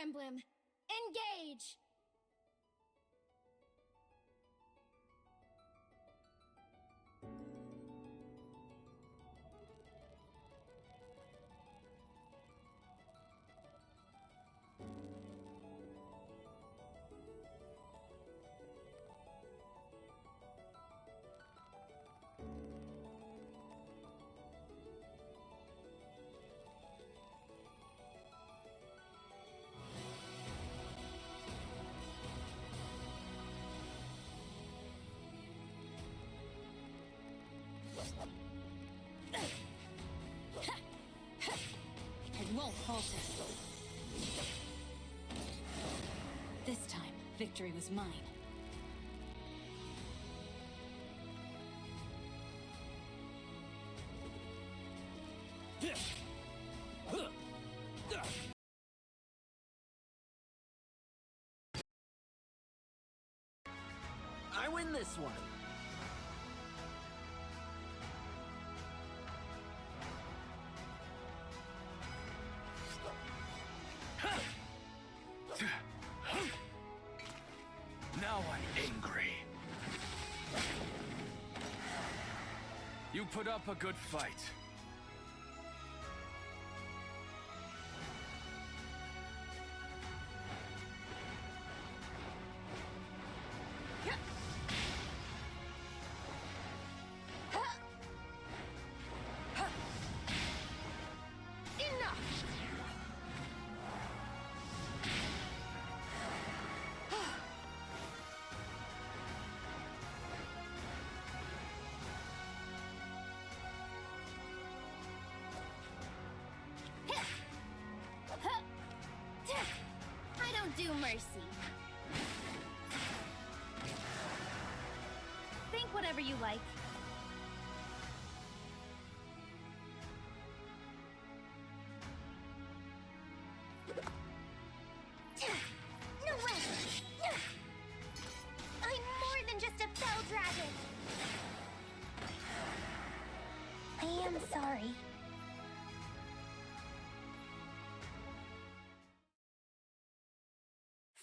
Emblem Engage! I won't falter. This time, victory was mine. I win this one. Now I'm angry. You put up a good fight. I don't do mercy. Think whatever you like. No way! I'm more than just a fell dragon. I am sorry.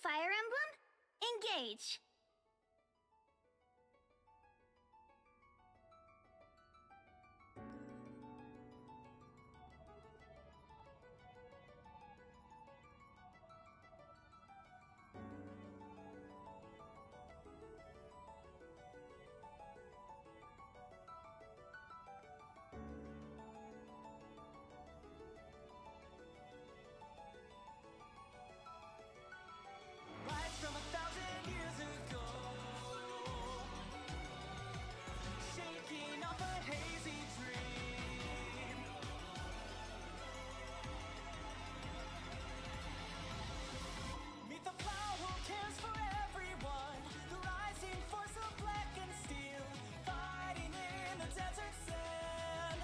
Fire Emblem Engage! From 1,000 years ago, shaking off a hazy dream. Meet the flower who cares for everyone, the rising force of black and steel, fighting in the desert sand.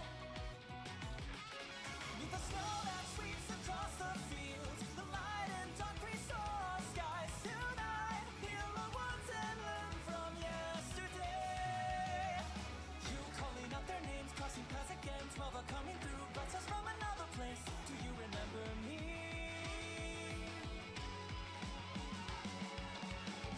Meet the snow that sweeps across the fields, the light and dark restore skies. Tonight, heal the wounds and learn from yesterday. You calling out their names, crossing paths again, 12 are coming through, but us from another place. Do you remember me?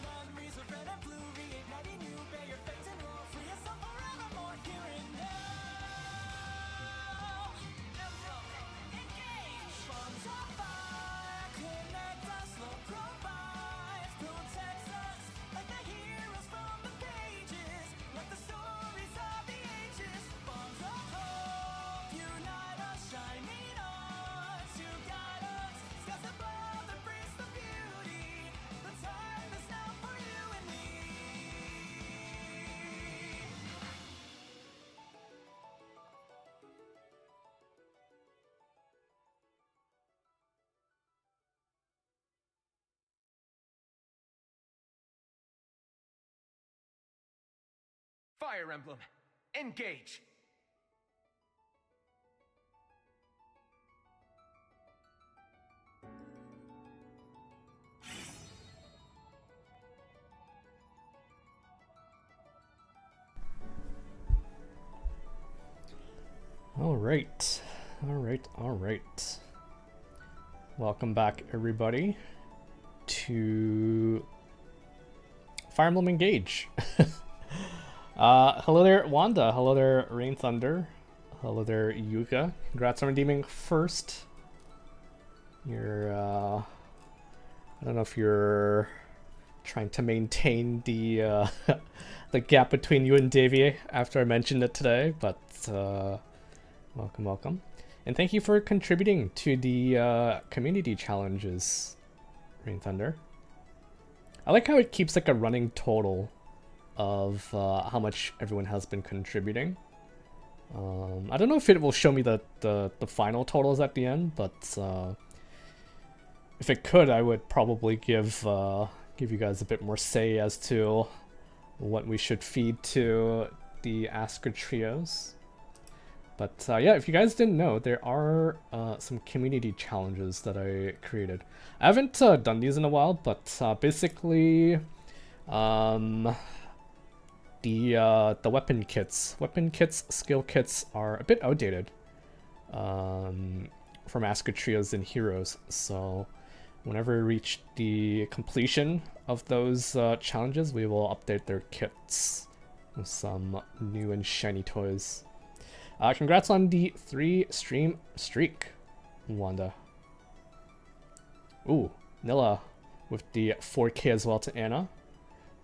Memories of red and blue, reigniting you, bear your fate and roar, free yourself forevermore, here and now. Engage! Bonds of fire, connect us, love provides, protects us, like the heroes from the pages, like the stories of the ages. Bonds of hope, unite us, shining on, to guide us, skies above that brings the beauty. The time is now for you and me. Fire Emblem Engage! All right. Welcome back, everybody, to Fire Emblem Engage. Hello there, Wanda. Hello there, Rain Thunder. Hello there, Yuka. Congrats on redeeming first. You're, I don't know if you're trying to maintain the the gap between you and Davy after I mentioned it today, but welcome, welcome. And thank you for contributing to the community challenges, Rain Thunder. I like how it keeps like a running total of how much everyone has been contributing. I don't know if it will show me the final totals at the end, but if it could, I would probably give you guys a bit more say as to what we should feed to the Asker trios. But yeah, if you guys didn't know, there are some community challenges that I created. I haven't done these in a while, but basically, the weapon kits, skill kits are a bit outdated from Asker Trios and Heroes. So whenever we reach the completion of those challenges, we will update their kits with some new and shiny toys. Congrats on the 3-stream streak, Wanda. Ooh, Nilla with the 4K as well to Anna.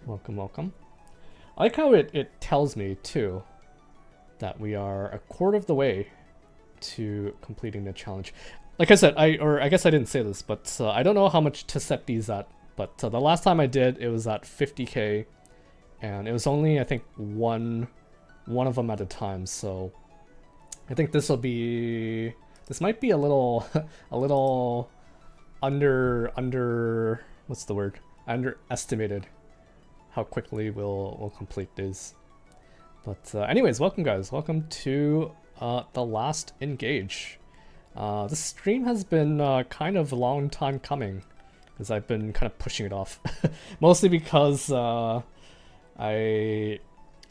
Welcome, welcome. I like how it tells me, too, that we are a quarter of the way to completing the challenge. Like I said, I guess I didn't say this, but I don't know how much to set these at, but the last time I did, it was at 50k, and it was only, I think, one of them at a time, so I think this might be a little underestimated how quickly we'll complete these. But anyways, welcome guys, welcome to the last Engage. This stream has been kind of a long time coming, because I've been kind of pushing it off. Mostly because I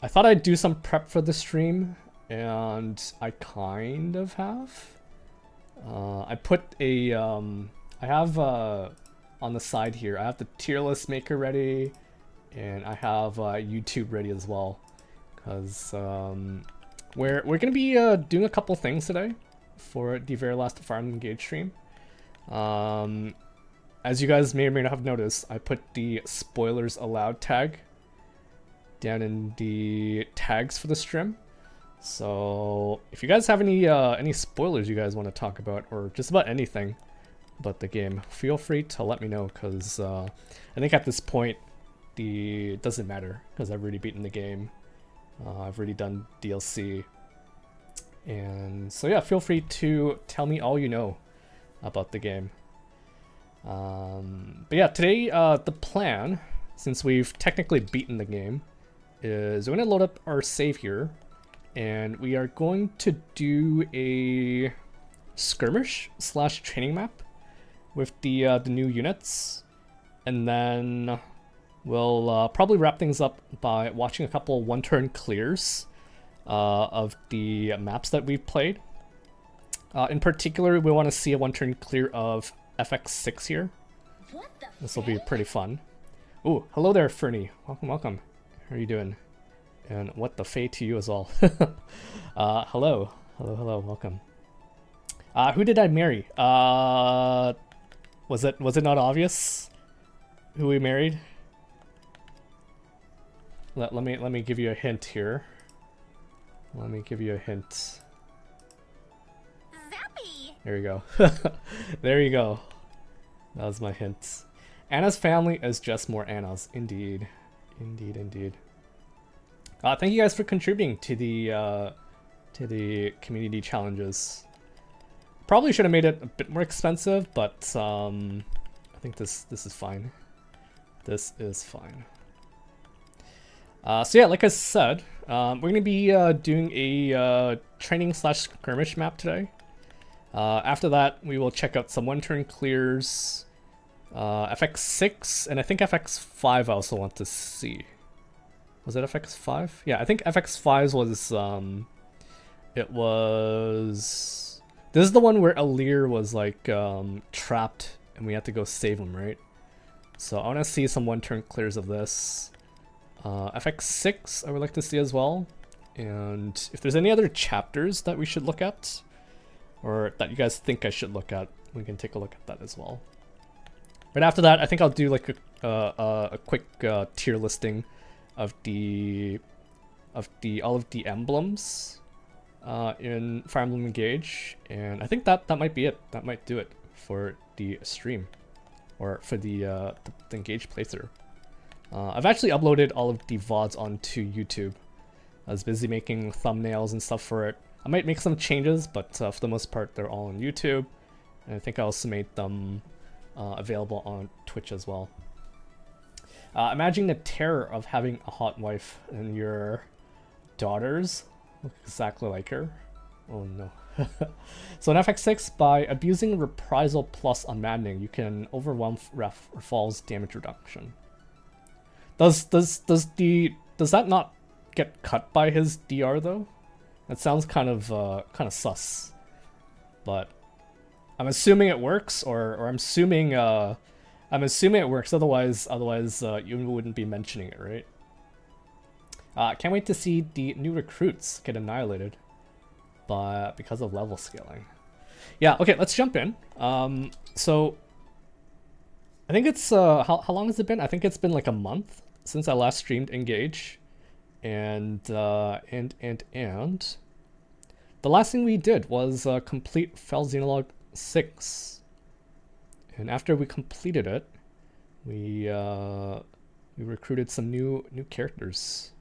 thought I'd do some prep for the stream, and I kind of have. I put a I have on the side here, I have the tier list maker ready, and I have YouTube ready as well, because we're gonna be doing a couple things today for the very last Fire Emblem Engage stream. As you guys may or may not have noticed, I put the spoilers allowed tag down in the tags for the stream. So if you guys have any spoilers you guys want to talk about, or just about anything about the game, feel free to let me know, because I think at this point it doesn't matter, because I've already beaten the game. I've already done DLC, and so yeah, feel free to tell me all you know about the game. But yeah, today the plan, since we've technically beaten the game, is we're gonna load up our save here, and we are going to do a skirmish / training map with the new units, and then we'll probably wrap things up by watching a couple one-turn clears of the maps that we've played. In particular, we want to see a one-turn clear of FX6 here. This will be pretty fun. Ooh, hello there, Fernie. Welcome, welcome. How are you doing? And what the fey to you as well. Hello, welcome. Who did I marry? Was it not obvious who we married? Let me give you a hint here. Let me give you a hint. Zappy! There you go. There you go. That was my hint. Anna's family is just more Anna's. Indeed. Indeed, indeed. Thank you guys for contributing to the community challenges. Probably should have made it a bit more expensive, but I think this is fine. This is fine. So yeah, like I said, we're gonna be doing a training / skirmish map today. After that, we will check out some one-turn clears, FX6, and I think FX5 I also want to see. Was it FX5? Yeah, I think FX5 was, it was This is the one where Alir was like trapped and we had to go save him, right? So I want to see some one-turn clears of this. FX6 I would like to see as well. And if there's any other chapters that we should look at, or that you guys think I should look at, we can take a look at that as well. Right after that, I think I'll do like a quick tier listing of all of the emblems in Fire Emblem Engage, and I think that might be it. That might do it for the stream, or for the Engage playthrough. I've actually uploaded all of the VODs onto YouTube. I was busy making thumbnails and stuff for it. I might make some changes, but for the most part, they're all on YouTube. And I think I also made them available on Twitch as well. Imagine the terror of having a hot wife and your daughters look exactly like her. Oh no. So in FX6, by abusing Reprisal Plus on Maddening, you can overwhelm Rafal's damage reduction. Does that not get cut by his DR though? That sounds kind of sus. But I'm assuming it works, or I'm assuming it works. Otherwise you wouldn't be mentioning it, right? Can't wait to see the new recruits get annihilated, because of level scaling. Yeah. Okay. Let's jump in. So I think it's how long has it been? I think it's been like a month since I last streamed Engage, and the last thing we did was complete Fell Xenologue 6, and after we completed it, we recruited some new characters.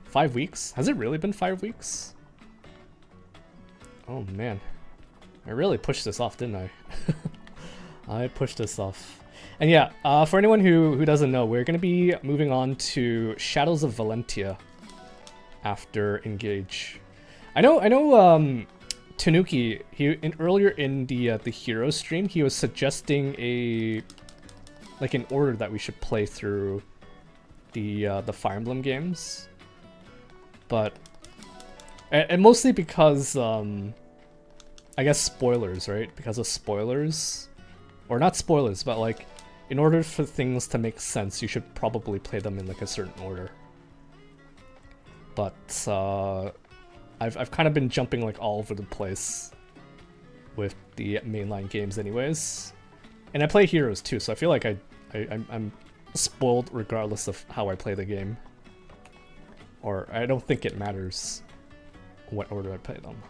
5 weeks? Has it really been 5 weeks? Oh man, I really pushed this off, didn't I? I pushed this off. And yeah, for anyone who doesn't know, we're gonna be moving on to Shadows of Valentia after Engage. I know. Tanuki, earlier in the hero stream, he was suggesting an order that we should play through the Fire Emblem games, but and mostly because I guess spoilers, right? Because of spoilers, or not spoilers, but like in order for things to make sense, you should probably play them in like a certain order. But I've kind of been jumping like all over the place with the mainline games anyways. And I play heroes too, so I feel like I'm spoiled regardless of how I play the game. Or I don't think it matters what order I play them.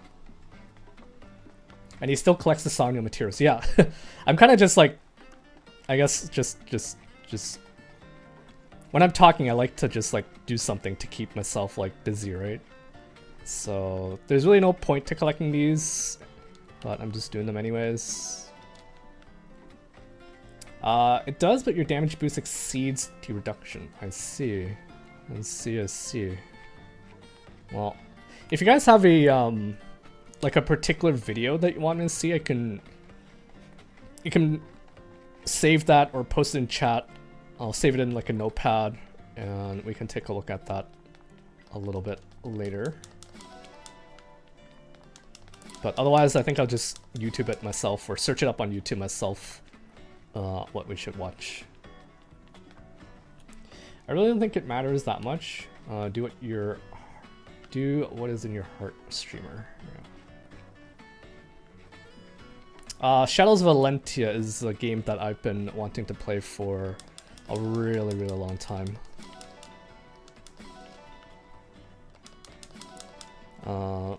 And he still collects the Sonya materials. Yeah, I'm kind of just like, I guess just when I'm talking, I like to just like do something to keep myself like busy, right? So there's really no point to collecting these, but I'm just doing them anyways. It does, but your damage boost exceeds the reduction. I see. I see. Well, if you guys have a like a particular video that you want me to see, you can save that or post it in chat. I'll save it in like a notepad, and we can take a look at that a little bit later. But otherwise, I think I'll just YouTube it myself or search it up on YouTube myself. What we should watch. I really don't think it matters that much. Do what is in your heart, streamer. Yeah. Shadows of Valentia is a game that I've been wanting to play for a really long time.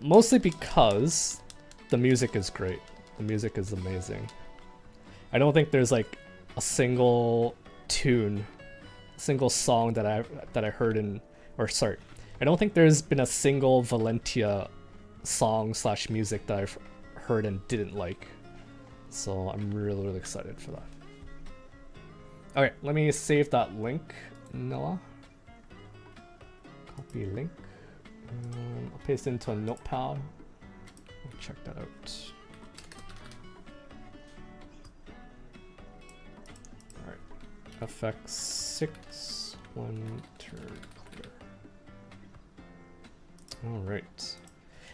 Mostly because the music is great. The music is amazing. I don't think there's like a single song that I heard in, or sorry, I don't think there's been a single Valentia song / music that I've heard and didn't like. So I'm really excited for that. Okay, let me save that link, Noah. Copy link. I'll paste it into a notepad. I'll check that out. Alright. FX6, 1 turn clear. Alright.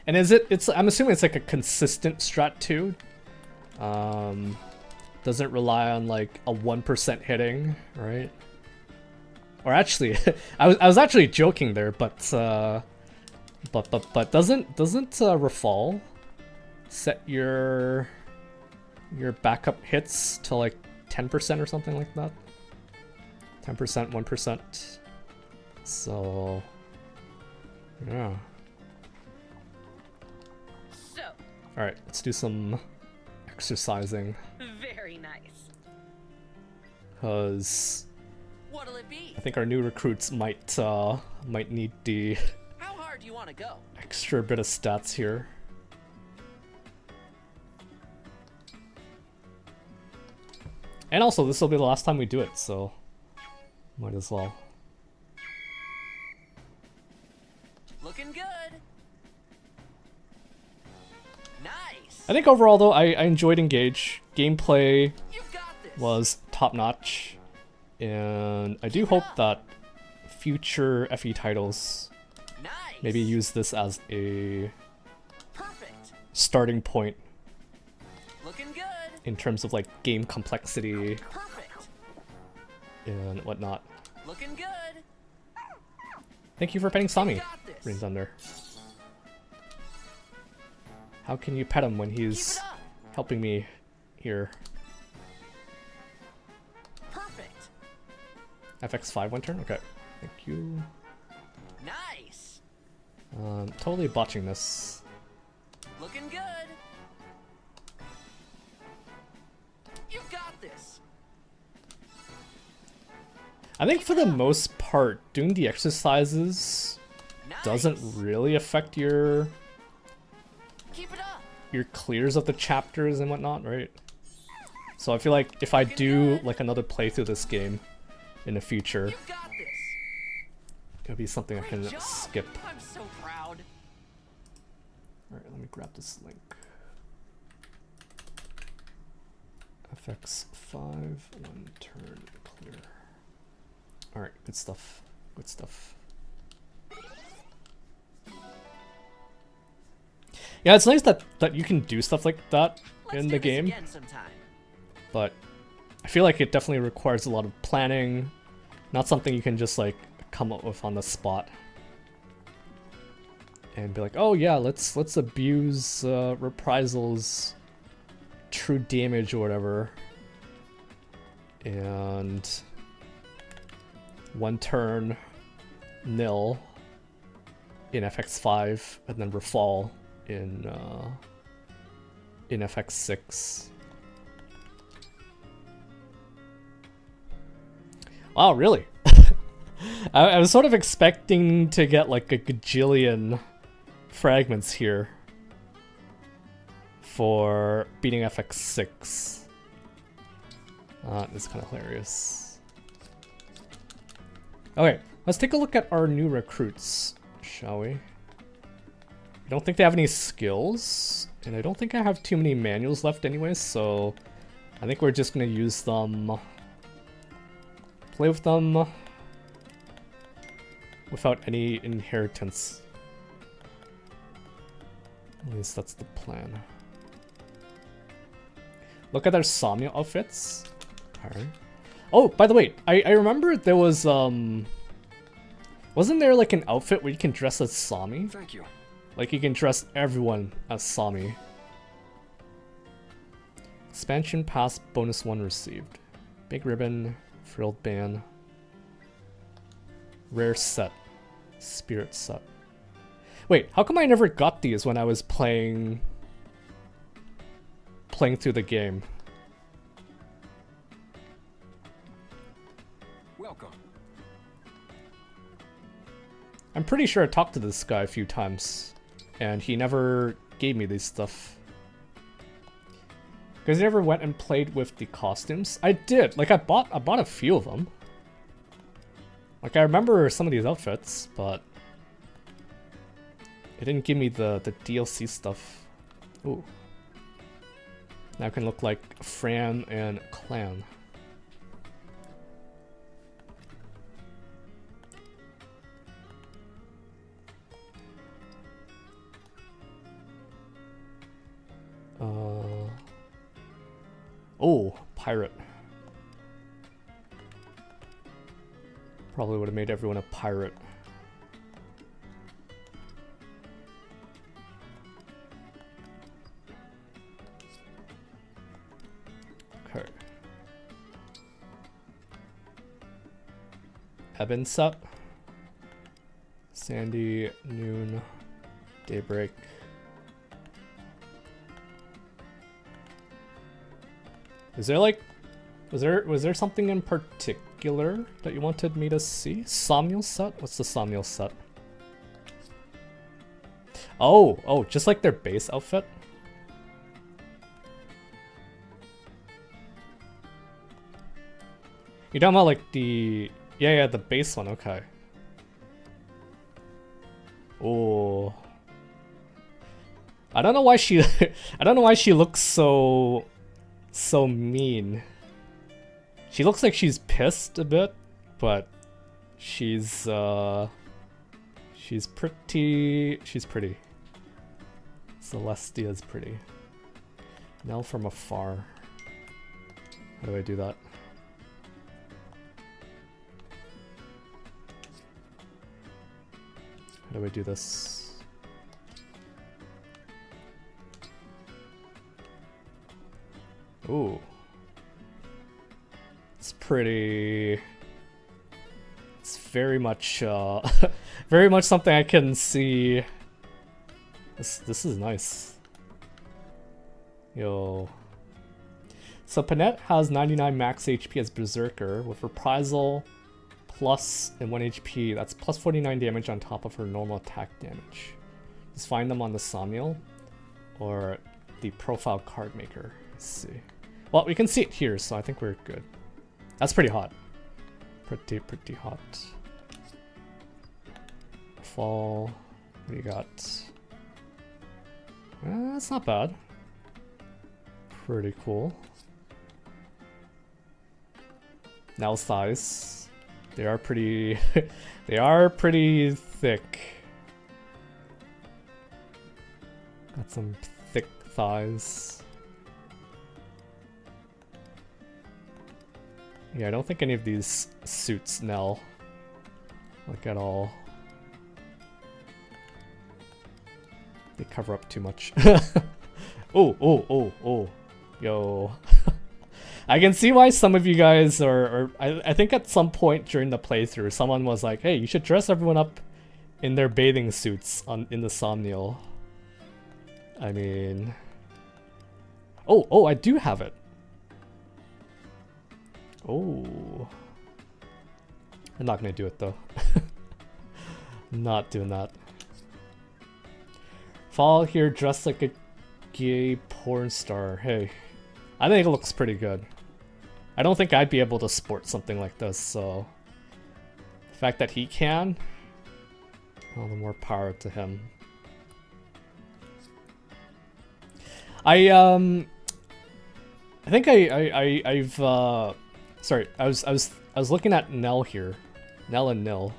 And is it? I'm assuming it's like a consistent strat too. Doesn't rely on like a 1% hitting, right? Or actually, I was actually joking there, but doesn't Rafal set your backup hits to like 10% or something like that? 10%, 1%. So yeah. So, All right, let's do some exercising, very nice. cause What'll it be? I think our new recruits might need the How hard do you want to go? extra bit of stats here. And also, this will be the last time we do it, so might as well. Looking good. Nice. I think overall, though, I enjoyed Engage. Gameplay You've got this. was top-notch, and I do hope that future FE titles Nice. maybe use this as a Perfect. starting point Looking good. in terms of like game complexity Perfect. and whatnot. Looking good. Thank you for petting Sami, Got this. Green Thunder. How can you pet him when Keep he's it up. helping me here? Perfect. FX5 one turn? Okay. Thank you. Nice. Totally botching this. Looking good. You've got this. I think for the most part, doing the exercises Nice. doesn't really affect your Keep it up. clears of the chapters and whatnot, right? So I feel like if I do like another playthrough of this game in the future, You've got this. it'll be something I Great can job. skip. I'm so proud. Alright, let me grab this link. FX5, one turn clear. Alright, good stuff. Good stuff. Yeah, it's nice that you can do stuff like that Let's in do the this game, again sometime. but I feel like it definitely requires a lot of planning. Not something you can just like come up with on the spot and be like, oh yeah, let's abuse Reprisals true damage or whatever, and one turn nil in FX5 and then Rafal in FX6. Wow, really? I was sort of expecting to get like a gajillion fragments here for beating FX6. This is kind of hilarious. Okay, let's take a look at our new recruits, shall we? I don't think they have any skills, and I don't think I have too many manuals left anyways, so I think we're just gonna use them, play with them without any inheritance. At least that's the plan. Look at their Samya outfits. Okay. Oh, by the way, I remember there was wasn't there like an outfit where you can dress as Sami? Thank you. Like you can dress everyone as Sami. Expansion pass bonus 1 received. Big ribbon, frilled band. Rare set. Spirit set. Wait, how come I never got these when I was playing through the game? Welcome. I'm pretty sure I talked to this guy a few times, and he never gave me this stuff. Because he never went and played with the costumes. I did. Like I bought a few of them. Like I remember some of these outfits, but it didn't give me the DLC stuff. Ooh. Now I can look like Fran and Clan. Oh, pirate. Probably would have made everyone a pirate. Okay. Eben set. Sandy, noon, daybreak. Is there like, was there something in particular that you wanted me to see? Somnial set? What's the Somnial set? Oh, just like their base outfit? You're talking about like the, yeah, the base one, okay. Oh. I don't know why she, I don't know why she looks so mean. She looks like she's pissed a bit, but she's pretty. Celestia's pretty. Nell from afar. How do I do that? How do I do this? Ooh. It's pretty... It's very much, very much something I can see. This is nice. Yo. So Panette has 99 max HP as Berserker with Reprisal plus and 1 HP. That's plus 49 damage on top of her normal attack damage. Just find them on the Somnial or the profile card maker. Let's see. Well, we can see it here, so I think we're good. That's pretty hot. Pretty hot. Fall. What do you got? That's not bad. Pretty cool. Nell's thighs. They are pretty... they are pretty thick. Got some thick thighs. Yeah, I don't think any of these suits Nell. Like at all. They cover up too much. Oh. Yo. I can see why some of you guys are I think at some point during the playthrough, someone was like, hey, you should dress everyone up in their bathing suits in the Somnial. I mean... Oh, I do have it. Oh. I'm not gonna do it though. Not doing that. Fall here dressed like a gay porn star. Hey, I think it looks pretty good. I don't think I'd be able to sport something like this, so... The fact that he can, all the more power to him. I think I've sorry, I was looking at Nell here, Nell and Nil,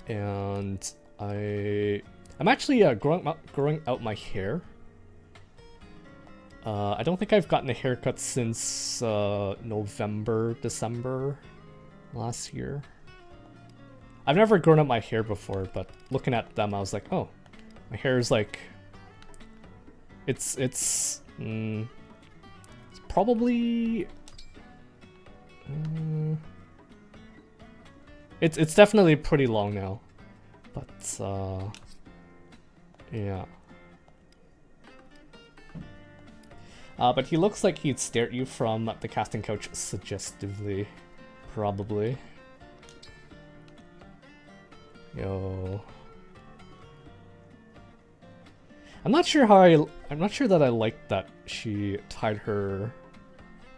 and I'm actually growing out my hair. I don't think I've gotten a haircut since November, December last year. I've never grown out my hair before, but looking at them, I was like, oh, my hair is like, it's probably, it's definitely pretty long now, but yeah. But he looks like he'd stare at you from the casting couch suggestively, probably. Yo. I'm not sure that I like that she tied her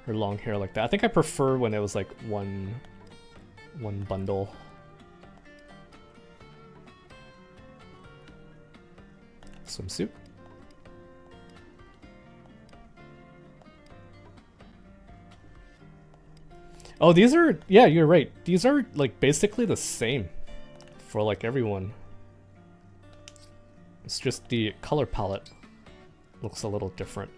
long hair like that. I think I prefer when it was like one bundle. Swimsuit. Oh, these are, yeah, you're right. These are like basically the same for like everyone. It's just the color palette looks a little different.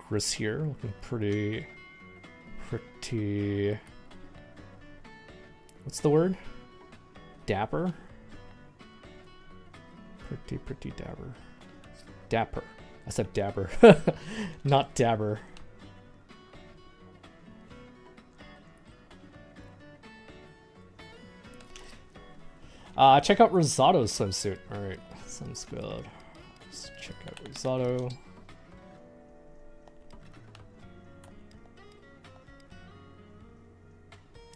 Chris here, looking pretty... What's the word? Dapper? Pretty dapper. Dapper. I said dabber. Not dabber. Check out Rosato's swimsuit. Alright, sounds good. Let's check out Rosato.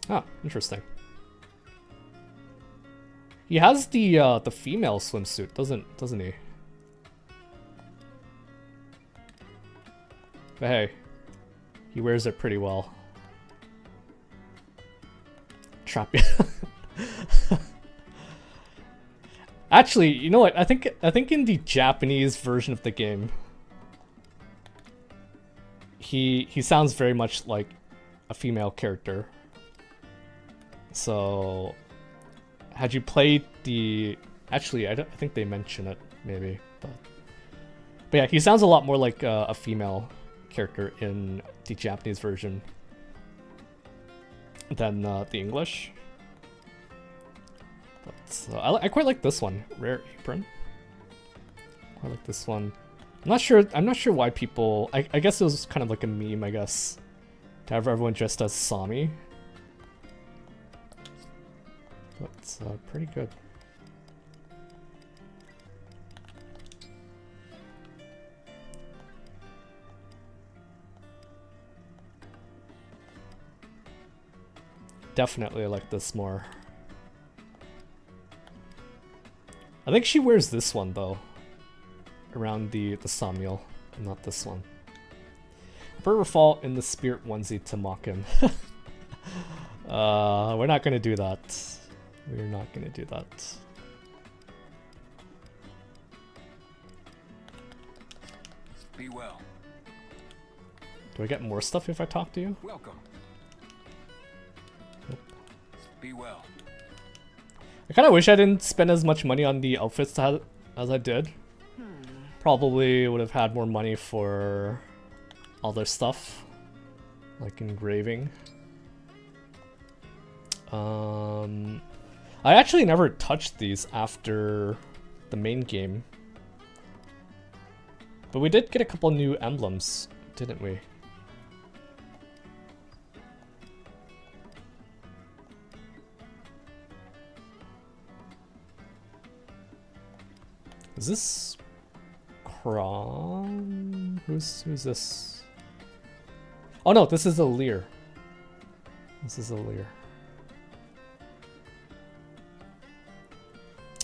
Ah, interesting. He has the female swimsuit, doesn't he? But hey, he wears it pretty well. Trap. Actually, you know what? I think in the Japanese version of the game, he sounds very much like a female character. So, had you played the... Actually, I think they mention it, maybe. But yeah, he sounds a lot more like a female character in the Japanese version than the English. But I quite like this one, Rare Apron. I like this one. I'm not sure why people... I guess it was kind of like a meme, I guess, to have everyone dressed as Sami. But it's pretty good. Definitely like this more. I think she wears this one though, around the Samuel, and not this one. Bird fall in the spirit onesie to mock him. We're not gonna do that. We're not gonna do that. Be well. Do I get more stuff if I talk to you? Welcome. Be well. I kind of wish I didn't spend as much money on the outfits as I did. Probably would have had more money for other stuff, like engraving. I actually never touched these after the main game. But we did get a couple new emblems, didn't we? Is this Kron? Who's this? Oh no, this is a Lear. This is a Lear.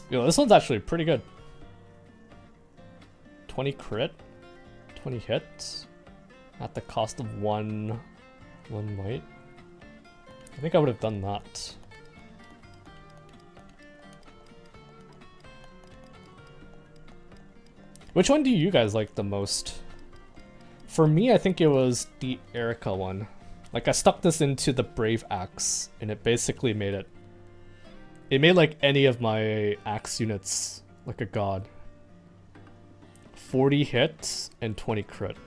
Yo, this one's actually pretty good. 20 crit, 20 hits, at the cost of one might. I think I would have done that. Which one do you guys like the most? For me, I think it was the Erica one. Like, I stuck this into the Brave Axe, and it basically made it. It made like any of my axe units like a god. 40 hits and 20 crit.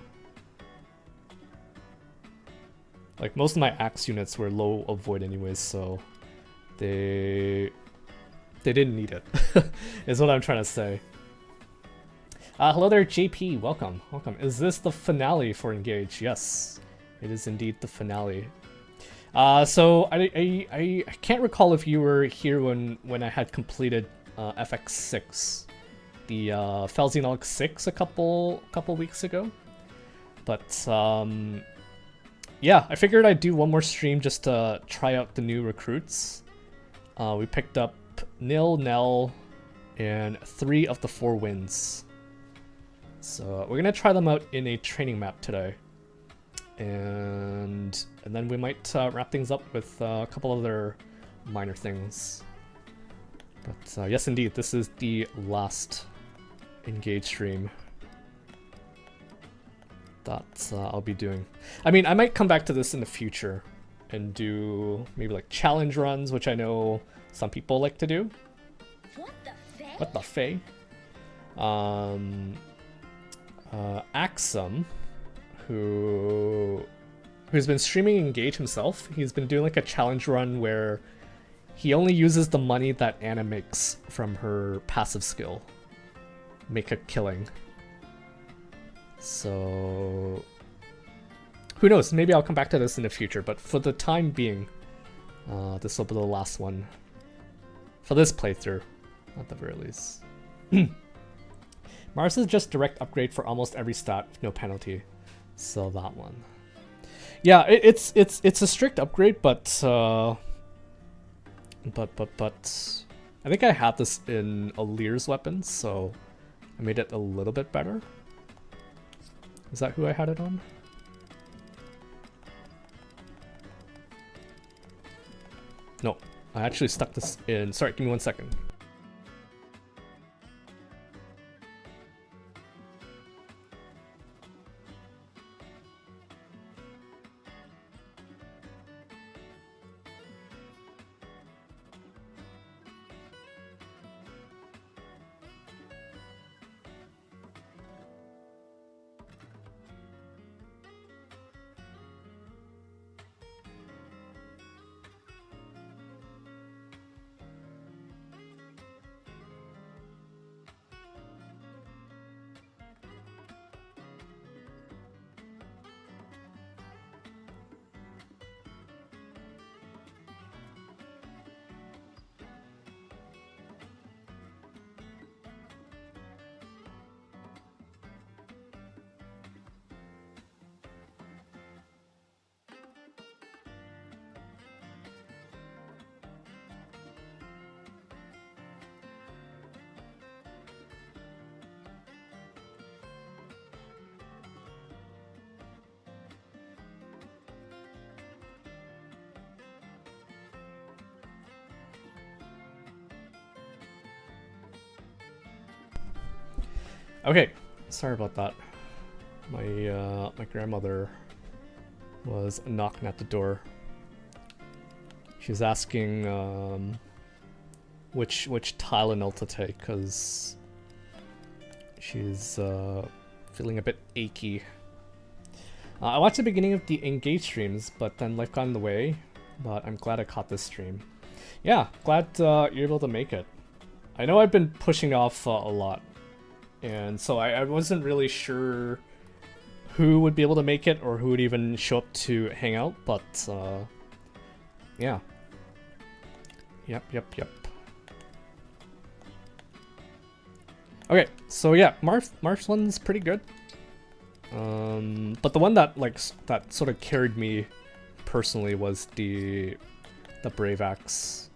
Like, most of my axe units were low of void anyways, so they didn't need it, is what I'm trying to say. Hello there, JP. Welcome. Welcome. Is this the finale for Engage? Yes, it is indeed the finale. So I can't recall if you were here when I had completed FX6, the Fell Xenologue 6 a couple weeks ago. But yeah, I figured I'd do one more stream just to try out the new recruits. We picked up Nil, Nell, and 3 of the 4 wins. So we're gonna try them out in a training map today, and then we might wrap things up with a couple other minor things. But yes, indeed, this is the last Engage stream that I'll be doing. I mean, I might come back to this in the future and do maybe like challenge runs, which I know some people like to do. What the fey? What the fey? Axum, who's been streaming Engage himself. He's been doing like a challenge run where he only uses the money that Anna makes from her passive skill. Make a killing. So who knows? Maybe I'll come back to this in the future, but for the time being, this will be the last one for this playthrough, at the very least. Mars is just direct upgrade for almost every stat with no penalty. So that one. Yeah, it's a strict upgrade, but I think I had this in Alir's weapons, so I made it a little bit better. Is that who I had it on? No, I actually stuck this in. Sorry, give me 1 second. Okay, sorry about that. My grandmother was knocking at the door. She's asking which Tylenol to take because she's feeling a bit achy. I watched the beginning of the Engage streams, but then life got in the way. But I'm glad I caught this stream. Yeah, glad you're able to make it. I know I've been pushing off a lot. And so I wasn't really sure who would be able to make it or who would even show up to hang out, but yeah. Yep. Okay, so yeah, Marf's one's pretty good. But the one that that sort of carried me personally was the Brave Axe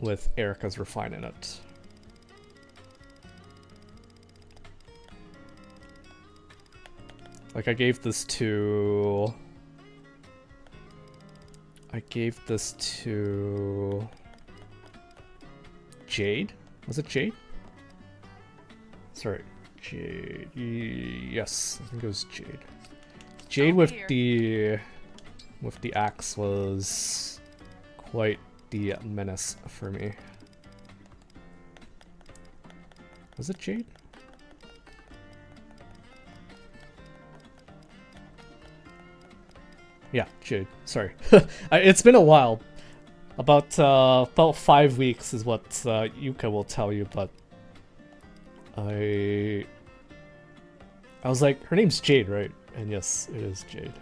with Erica's Refine in it. Like I gave this to Jade? Was it Jade? Sorry, Jade. Yes, I think it was Jade. Jade with the axe was quite the menace for me. Was it Jade? Yeah, Jade. Sorry. It's been a while. About 5 weeks is what Yuka will tell you, but I was like, her name's Jade, right? And yes, it is Jade.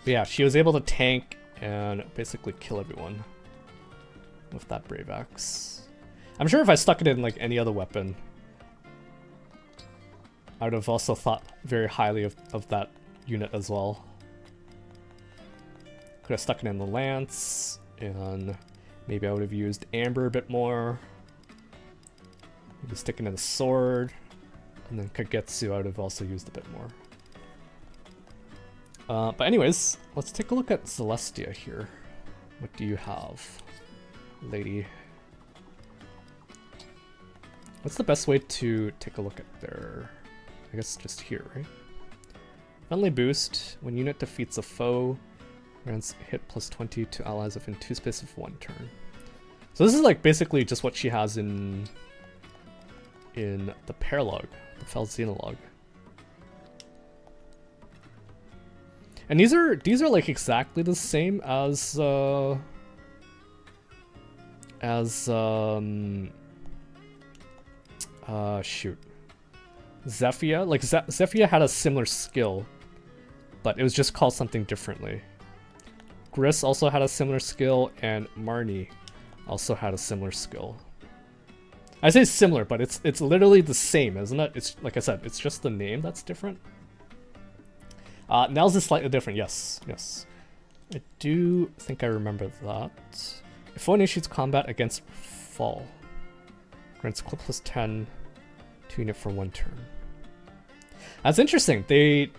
But yeah, she was able to tank and basically kill everyone with that Brave Axe. I'm sure if I stuck it in like any other weapon, I would have also thought very highly of that unit as well. Could have stuck it in the lance, and maybe I would have used Amber a bit more. Maybe stick it in the sword, and then Kagetsu I would have also used a bit more. But anyways, let's take a look at Celestia here. What do you have, lady? What's the best way to take a look at their... I guess just here, right? Friendly boost. When unit defeats a foe, grants hit plus 20 to allies within 2 space of 1 turn. So this is like basically just what she has in the Paralog The Fell Xenologue. And these are like exactly the same as shoot. Zephyr. Like Zephyr had a similar skill, but it was just called something differently. Gris also had a similar skill, and Marnie also had a similar skill. I say similar, but it's literally the same, isn't it? It's like I said, it's just the name that's different. Nels is slightly different, yes. I do think I remember that. If one initiates combat against Fall, grants clip plus 10 to unit for 1 turn. That's interesting. They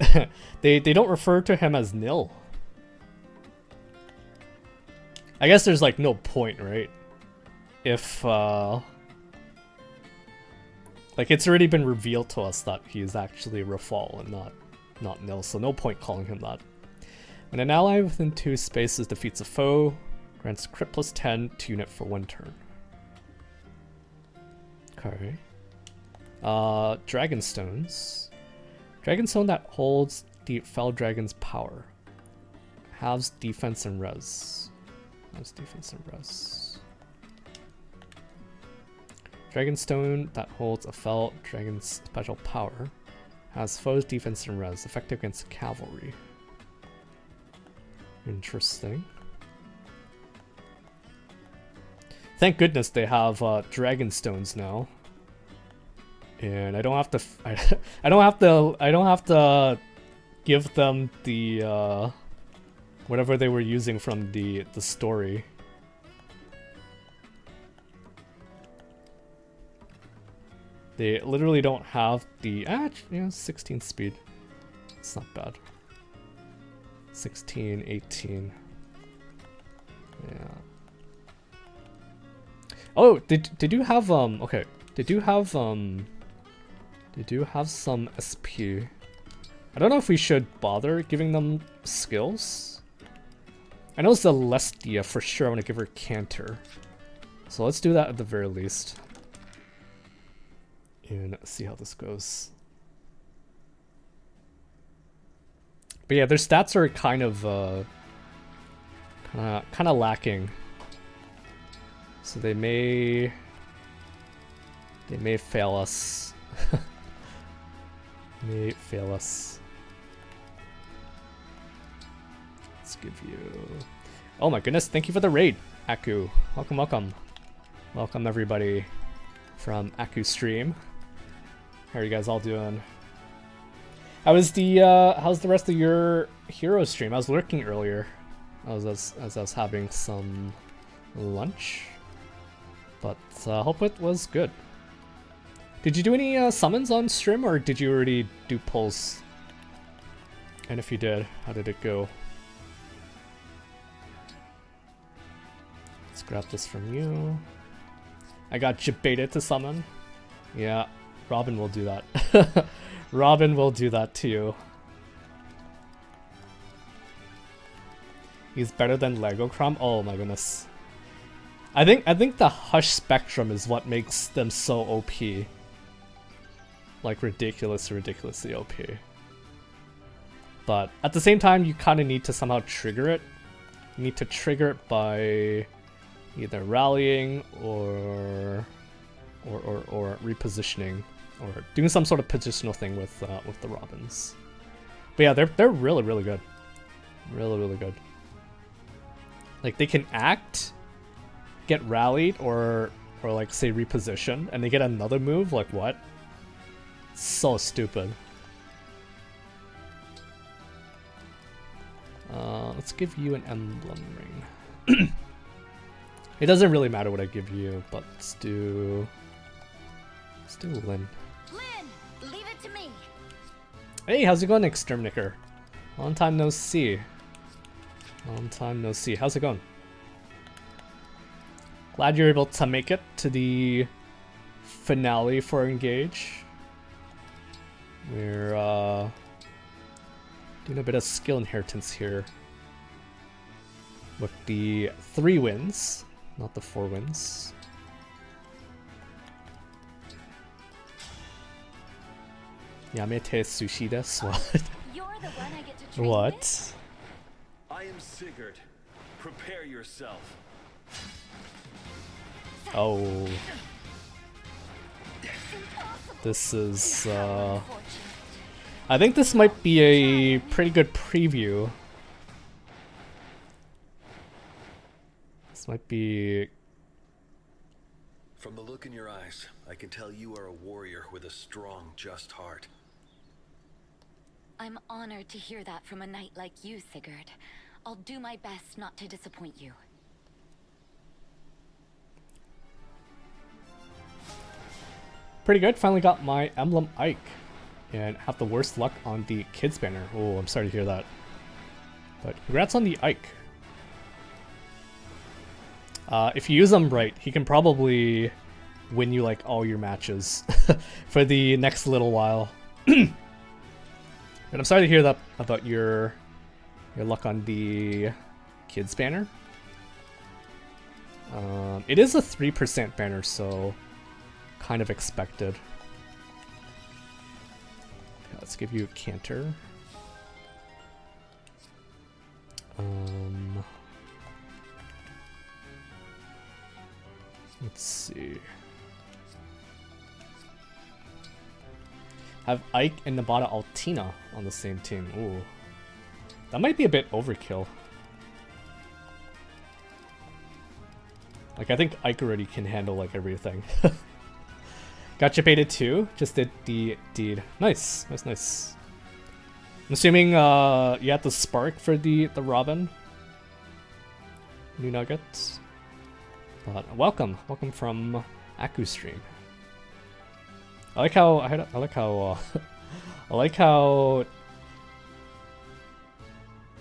they don't refer to him as nil. I guess there's like no point, right? If like it's already been revealed to us that he is actually Rafal and not nil, so no point calling him that. When an ally within 2 spaces defeats a foe, grants crit plus 10 to unit for 1 turn. Okay. Dragonstones. Dragonstone that holds the Fell Dragon's power. Halves defense and res. Halves defense and res. Dragonstone that holds a Fell Dragon's special power. Has foes defense and res. Effective against cavalry. Interesting. Thank goodness they have Dragonstones now. And I don't have to I don't have to give them the whatever they were using from the story. They literally don't have the 16 speed. It's not bad. 16, 18. Yeah. Oh, they do have okay. They do have some SP. I don't know if we should bother giving them skills. I know Celestia for sure. I want to give her Canter. So let's do that at the very least. And see how this goes. But yeah, their stats are kind of lacking. So they may fail us. May fail us. Let's give you. Oh my goodness! Thank you for the raid, Aku. Welcome. Welcome everybody from Aku stream. How are you guys all doing? How's the rest of your hero stream? I was lurking earlier, as I was having some lunch, but hope it was good. Did you do any summons on stream, or did you already do pulls? And if you did, how did it go? Let's grab this from you. I got Jabeta to summon. Yeah, Robin will do that. Robin will do that too. He's better than Lego Crom. Oh my goodness. I think the Hush Spectrum is what makes them so OP. Like ridiculously OP. But at the same time, you kind of need to somehow trigger it. You need to trigger it by either rallying or repositioning, or doing some sort of positional thing with the Robins. But yeah, they're really good. Really good. Like they can act, get rallied, or like say reposition, and they get another move. Like what? So stupid. Let's give you an emblem ring. It doesn't really matter what I give you, but let's do Lynn. Lynn, leave it to me. Hey, how's it going, Exterminator? Long time no see. Long time no see. How's it going? Glad you're able to make it to the finale for Engage. We're doing a bit of skill inheritance here with the 3 wins, not the 4 wins. Yamete sushi desu. What? You're the one I get to train with? What? I am Sigurd. Prepare yourself. Oh. This is, Unfortunate. I think this might be a pretty good preview. This might be... From the look in your eyes, I can tell you are a warrior with a strong, just heart. I'm honored to hear that from a knight like you, Sigurd. I'll do my best not to disappoint you. Pretty good. Finally got my emblem Ike. And have the worst luck on the kids banner. Oh, I'm sorry to hear that. But congrats on the Ike. If you use them right, he can probably win you like all your matches for the next little while. And I'm sorry to hear that about your luck on the kids banner. It is a 3% banner, so kind of expected. Okay, let's give you a canter. Let's see. Have Ike and Nabata Altina on the same team. Ooh. That might be a bit overkill. Like, I think Ike already can handle, like, everything. Gotcha baited too. Just did the deed. Nice. Nice, nice. I'm assuming you had the spark for the Robin. New nuggets. But welcome from Aku stream. I like how I like how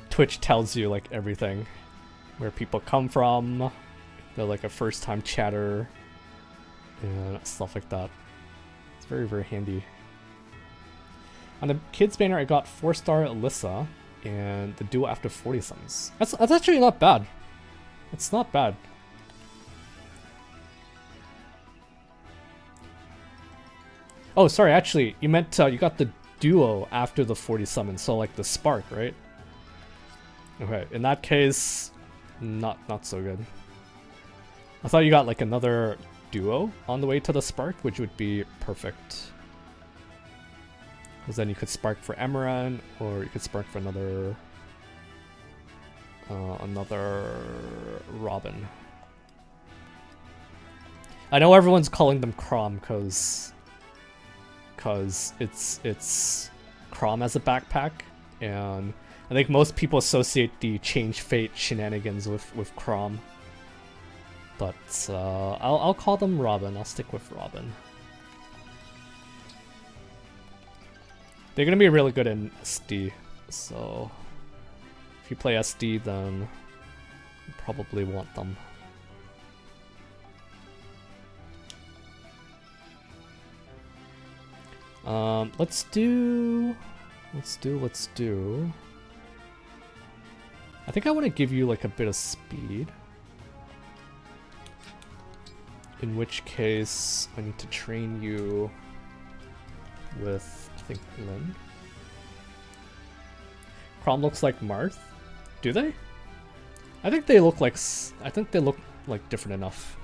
Twitch tells you like everything, where people come from. They're like a first-time chatter and stuff like that. It's very, very handy. On the kids banner, I got 4-star Alyssa and the duo after 40 summons. That's actually not bad. It's not bad. Oh, sorry. Actually, you meant you got the duo after the 40 summons, so like the spark, right? Okay. In that case, not so good. I thought you got like another duo on the way to the spark, which would be perfect. Because then you could spark for Emeran, or you could spark for another Robin. I know everyone's calling them Crom because it's Crom as a backpack, and I think most people associate the Change Fate shenanigans with Crom. But I'll call them Robin. I'll stick with Robin. They're gonna be really good in SD, so if you play SD, then you probably want them. Let's do. I think I want to give you like a bit of speed. In which case, I need to train you with, I think, Lynn. Crom looks like Marth. Do they? I think they look like different enough.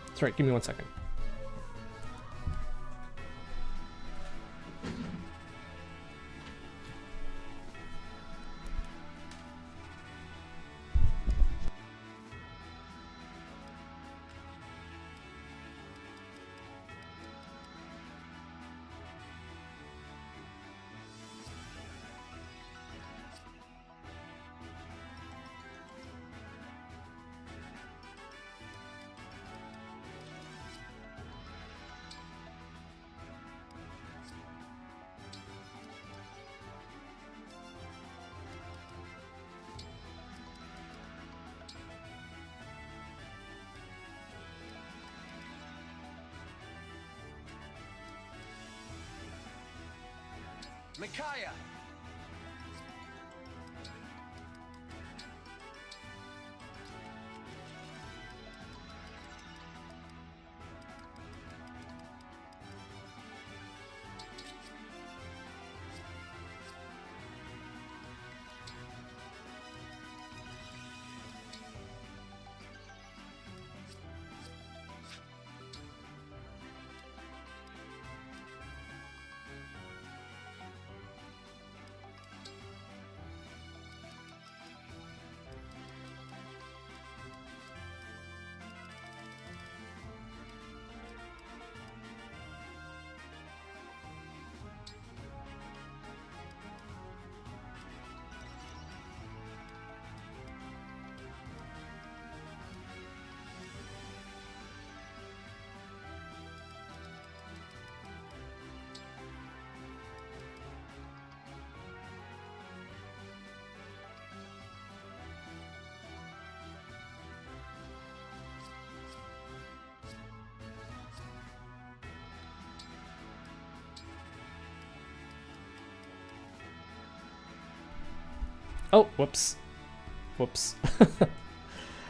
That's right. Give me 1 second. Micaiah! Oh, whoops. Whoops.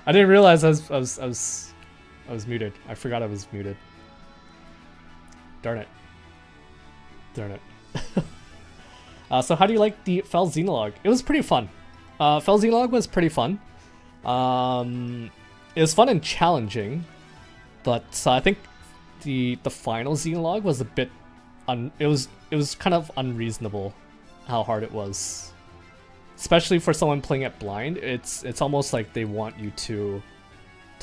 I didn't realize I was muted. I forgot I was muted. Darn it. Darn it. So how do you like the Fell Xenologue? It was pretty fun. Fell Xenologue was pretty fun. It was fun and challenging, but I think the final Xenologue was a bit it was kind of unreasonable how hard it was. Especially for someone playing it blind, it's almost like they want you to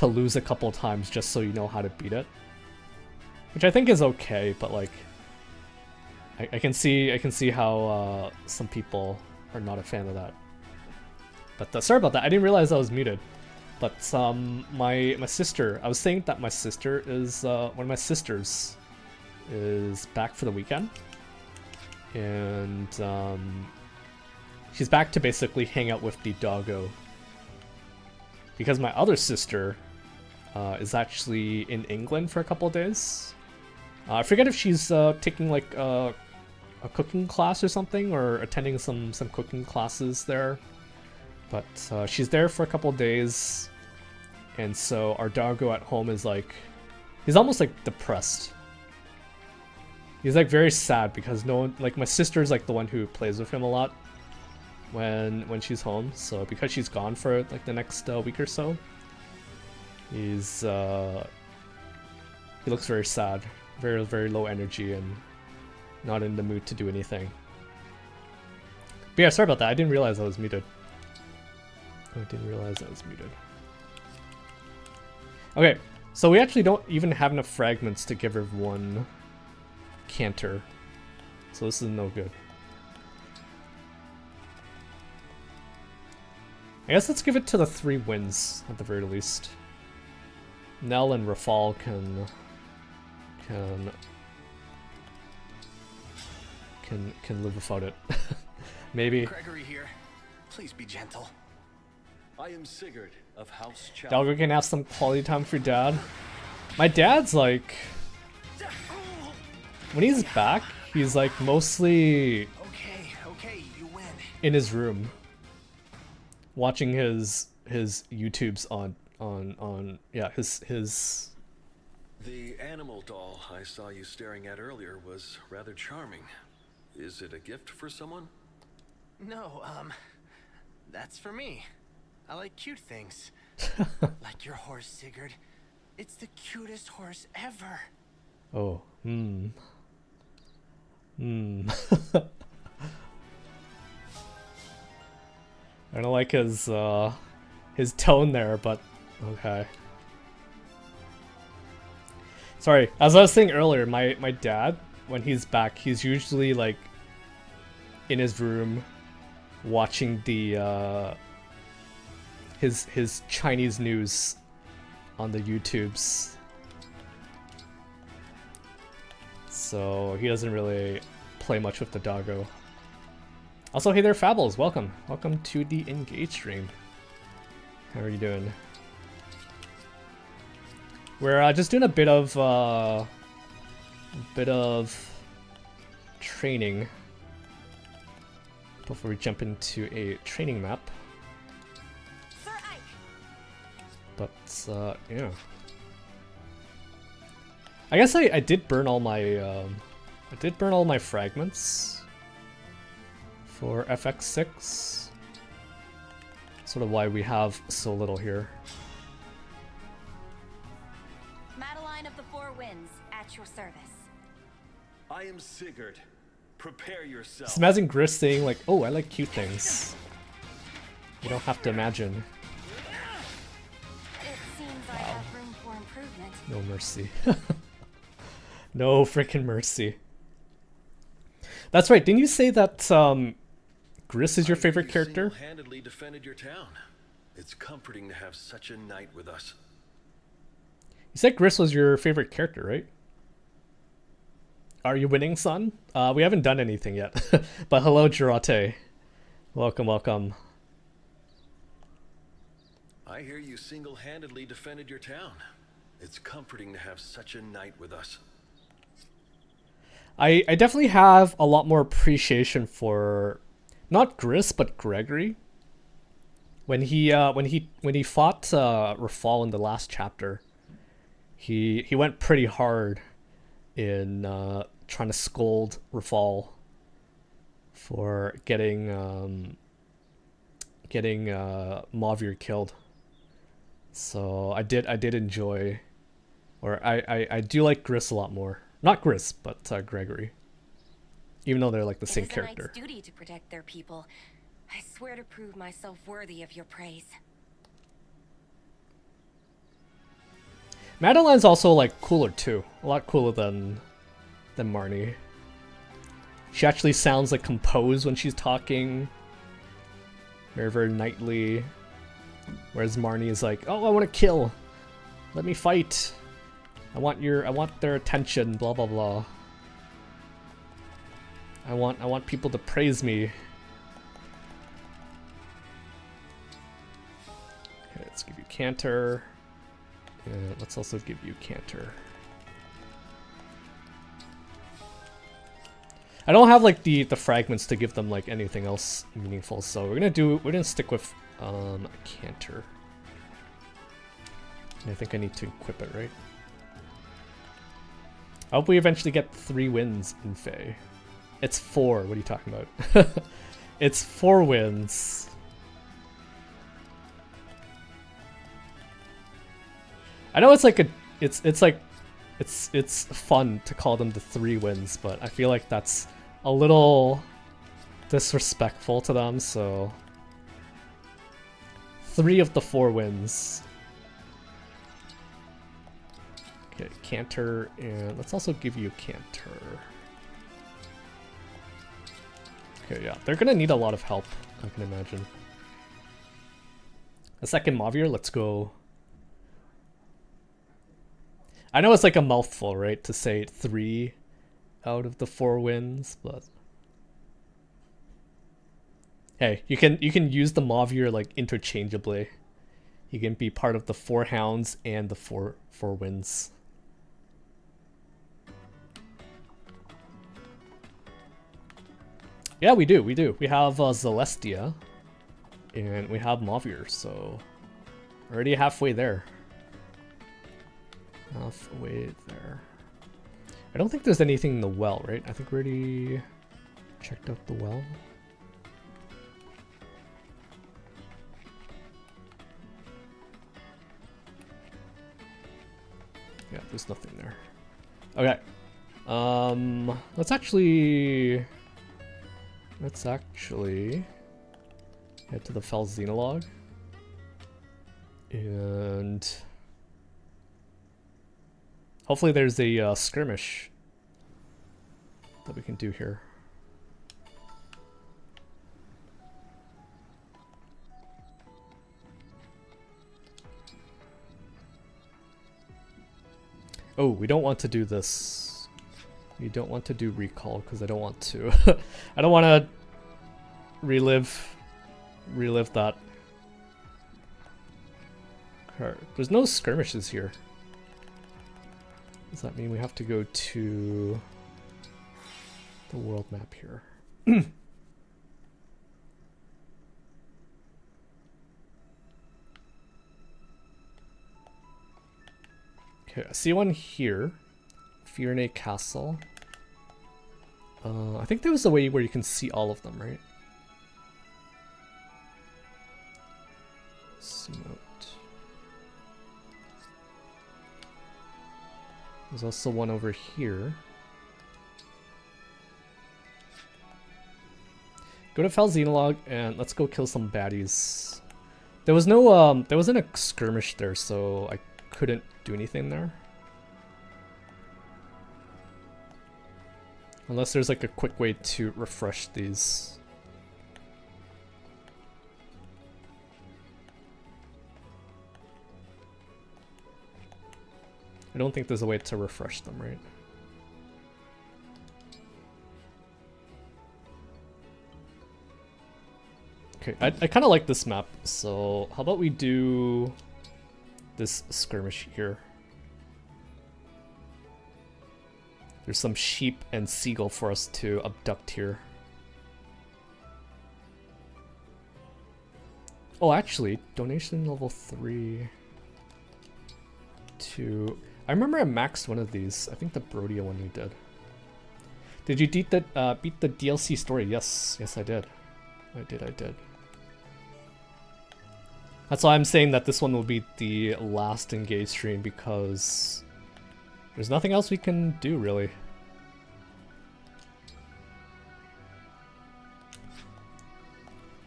lose a couple times just so you know how to beat it. Which I think is okay, but like I can see how some people are not a fan of that. But sorry about that. I didn't realize I was muted. But my sister, I was saying that my sister is one of my sisters is back for the weekend, and she's back to basically hang out with the doggo. Because my other sister is actually in England for a couple of days. I forget if she's taking like a cooking class or something, or attending some cooking classes there. But she's there for a couple of days, and so our doggo at home is like, he's almost like depressed. He's like very sad because no one, like my sister's like the one who plays with him a lot when she's home. So because she's gone for like the next week or so, he's he looks very sad, very low energy, and not in the mood to do anything. But yeah, sorry about that. I didn't realize I was muted. Okay, so we actually don't even have enough fragments to give her one canter. So this is no good. I guess let's give it to the 3 wins at the very least. Nell and Rafal can live without it. Maybe. Gregory here. Please be gentle. I am Sigurd of House Chapter. Doggo can have some quality time for dad. My dad's like, when he's back, he's like mostly Okay, you win. in his room, watching his YouTubes on yeah, his The animal doll I saw you staring at earlier was rather charming. Is it a gift for someone? No, that's for me. I like cute things. Like your horse, Sigurd. It's the cutest horse ever. Oh, I don't like his tone there, but okay. Sorry, as I was saying earlier, my dad, when he's back, he's usually like in his room watching the his Chinese news on the YouTubes. So he doesn't really play much with the doggo. Also, hey there, Fables, welcome to the Engage stream. How are you doing? We're just doing a bit of training before we jump into a training map. Sir Ike. But yeah, I guess I did burn all my fragments for FX6. Sort of why we have so little here. Madeline of the Four Winds, at your service. I am Sigurd. Prepare yourself. Just imagine Gris saying like, "Oh, I like cute things." You don't have to imagine. It seems I have room for improvement. No mercy. No freaking mercy. That's right. Didn't you say that Gris is your favorite character? Single-handedly defended your town. It's comforting to have such a knight with us. You said Gris was your favorite character, right? Are you winning, son? We haven't done anything yet. But hello, Jirate. Welcome. I hear you single-handedly defended your town. It's comforting to have such a knight with us. I definitely have a lot more appreciation for not Gris, but Gregory. When he fought Rafal in the last chapter, he went pretty hard in trying to scold Rafal for getting Mavir killed. So I did enjoy, or I do like Gris a lot more. Not Gris, but Gregory. Even though they're like the same character. It is a knight's duty to protect their people. I swear to prove myself worthy of your praise. Madeline's also like cooler too. A lot cooler than Marnie. She actually sounds like composed when she's talking. Very, very knightly. Whereas Marnie is like, oh, I want to kill. Let me fight. I want their attention, blah blah blah. I want people to praise me. Okay, let's give you Cantor. And let's also give you Cantor. I don't have like the fragments to give them like anything else meaningful, so we're gonna stick with Cantor. And I think I need to equip it, right? I hope we eventually get 3 wins in Fae. It's 4. What are you talking about? It's 4 wins. I know it's like it's fun to call them the 3 wins, but I feel like that's a little disrespectful to them. So 3 of the 4 wins. Okay, Cantor, and let's also give you Cantor. Okay, yeah, they're gonna need a lot of help, I can imagine. A second Mavir, let's go. I know it's like a mouthful, right, to say 3 out of the 4 wins, but hey, you can use the Mavir like interchangeably. You can be part of the 4 hounds and the 4 wins. Yeah, we do. We have Celestia, and we have Mavir, so already halfway there. Halfway there. I don't think there's anything in the well, right? I think we already checked out the well. Yeah, there's nothing there. Okay. Let's actually head to the Fell Xenologue. And hopefully there's a skirmish that we can do here. Oh, we don't want to do this. We don't want to do recall because I don't want to. I don't want to relive that. There's no skirmishes here. Does that mean we have to go to the world map here? Okay, I see one here. Fiorne Castle. I think there was a way where you can see all of them, right? Note. There's also one over here. Go to Fell Xenologue and let's go kill some baddies. There was no there wasn't a skirmish there, so I couldn't do anything there. Unless there's like a quick way to refresh these. I don't think there's a way to refresh them, right? Okay, I kind of like this map, so how about we do this skirmish here? There's some sheep and seagull for us to abduct here. Oh, actually, donation level 3 to... I remember I maxed one of these. I think the Brodia one you did. Did you beat the DLC story? Yes, yes I did. I did. That's why I'm saying that this one will be the last Engage stream, because there's nothing else we can do, really.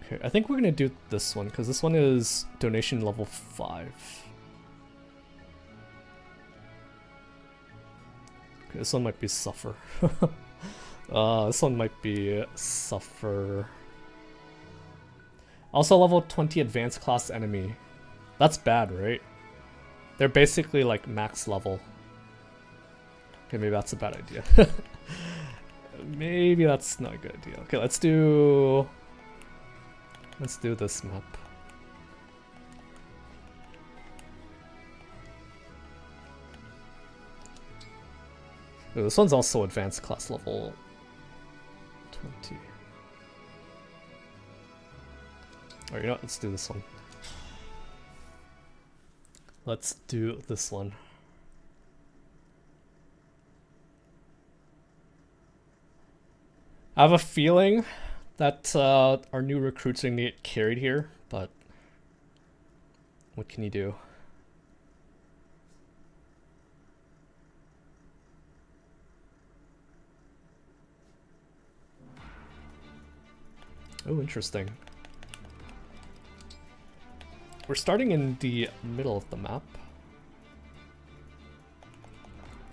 Okay, I think we're gonna do this one, because this one is donation level 5. Okay, this one might be Suffer. This one might be Suffer. Also level 20 advanced class enemy. That's bad, right? They're basically like max level. Okay, maybe that's a bad idea. Maybe that's not a good idea. Okay, let's do this map. Oh, this one's also advanced class level 20. Oh, you know what? Let's do this one. Let's do this one. I have a feeling that our new recruits are gonna get carried here, but what can you do? Oh, interesting. We're starting in the middle of the map.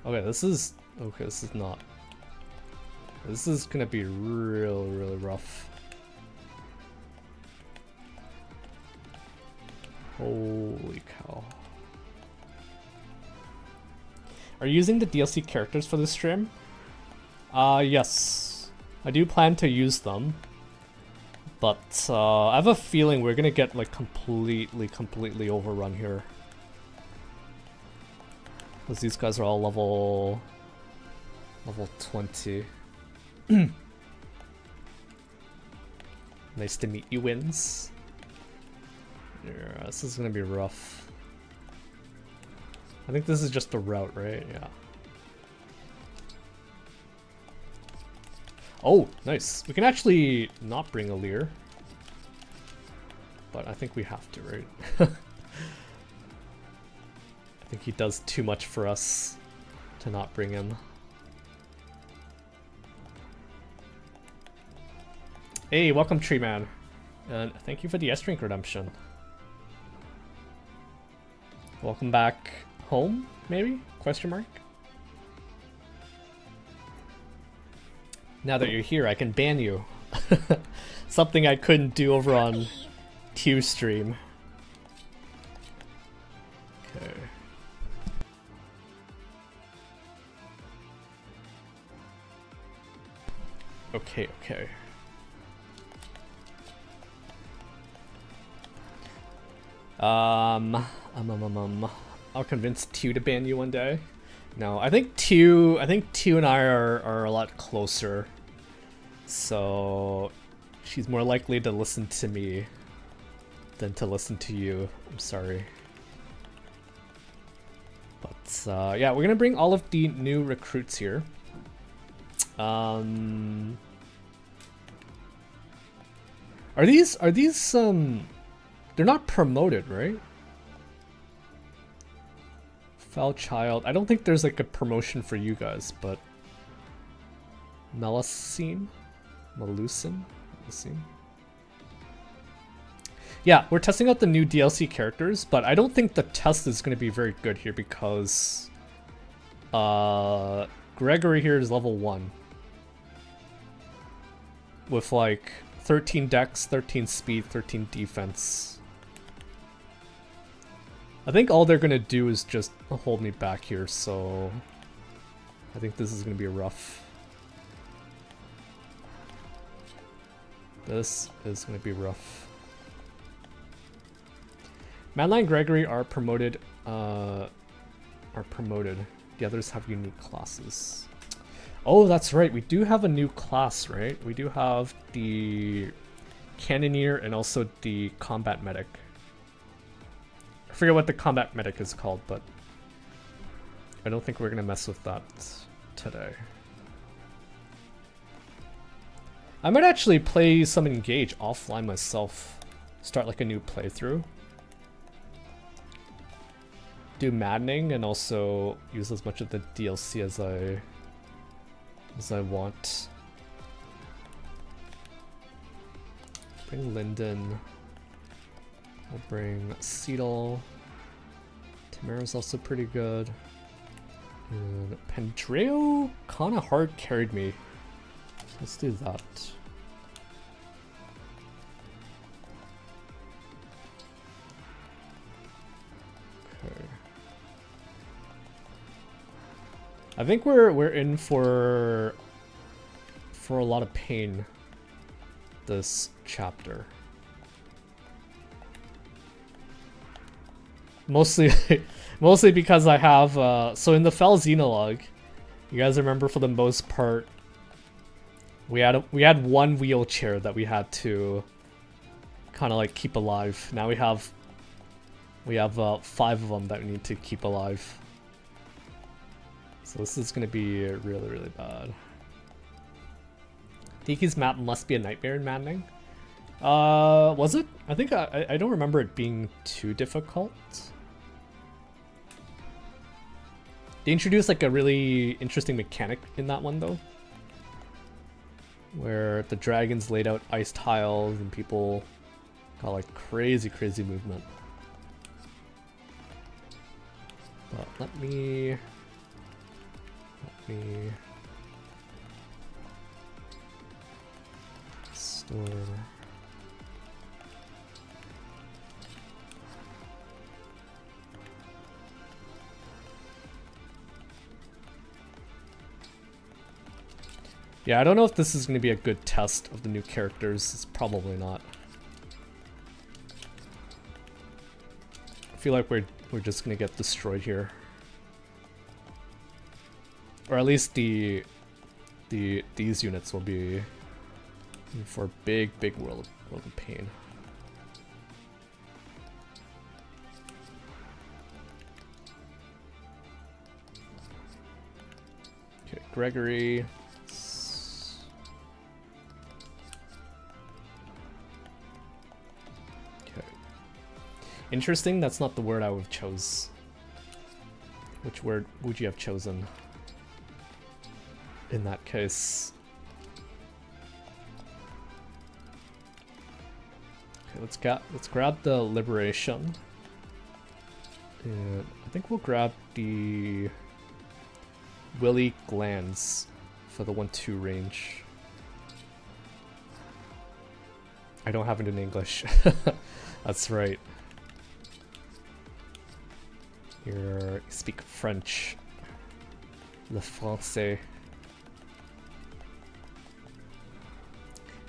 Okay, this is not. This is gonna be really rough. Holy cow. Are you using the DLC characters for this stream? Yes. I do plan to use them. But I have a feeling we're gonna get like completely overrun here. Because these guys are all level 20. Nice to meet you, wins. Yeah, this is gonna be rough. I think this is just the route, right? Yeah. Oh, nice. We can actually not bring a Lear. But I think we have to, right? I think he does too much for us to not bring him. Hey, welcome Tree Man. And thank you for the S-Drink redemption. Welcome back home, maybe? Question mark? Now that you're here, I can ban you. Something I couldn't do over on Q stream. Okay. Okay. I'll convince Tew to ban you one day. No, I think Tew and I are a lot closer. So she's more likely to listen to me than to listen to you. I'm sorry. But yeah, we're gonna bring all of the new recruits here. Are these they're not promoted, right? Foul Child. I don't think there's like a promotion for you guys, but Melusine? Yeah, we're testing out the new DLC characters, but I don't think the test is going to be very good here because Gregory here is level 1 with like 13 dex, 13 speed, 13 defense. I think all they're going to do is just hold me back here, so I think this is going to be rough. This is going to be rough. Madeline and Gregory are promoted. The others have unique classes. Oh, that's right. We do have a new class, right? We do have the cannoneer and also the combat medic. I forget what the combat medic is called, but I don't think we're gonna mess with that today. I might actually play some Engage offline myself. Start like a new playthrough. Do Maddening and also use as much of the DLC as I want. Bring Linden. We'll bring Seedle. Tamara's also pretty good. And Pendreo kinda hard carried me. Let's do that. Okay. I think we're in for a lot of pain this chapter. Mostly mostly because I have so in the Fell Xenologue, you guys remember for the most part we had one wheelchair that we had to kind of like keep alive. Now we have 5 of them that we need to keep alive. So this is gonna be really, really bad. Tiki's map must be a nightmare in Maddening. Was it? I think I don't remember it being too difficult. They introduced like a really interesting mechanic in that one though, where the dragons laid out ice tiles and people got like crazy movement. But let me store. Yeah, I don't know if this is going to be a good test of the new characters. It's probably not. I feel like we're just going to get destroyed here. Or at least these units will be in for a big world of pain. Okay, Gregory. Interesting, that's not the word I would have chose. Which word would you have chosen in that case? Okay, let's grab the Liberation. And I think we'll grab the Willy Glands for the 1-2 range. I don't have it in English. That's right. You speak French. Le français.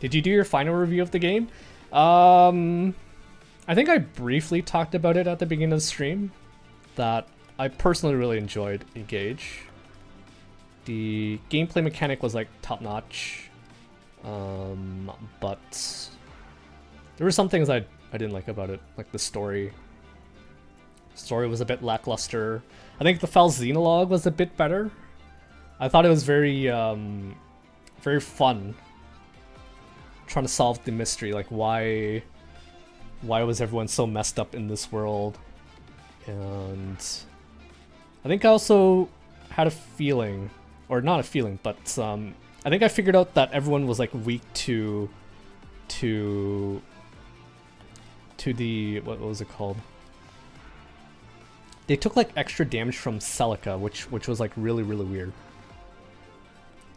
Did you do your final review of the game? I think I briefly talked about it at the beginning of the stream. That I personally really enjoyed Engage. The gameplay mechanic was like top notch. But there were some things I didn't like about it, like the story. Story was a bit lackluster. I think the Fell Xenologue was a bit better. I thought it was very fun. Trying to solve the mystery, like why was everyone so messed up in this world? And I think I also had a feeling, or not a feeling, but I think I figured out that everyone was like weak to the, what was it called? They took like extra damage from Celica, which was like really weird.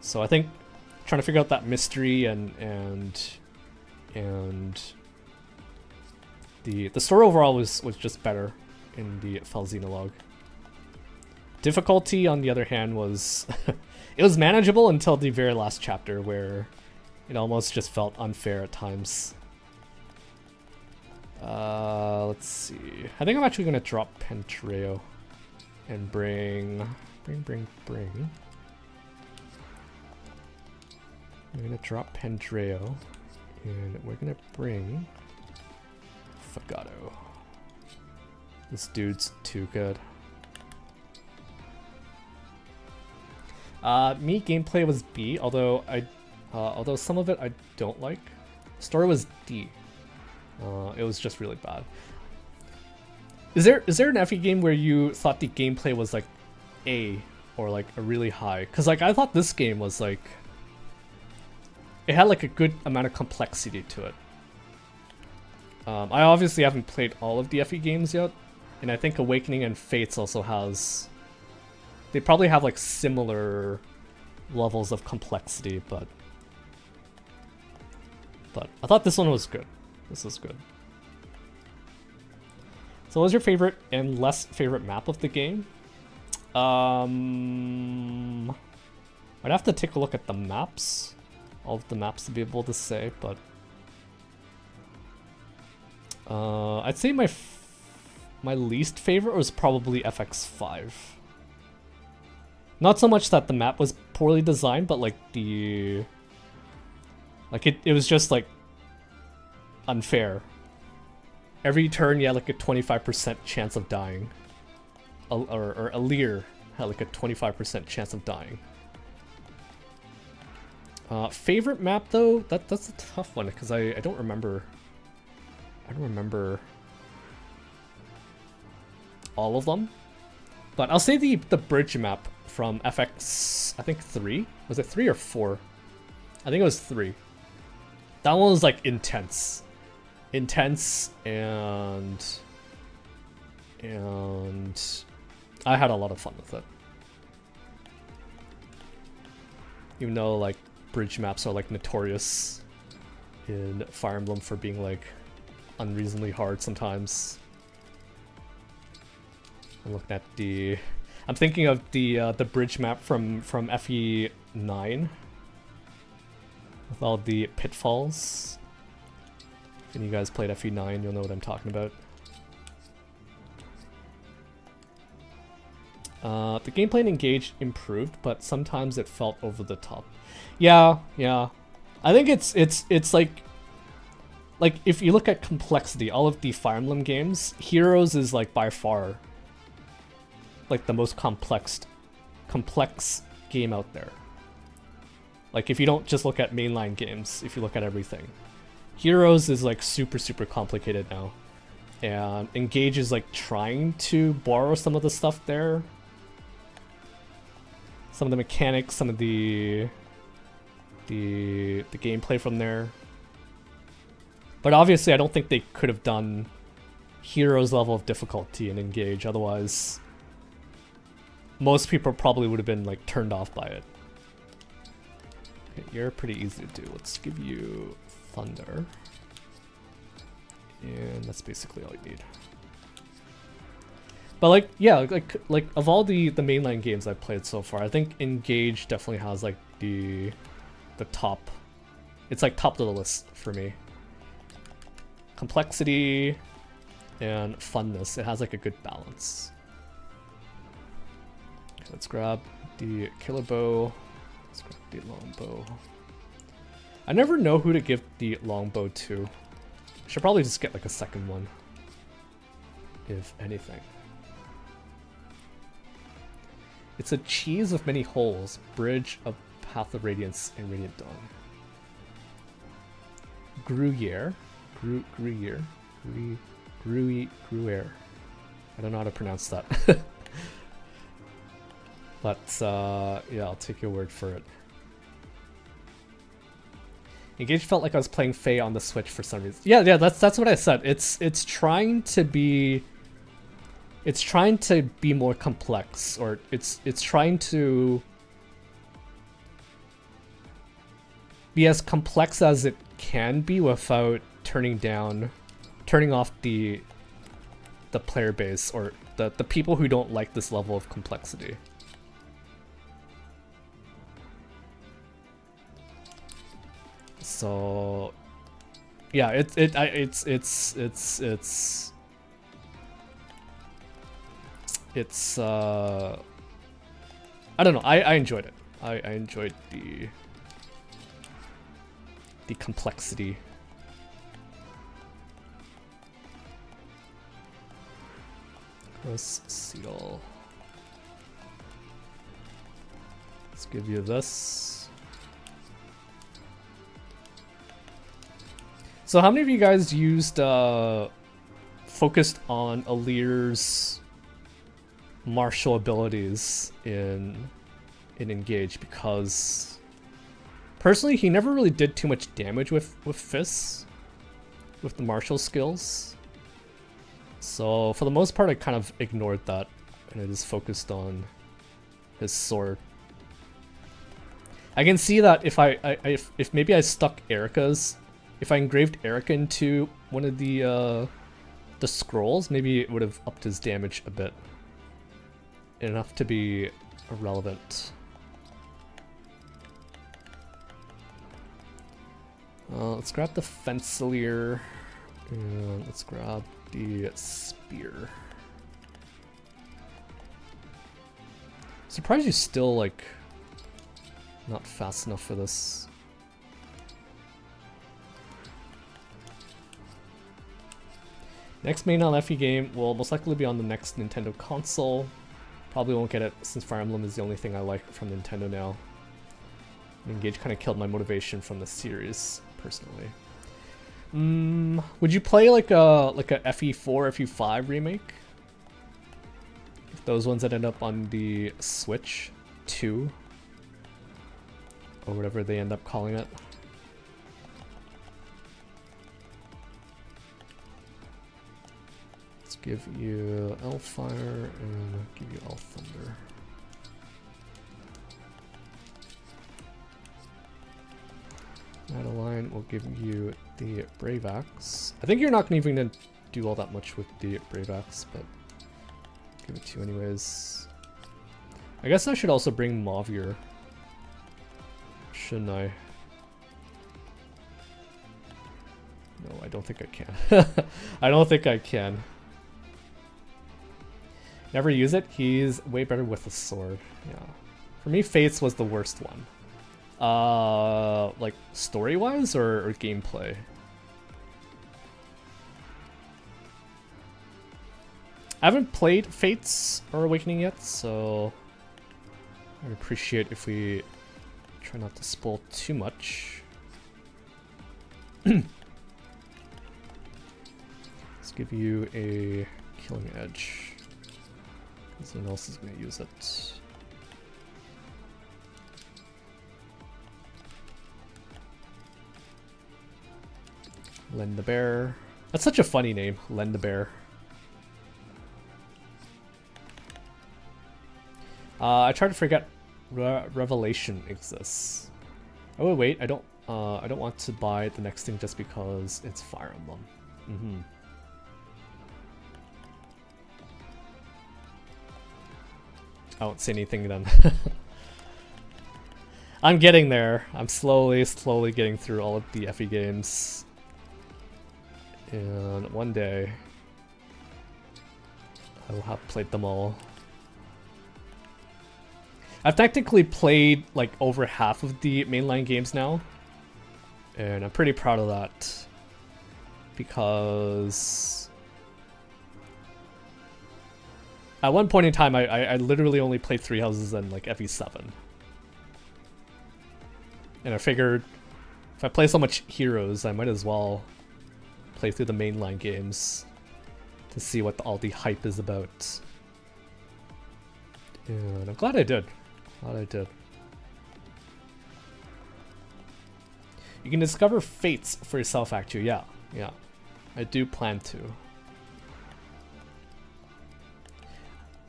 So I think trying to figure out that mystery and the story overall was just better in the Fell Xenologue. Difficulty, on the other hand, was it was manageable until the very last chapter, where it almost just felt unfair at times. Let's see. I think I'm actually gonna drop Pentreo and bring. I'm gonna drop Pendreo And we're gonna bring Fagato. This dude's too good. Me gameplay was B, although although some of it I don't like. Story was D. It was just really bad. Is there an FE game where you thought the gameplay was like A or like a really high? Because like I thought this game was like, it had like a good amount of complexity to it. I obviously haven't played all of the FE games yet, and I think Awakening and Fates also has, they probably have like similar levels of complexity, but I thought this one was good. This was good. So what was your favorite and less favorite map of the game? I'd have to take a look at the maps. All of the maps to be able to say, but I'd say my least favorite was probably FX5. Not so much that the map was poorly designed, but like it was just like unfair. Every turn you had like a 25% chance of dying. Or Alir had like a 25% chance of dying. Favorite map though, that's a tough one because I don't remember. I don't remember all of them. But I'll say the bridge map from FX, I think 3. Was it 3 or 4? I think it was 3. That one was like intense. Intense and I had a lot of fun with it. Even though like bridge maps are like notorious in Fire Emblem for being like unreasonably hard sometimes. I'm looking at I'm thinking of the bridge map from FE9 with all the pitfalls. If any of you guys played FE9, you'll know what I'm talking about. The gameplay in Engage improved, but sometimes it felt over the top. Yeah. I think it's like if you look at complexity, all of the Fire Emblem games, Heroes is like by far like the most complex game out there. Like if you don't just look at mainline games, if you look at everything. Heroes is like super complicated now. And Engage is like trying to borrow some of the stuff there. Some of the mechanics, some of the gameplay from there. But obviously I don't think they could have done Heroes level of difficulty in Engage, otherwise most people probably would have been like turned off by it. Okay, you're pretty easy to do. Let's give you Thunder. And that's basically all you need. But like, yeah, like of all the mainline games I've played so far, I think Engage definitely has like the top. It's like top of the list for me. Complexity and funness. It has like a good balance. Okay, let's grab the killer bow. Let's grab the longbow. I never know who to give the longbow to. Should probably just get like a second one, if anything. It's a cheese of many holes, bridge of Path of Radiance and Radiant Dawn. Gruyere. Gruyere. I don't know how to pronounce that. But yeah, I'll take your word for it. Engage felt like I was playing Faye on the Switch for some reason. Yeah, that's what I said. It's trying to be more complex, or it's trying to be as complex as it can be without turning off the player base or the people who don't like this level of complexity. So yeah, it's I don't know, I enjoyed it. I enjoyed the complexity Press seal. Let's give you this. So how many of you guys used focused on Alir's martial abilities in Engage? Because personally he never really did too much damage with fists, with the martial skills. So for the most part I kind of ignored that and I just focused on his sword. I can see that if if maybe I stuck Erica's, if I engraved Erica into one of the scrolls, maybe it would have upped his damage a bit. Enough to be relevant. Let's grab the Fensilier, and let's grab the spear. Surprised you still like not fast enough for this. Next main on FE game will most likely be on the next Nintendo console. Probably won't get it since Fire Emblem is the only thing I like from Nintendo now. Engage kind of killed my motivation from the series, personally. Would you play like a FE4, FE5 remake? If those ones that end up on the Switch 2, or whatever they end up calling it. Let's give you L-Fire and give you L-Thunder. Madeline will give you the Brave Axe. I think you're not even going to do all that much with the Brave Axe, but give it to you anyways. I guess I should also bring Mavier. Shouldn't I? No, I don't think I can. I don't think I can. Never use it. He's way better with a sword. Yeah. For me, Fates was the worst one. Like story-wise or gameplay? I haven't played Fates or Awakening yet, so I'd appreciate if we try not to spoil too much. Let's give you a Killing Edge. Someone else is going to use it. Len the Bear. That's such a funny name, Len the Bear. I try to forget Revelation exists. Oh wait, I don't want to buy the next thing just because it's Fire Emblem. I won't say anything then. I'm getting there. I'm slowly getting through all of the FE games. And one day, I will have played them all. I've technically played like over half of the mainline games now. And I'm pretty proud of that. Because at one point in time, I literally only played 3 houses and like FE7. And I figured if I play so much Heroes, I might as well play through the mainline games to see what all the hype is about. And I'm glad I did. You can discover fates for yourself, actually. Yeah. I do plan to.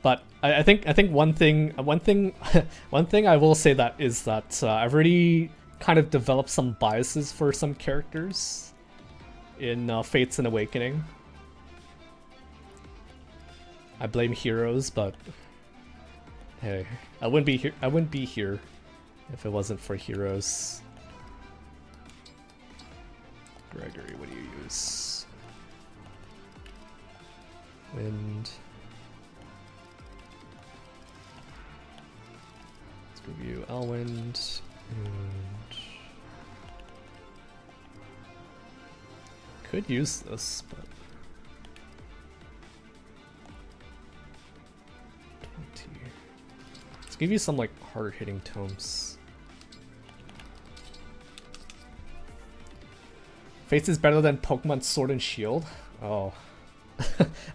But I think one thing I will say that is that I've already kind of developed some biases for some characters in Fates and Awakening. I blame Heroes, but hey, I wouldn't be here if it wasn't for Heroes. Gregory, what do you use? Wind. Let's give you Elwind and could use this, but give you some like harder hitting tomes. Fates is better than Pokemon Sword and Shield. Oh,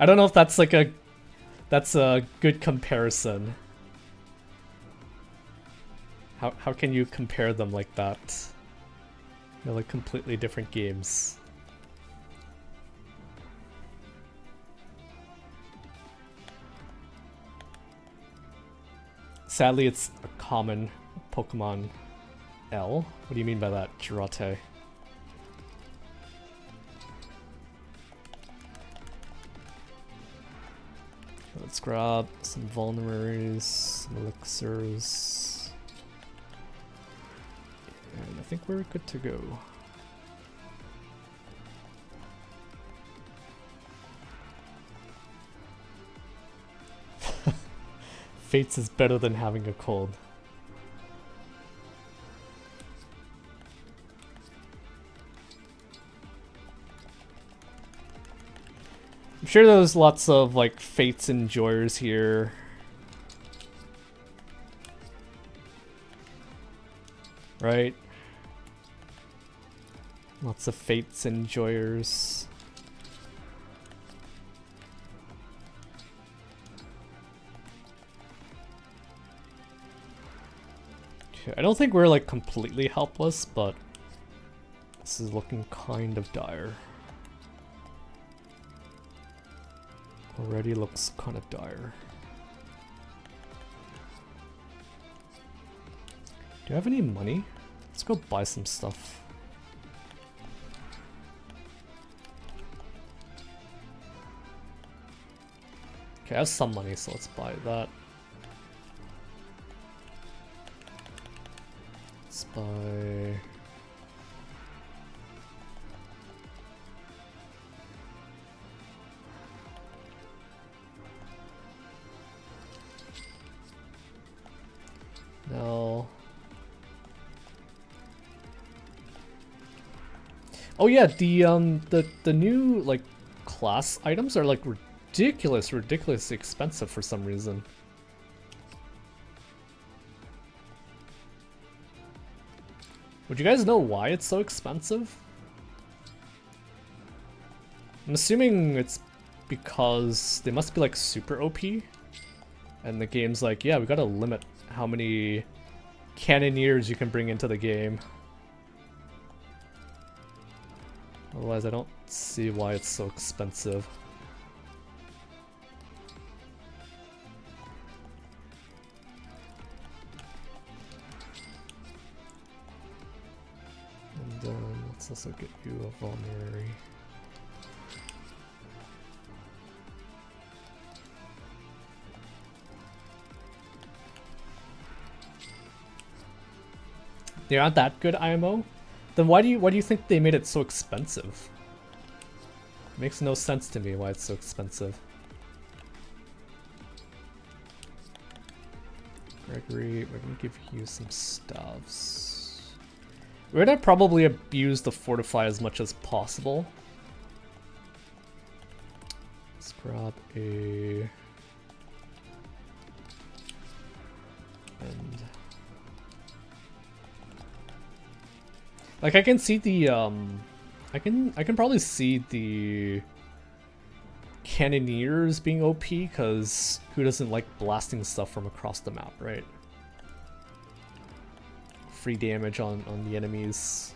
I don't know if that's like a good comparison. How can you compare them like that? They're like completely different games. Sadly, it's a common Pokemon L. What do you mean by that, Jirate? Let's grab some vulneraries, some elixirs. And I think we're good to go. Fates is better than having a cold. I'm sure there's lots of like Fates enjoyers here. Right? Lots of Fates enjoyers. Okay, I don't think we're like completely helpless, but this is looking kind of dire. Already looks kind of dire. Do you have any money? Let's go buy some stuff. Okay, I have some money, so let's buy that. Let's buy... No. Oh yeah, the new like class items are like ridiculously expensive for some reason. Would you guys know why it's so expensive? I'm assuming it's because they must be like super OP, and the game's like, yeah, we gotta limit how many cannoneers you can bring into the game. Otherwise, I don't see why it's so expensive. And then let's also get you a vulnerary. They're not that good IMO? Then why do you think they made it so expensive? It makes no sense to me why it's so expensive. Gregory, we're gonna give you some stuffs. We're gonna probably abuse the fortify as much as possible. Let's grab a... And... Like I can see the I can probably see the cannoneers being OP, because who doesn't like blasting stuff from across the map, right? Free damage on the enemies.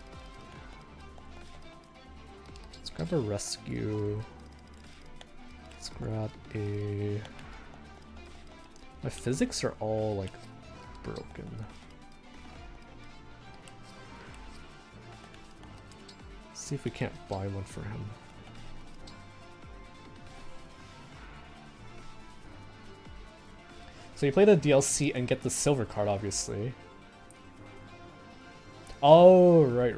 Let's grab a rescue. Let's grab a... My physics are all like broken. See if we can't buy one for him. So you play the DLC and get the silver card, obviously. Oh, right.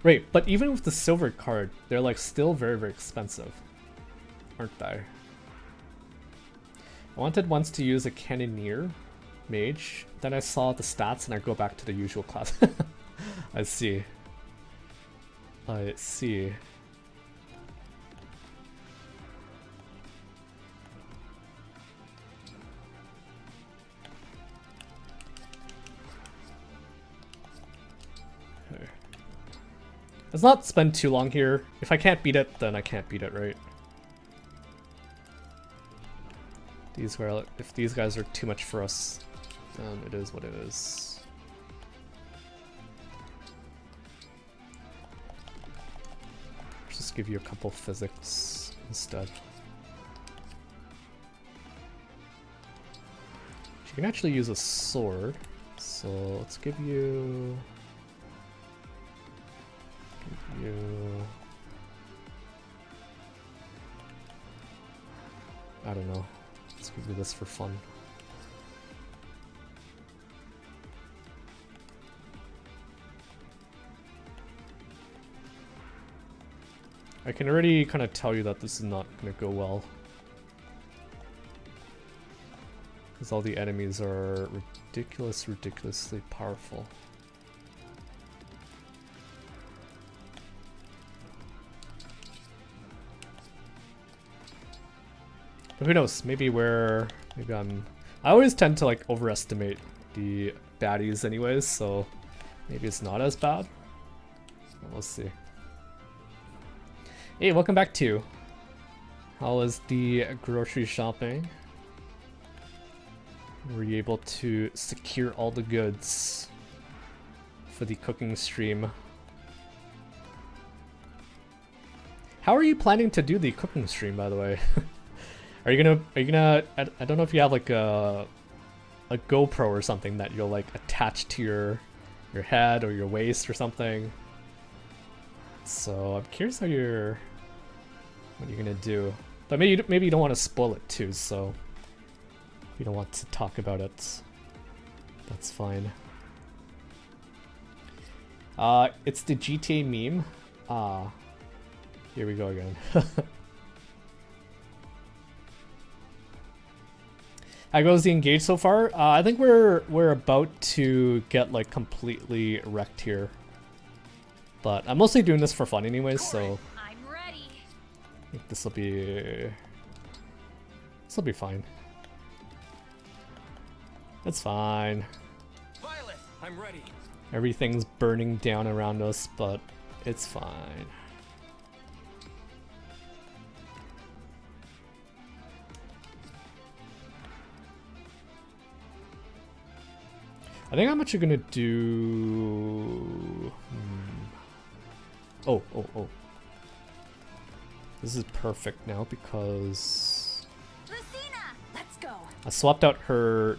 Right, but even with the silver card, they're like still very expensive, aren't they? I wanted once to use a cannoneer mage, then I saw the stats and I go back to the usual class. I see. I see. Let's not spend too long here. If I can't beat it, then I can't beat it, right? If these guys are too much for us, then it is what it is. Let's just give you a couple physics instead. You can actually use a sword, so let's give you... I don't know. Let's give you this for fun. I can already kind of tell you that this is not going to go well. Because all the enemies are ridiculously powerful. But who knows? Maybe I always tend to like overestimate the baddies anyways, so maybe it's not as bad. But we'll see. Hey, welcome back to. How was the grocery shopping? Were you able to secure all the goods for the cooking stream? How are you planning to do the cooking stream, by the way? Are you gonna, I don't know if you have like a GoPro or something that you'll like attach to your head or your waist or something. So I'm curious what you're gonna do. But maybe you don't want to spoil it too, so if you don't want to talk about it, that's fine. It's the GTA meme. Here we go again. How goes the Engage so far? I think we're about to get like completely wrecked here. But I'm mostly doing this for fun anyways, so I'm ready. I think this will be fine. It's fine. Violet, I'm ready. Everything's burning down around us, but it's fine. I think I'm actually gonna do... Oh. This is perfect now because Lucina, let's go. I swapped out her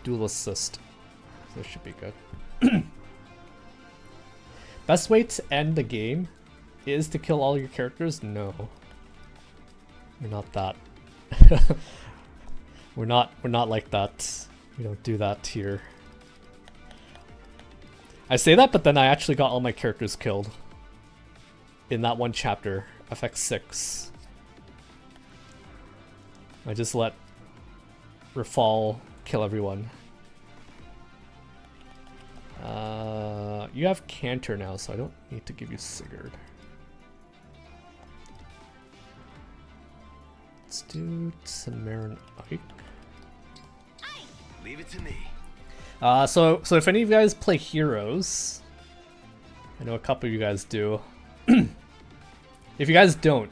dual assist. So this should be good. Best way to end the game is to kill all your characters? No. We're not that. We're not like that. We don't do that here. I say that, but then I actually got all my characters killed in that one chapter, FX6. I just let Rafal kill everyone. You have Cantor now, so I don't need to give you Sigurd. Let's do Samaran Ike. Leave it to me. So if any of you guys play Heroes, I know a couple of you guys do. If you guys don't,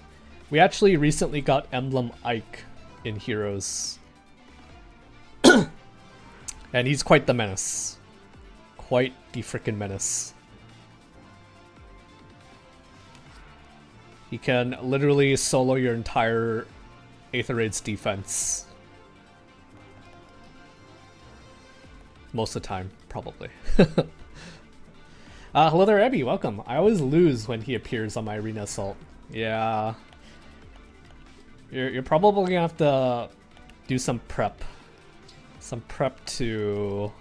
we actually recently got Emblem Ike in Heroes. And he's quite the menace. Quite the frickin' menace. He can literally solo your entire Aether Raid's defense. Most of the time, probably. Hello there, Abby. Welcome. I always lose when he appears on my arena assault. Yeah. You're probably gonna have to do some prep. Some prep to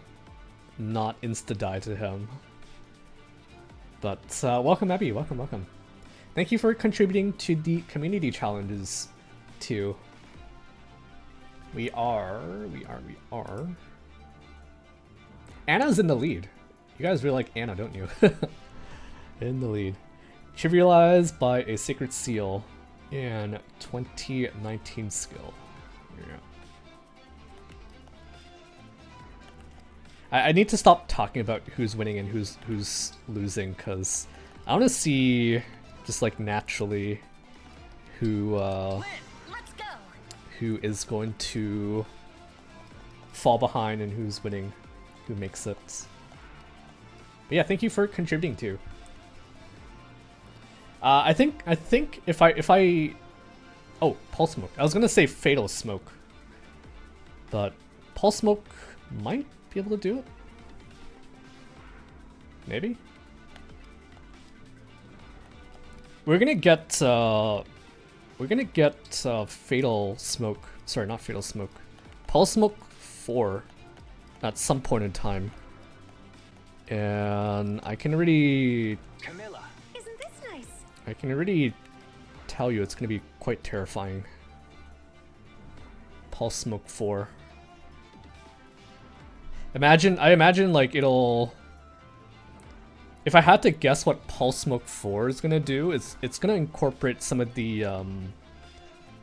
not insta-die to him. But welcome, Abby. Welcome. Thank you for contributing to the community challenges, too. We are. Anna's in the lead. You guys really like Anna, don't you? In the lead. Trivialized by a Sacred Seal and 2019 skill. Yeah. I need to stop talking about who's winning and who's losing, because I want to see just like naturally who Let's go. who is going to fall behind and who's winning, who makes it. But yeah, thank you for contributing too. I think if I oh, Pulse Smoke. I was gonna say Fatal Smoke, but Pulse Smoke might be able to do it. Maybe. We're gonna get Fatal Smoke. Sorry, not Fatal Smoke. Pulse Smoke 4 at some point in time, and I can already Camilla. Isn't this nice? I can already tell you it's gonna be quite terrifying. Pulse Smoke 4. I imagine like it'll. If I had to guess what Pulse Smoke 4 is gonna do, it's gonna incorporate some of the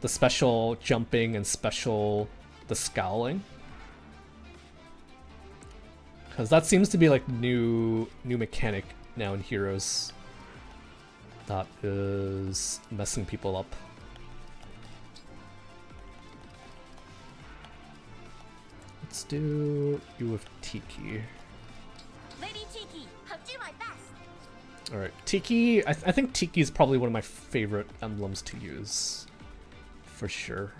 special jumping and the scowling, because that seems to be like new mechanic now in Heroes that is messing people up. Let's do you with Tiki. Lady Tiki, I'll do my best. Alright, Tiki, I think Tiki is probably one of my favorite emblems to use. For sure.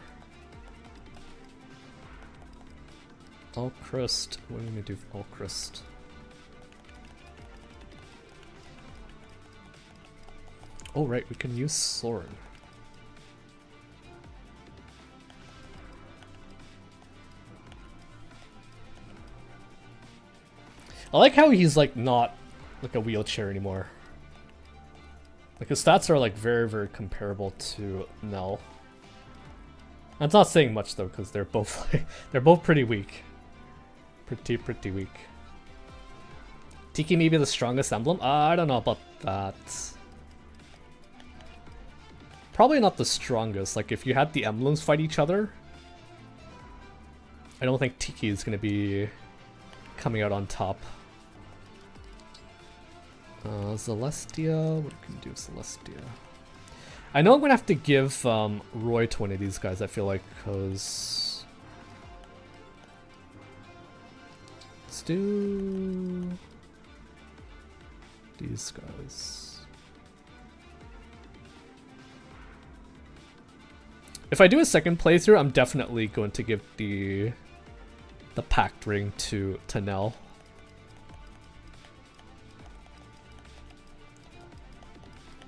Alcrest, what are we gonna do for Alcrest? Oh right, we can use Soren. I like how he's like not like a wheelchair anymore. Like his stats are like very, very comparable to Nell. That's not saying much though, because they're both like, they're both pretty weak. Pretty weak. Tiki may be the strongest emblem? I don't know about that. Probably not the strongest. Like if you had the emblems fight each other, I don't think Tiki is gonna be coming out on top. Celestia, what can you do with Celestia? I know I'm gonna have to give Roy to one of these guys, I feel like, because let's do these guys. If I do a second playthrough, I'm definitely going to give the Pact Ring to Nell.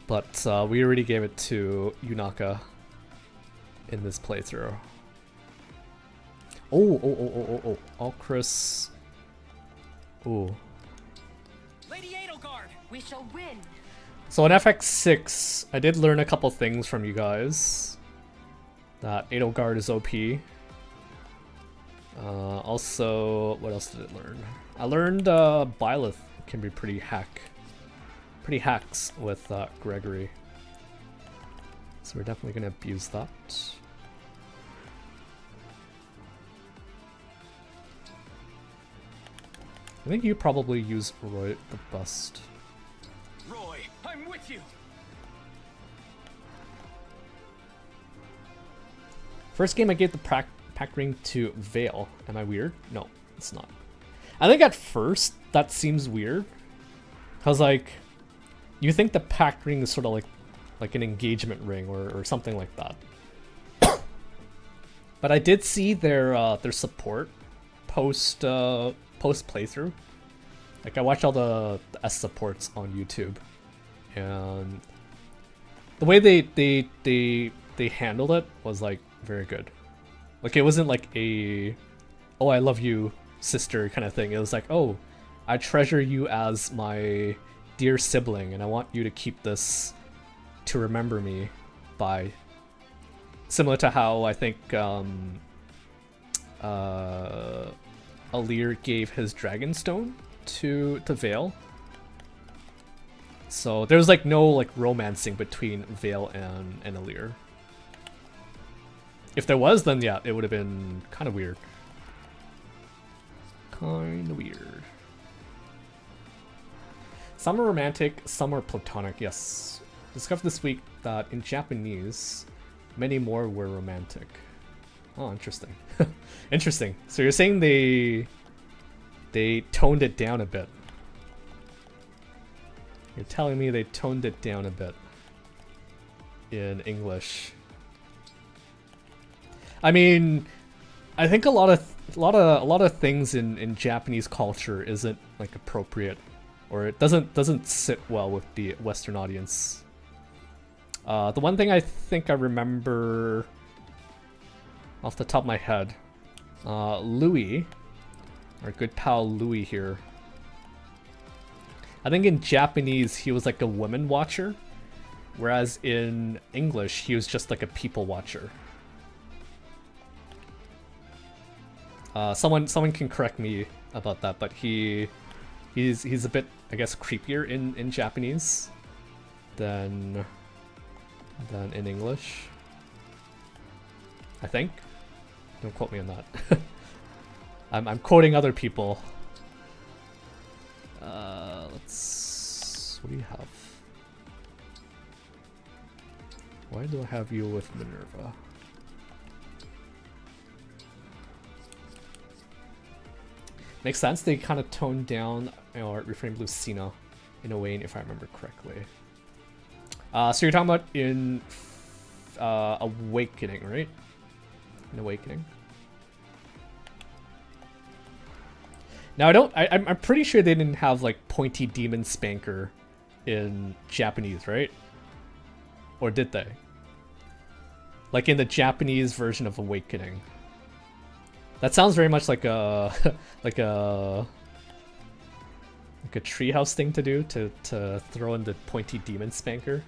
But we already gave it to Yunaka in this playthrough. Oh, Alcris. Ooh. Lady Edelgard. We shall win. So in FX6, I did learn a couple things from you guys. That Edelgard is OP. Also, what else did I learn? I learned Byleth can be pretty hacks with Gregory. So we're definitely gonna abuse that. I think you probably use Roy the best. Roy, I'm with you. First game I gave the pack ring to Vale. Am I weird? No, it's not. I think at first that seems weird. Cause like, you think the pack ring is sort of like an engagement ring or something like that. But I did see their support post playthrough. Like I watched all the S supports on YouTube, and the way they handled it was like very good. Like it wasn't like a "oh I love you sister" kind of thing. It was like, "oh, I treasure you as my dear sibling, and I want you to keep this to remember me by." Similar to how I think Alir gave his Dragonstone to Vale. So there was like no like romancing between Vale and Alir. If there was, then yeah, it would have been kind of weird. Kind of weird. Some are romantic, some are platonic, yes. Discovered this week that in Japanese, many more were romantic. Oh, interesting. Interesting. So you're saying they toned it down a bit. You're telling me they toned it down a bit in English. I mean, I think a lot of things in Japanese culture isn't like appropriate, or it doesn't sit well with the Western audience. The one thing I think I remember off the top of my head, Louis, our good pal Louis here. I think in Japanese he was like a woman watcher, whereas in English he was just like a people watcher. Someone can correct me about that, but he's a bit, I guess, creepier in Japanese than in English. I think. Don't quote me on that. I'm quoting other people. What do you have? Why do I have you with Minerva? Makes sense. They kind of toned down or reframed Lucina in a way, if I remember correctly. So you're talking about in Awakening, right? In Awakening. Now I'm pretty sure they didn't have like pointy demon spanker in Japanese, right? Or did they? Like in the Japanese version of Awakening. That sounds very much like a like a treehouse thing to do, to throw in the pointy demon spanker.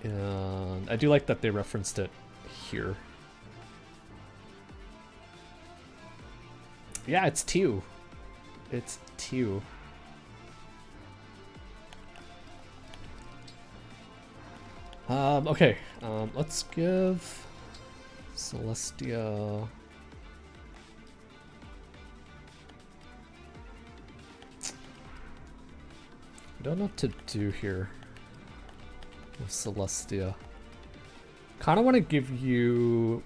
And I do like that they referenced it here. Yeah, it's two. It's two. Okay. Let's give Celestia. I don't know what to do here with Celestia. Kind of want to give you.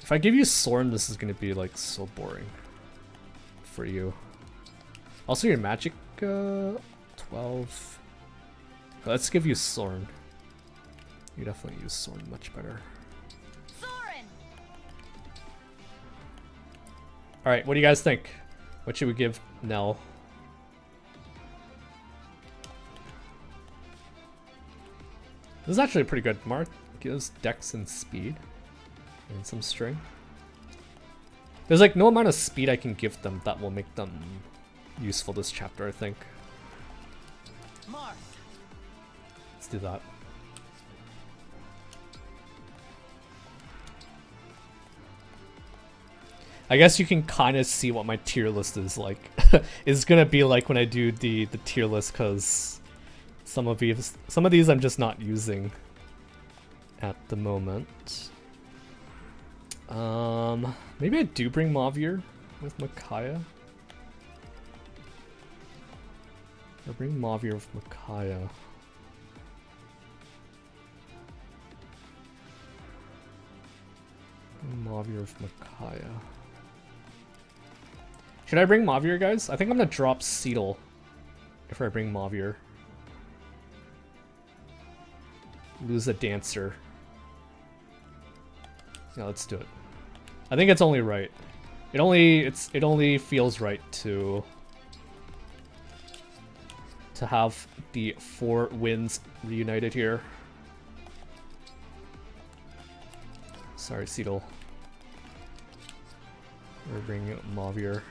If I give you Soren, this is going to be like so boring for you. Also, your magic 12. Let's give you Soren. You definitely use Soren much better. Soren! All right, what do you guys think? What should we give Nell? This is actually pretty good. Marth gives Dex and Speed. And some strength. There's like no amount of speed I can give them that will make them useful this chapter, I think. Marth. Let's do that. I guess you can kind of see what my tier list is like. It's gonna be like when I do the tier list, because some of these I'm just not using at the moment. Maybe I do bring Mavier with Micaiah. I bring Mavier with Micaiah. Mavier with Micaiah. Should I bring Mavier, guys? I think I'm gonna drop Seedle if I bring Mavier. Lose a dancer. Yeah, let's do it. I think it's only right. It only feels right to have the 4 wins reunited here. Sorry, Seedle. We're bringing Mavier.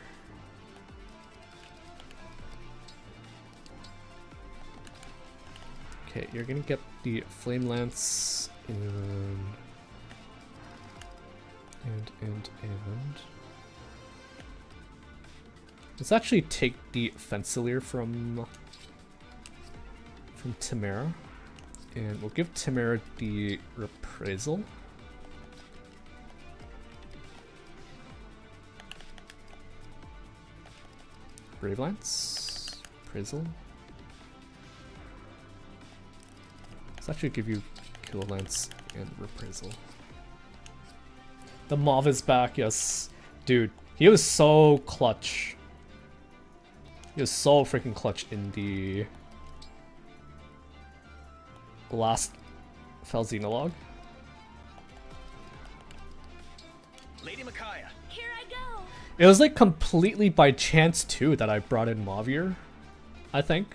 Okay, you're gonna get the Flame Lance and let's actually take the Fensilier from Tamara, and we'll give Tamara the Reprisal. Brave Lance? Appraisal? Let's actually give you Kill Lance and Reprisal. The Mauve is back, yes. Dude, he was so clutch. He was so freaking clutch in the last Fell Xenologue. Lady Micaiah. Here I go. It was like completely by chance too that I brought in Mavier, I think.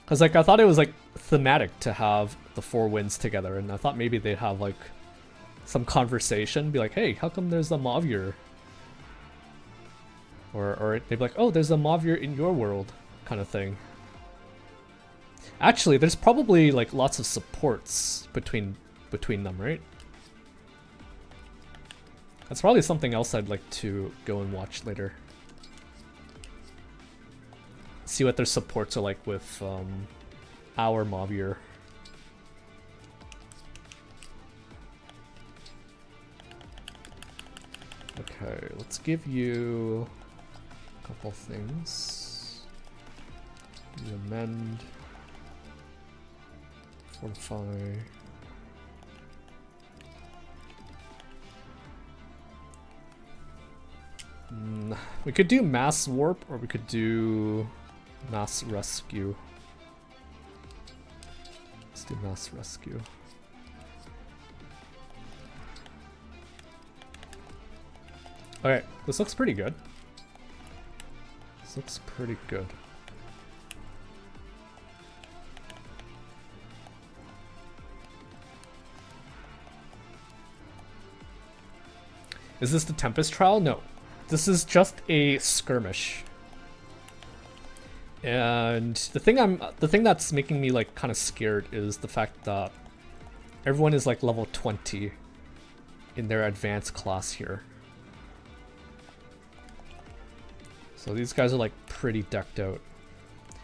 Cause like I thought it was like thematic to have the 4 winds together, and I thought maybe they'd have like some conversation, be like, hey, how come there's a Mavier? Or they'd be like, oh, there's a Mavier in your world, kind of thing. Actually, there's probably like lots of supports between them, right? That's probably something else I'd like to go and watch later. See what their supports are like with our Mavier. Okay, let's give you a couple things. You amend, fortify. We could do mass warp, or we could do mass rescue. Let's do mass rescue. Okay, this looks pretty good. This looks pretty good. Is this the Tempest trial? No. This is just a skirmish. And the thing that's making me like kind of scared is the fact that everyone is like level 20 in their advanced class here. So these guys are like pretty decked out.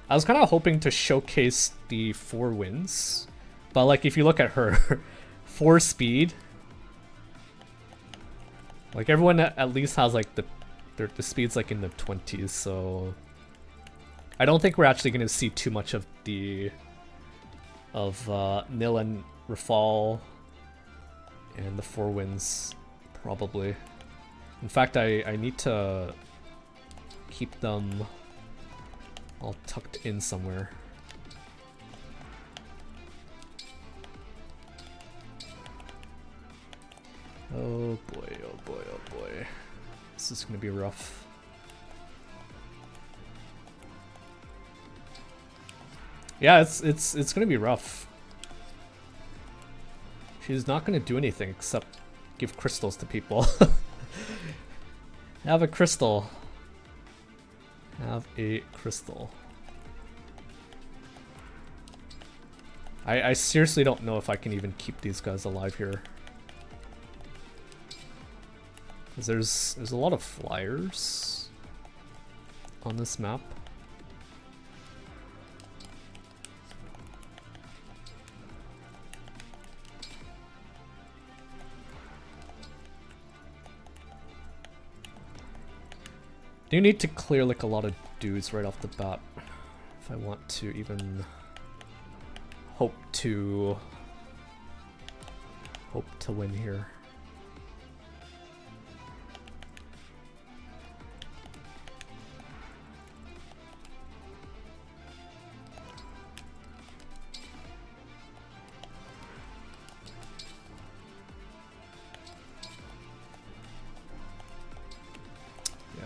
I was kind of hoping to showcase the 4 wins, but like if you look at her 4 speed, like everyone at least has like the speeds like in the 20s, so I don't think we're actually going to see too much of Nil and Rafal and the 4 wins, probably. In fact, I need to keep them all tucked in somewhere. Oh boy, oh boy, oh boy. This is gonna be rough. Yeah, it's gonna be rough. She's not gonna do anything except give crystals to people. Have a crystal. Have a crystal. I seriously don't know if I can even keep these guys alive here. Because there's a lot of flyers on this map. Do need to clear like a lot of dudes right off the bat if I want to even hope to win here.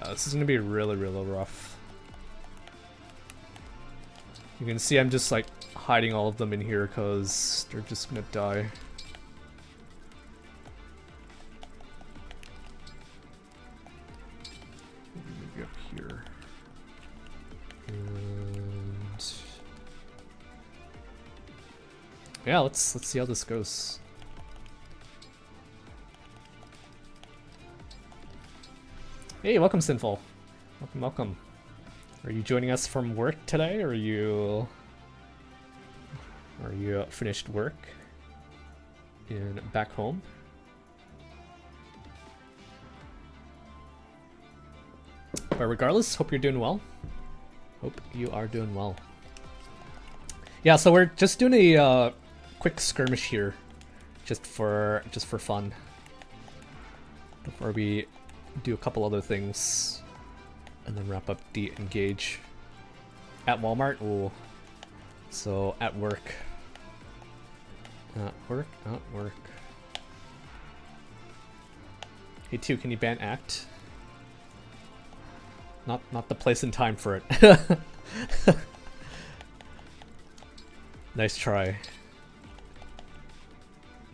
This is gonna be really, really rough. You can see I'm just like hiding all of them in here because they're just gonna die. Maybe up here. And yeah, let's see how this goes. Hey, welcome Sinful. Welcome, welcome. Are you joining us from work today, or are you finished work back home? But regardless, hope you're doing well. Hope you are doing well. Yeah, so we're just doing a quick skirmish here, just for fun, before we do a couple other things, and then wrap up the Engage. At Walmart, ooh. So at work. At work. Hey, two, can you ban act? Not the place and time for it. Nice try.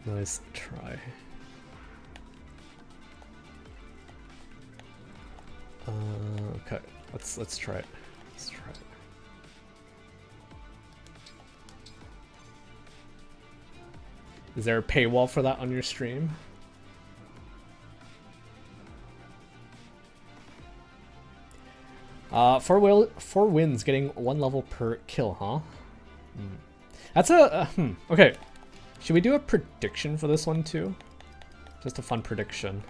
Nice try. Okay, let's try it. Let's try it. Is there a paywall for that on your stream? Four wins, getting 1 level per kill, huh? That's a okay. Should we do a prediction for this one too? Just a fun prediction.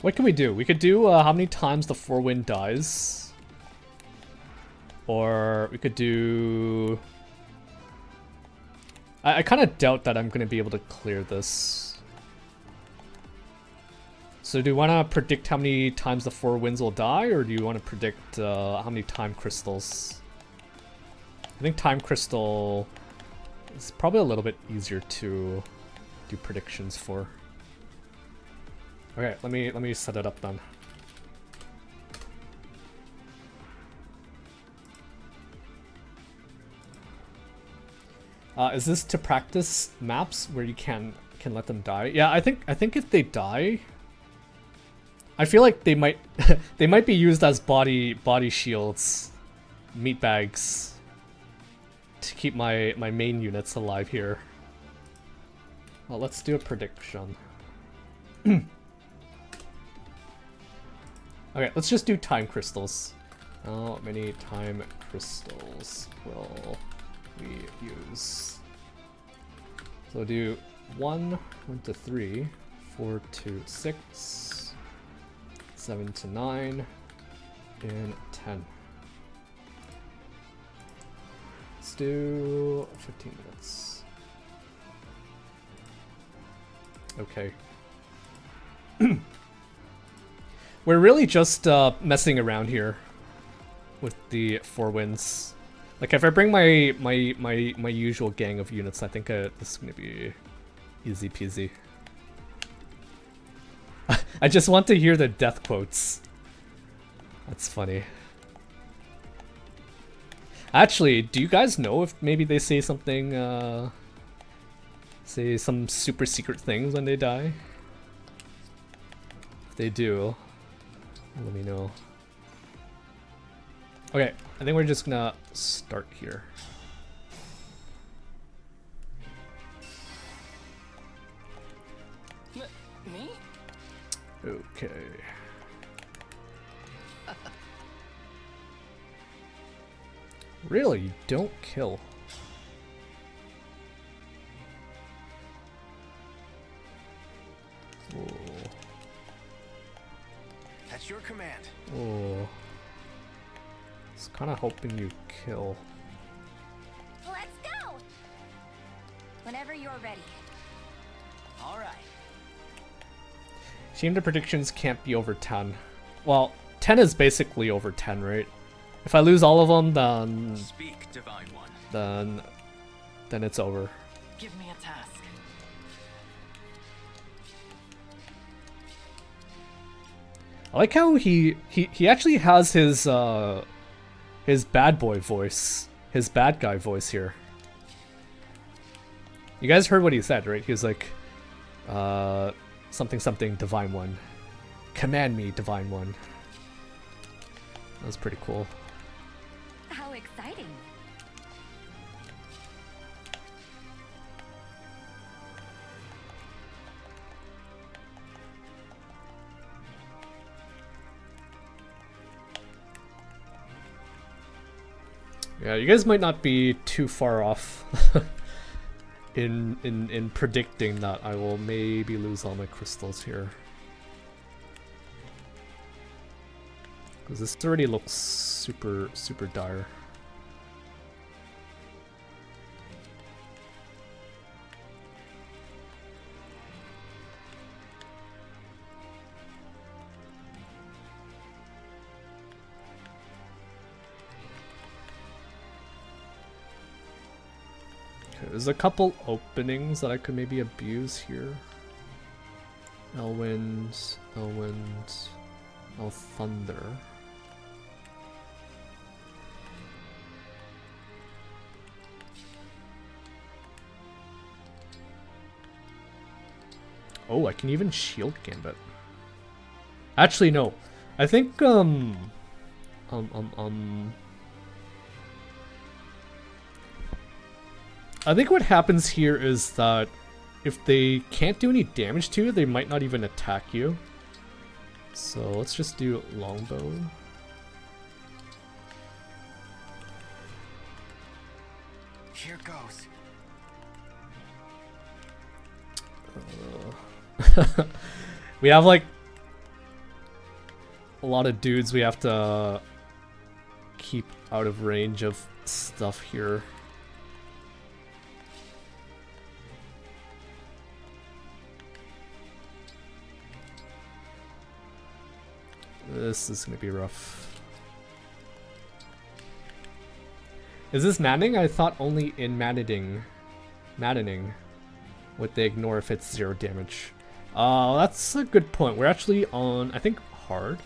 What can we do? We could do how many times the 4-win dies. Or we could do... I kind of doubt that I'm going to be able to clear this. So do you want to predict how many times the 4 wins will die, or do you want to predict how many time crystals? I think time crystal is probably a little bit easier to do predictions for. Okay, let me set it up then. Is this to practice maps where you can let them die? Yeah, I think if they die, I feel like they might they might be used as body shields, meat bags, to keep my main units alive here. Well, let's do a prediction. Okay, let's just do time crystals. How many time crystals will we use? So we'll do 1 to 3, 4 to 6, 7 to 9, and 10. Let's do 15 minutes. Okay. We're really just messing around here with the 4 wins. Like if I bring my usual gang of units, I think this is gonna be easy peasy. I just want to hear the death quotes. That's funny. Actually, do you guys know if maybe they say something, say some super secret things when they die? If they do, let me know. Okay, I think we're just gonna start here. Me? Okay. Really? You don't kill. Oh. That's your command. Oh. I was kind of hoping you kill. Let's go! Whenever you're ready. All right. Shame the predictions can't be over 10. Well, 10 is basically over 10, right? If I lose all of them, then Speak, Divine One. then it's over. Give me a task. I like how he actually has his bad boy voice, his bad guy voice here. You guys heard what he said, right? He was like, something something Divine One. Command me, Divine One. That was pretty cool. How exciting. Yeah, you guys might not be too far off. in predicting that I will maybe lose all my crystals here. Because this already looks super dire. There's a couple openings that I could maybe abuse here. Elwind, Thunder. Oh, I can even shield Gambit. Actually, no. I think I think what happens here is that if they can't do any damage to you, they might not even attack you. So let's just do Longbow. Here goes. We have like a lot of dudes we have to keep out of range of stuff here. This is gonna be rough. Is this Maddening? I thought only in Maddening would they ignore if it's 0 damage. That's a good point. We're actually on, I think, hard.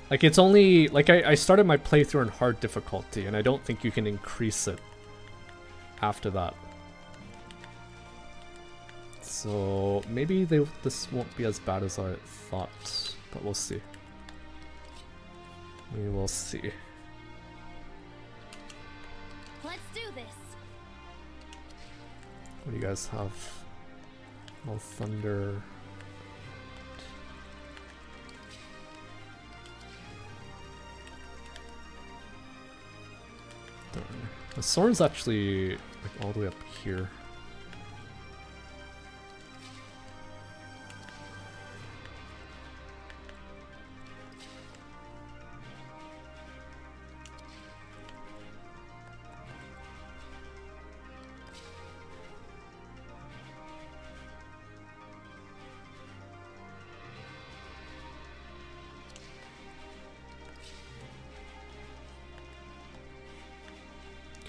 Like, it's only, like, I started my playthrough on hard difficulty, and I don't think you can increase it after that. So maybe this won't be as bad as I thought, but we'll see. We will see. Let's do this. What do you guys have? Oh, Thunder. Darn. The sword's actually like all the way up here.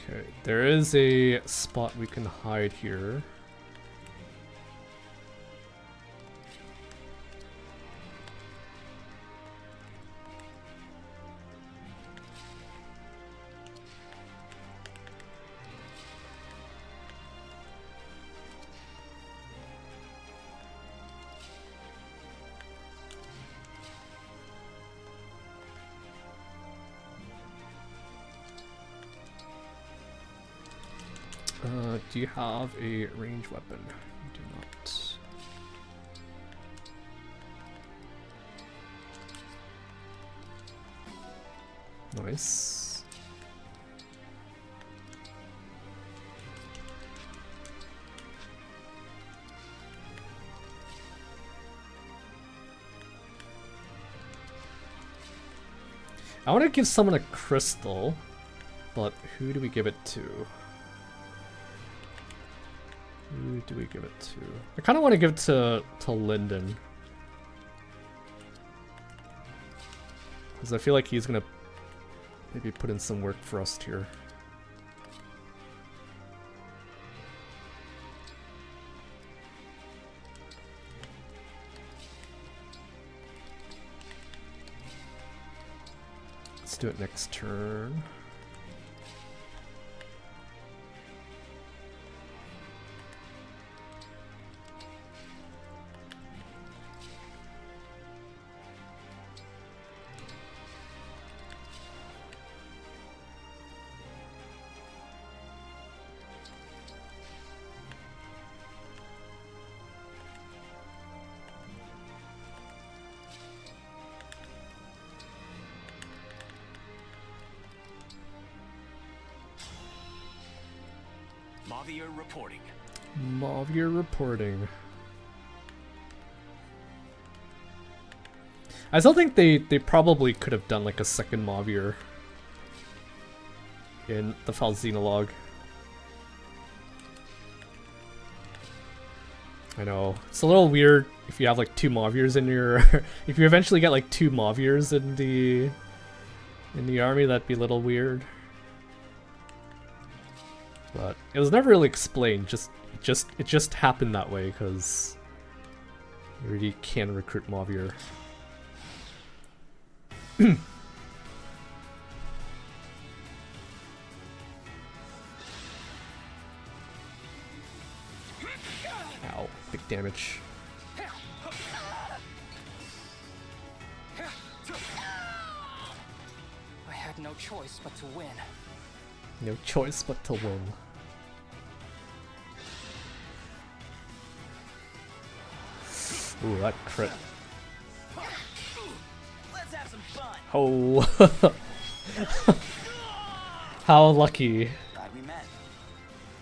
Okay, there is a spot we can hide here. Do you have a ranged weapon? You do not. Nice. I want to give someone a crystal, but who do we give it to? Who do we give it to? I kind of want to give it to Lyndon. Because I feel like he's going to maybe put in some work for us here. Let's do it next turn. Mavier reporting. Mavier reporting. I still think they probably could have done like a second Mavier in the Fell Xenologue. I know, it's a little weird if you have like 2 Maviers in your if you eventually get like 2 Maviers in the army, that'd be a little weird. But it was never really explained, it just happened that way because you really can recruit Mavier. Ow, big damage. I had no choice but to win. No choice but to win. Ooh, that crit. Let's have some fun. Oh. How lucky. Glad we met.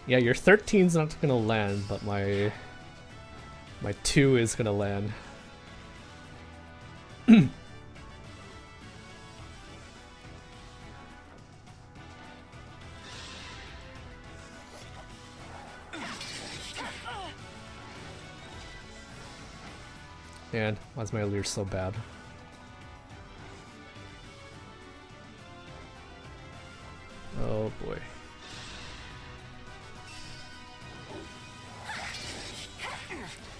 Yeah, your 13's not gonna land, but my 2 is gonna land. Man, why's my leer so bad? Oh boy.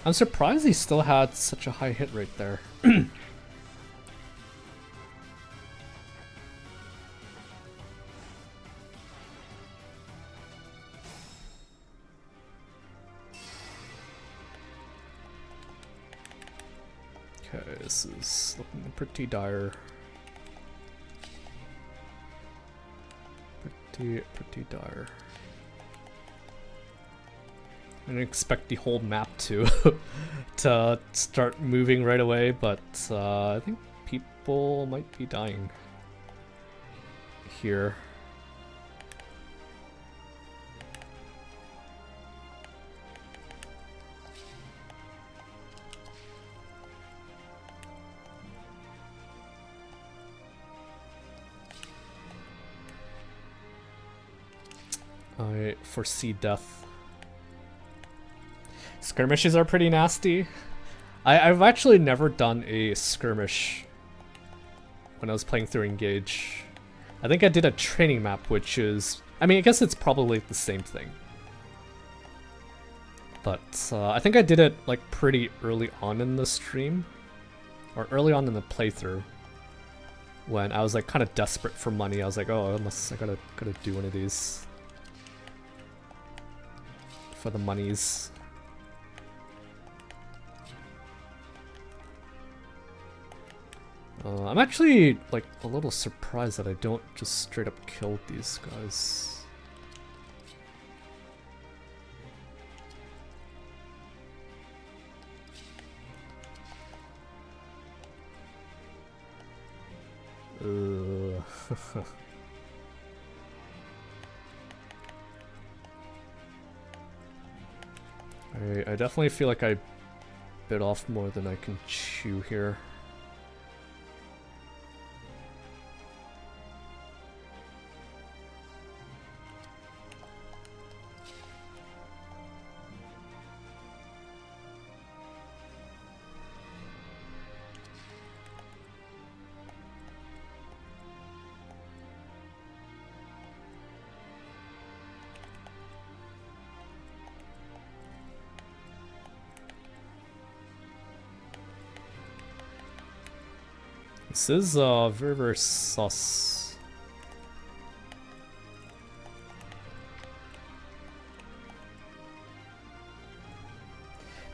I'm surprised he still had such a high hit rate there. Okay, this is looking pretty dire. Pretty dire. I didn't expect the whole map to to start moving right away, but I think people might be dying here. I foresee death. Skirmishes are pretty nasty. I've actually never done a skirmish when I was playing through Engage. I think I did a training map, which is... I mean, I guess it's probably the same thing. But I think I did it like pretty early on in the stream. Or early on in the playthrough. When I was like kind of desperate for money. I was like, oh, I gotta do one of these. For the monies. I'm actually like a little surprised that I don't just straight up kill these guys. I definitely feel like I bit off more than I can chew here. This is very, very sus.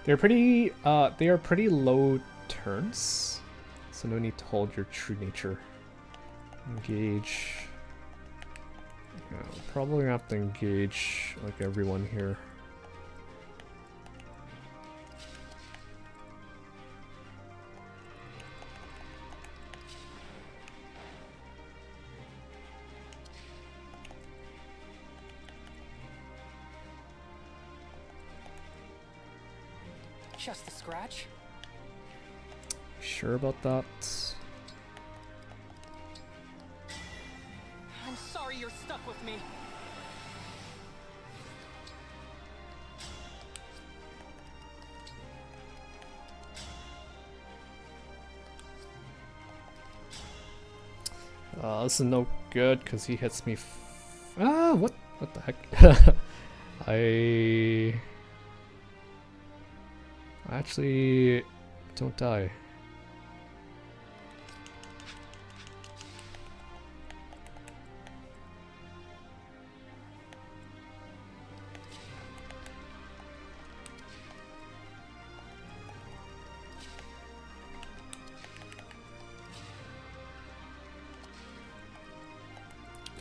They are pretty low turns, so no need to hold your true nature. Engage. Yeah, probably gonna have to engage like everyone here. Just a scratch. Sure about that? I'm sorry you're stuck with me. This is no good because he hits me. What the heck? I actually don't die.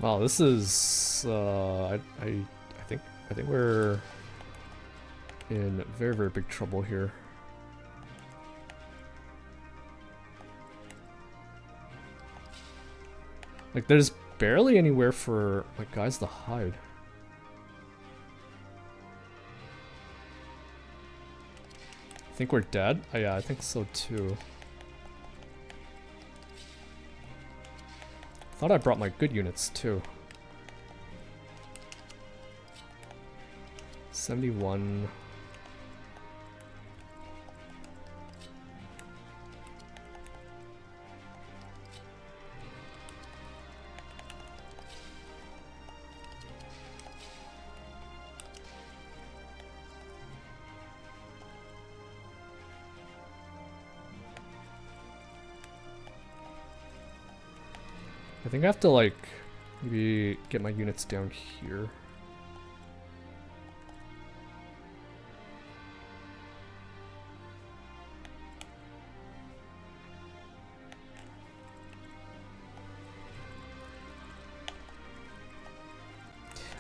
Wow, this is I think we're in very, very big trouble here. Like there's barely anywhere for like guys to hide. I think we're dead? Oh yeah, I think so too. Thought I brought my good units too. 71. I think I have to like maybe get my units down here.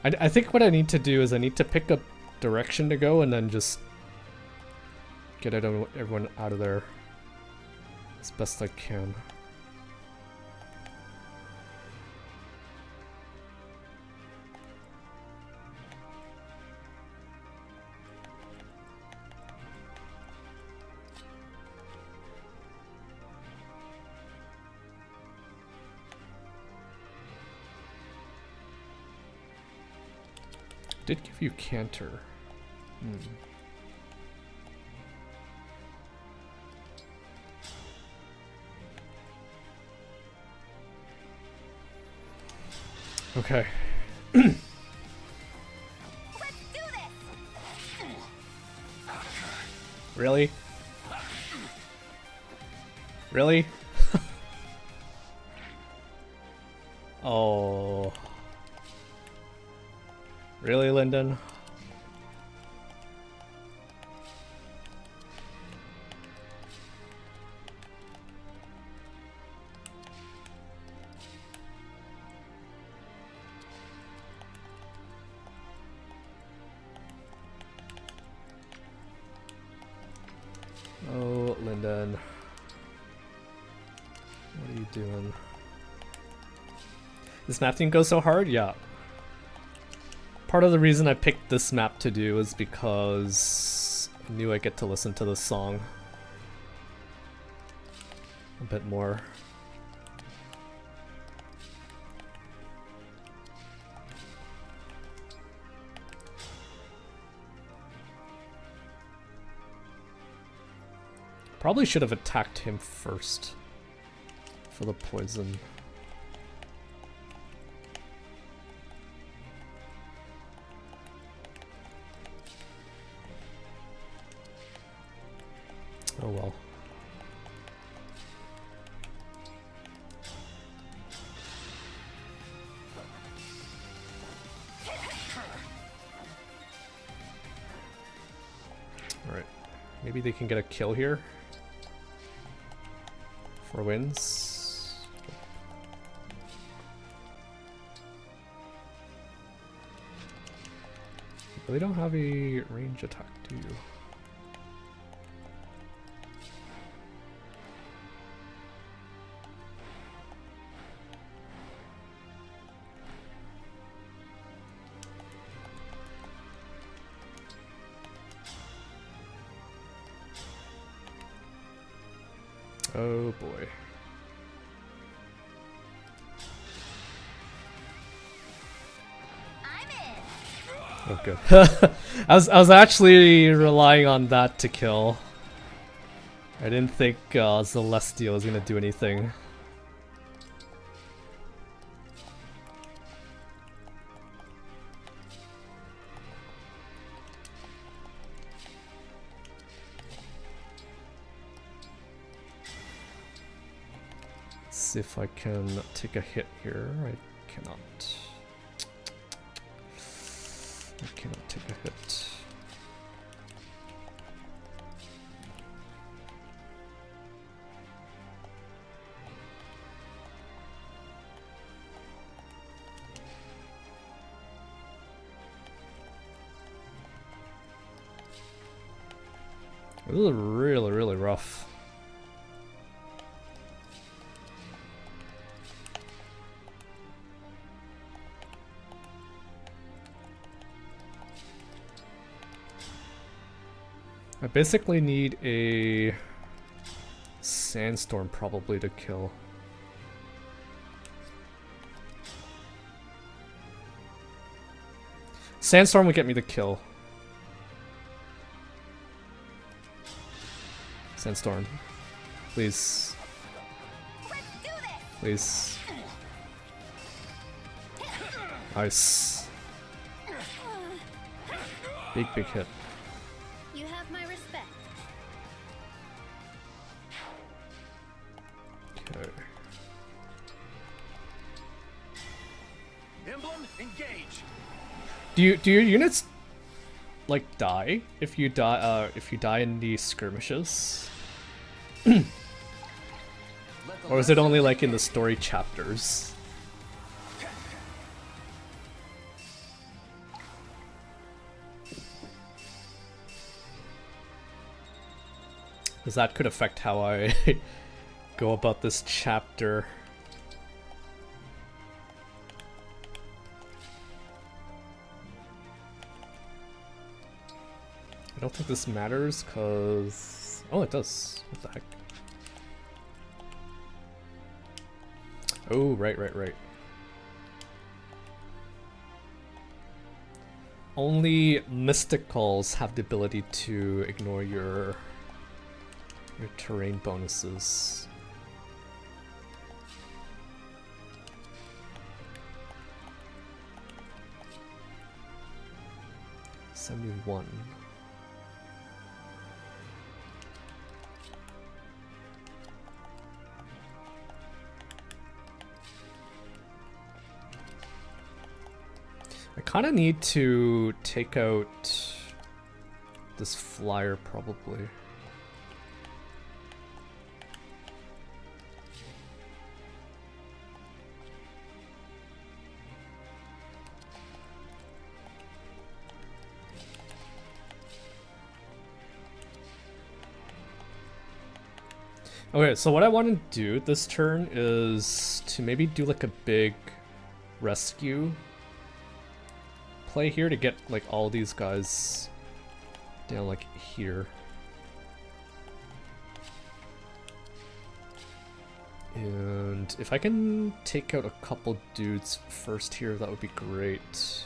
I think what I need to do is I need to pick a direction to go and then just get everyone out of there as best I can. Did give you canter. Okay. Let's do this! Really? Really? Oh. Really, Lyndon? Oh, Lyndon. What are you doing? This map didn't go so hard? Yeah. Part of the reason I picked this map to do is because I knew I'd get to listen to this song a bit more. Probably should have attacked him first for the poison. Oh well. Alright. Maybe they can get a kill here for wins. But they don't have a range attack, do you? Oh boy. Oh good. I was actually relying on that to kill. I didn't think Celestial was gonna do anything. Let's see if I can take a hit here. I cannot. I cannot take a hit. This is really, really rough. I basically need a sandstorm probably to kill. Sandstorm would get me the kill. Sandstorm. Please. Please. Nice. Big hit. You have my respect. Okay. Emblem engage. Do your units like die if you die in these skirmishes? Or is it only like in the story chapters? Because that could affect how I go about this chapter. I don't think this matters because... Oh, it does. What the heck? Oh, right. Only mysticals have the ability to ignore your terrain bonuses. $71. I kind of need to take out this flyer probably. Okay, so what I want to do this turn is to maybe do like a big rescue play here to get like all these guys down like here. And if I can take out a couple dudes first here, that would be great.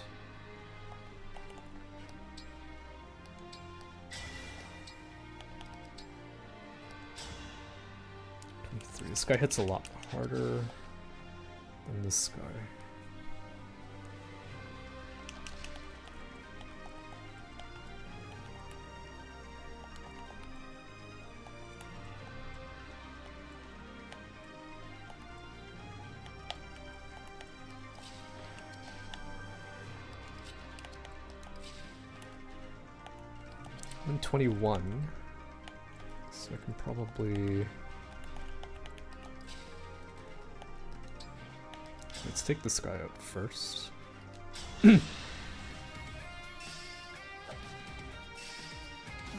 This guy hits a lot harder than this guy. I'm 21, so I can probably... Let's take this guy out first. Look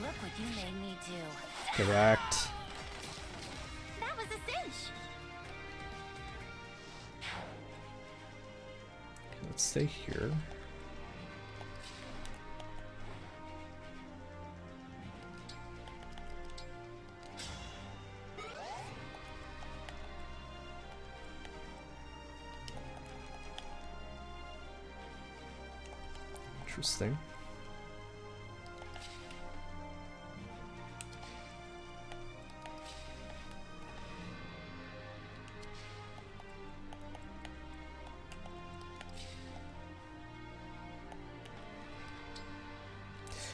what you made me do. Correct. That was a cinch. Okay, let's stay here. Interesting.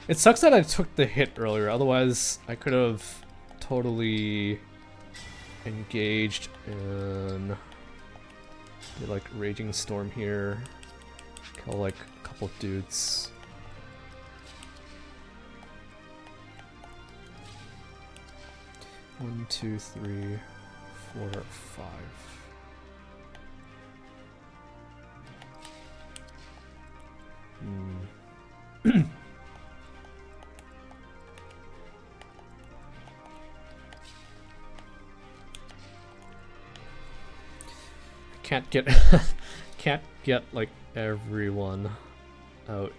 It sucks that I took the hit earlier, otherwise I could have totally engaged in like Raging Storm here, kill like a couple dudes. One, two, three, 4, 5. Can't get like everyone out.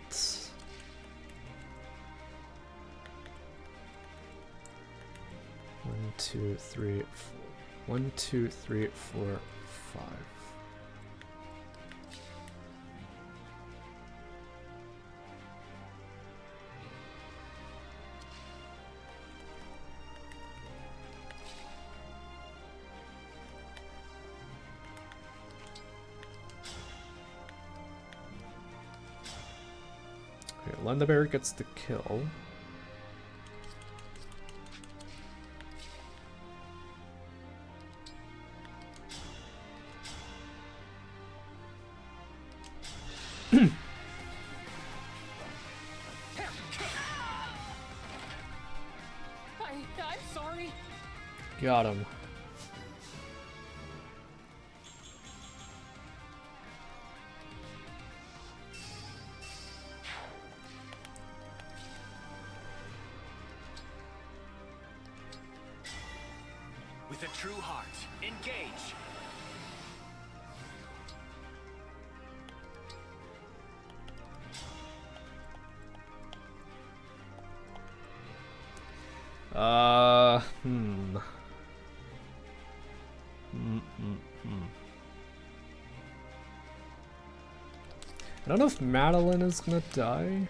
1, 2, 3, 4. 1, 2, 3, 4, 5. Okay, Lendabear gets the kill. I'm sorry. Got him. With a true heart, engage! I don't know if Madeline is gonna die.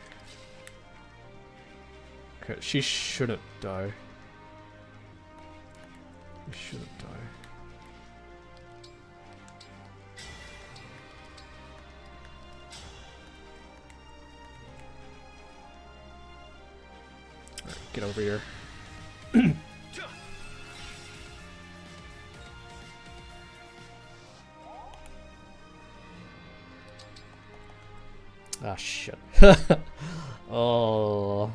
Okay, she shouldn't die. She shouldn't die. Alright, get over here. Ah, shit. Oh.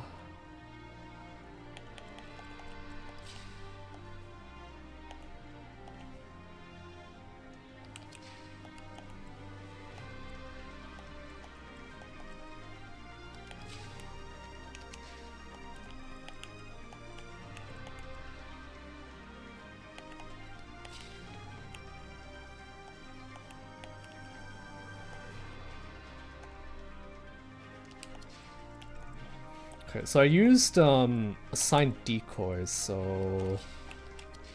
Okay, so I used assigned decoys, so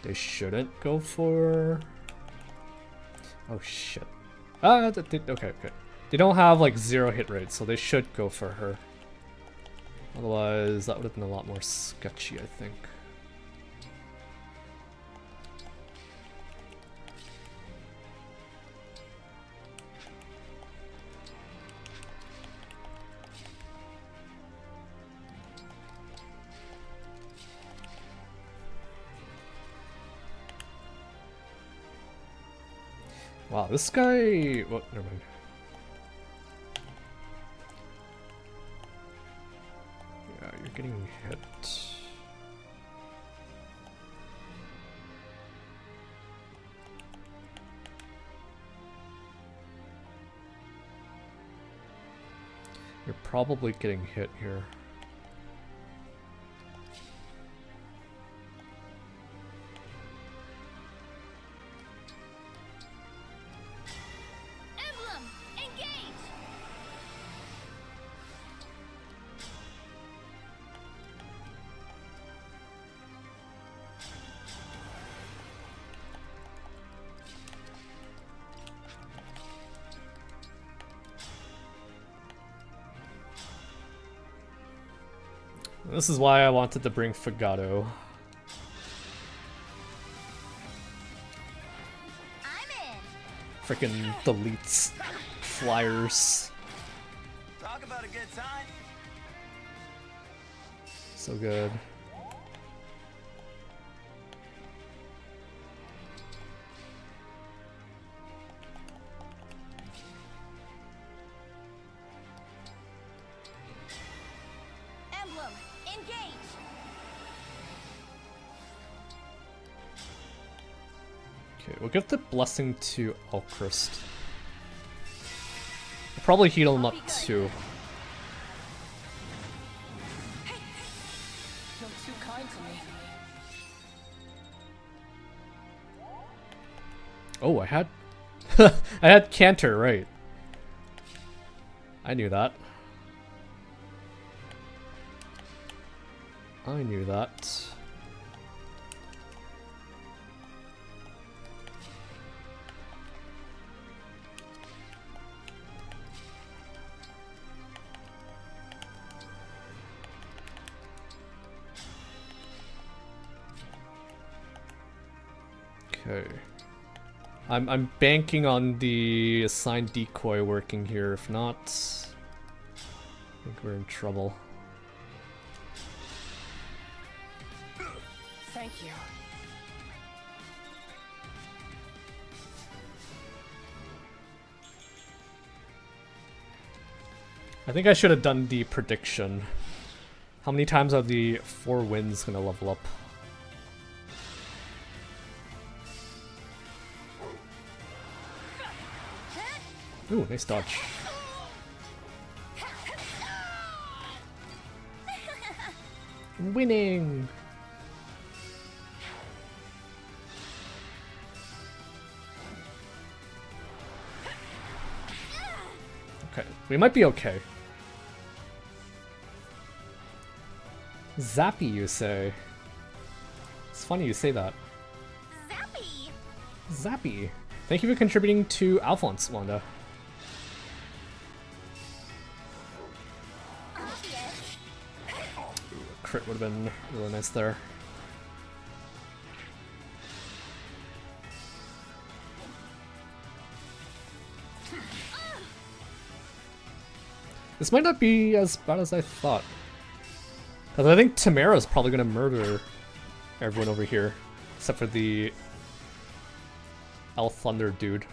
they shouldn't go for. Oh shit! Okay, okay. They don't have like 0 hit rate, so they should go for her. Otherwise, that would have been a lot more sketchy, I think. Wow, this guy. Well, never mind. Yeah, you're getting hit. You're probably getting hit here. Emblem Engage. This is why I wanted to bring Fagato. I'm in. Freaking deletes flyers. Talk about a good time. So good. Emblem, engage. Okay, we'll give the blessing to Alchrist. We'll probably heal him up too. You're too kind to me. Oh, I had I had Cantor, right. I knew that. I knew that. Okay. I'm banking on the assigned decoy working here. If not, I think we're in trouble. Thank you. I think I should have done the prediction. How many times are the 4 winds gonna level up? Ooh, nice dodge. Winning! Okay, we might be okay. Zappy, you say? It's funny you say that. Zappy. Zappy. Thank you for contributing to Alphonse, Wanda. Obvious. A crit would have been really nice there. This might not be as bad as I thought. Because I think Tamara's probably going to murder everyone over here. Except for the El Thunder dude.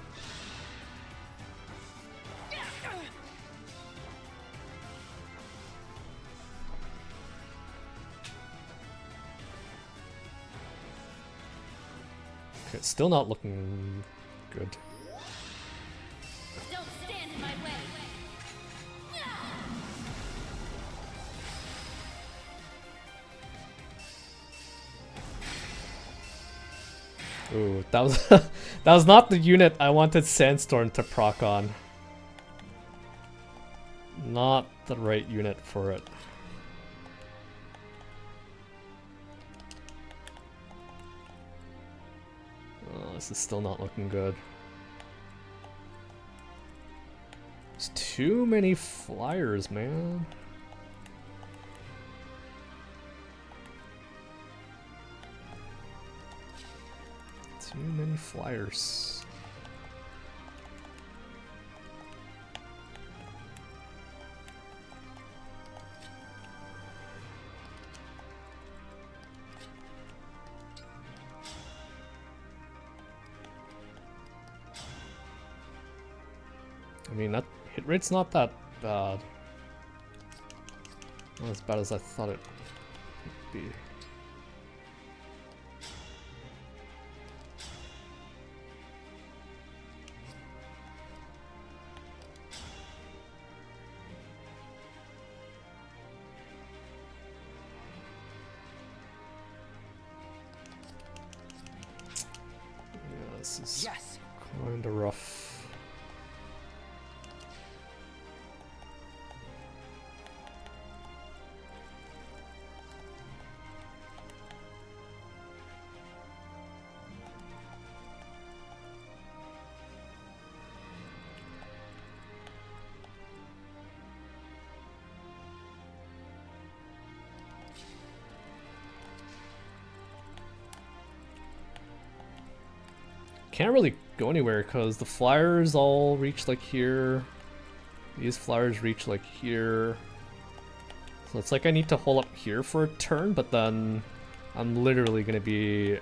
Okay, it's still not looking good. Don't stand in my way. Ooh, that was that was not the unit I wanted Sandstorm to proc on. Not the right unit for it. Oh, this is still not looking good. There's too many flyers, man. Too many flyers. I mean, that hit rate's not that bad. Not as bad as I thought it would be. Yeah, this is Yes. kinda rough. can't really go anywhere because the flyers all reach like here. These flyers reach like here. So it's like I need to hold up here for a turn, but then I'm literally gonna be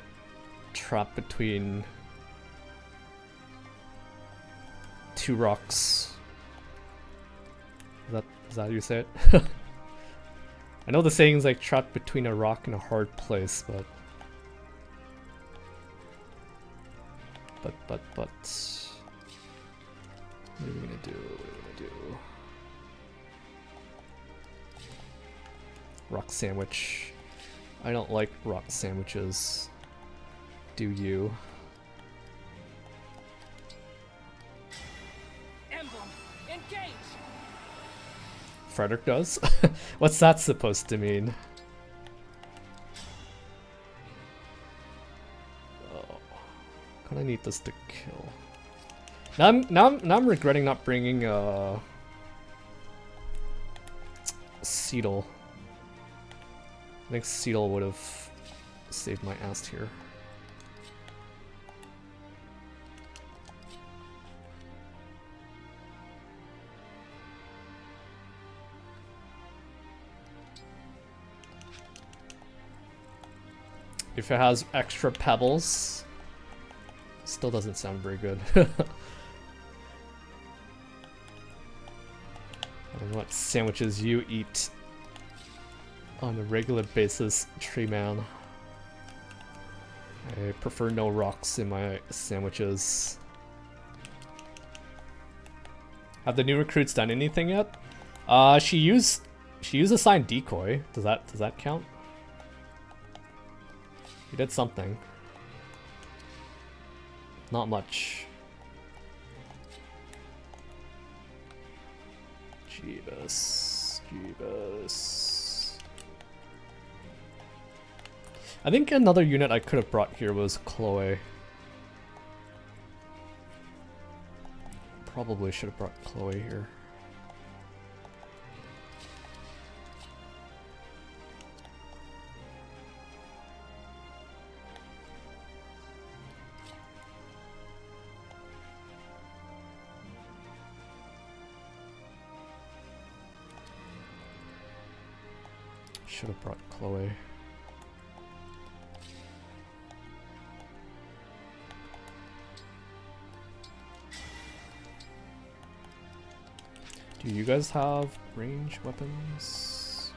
trapped between two rocks. Is that how you say it? I know the saying's like trapped between a rock and a hard place, but what are we gonna do? Rock sandwich. I don't like rock sandwiches. Do you? Emblem Engage. Frederick does? What's that supposed to mean? Oh, kinda need this to kill. Now I'm regretting not bringing Seedle. I think Seedle would have saved my ass here. If it has extra pebbles, still doesn't sound very good. I don't know what sandwiches you eat on a regular basis, Tree Man. I prefer no rocks in my sandwiches. Have the new recruits done anything yet? She used assigned decoy. Does that count? He did something. Not much. Jeebus. I think another unit I could have brought here was Chloe. Probably should have brought Chloe here. Should have brought Chloe. Do you guys have range weapons?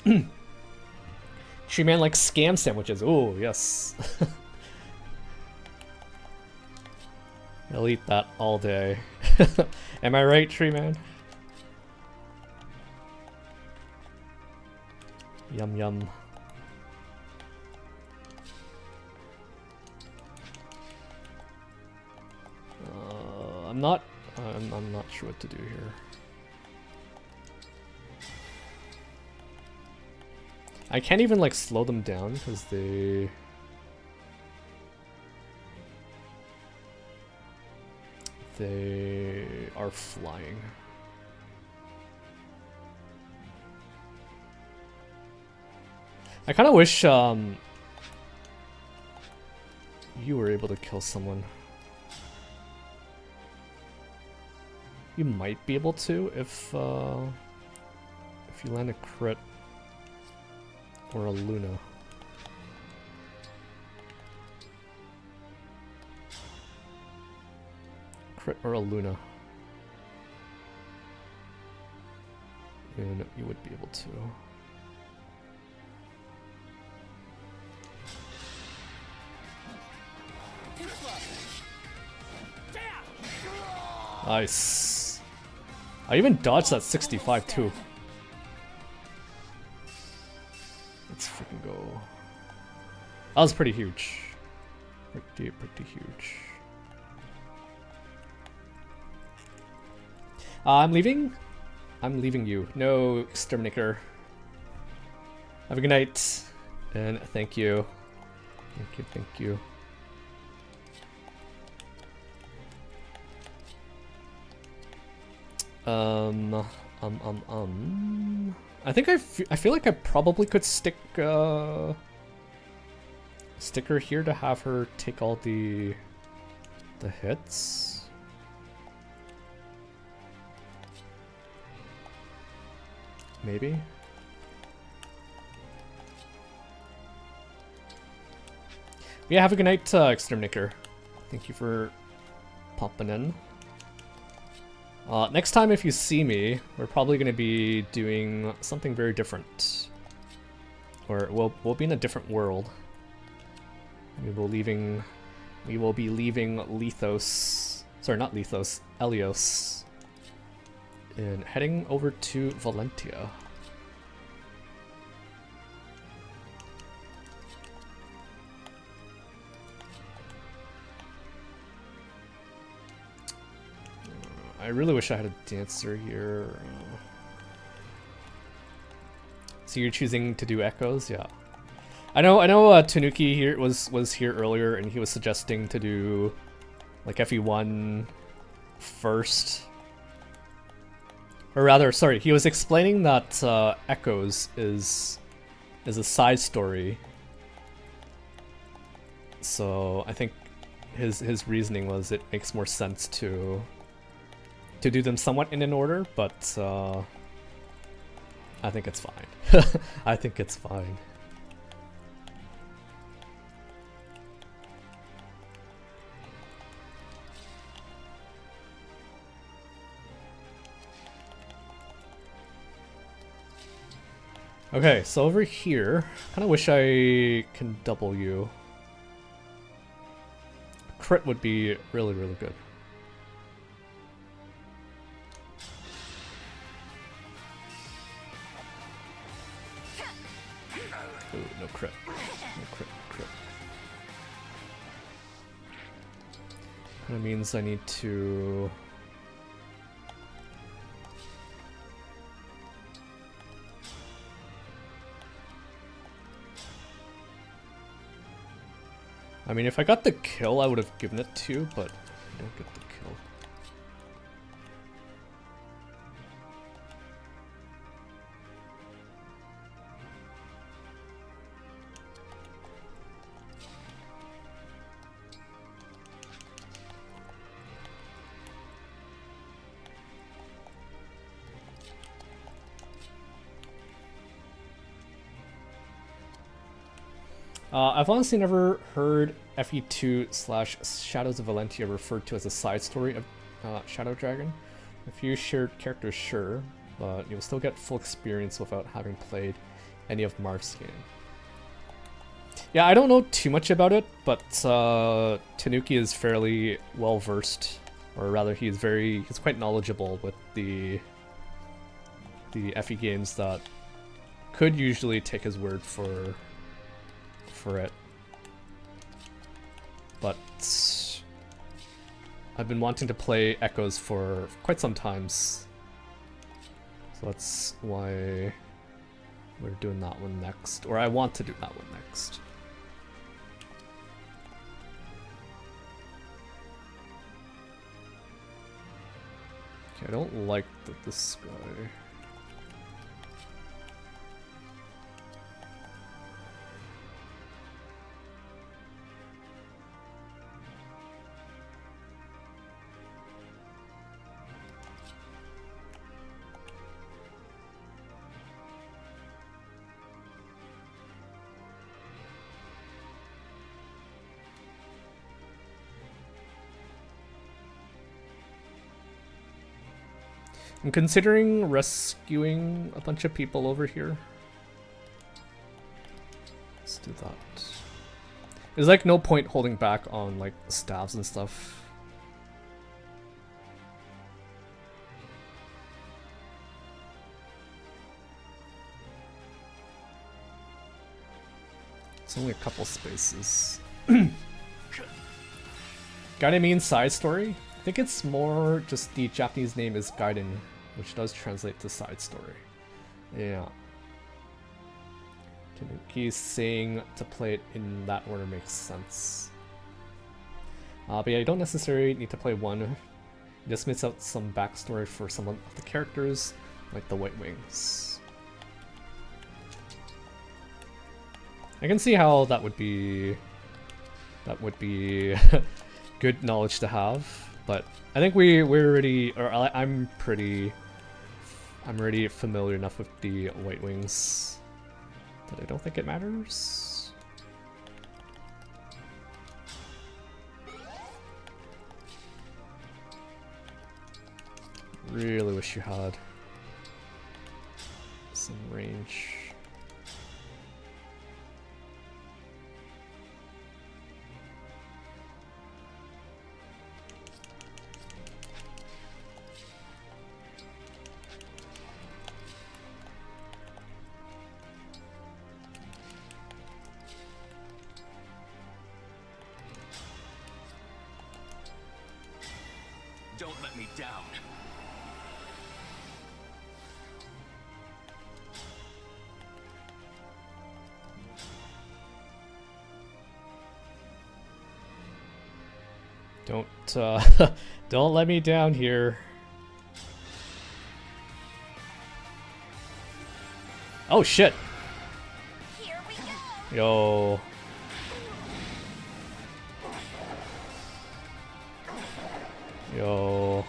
No. Tree Man likes scam sandwiches. Oh, yes. I'll eat that all day. Am I right, Tree Man? Yum yum. I'm not sure what to do here. I can't even like slow them down because they are flying. I kind of wish you were able to kill someone. You might be able to if you land a crit or a Luna. Crit or a Luna. And you would be able to. Nice. I even dodged that 65 too. Let's freaking go. That was pretty huge. Pretty huge. I'm leaving. I'm leaving you. No, Exterminator. Have a good night. And thank you. Thank you. I think I feel like I probably could stick her here to have her take all the hits. Maybe. Yeah, have a good night, Exterminator. Thank you for popping in. Next time if you see me, we're probably going to be doing something very different. Or we'll be in a different world. We will be leaving Lethos. Sorry, not Lethos, Elios. And heading over to Valentia. I really wish I had a dancer here. So you're choosing to do echoes? Yeah. I know Tanuki here was here earlier and he was suggesting to do like FE1 first. Or rather, sorry, he was explaining that Echoes is a side story. So I think his reasoning was it makes more sense to do them somewhat in an order, but I think it's fine. I think it's fine. Okay, so over here, kind of wish I can double you. Crit would be really, really good. Ooh, no crit. No crit, no crit. That means I need to... I mean, if I got the kill, I would have given it to you, but I don't get the kill. I've honestly never heard FE2/Shadows of Valentia referred to as a side story of Shadow Dragon. A few shared characters, sure, but you'll still get full experience without having played any of Marth's game. Yeah, I don't know too much about it, but Tanuki is fairly well versed, or rather, he's quite knowledgeable with the FE games that could usually take his word for it. But I've been wanting to play Echoes for quite some times, so that's why we're doing that one next, or I want to do that one next. Okay, I don't like this guy. I'm considering rescuing a bunch of people over here. Let's do that. There's like no point holding back on like staves and stuff. It's only a couple spaces. Got any mean side story? I think it's more just the Japanese name is Gaiden, which does translate to side story. Yeah. Tanuki's saying to play it in that order makes sense. But yeah, you don't necessarily need to play one. You just miss out some backstory for some of the characters, like the White Wings. I can see how that would be good knowledge to have, but I think we're already, or I'm already familiar enough with the White Wings that I don't think it matters. Really wish you had some range. Don't let me down. Don't let me down here. Oh shit. Here we go. Yo. Yo.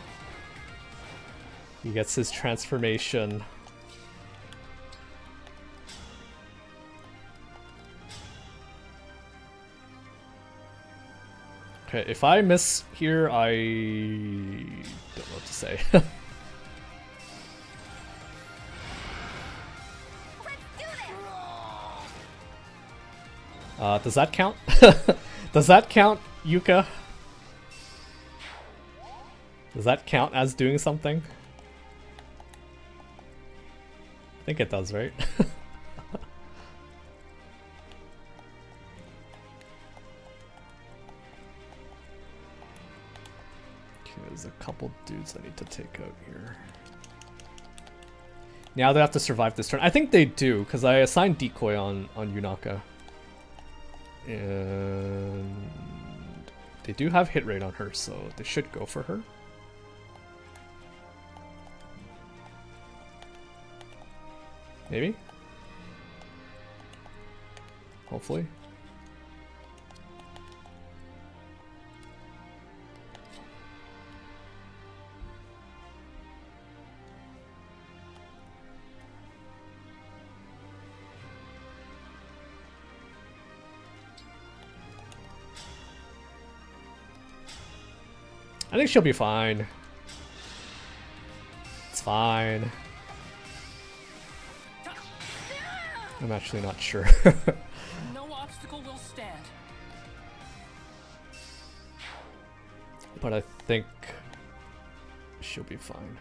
He gets his transformation. Okay, if I miss here, I don't know what to say. Let's do this. Does that count? Does that count, Yuka? Does that count as doing something? I think it does, right? There's a couple dudes I need to take out here. Now they have to survive this turn. I think they do, because I assigned decoy on Yunaka. And they do have hit rate on her, so they should go for her. Maybe? Hopefully. I think she'll be fine. It's fine. I'm actually not sure. No obstacle will stand. But I think she'll be fine.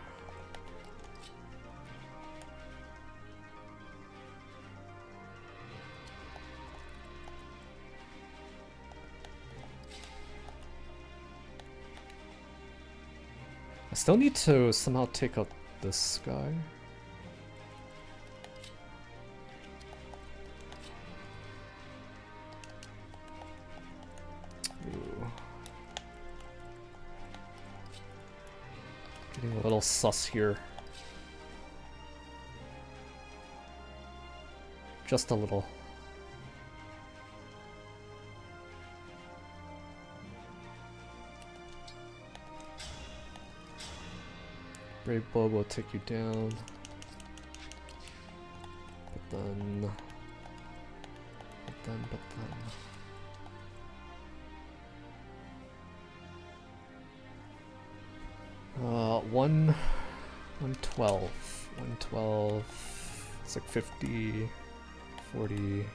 I still need to somehow take out this guy. Ooh. Getting a little sus here. Just a little. Brave Bob will take you down. But then... One... 112. 112... It's like 50... 40...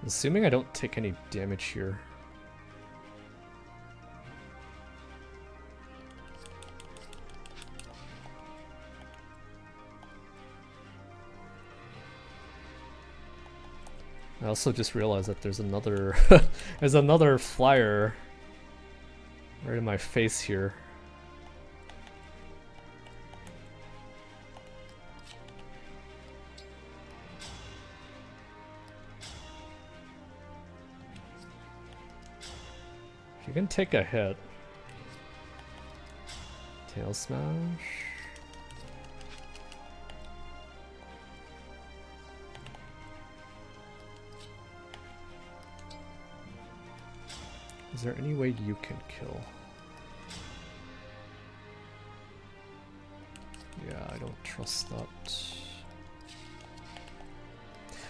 Assuming I don't take any damage here. I also just realized that there's another there's another flyer right in my face here. You can take a hit. Tail smash. Is there any way you can kill? Yeah, I don't trust that.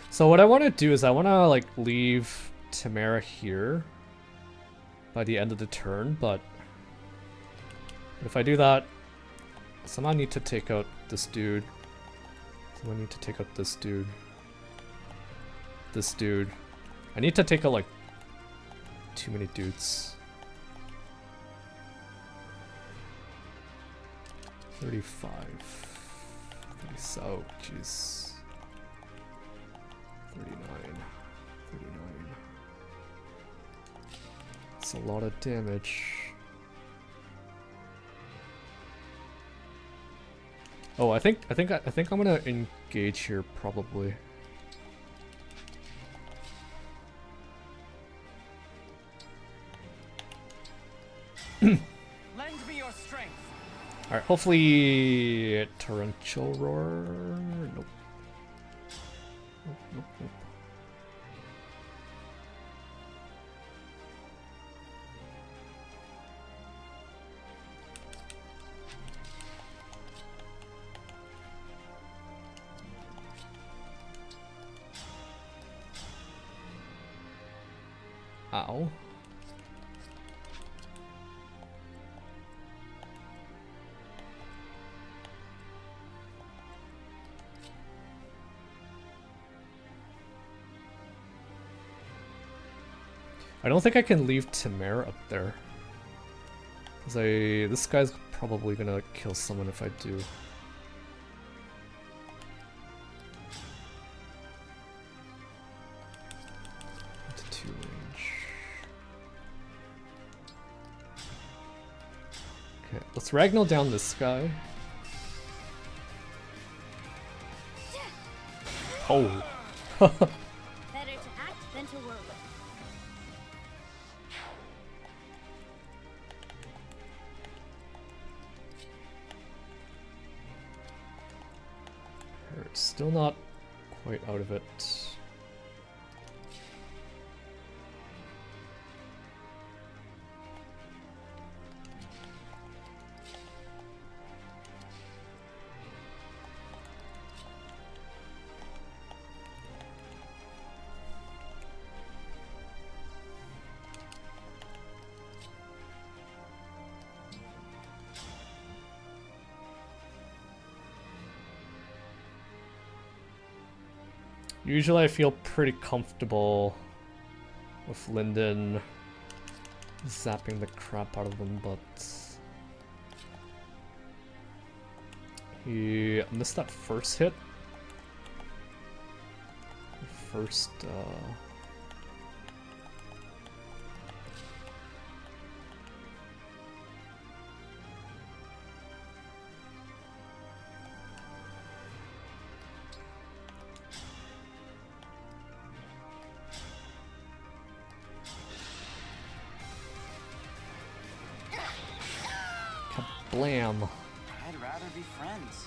So what I want to do is I want to like leave Tamara here by the end of the turn, but if I do that, somehow need to take out this dude. Someone need to take out this dude. This dude. I need to take out like too many dudes. 35. 30, oh, jeez. 39. 39. It's a lot of damage. Oh, I think I'm gonna engage here probably. Lend me your strength. All right, hopefully torrential roar. Nope. Nope, nope, nope. Ow. I don't think I can leave Tamara up there. This guy's probably gonna kill someone if I do. Into 2 range. Okay, let's Ragnall down this guy. Oh. Better to act than to worry. Still not quite out of it. Usually I feel pretty comfortable with Linden zapping the crap out of them, but he missed that first hit. First, blam. I'd rather be friends.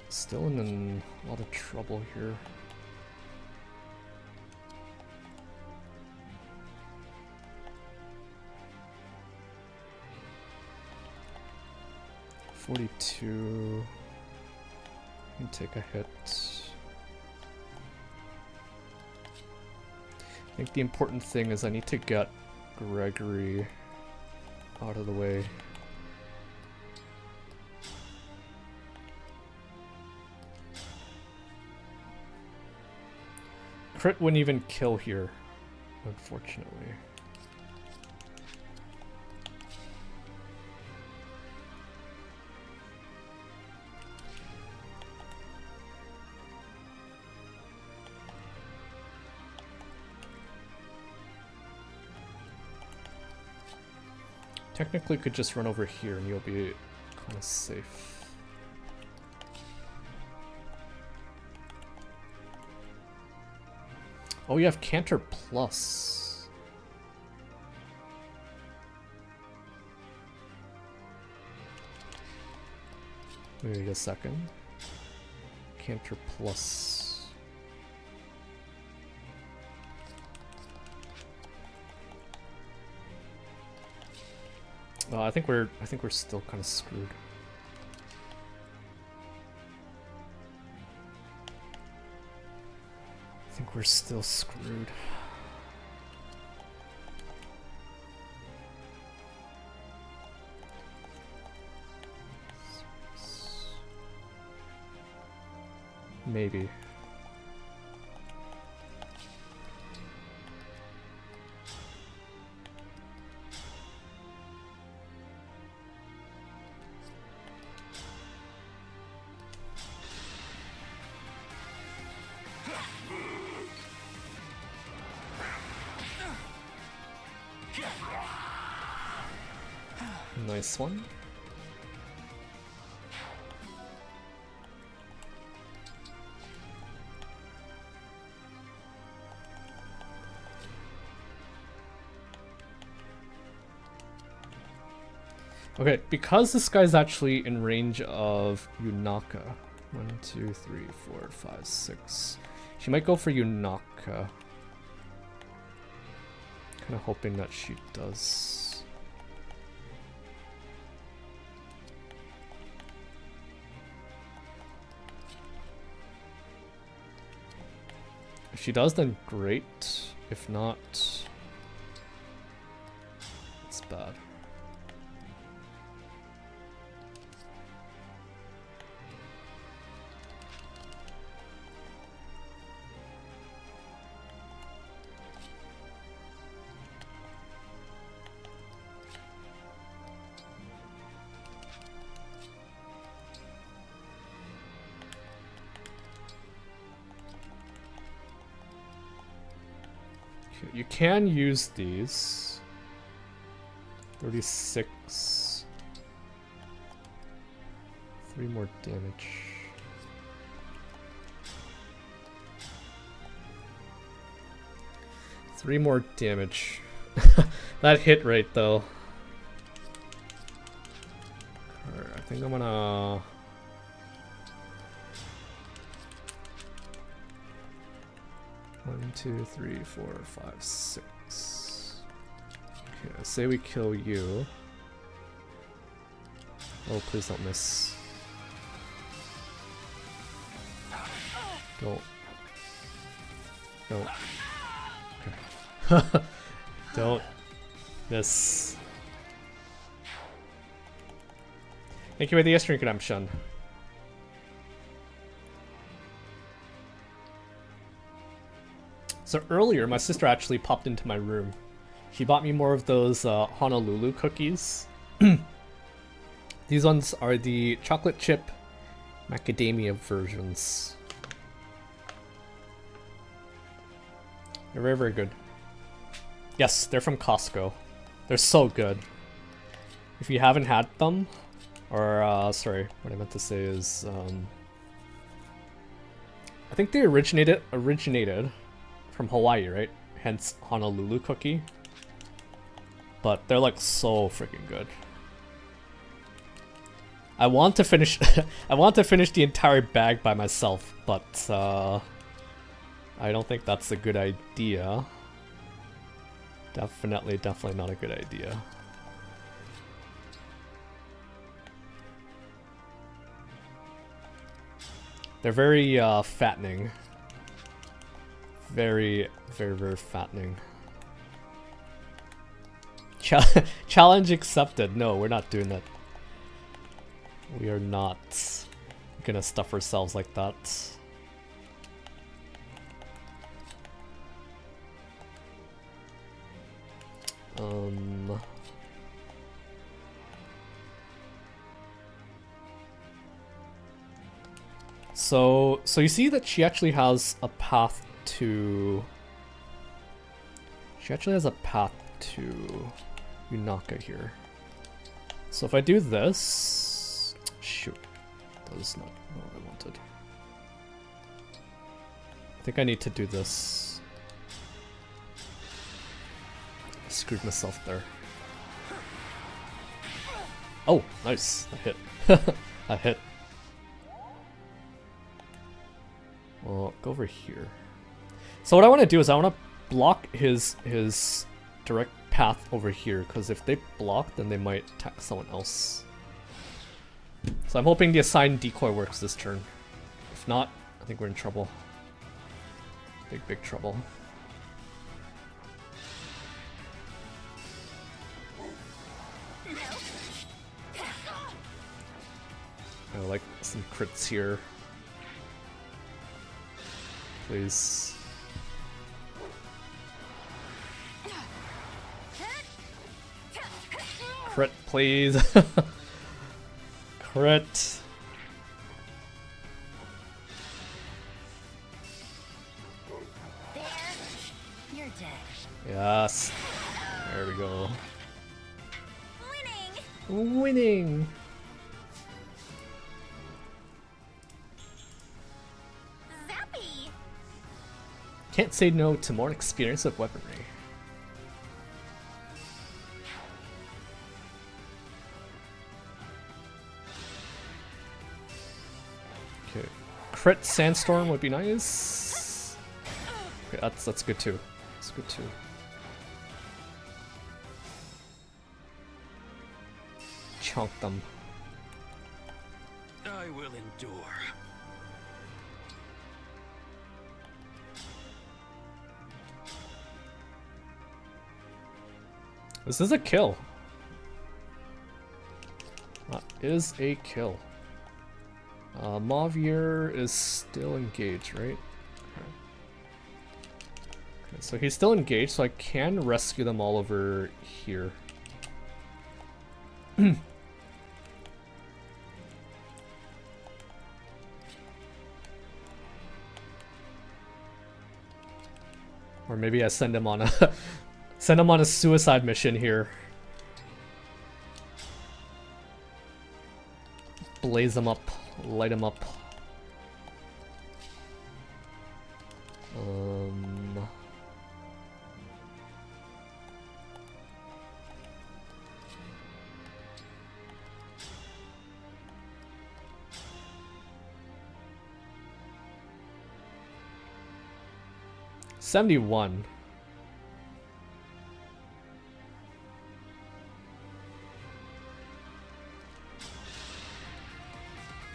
Still in a lot of trouble here. $42. Can take a hit. I think the important thing is I need to get Gregory out of the way. Crit wouldn't even kill here, unfortunately. Technically could just run over here and you'll be kind of safe. Oh, you have Canter Plus. Wait a second. Canter Plus. I think we're still kind of screwed. I think we're still screwed. Maybe. Nice one. Okay, because this guy's actually in range of Yunaka. 1, 2, 3, 4, 5, 6. She might go for Yunaka. Kind of hoping that she does. If she does, then great. If not, it's bad. You can use these. 36. 3 more damage. Three more damage. That hit rate though. Alright, I think I'm gonna... One, 2, 3, 4, 5, 6. Okay, say we kill you. Oh, please don't miss. Don't. Don't. Okay. Don't miss. Thank you for the Eastern Redemption. So earlier, my sister actually popped into my room. She bought me more of those Honolulu cookies. These ones are the chocolate chip macadamia versions. They're very, very good. Yes, they're from Costco. They're so good. If you haven't had them, or sorry, what I meant to say is, I think they originated from Hawaii, right? Hence Honolulu cookie. But they're like so freaking good. I want to finish I want to finish the entire bag by myself, but I don't think that's a good idea. Definitely not a good idea. They're very fattening. Very, very, very fattening. Challenge accepted. No, we're not doing that. We are not gonna stuff ourselves like that. So you see that she actually has a path to... She actually has a path to Yunaka here. So if I do this... Shoot. That is not what I wanted. I think I need to do this. I screwed myself there. Oh, nice. I hit. I hit. Well, go over here. So what I want to do is I want to block his direct path over here, because if they block, then they might attack someone else. So I'm hoping the assigned decoy works this turn. If not, I think we're in trouble. Big trouble. I like some crits here. Please. Crit, please. Crit. There. You're dead. Yes. There we go. Winning! Winning! Zappy! Can't say no to more experience of weaponry. Okay. Crit Sandstorm would be nice. Okay, that's good too. That's good too. Chunk them. I will endure. This is a kill. That is a kill. Mavier is still engaged, right? Okay, so he's still engaged, so I can rescue them all over here. Or maybe I send him on a send him on a suicide mission here. Blaze him up, light him up. $71.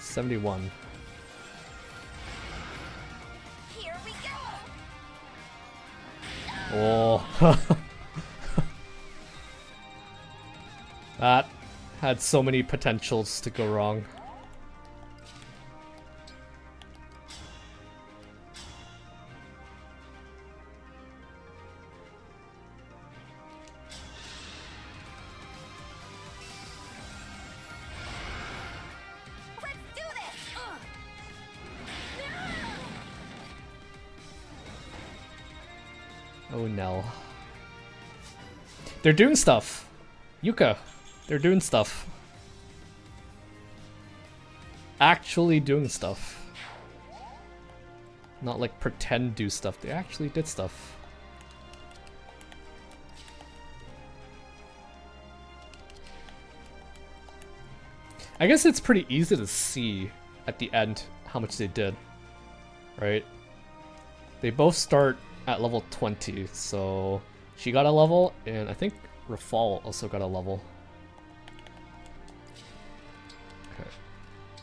$71. Here we go! Oh. That had so many potentials to go wrong. Let's do this! Oh no. They're doing stuff. Yuka. They're doing stuff. Actually doing stuff. Not like pretend do stuff. They actually did stuff. I guess it's pretty easy to see at the end how much they did. Right? They both start at level 20, so she got a level, and I think Rafal also got a level. Okay,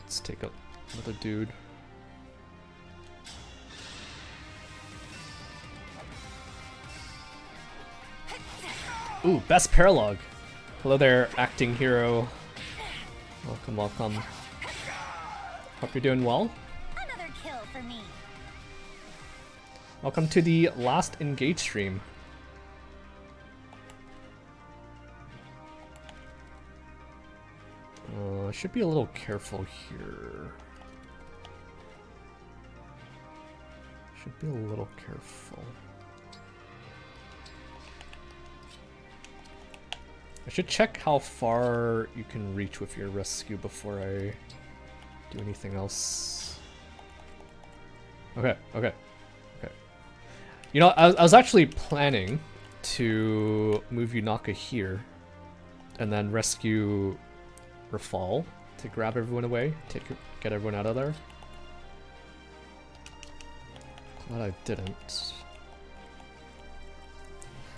let's take another dude. Ooh, best paralogue. Hello there, acting hero. Welcome, welcome. Hope you're doing well. Another kill for me. Welcome to the last Engage stream. I should be a little careful here. Should be a little careful. I should check how far you can reach with your rescue before I do anything else. Okay, okay, okay. You know, I was actually planning to move Yunaka here and then rescue Rafal to grab everyone away, get everyone out of there. Glad I didn't.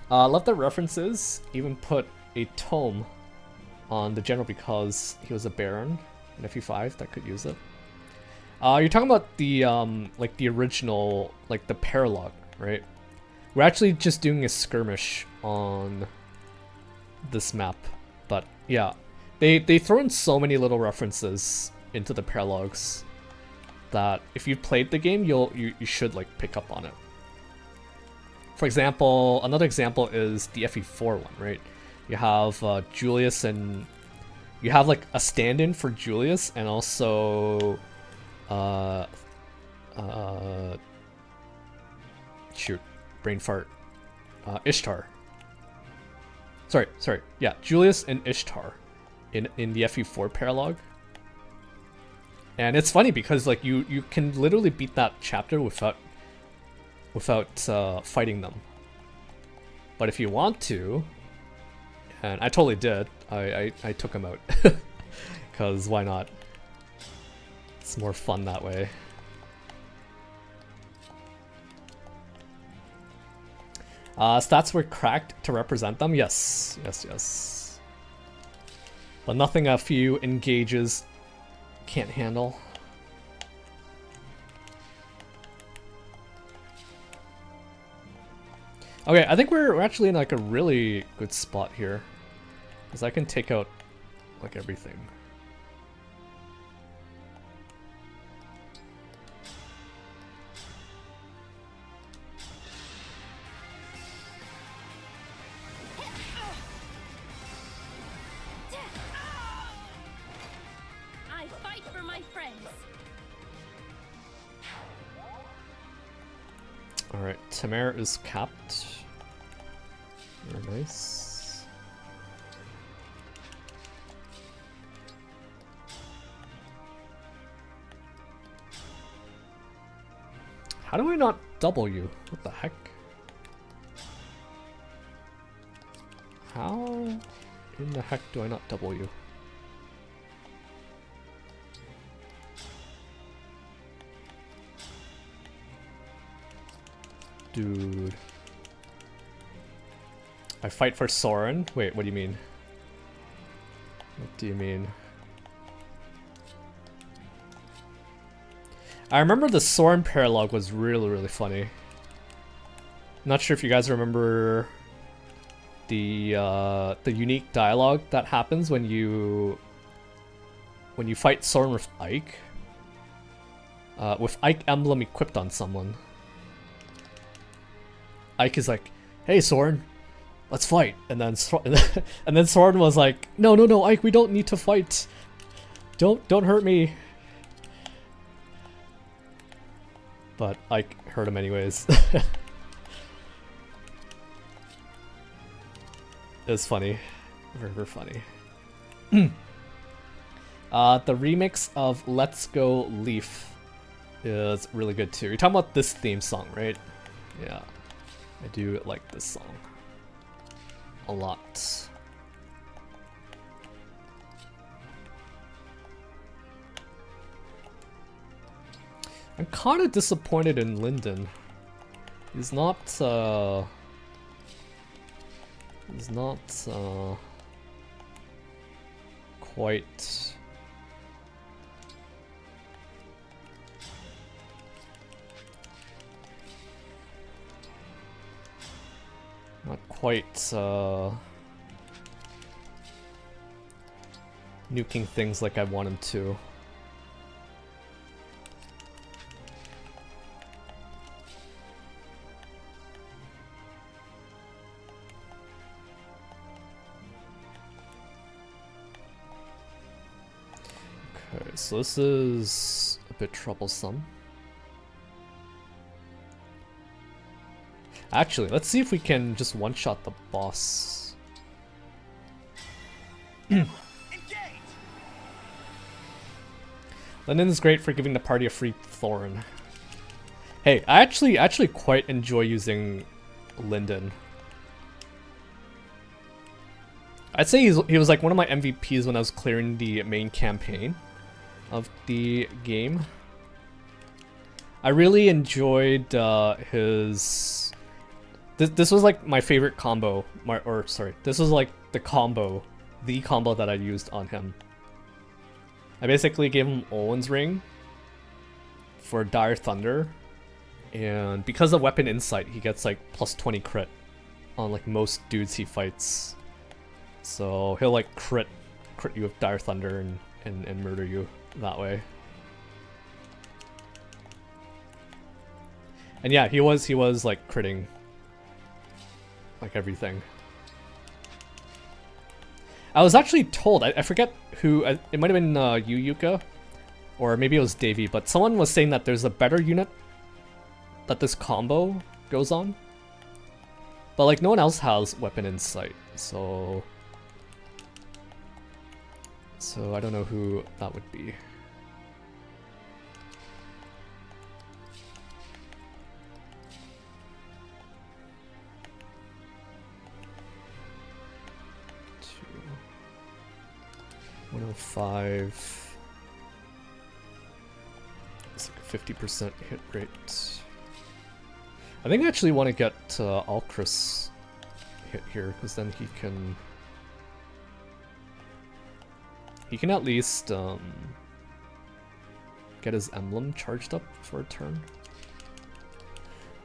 Love the references. Even put a tome on the general because he was a baron in FE5 that could use it. You're talking about the like the original, like the paralogue, right? We're actually just doing a skirmish on this map, but yeah, they throw in so many little references into the paralogues that if you've played the game, you should like pick up on it. For example, another example is the FE4 one, right? You have Julius, and you have like a stand-in for Julius, and also shoot, brain fart, Ishtar. Sorry, yeah, Julius and Ishtar in the FE4 paralogue. And it's funny because like you can literally beat that chapter without fighting them. But if you want to, and I totally did, I took them out. Because why not? It's more fun that way. Stats were cracked to represent them? Yes, yes, yes. But nothing a few engages can't handle. Okay, I think we're actually in like a really good spot here, because I can take out like everything. I fight for my friends. Alright, Tamara is capped. Very nice. How do I not double you? What the heck? How in the heck do I not double you? Dude. I fight for Soren? Wait, what do you mean? What do you mean? I remember the Soren paralogue was really funny. Not sure if you guys remember the unique dialogue that happens when you fight Soren with Ike. With Ike emblem equipped on someone. Ike is like, "Hey Soren, let's fight," and then Soren was like, "No, Ike, we don't need to fight. Don't hurt me." But Ike hurt him anyways. It was funny, very funny. The remix of "Let's Go Leaf" is really good too. You're talking about this theme song, right? Yeah. I do like this song a lot. I'm kind of disappointed in Lyndon. He's not quite nuking things like I want him to. Okay, so this is a bit troublesome. Actually, let's see if we can just one-shot the boss. Engage! Linden is great for giving the party a free thorn. Hey, I actually quite enjoy using Linden. I'd say he was like one of my MVPs when I was clearing the main campaign of the game. I really enjoyed his... This was like my favorite combo, this was like the combo that I used on him. I basically gave him Owen's Ring for Dire Thunder, and because of Weapon Insight, he gets like plus 20 crit on like most dudes he fights. So he'll like crit you with Dire Thunder and murder you that way. And yeah, he was like critting like everything. I was actually told, I forget who, it might have been you, Yuka, or maybe it was Davey, but someone was saying that there's a better unit that this combo goes on. But like no one else has Weapon Insight, so I don't know who that would be. Two. 105. It's like a 50% hit rate. I think I actually want to get Alcris hit here, because then he can at least get his emblem charged up for a turn.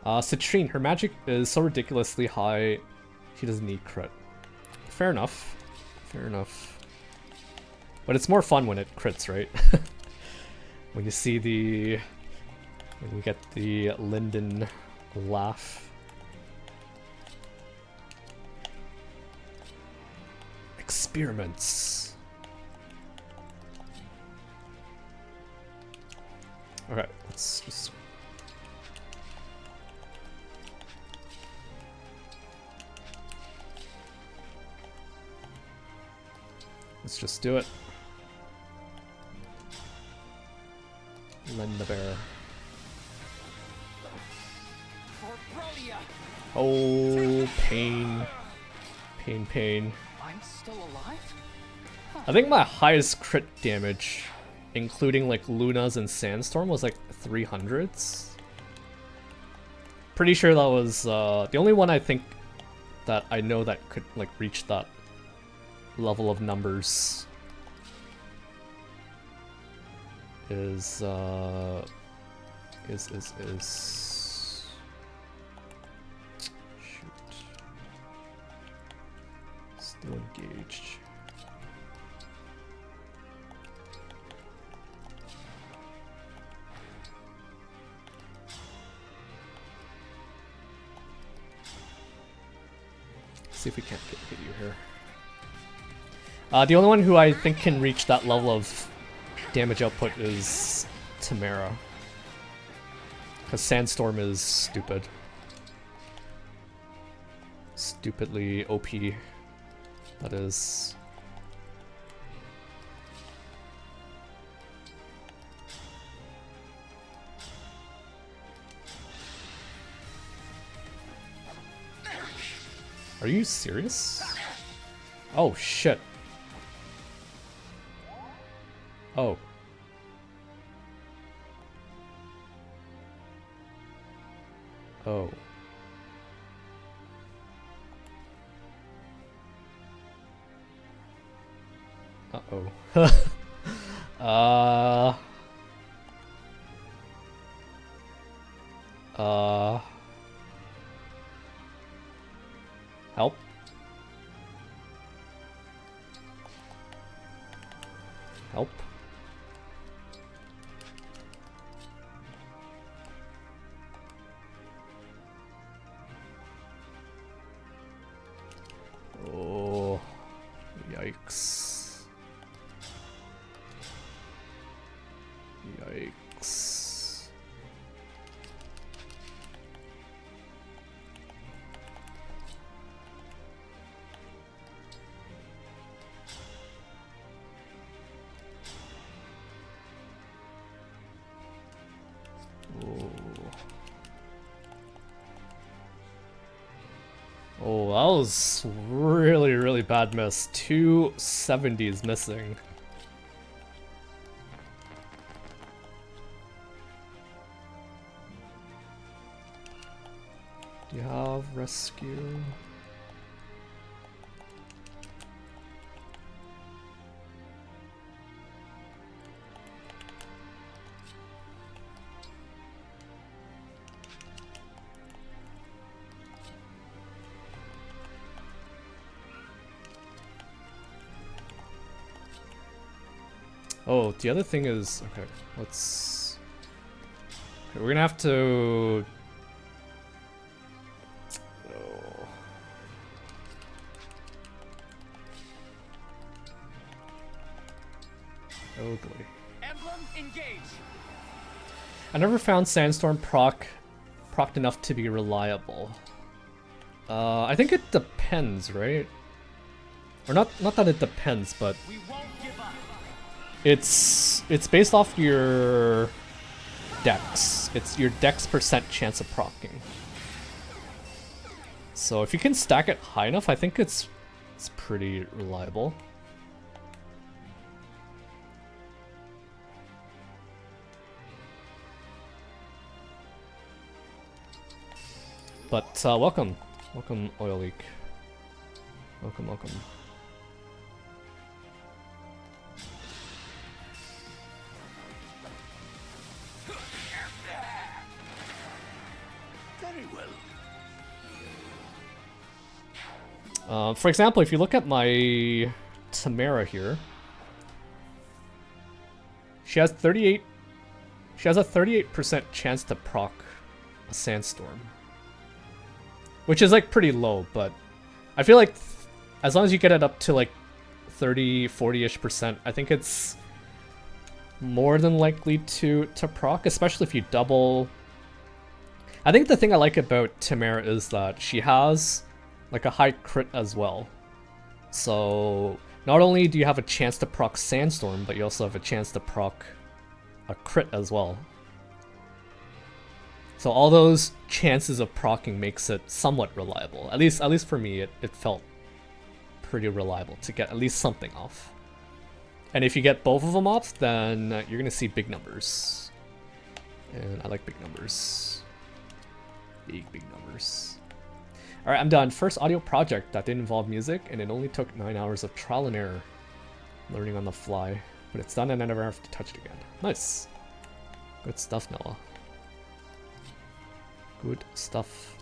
Citrine, her magic is so ridiculously high, she doesn't need crit. Fair enough. Fair enough. But it's more fun when it crits, right? When you see when you get the Linden laugh. Experiments. Alright, let's just... Let's just do it. Lend the bear. Oh, pain. Pain, pain. I'm still alive? I think my highest crit damage, including like Luna's and Sandstorm, was like 300s. Pretty sure that was the only one I think that I know that could like reach that level of numbers is shoot. Still engaged. See if we can't hit you here. The only one who I think can reach that level of damage output is Tamara. Because Sandstorm is stupid. Stupidly OP. That is. Are you serious? Oh shit. Oh. Oh. Uh-oh. Help. Help. Oh, yikes. Yikes. Oh, that was really, really bad miss. 270s missing. Do you have rescue? Oh, the other thing is, okay, let's... Okay, we're gonna have to... Oh. Oh boy. Emblem Engage. I never found Sandstorm procced enough to be reliable. I think it depends, right? Or not that it depends, but... We won't give up. It's based off your dex. It's your dex percent chance of proccing. So if you can stack it high enough, I think it's pretty reliable. But welcome, Oil Leak. Welcome. Very well. For example, if you look at my Tamara here, she has 38. She has a 38% chance to proc a Sandstorm, which is like pretty low. But I feel like as long as you get it up to like 30, 40-ish%, I think it's more than likely to proc, especially if you double. I think the thing I like about Tamara is that she has like a high crit as well. So not only do you have a chance to proc Sandstorm, but you also have a chance to proc a crit as well. So all those chances of proccing makes it somewhat reliable. At least for me, it felt pretty reliable to get at least something off. And if you get both of them off, then you're gonna see big numbers. And I like big numbers. Big numbers. Alright, I'm done. First audio project that didn't involve music, and it only took 9 hours of trial and error. Learning on the fly. But it's done and I never have to touch it again. Nice. Good stuff, Noah. Good stuff.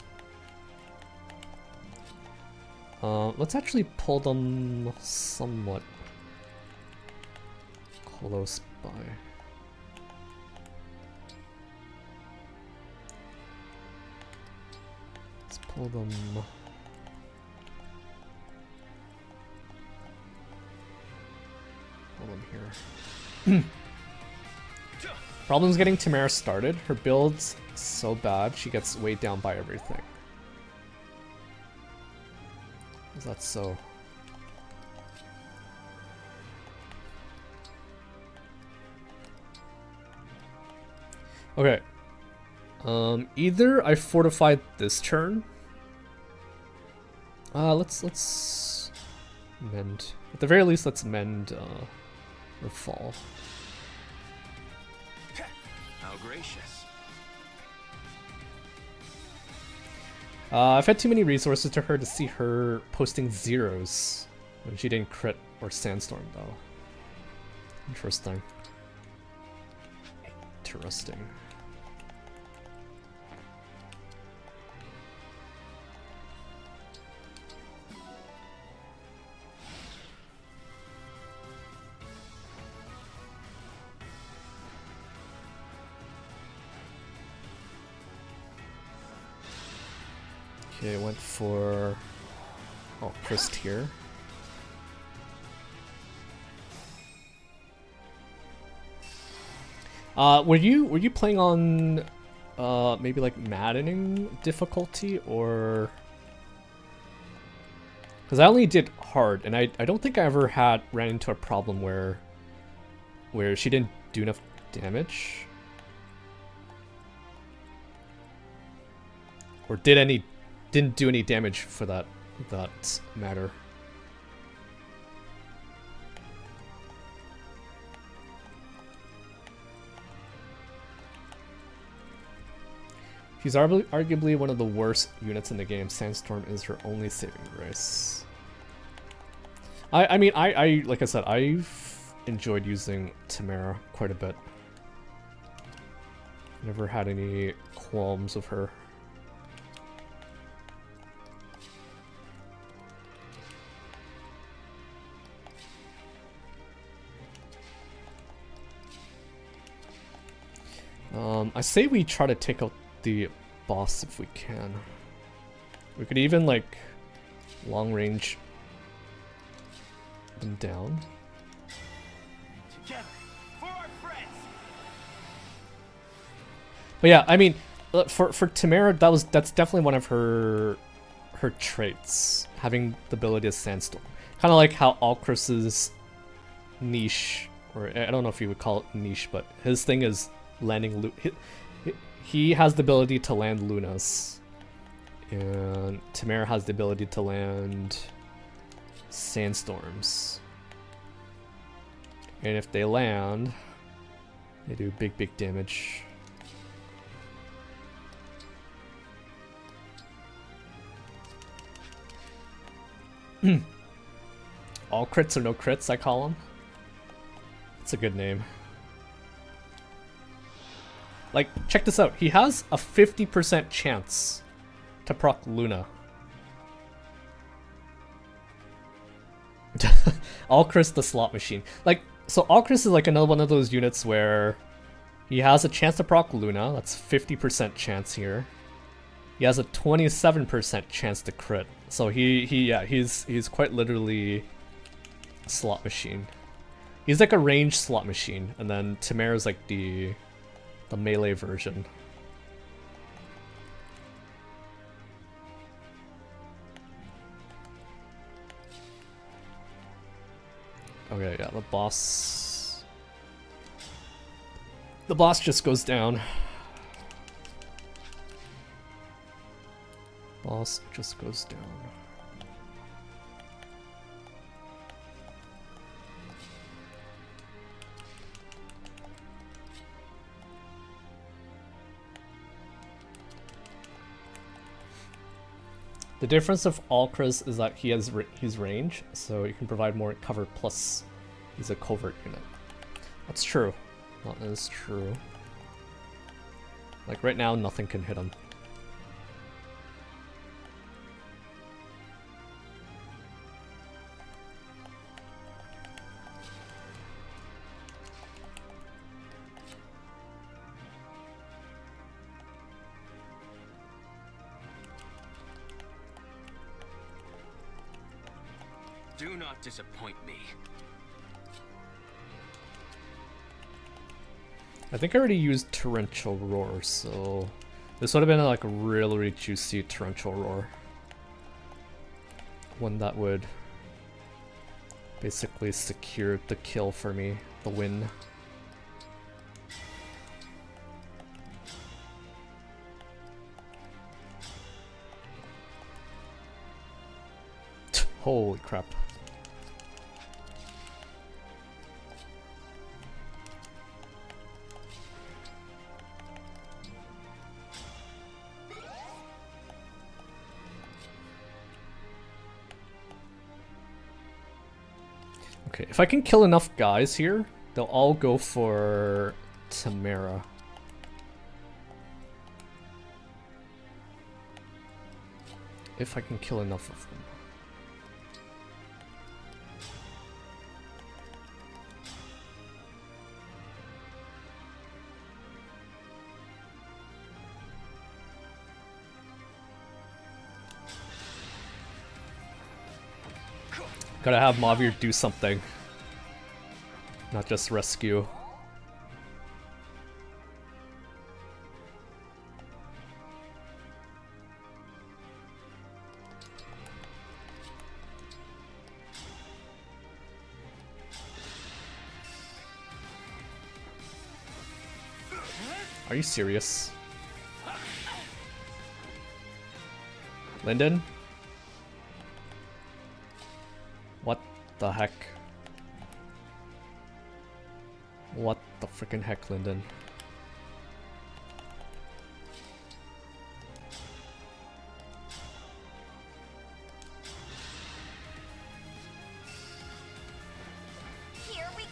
Let's actually pull them somewhat close by. Let's pull them. Pull them here. Problem's getting Tamara started. Her build's so bad, she gets weighed down by everything. Is that so? Okay. Either I fortified this turn. Let's mend. At the very least, let's mend her fall. How gracious. I've had too many resources to her to see her posting zeros when she didn't crit or Sandstorm, though. Interesting. Interesting. Okay, went for Christ here. Were you playing on maybe like Maddening difficulty, or because I only did hard, and I don't think I ever ran into a problem where she didn't do enough damage or did any didn't do any damage for that matter. She's arguably one of the worst units in the game. Sandstorm is her only saving grace. I mean, like I said, I've enjoyed using Tamara quite a bit. Never had any qualms with her. I say we try to take out the boss if we can. We could even like long range them down. Together for our friends. But yeah, I mean, for Tamara, that's definitely one of her traits, having the ability to sandstorm. Kind of like how Alcris's niche, or I don't know if you would call it niche, but his thing is landing he has the ability to land Lunas, and Tamara has the ability to land sandstorms. And if they land, they do big damage. All crits or no crits, I call them. It's a good name. Like, check this out. He has a 50% chance to proc Luna. Alcris the slot machine. Like, so Alcris is like another one of those units where he has a chance to proc Luna. That's 50% chance here. He has a 27% chance to crit. So he's quite literally a slot machine. He's like a ranged slot machine, and then Tamara's like the melee version. Okay, yeah, the boss just goes down. Boss just goes down. The difference of Alcris is that he's range, so you can provide more cover, plus he's a covert unit. That's true. That is true. Like right now, nothing can hit him. Do not disappoint me. I think I already used Torrential Roar, so this would have been like a really juicy Torrential Roar. One that would basically secure the kill for me, the win. Holy crap. Okay, if I can kill enough guys here, they'll all go for Tamara. If I can kill enough of them. Gotta have Mavir do something. Not just rescue. Are you serious? Lyndon? What the heck? What the freaking heck, Lyndon? Here we go!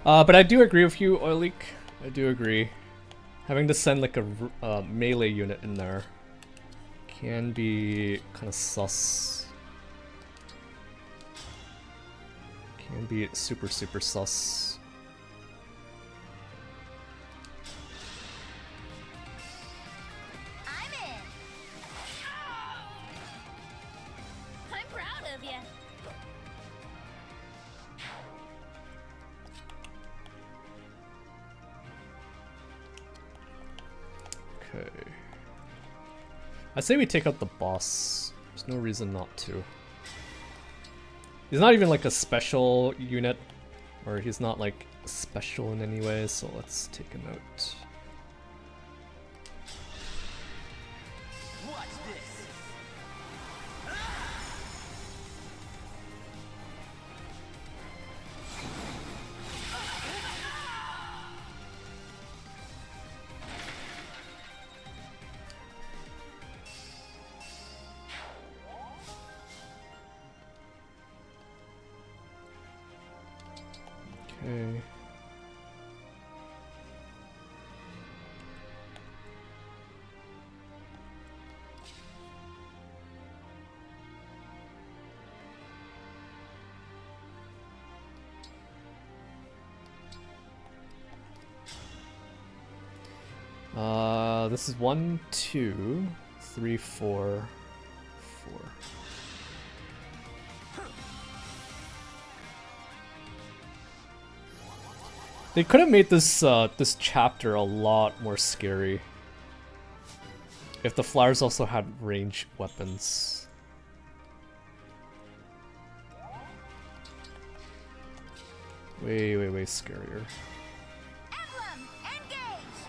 But I do agree with you, Oileek. I do agree. Having to send like a melee unit in there can be kind of sus. Can be super sus. I'm in! I'm proud of you. Okay. I say we take out the boss. There's no reason not to. He's not even like a special unit, or he's not like special in any way, so let's take him out. Watch this. Okay. This is 1, 2, 3, 4, 4. They could have made this this chapter a lot more scary if the flowers also had ranged weapons. Way scarier. Emblem Engage!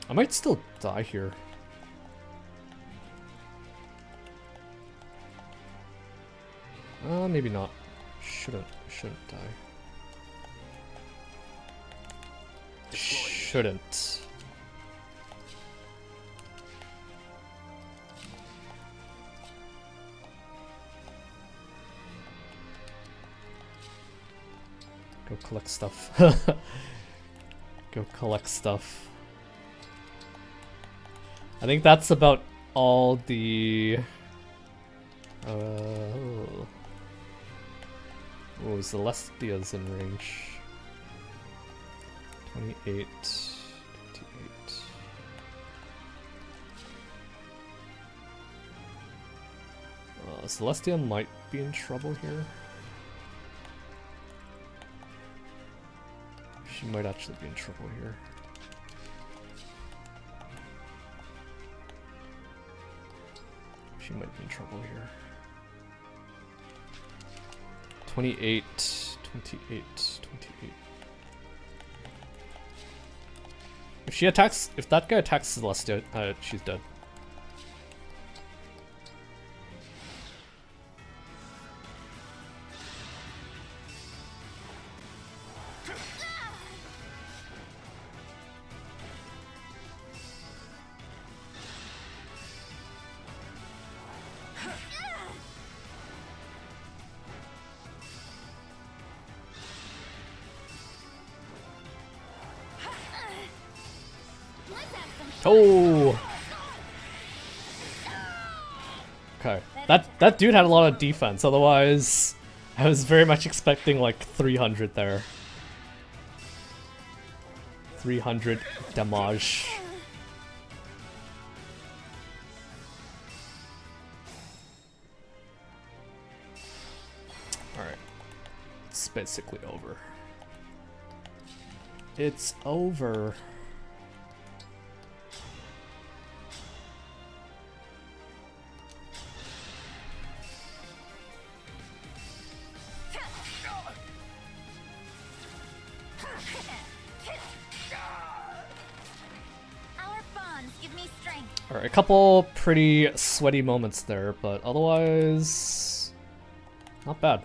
I might still die here. Maybe not. Shouldn't die. Shouldn't. Go collect stuff. Go collect stuff. I think that's about all the... Oh, Celestia's in range. 28, 28. Celestia might be in trouble here. She might actually be in trouble here. She might be in trouble here. 28, 28, 28. If she attacks, if that guy attacks Celestia, she's dead. Oh. Okay. That dude had a lot of defense. Otherwise, I was very much expecting like 300 there. 300 damage. All right. It's basically over. It's over. Our bonds give me strength. Alright, a couple pretty sweaty moments there, but otherwise, not bad.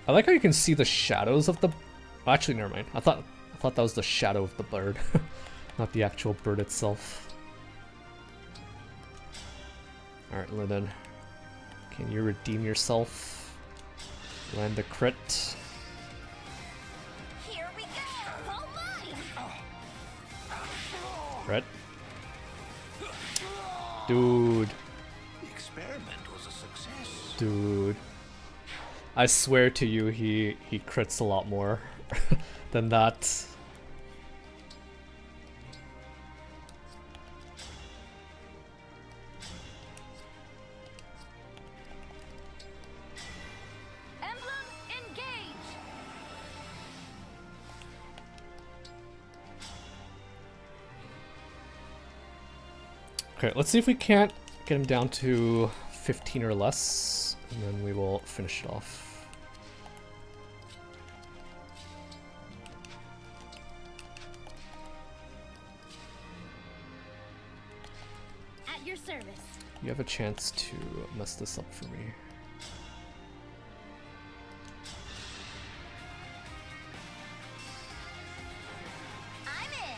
I like how you can see the shadows of the... Oh, actually, never mind. I thought that was the shadow of the bird, not the actual bird itself. Alright, Linden. Can you redeem yourself? Land the crit. Here we go. All mine. Crit. Dude. The experiment was a success. Dude. I swear to you, he crits a lot more than that. Emblem Engage. Okay, let's see if we can't get him down to 15 or less, and then we will finish it off. At your service. You have a chance to mess this up for me. I'm in.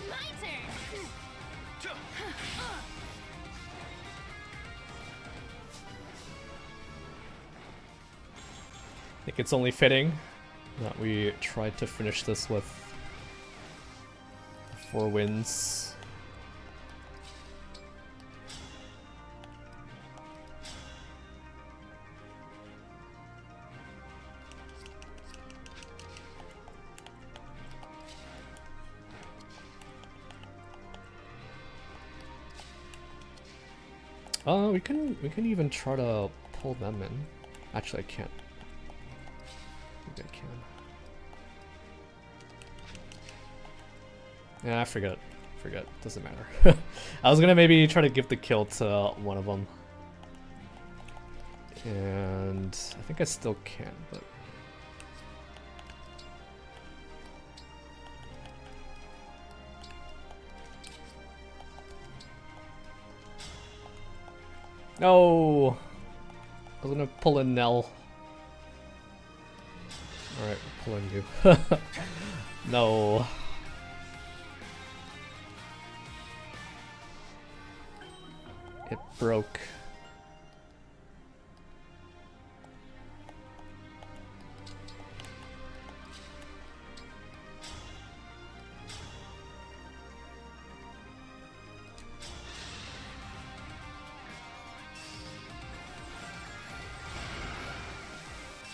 My turn. I think it's only fitting that we try to finish this with 4 wins. We can even try to pull them in. Actually, I can't. Maybe I can. Yeah, forget. Forget. Doesn't matter. I was gonna maybe try to give the kill to one of them, and I think I still can, but. No! I was gonna pull in Nell. Alright, we're pulling you. No. It broke.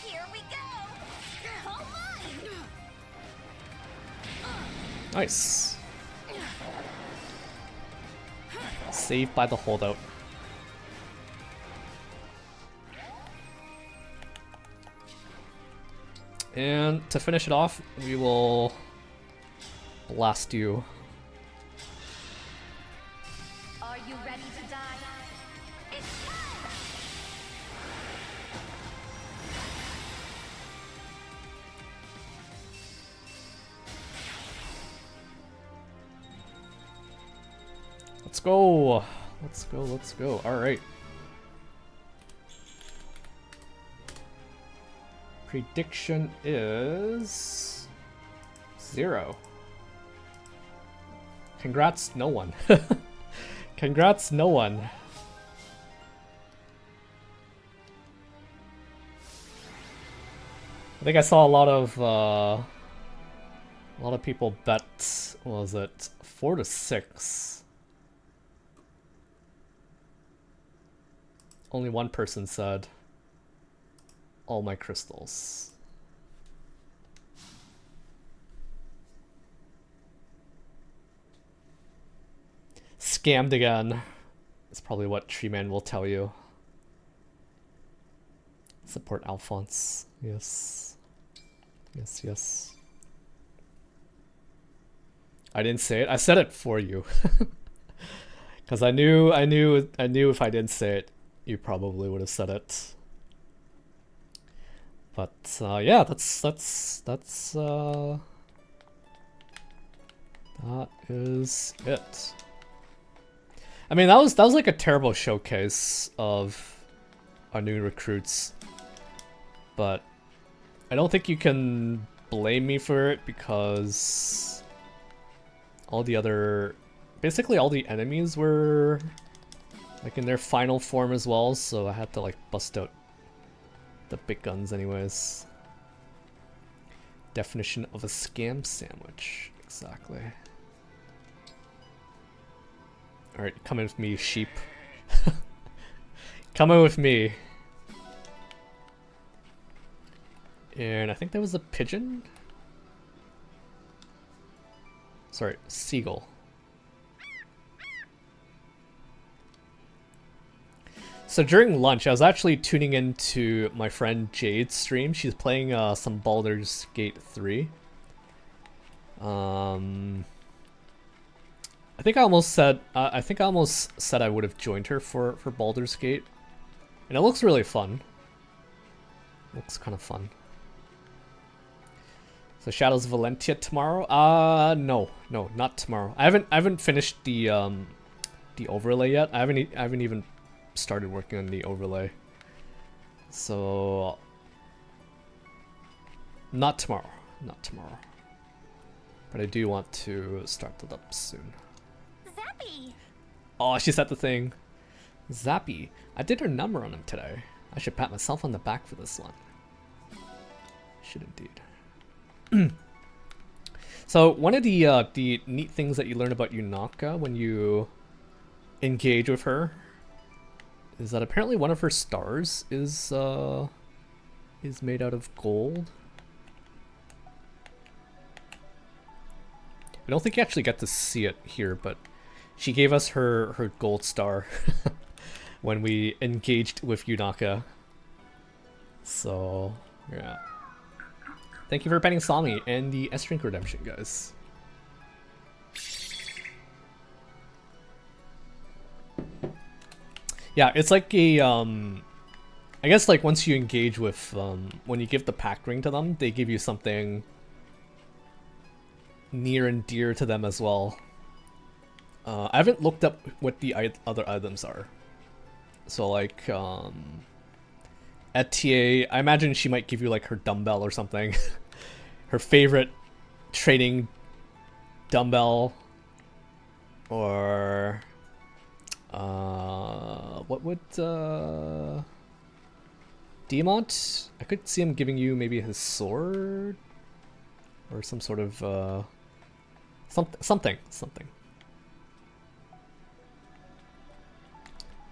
Here we go. All mine. Nice. Saved by the holdout. And to finish it off, we will blast you. Are you ready to die? It's time. Let's go. Let's go. Let's go. All right. Prediction is 0. Congrats, no one. Congrats, no one. I think I saw a lot of people bet, what was it, 4 to 6. Only one person said all my crystals. scammed again. That's probably what Treeman will tell you. Support Alphonse. Yes. Yes, yes. I didn't say it. I said it for you. Because I knew if I didn't say it, you probably would have said it. But yeah, that is it. I mean, that was like a terrible showcase of our new recruits, but I don't think you can blame me for it because basically all the enemies were like in their final form as well, so I had to like bust out the big guns anyways. Definition of a scam sandwich, exactly. Alright, come in with me, sheep. Come in with me. And I think there was a pigeon? Sorry, seagull. So during lunch, I was actually tuning into my friend Jade's stream. She's playing some Baldur's Gate 3. I think I almost said I would have joined her for Baldur's Gate, and it looks really fun. Looks kind of fun. So Shadows of Valentia tomorrow? No, not tomorrow. I haven't finished the overlay yet. I haven't even started working on the overlay. So not tomorrow. But I do want to start it up soon. Zappy! Oh, she said the thing. Zappy. I did her number on him today. I should pat myself on the back for this one. Should indeed. So one of the neat things that you learn about Yunaka when you engage with her is that apparently one of her stars is made out of gold. I don't think you actually get to see it here, but she gave us her gold star when we engaged with Yunaka. So, yeah. Thank you for petting Sami and the S-Drink Redemption, guys. Yeah, it's like a, I guess like once you engage with, when you give the pack ring to them, they give you something near and dear to them as well. I haven't looked up what the other items are. So like, at TA, I imagine she might give you like her dumbbell or something. Her favorite training dumbbell. Or what would Diamant? I could see him giving you maybe his sword or some sort of something.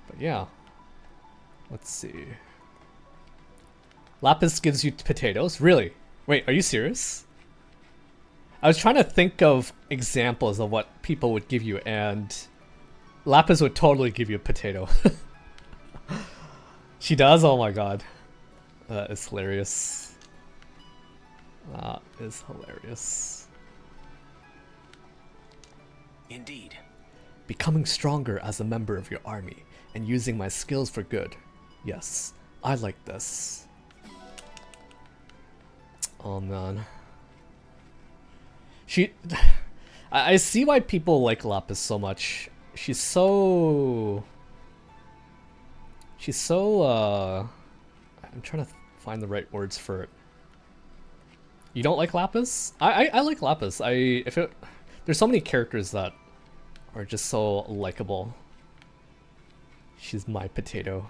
But yeah, let's see. Lapis gives you potatoes? Really? Wait, are you serious? I was trying to think of examples of what people would give you, and Lapis would totally give you a potato. She does? Oh my god. That is hilarious. That is hilarious. Indeed. Becoming stronger as a member of your army and using my skills for good. Yes, I like this. Oh man. I see why people like Lapis so much. She's so I'm trying to find the right words for it. You don't like Lapis? I like Lapis. There's so many characters that are just so likable. She's my potato.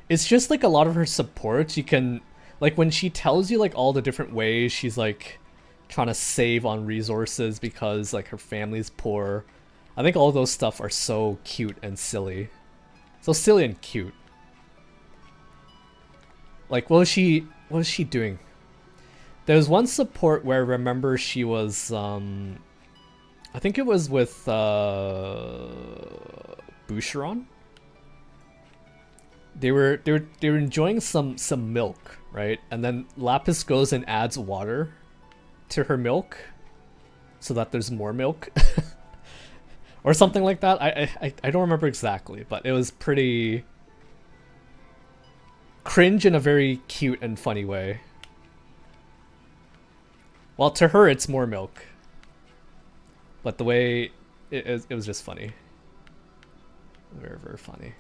It's just like a lot of her supports, you can, like when she tells you like all the different ways she's like trying to save on resources because like her family's poor. I think all those stuff are so cute and silly. So silly and cute. Like what was she doing? There was one support where I remember she was I I think it was with Boucheron. They were enjoying some milk, right? And then Lapis goes and adds water to her milk so that there's more milk. Or something like that. I don't remember exactly, but it was pretty cringe in a very cute and funny way. Well, to her it's more milk. But the way it was just funny. Very, very funny.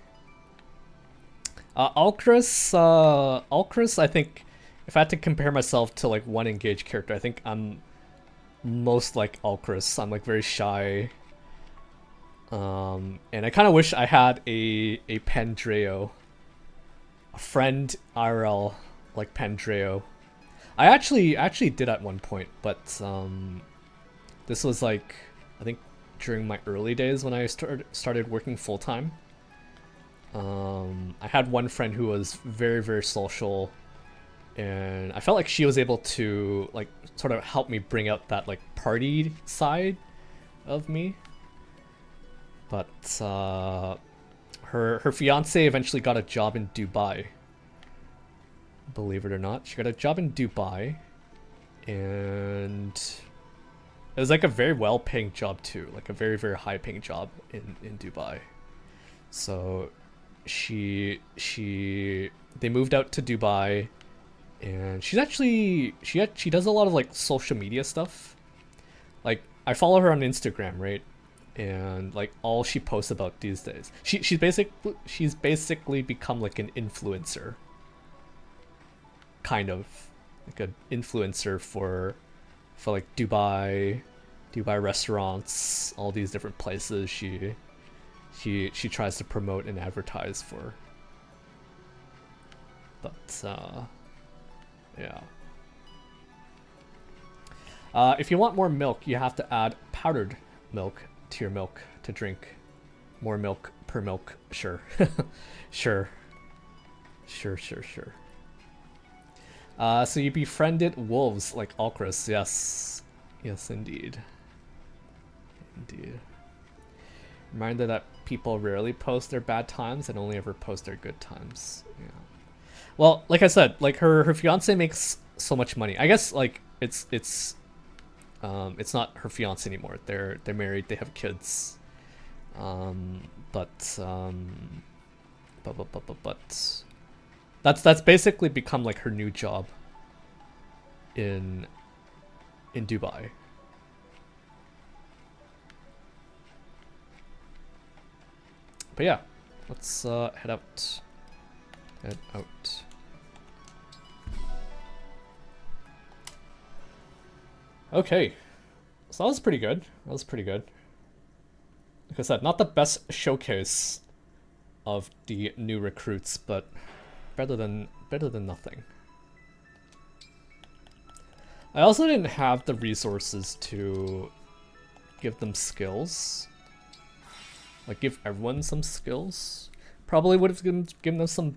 Alcris, I think, if I had to compare myself to like one Engage character, I think I'm most like Alcris. I'm like very shy. And I kind of wish I had a Pandreo. A friend IRL like Pandreo. I actually did at one point, but this was like, I think during my early days when I started working full-time. I had one friend who was very, very social, and I felt like she was able to like sort of help me bring out that like party side of me. But her fiance eventually got a job in Dubai. Believe it or not, she got a job in Dubai, and it was like a very well-paying job too, like a very, very high-paying job in Dubai. So they moved out to Dubai, and she's actually she does a lot of like social media stuff. Like I follow her on Instagram, right? And like all she posts about these days, she's basically become like an influencer, kind of like an influencer for like Dubai restaurants, all these different places she tries to promote and advertise for. But yeah. If you want more milk, you have to add powdered milk to your milk to drink. More milk per milk. Sure. Sure. So you befriended wolves like Alcris. Yes, indeed. Reminder that people rarely post their bad times and only ever post their good times. Yeah. Well, like I said, like her fiance makes so much money. I guess like it's not her fiance anymore. They're married. They have kids. But that's basically become like her new job in Dubai. But yeah, let's head out. Okay, so that was pretty good. Like I said, not the best showcase of the new recruits, but better than nothing. I also didn't have the resources to give them skills. Like give everyone some skills. Probably would have given them some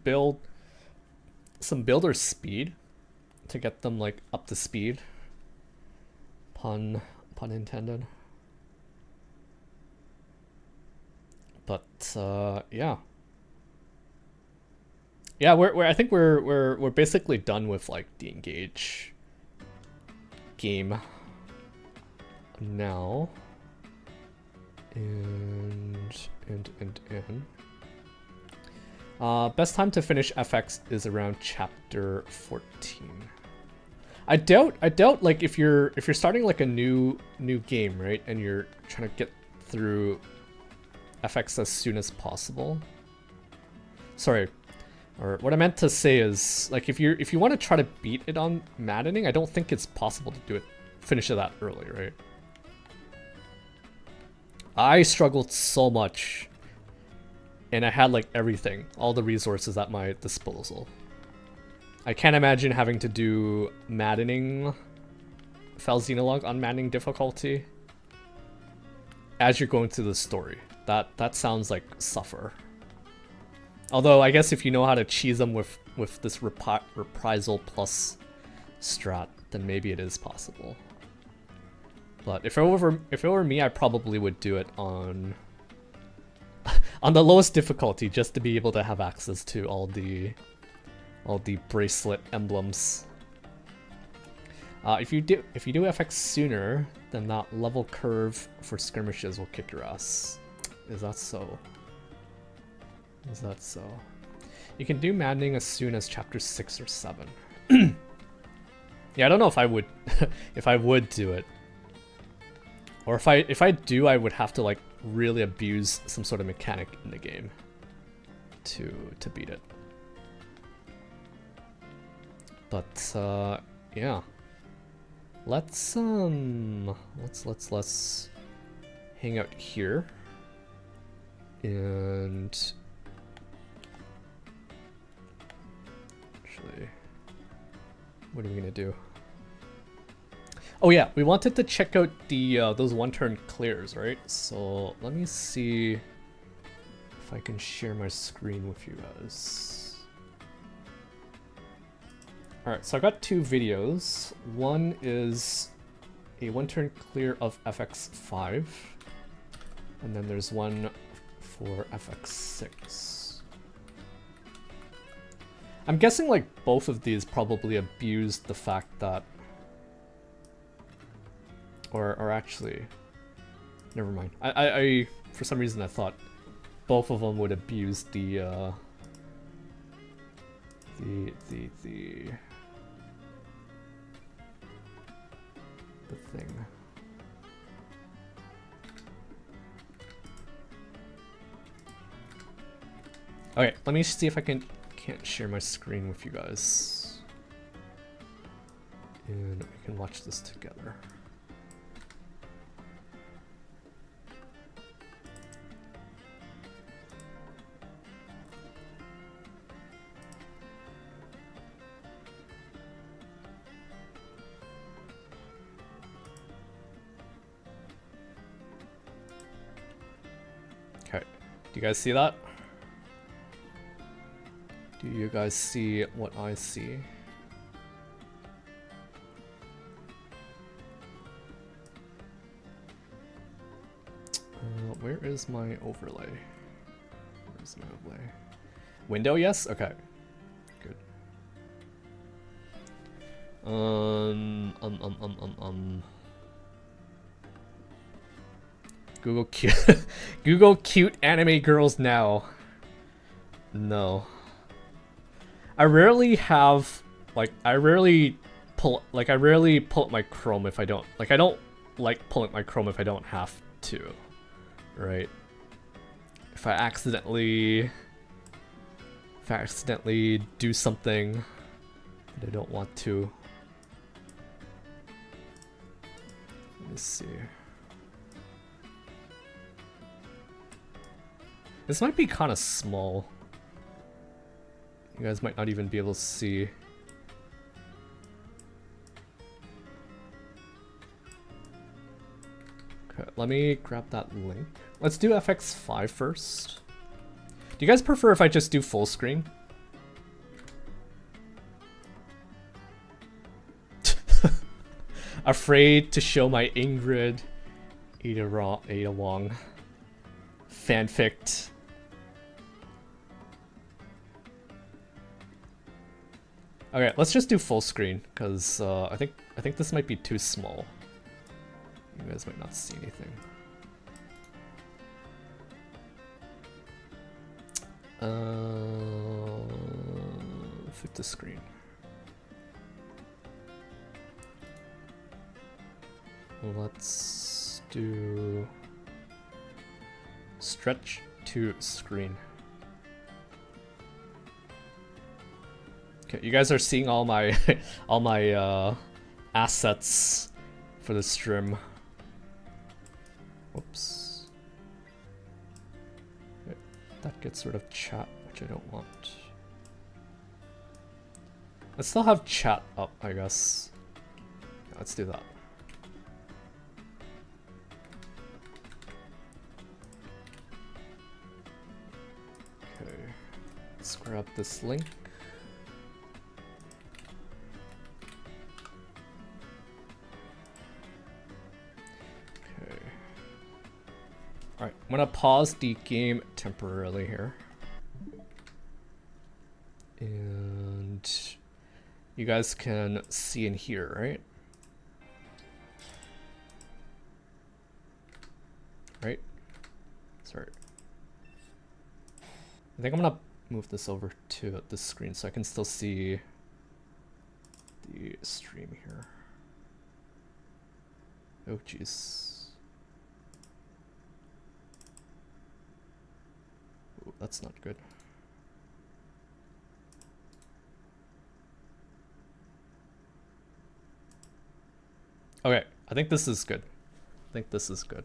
builder speed to get them like up to speed. Pun intended. But yeah. Yeah, I think we're basically done with like the Engage game now. Best time to finish FX is around chapter 14. I doubt like if you're starting like a new game, right, and you're trying to get through FX as soon as possible. Sorry, or what I meant to say is like if you want to try to beat it on Maddening, I don't think it's possible to finish it that early, right? I struggled so much, and I had like everything, all the resources at my disposal. I can't imagine having to do Maddening, Fell Xenologue on Maddening difficulty as you're going through the story. That sounds like suffer. Although I guess if you know how to cheese them with this reprisal plus strat, then maybe it is possible. But if it were me, I probably would do it on on the lowest difficulty, just to be able to have access to all the bracelet emblems. If you do FX sooner, then that level curve for skirmishes will kick your ass. Is that so? Is that so? You can do Maddening as soon as chapter 6 or 7. Yeah, I don't know if I would if I would do it. Or if I do, I would have to like really abuse some sort of mechanic in the game to beat it. But yeah. Let's hang out here. And actually, what are we gonna do? Oh yeah, we wanted to check out the those one-turn clears, right? So let me see if I can share my screen with you guys. Alright, so I got 2 videos. One is a one-turn clear of FX5, and then there's one for FX6. I'm guessing like both of these probably abused the fact that, or actually, never mind. I for some reason I thought both of them would abuse the thing. Okay, let me see if I can't share my screen with you guys. And we can watch this together. Okay, do you guys see that? Do you guys see what I see? Where is my overlay? Where's my overlay? Window, yes? Okay. Good. Google cute Google cute anime girls now. No. I rarely pull up my Chrome if I don't I don't like pulling up my Chrome if I don't have to, right? If I accidentally do something that I don't want to. Let me see. This might be kind of small. You guys might not even be able to see. Okay, let me grab that link. Let's do FX5 first. Do you guys prefer if I just do full screen? Afraid to show my Ingrid Ada Wong fanfic. Okay, let's just do full screen, because I think this might be too small. You guys might not see anything. Fit the screen. Let's do stretch to screen. Okay, you guys are seeing all my all my assets for the stream. Whoops. Okay, that gets rid of chat, which I don't want. Let's still have chat up, I guess. Yeah, let's do that. Okay, let's grab this link. Alright, I'm gonna pause the game temporarily here. And you guys can see and hear, right? Right? Sorry. I think I'm gonna move this over to the screen so I can still see the stream here. Oh jeez. Oh, that's not good. Okay, I think this is good. I think this is good.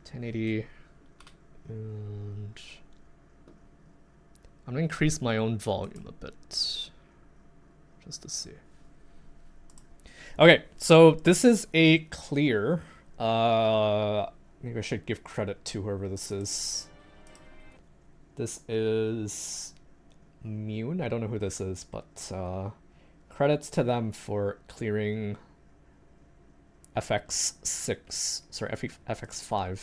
1080, and I'm gonna increase my own volume a bit just to see. Okay, so this is a clear. Maybe I should give credit to whoever this is. This is Mune. I don't know who this is, but credits to them for clearing FX6, sorry, FX5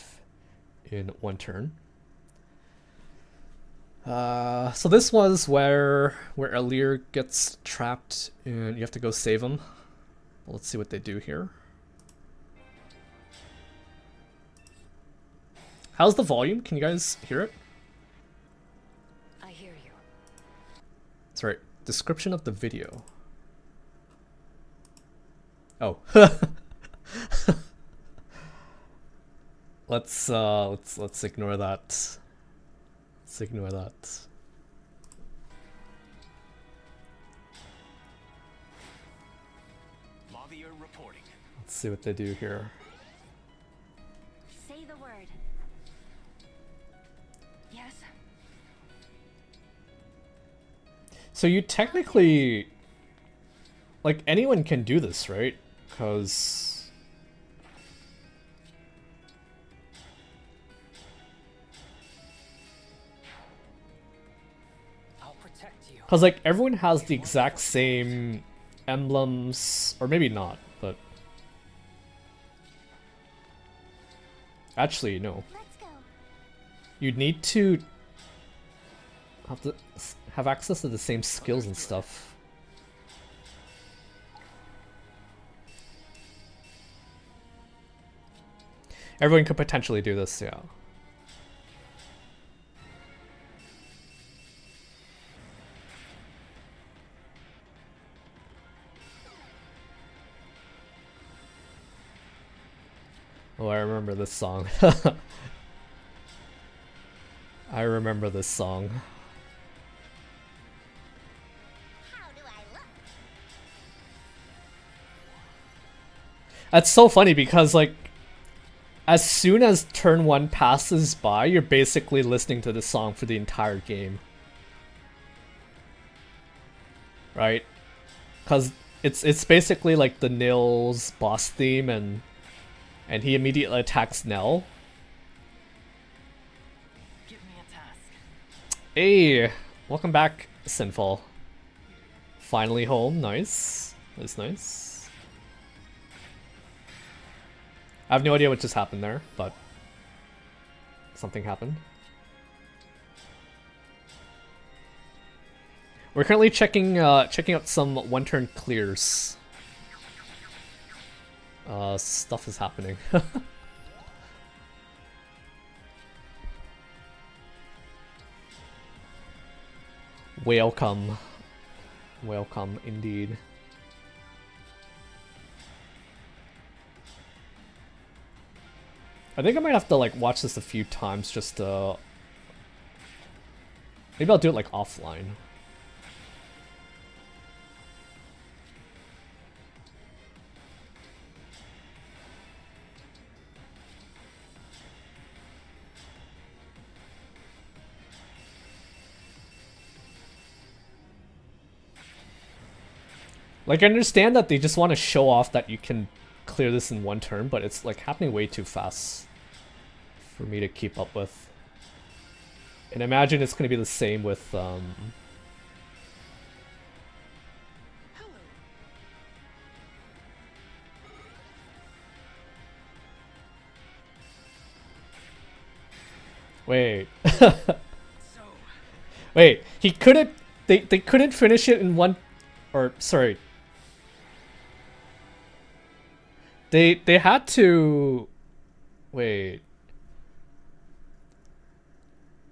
in one turn. So this was where Alir gets trapped and you have to go save him. Well, let's see what they do here. How's the volume? Can you guys hear it? I hear you. Sorry, description of the video. Oh. Let's ignore that. Let's ignore that. Mavier reporting. Let's see what they do here. Say the word. Yes. So you technically, like, anyone can do this, right? Because like everyone has the exact same emblems, or maybe not, but actually no. You'd need to have access to the same skills and stuff. Everyone could potentially do this, yeah. Oh, I remember this song. I remember this song. How do I look? That's so funny because, like, as soon as turn 1 passes by, you're basically listening to the song for the entire game. Right? Because it's basically like the Nils boss theme, and he immediately attacks Nell. Give me a task. Hey, welcome back, Sinful. Finally home, nice. That's nice. I have no idea what just happened there, but something happened. We're currently checking out some one-turn clears. Stuff is happening. Welcome. Welcome indeed. I think I might have to like watch this a few times just to... Maybe I'll do it like offline. Like, I understand that they just want to show off that you can clear this in one turn, but it's like happening way too fast for me to keep up with. And imagine it's going to be the same with Wait. Wait, he couldn't... They couldn't finish it in one... Or, sorry. They had to... Wait.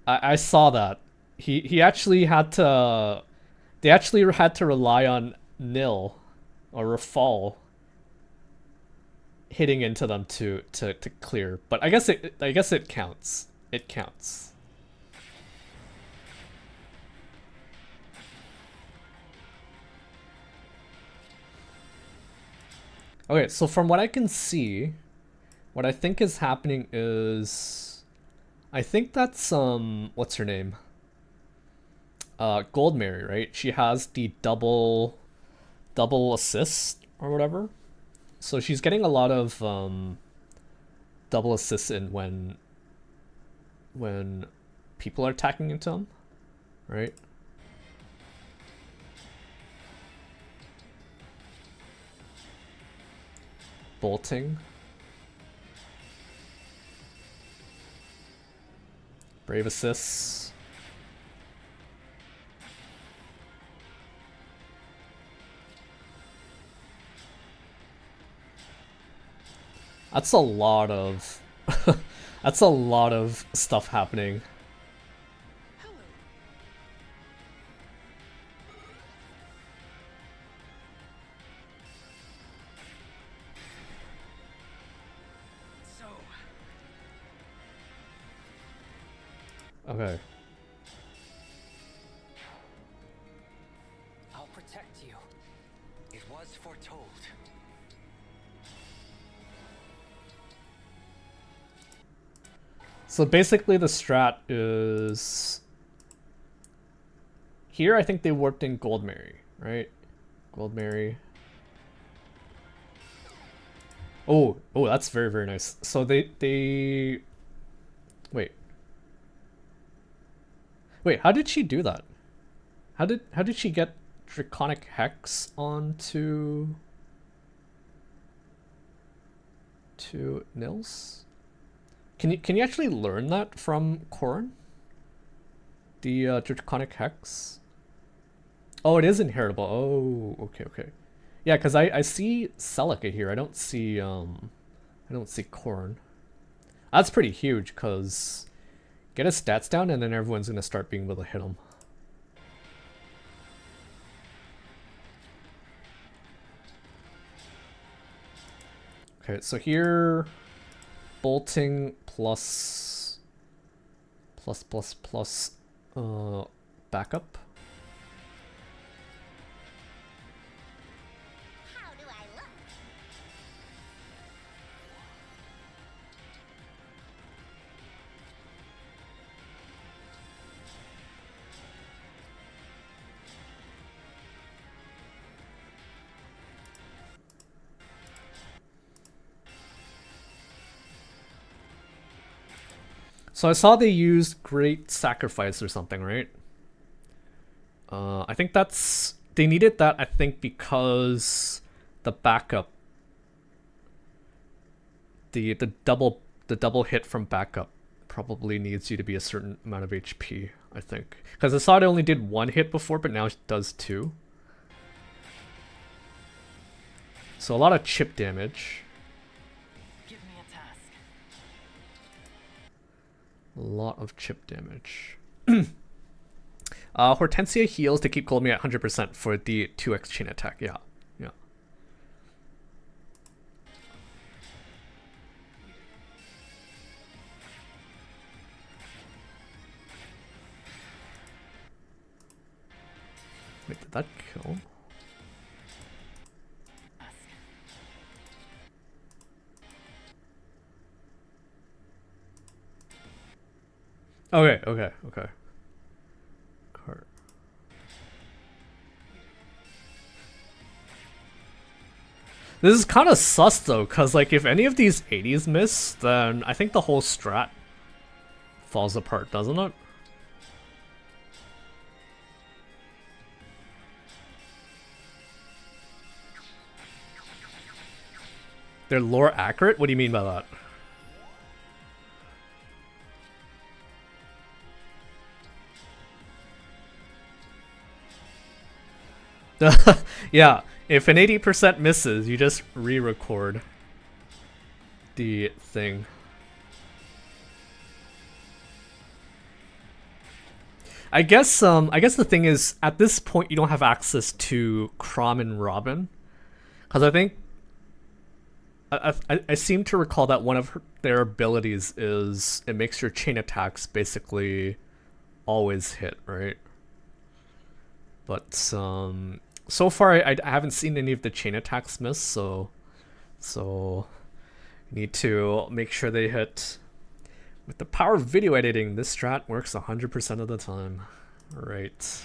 I saw that. He actually had to... They actually had to rely on nil or a fall hitting into them to clear. But I guess it counts. It counts. Okay, so from what I can see, what I think is happening is, I think that's what's her name? Goldmary, right? She has the double assist or whatever. So she's getting a lot of double assists in when people are attacking into them, right? Bolting. Brave assists. That's a lot of that's a lot of stuff happening. Okay. I'll protect you. It was foretold. So basically the strat is... Here I think they warped in Goldmary, right? Goldmary. Oh, that's very, very nice. So they... Wait, how did she do that? How did she get Draconic Hex onto... to Nils? Can you actually learn that from Corrin? The Draconic Hex? Oh, it is inheritable. Oh, okay. Yeah, because I see Celica here. I don't see Corrin. That's pretty huge, because get his stats down and then everyone's gonna start being able to hit him. Okay, so here bolting plus backup. How do I look? So I saw they used Great Sacrifice or something, right? I think that's... They needed that, I think, because the backup... The double hit from backup probably needs you to be a certain amount of HP, I think. Because I saw it only did one hit before, but now it does two. So a lot of chip damage. Give me a task. A lot of chip damage. Hortensia heals to keep Goldmere at 100% for the 2x chain attack. Yeah. Wait, did that kill? Okay. Cart. This is kind of sus though, cause like if any of these 80s miss, then I think the whole strat falls apart, doesn't it? They're lore accurate? What do you mean by that? Yeah, if an 80% misses, you just re-record the thing. I guess the thing is, at this point you don't have access to Crom and Robin, because I think I seem to recall that one of their abilities is it makes your chain attacks basically always hit, right? But so far I haven't seen any of the chain attacks miss, so you need to make sure they hit. With the power of video editing, this strat works 100% of the time. Right.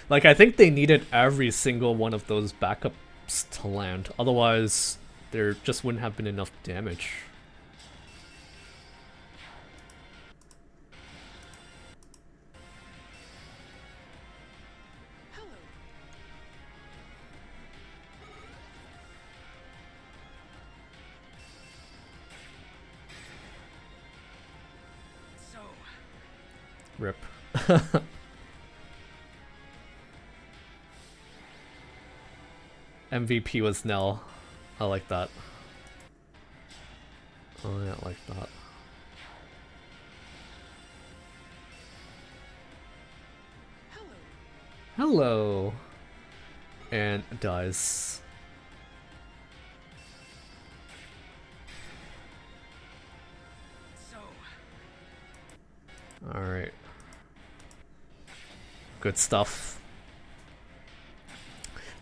Like, I think they needed every single one of those backups to land. Otherwise, there just wouldn't have been enough damage. Rip. MVP was Nell. I like that. Oh yeah, I like that. Hello. And dies. Alright. Good stuff.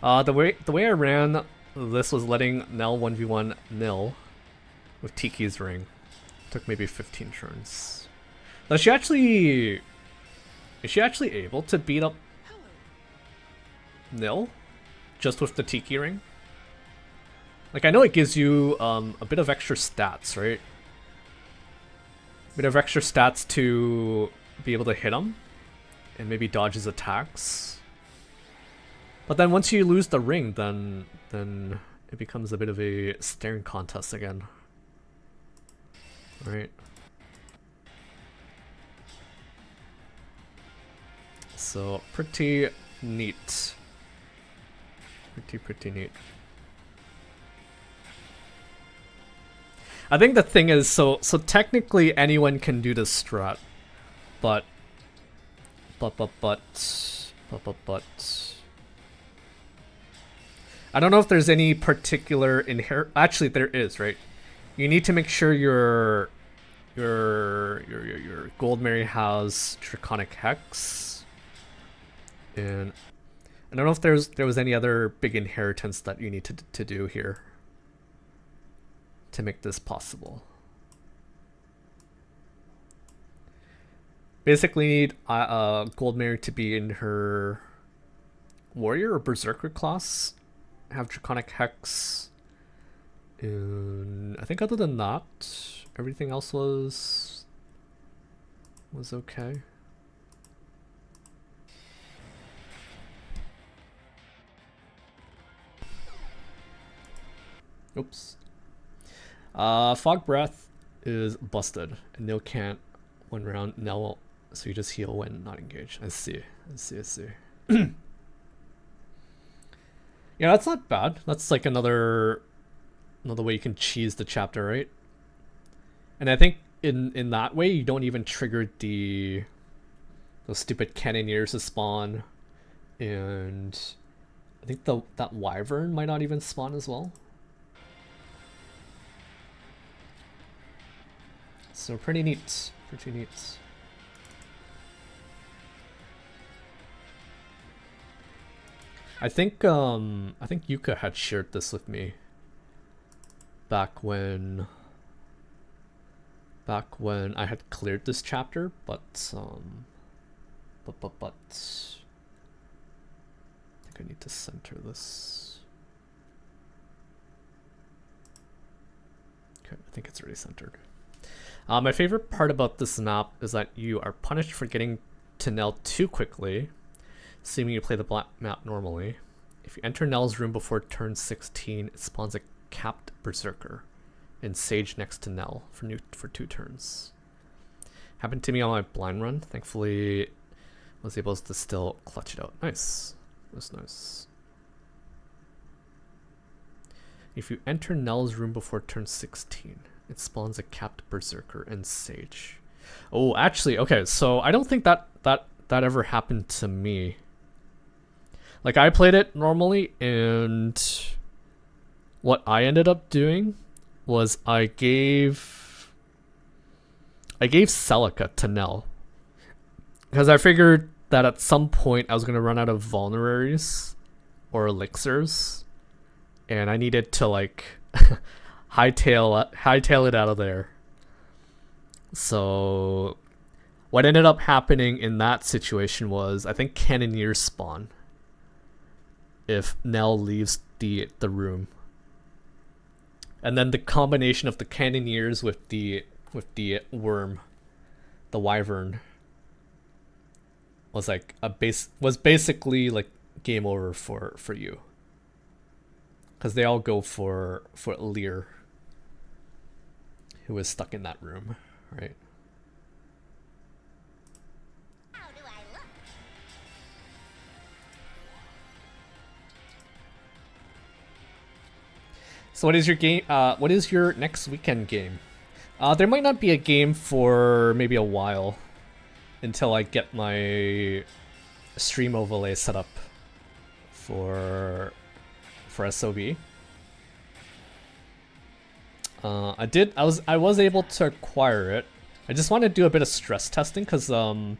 The way I ran this was letting Nell 1v1 Nil with Tiki's ring. Took maybe 15 turns. Is she actually able to beat up Nil just with the Tiki ring? Like, I know it gives you a bit of extra stats, right? A bit of extra stats to be able to hit him and maybe dodge his attacks. But then once you lose the ring, then it becomes a bit of a staring contest again. Right. So pretty neat. Pretty neat. I think the thing is, so technically anyone can do this strat, but I don't know if there's any particular inherent. Actually, there is, right? You need to make sure your Gold Mary has Draconic Hex, and I don't know if there was any other big inheritance that you need to do here to make this possible. Basically, need Gold Mary to be in her Warrior or Berserker class. Have Draconic Hex, and I think other than that, everything else was okay. Oops. Fog Breath is busted, and Nil can't one round Nil, so you just heal when not engaged. I see. Yeah, that's not bad. That's like another way you can cheese the chapter, right? And I think in that way you don't even trigger those stupid cannoneers to spawn, and I think that wyvern might not even spawn as well. So pretty neat. I think Yuka had shared this with me back when I had cleared this chapter, but I think I need to center this. Okay, I think it's already centered. My favorite part about this map is that you are punished for getting to to Nell too quickly, assuming you play the black map normally. If you enter Nell's room before turn 16, it spawns a capped Berserker and Sage next to Nell for 2 turns. Happened to me on my blind run. Thankfully, was able to still clutch it out. Nice. That's nice. If you enter Nell's room before turn 16, it spawns a capped Berserker and Sage. Oh, actually, okay, so I don't think that ever happened to me. Like, I played it normally, and what I ended up doing was I gave Celica to Nell. Because I figured that at some point I was going to run out of vulneraries or elixirs, and I needed to, like, hightail it out of there. So what ended up happening in that situation was, I think Cannoneers spawn if Nell leaves the room. And then the combination of the Cannoneers with the worm, the wyvern, was like was basically like game over for you. Cause they all go for Lear, who was stuck in that room, right? So what is your game? What is your next weekend game? There might not be a game for maybe a while until I get my stream overlay set up for SOB. I was able to acquire it. I just want to do a bit of stress testing because I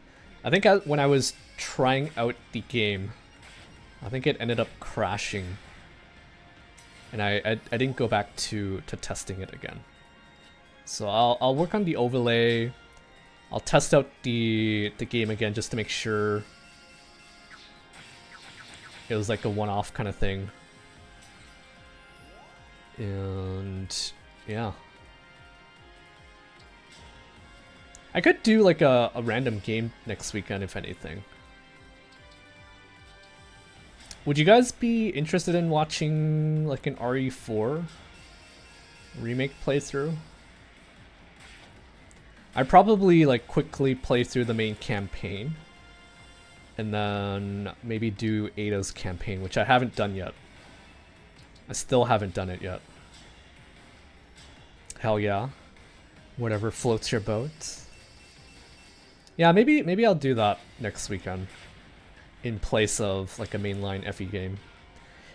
think when I was trying out the game, I think it ended up crashing. And I didn't go back to testing it again. So I'll work on the overlay. I'll test out the game again just to make sure it was like a one-off kind of thing. And yeah. I could do like a random game next weekend if anything. Would you guys be interested in watching like an RE4 remake playthrough? I'd probably like quickly play through the main campaign and then maybe do Ada's campaign, which I haven't done yet. I still haven't done it yet. Hell yeah. Whatever floats your boat. Yeah, maybe I'll do that next weekend in place of like a mainline FE game.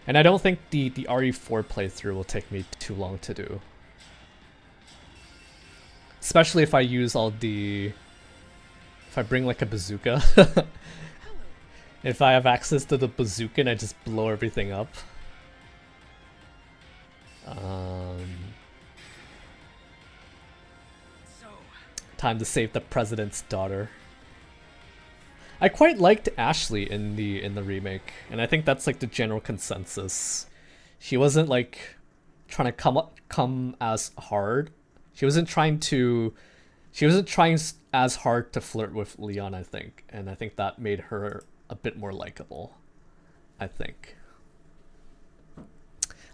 And I don't think the RE4 playthrough will take me too long to do. Especially if I use all the... If I bring like a bazooka. If I have access to the bazooka and I just blow everything up. Time to save the president's daughter. I quite liked Ashley in the remake, and I think that's like the general consensus. She wasn't like trying to come as hard. She wasn't trying as hard to flirt with Leon, I think, and I think that made her a bit more likable, I think.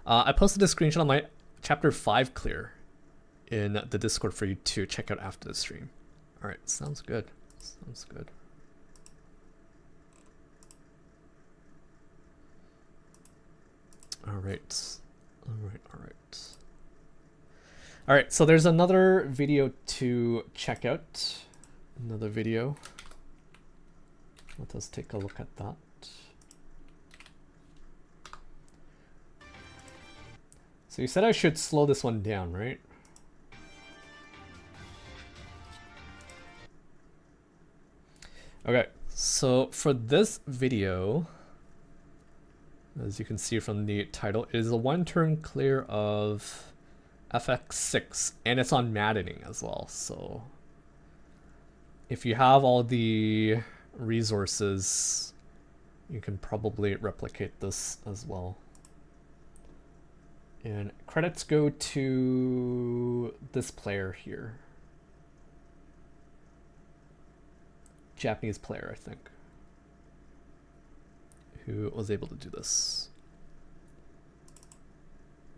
I posted a screenshot of my chapter 5 clear in the Discord for you to check out after the stream. Alright, sounds good. Sounds good. Alright. Alright, so there's another video to check out. Another video. Let us take a look at that. So you said I should slow this one down, right? Okay, so for this video, as you can see from the title, it is a one-turn clear of FX6, and it's on Maddening as well. So if you have all the resources, you can probably replicate this as well. And credits go to this player here, Japanese player, I think, who was able to do this.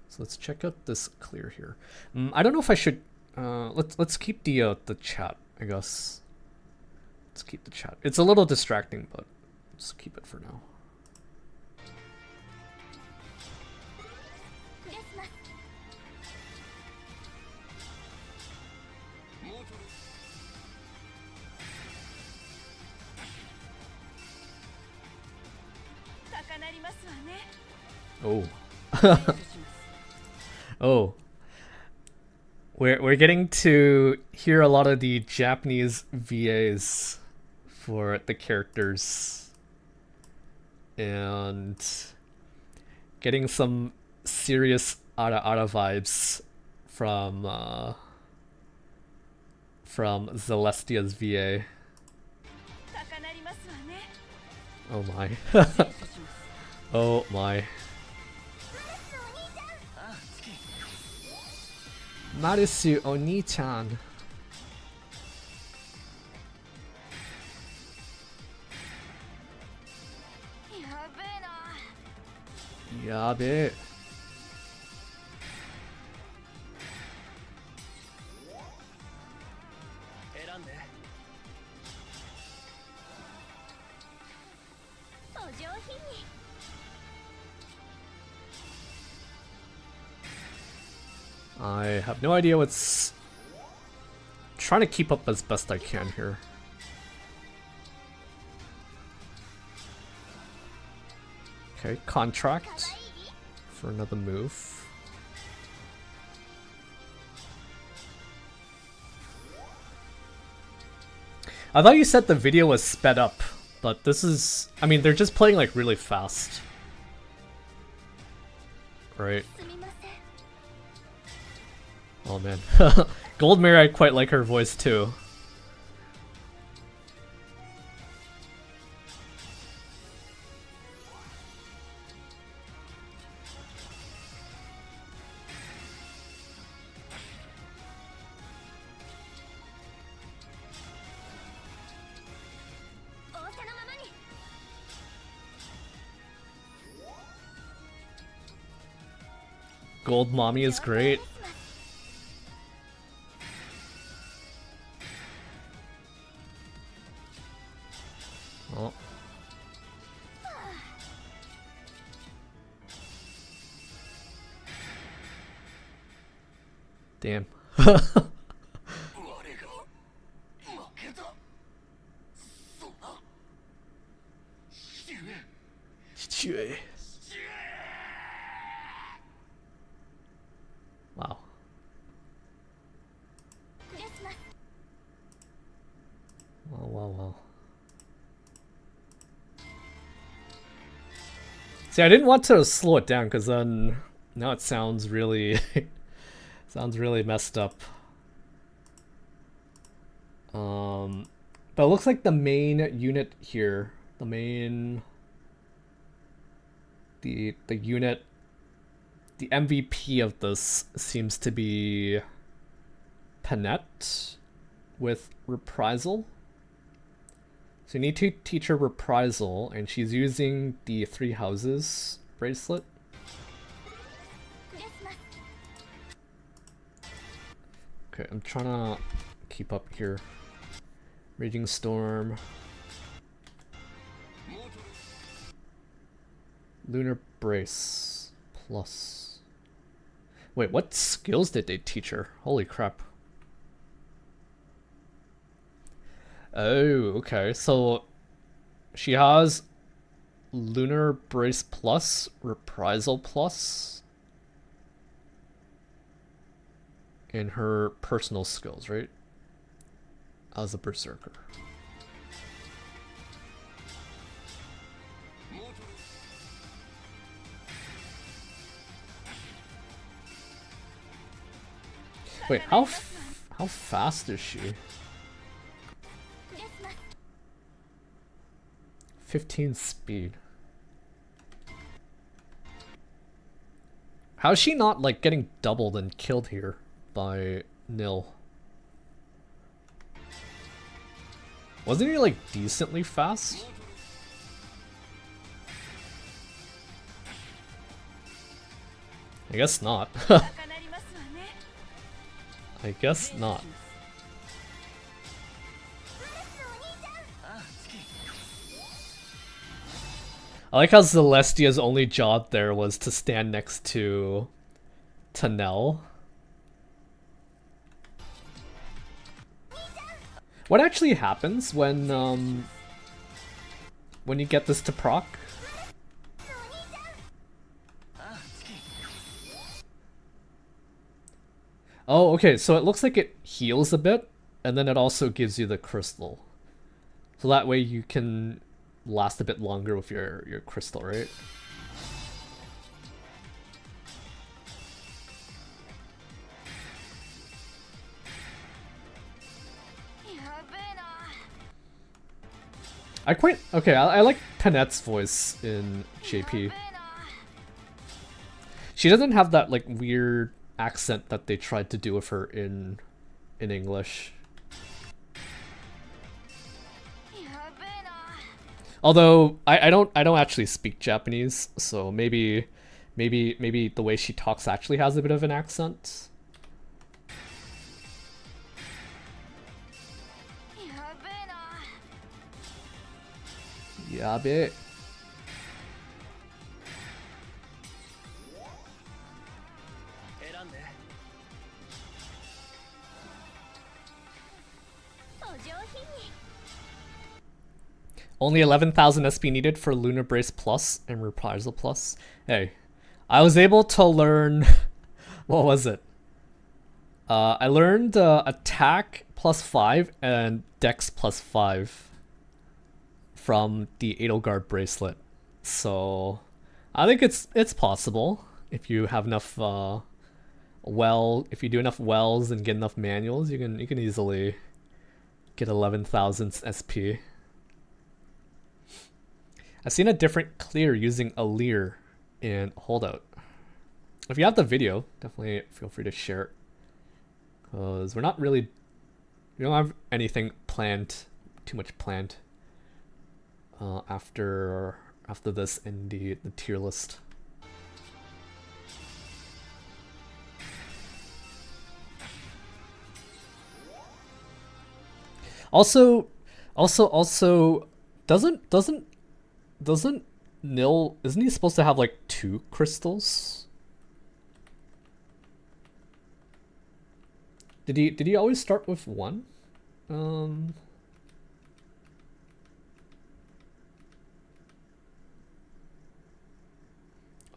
So let's check out this clear here. I don't know if I should. Let's keep the chat, I guess. Let's keep the chat. It's a little distracting, but let's keep it for now. Oh. Oh. We're getting to hear a lot of the Japanese VAs for the characters. And getting some serious Ara vibes from Celestia's VA. Oh my. Oh my. Marisu Oni-chan. Yabe. I have no idea what's... Trying to keep up as best I can here. Okay, contract for another move. I thought you said the video was sped up, but this is... I mean, they're just playing like really fast. Right. Oh man. Goldmere, I quite like her voice too. Gold Mommy is great. Oh. Damn. Wow. Wow. See, I didn't want to slow it down because then now it sounds really sounds really messed up. But it looks like the main unit here, the unit, the MVP of this seems to be Panette with Reprisal. So you need to teach her Reprisal, and she's using the 3 houses bracelet. Okay, I'm trying to keep up here. Raging Storm. Lunar Brace plus. Wait, what skills did they teach her? Holy crap. Oh, okay. So she has Lunar Brace plus, Reprisal plus in her personal skills, right? As a berserker. Wait, how fast is she? 15 speed. How is she not like getting doubled and killed here by Nil? Wasn't he like decently fast? I guess not. I guess not. I like how Celestia's only job there was to stand next to Nell. What actually happens when you get this to proc? Oh, okay, so it looks like it heals a bit, and then it also gives you the crystal. So that way you can last a bit longer with your crystal, right? I like Panette's voice in JP. She doesn't have that like weird accent that they tried to do with her in English. Although I don't actually speak Japanese, so maybe the way she talks actually has a bit of an accent. Yabe. Only 11,000 SP needed for Lunar Brace Plus and Reprisal Plus. Hey, I was able to learn... what was it? I learned Attack +5 and Dex +5 from the Edelgard bracelet. So I think it's possible if you have enough if you do enough wells and get enough manuals, you can easily get 11,000 SP. I've seen a different clear using a leer in Holdout. If you have the video, definitely feel free to share it. Because we don't have anything planned, too much planned after this in the tier list. Also, doesn't Nil, isn't he supposed to have like 2 crystals? Did he always start with 1?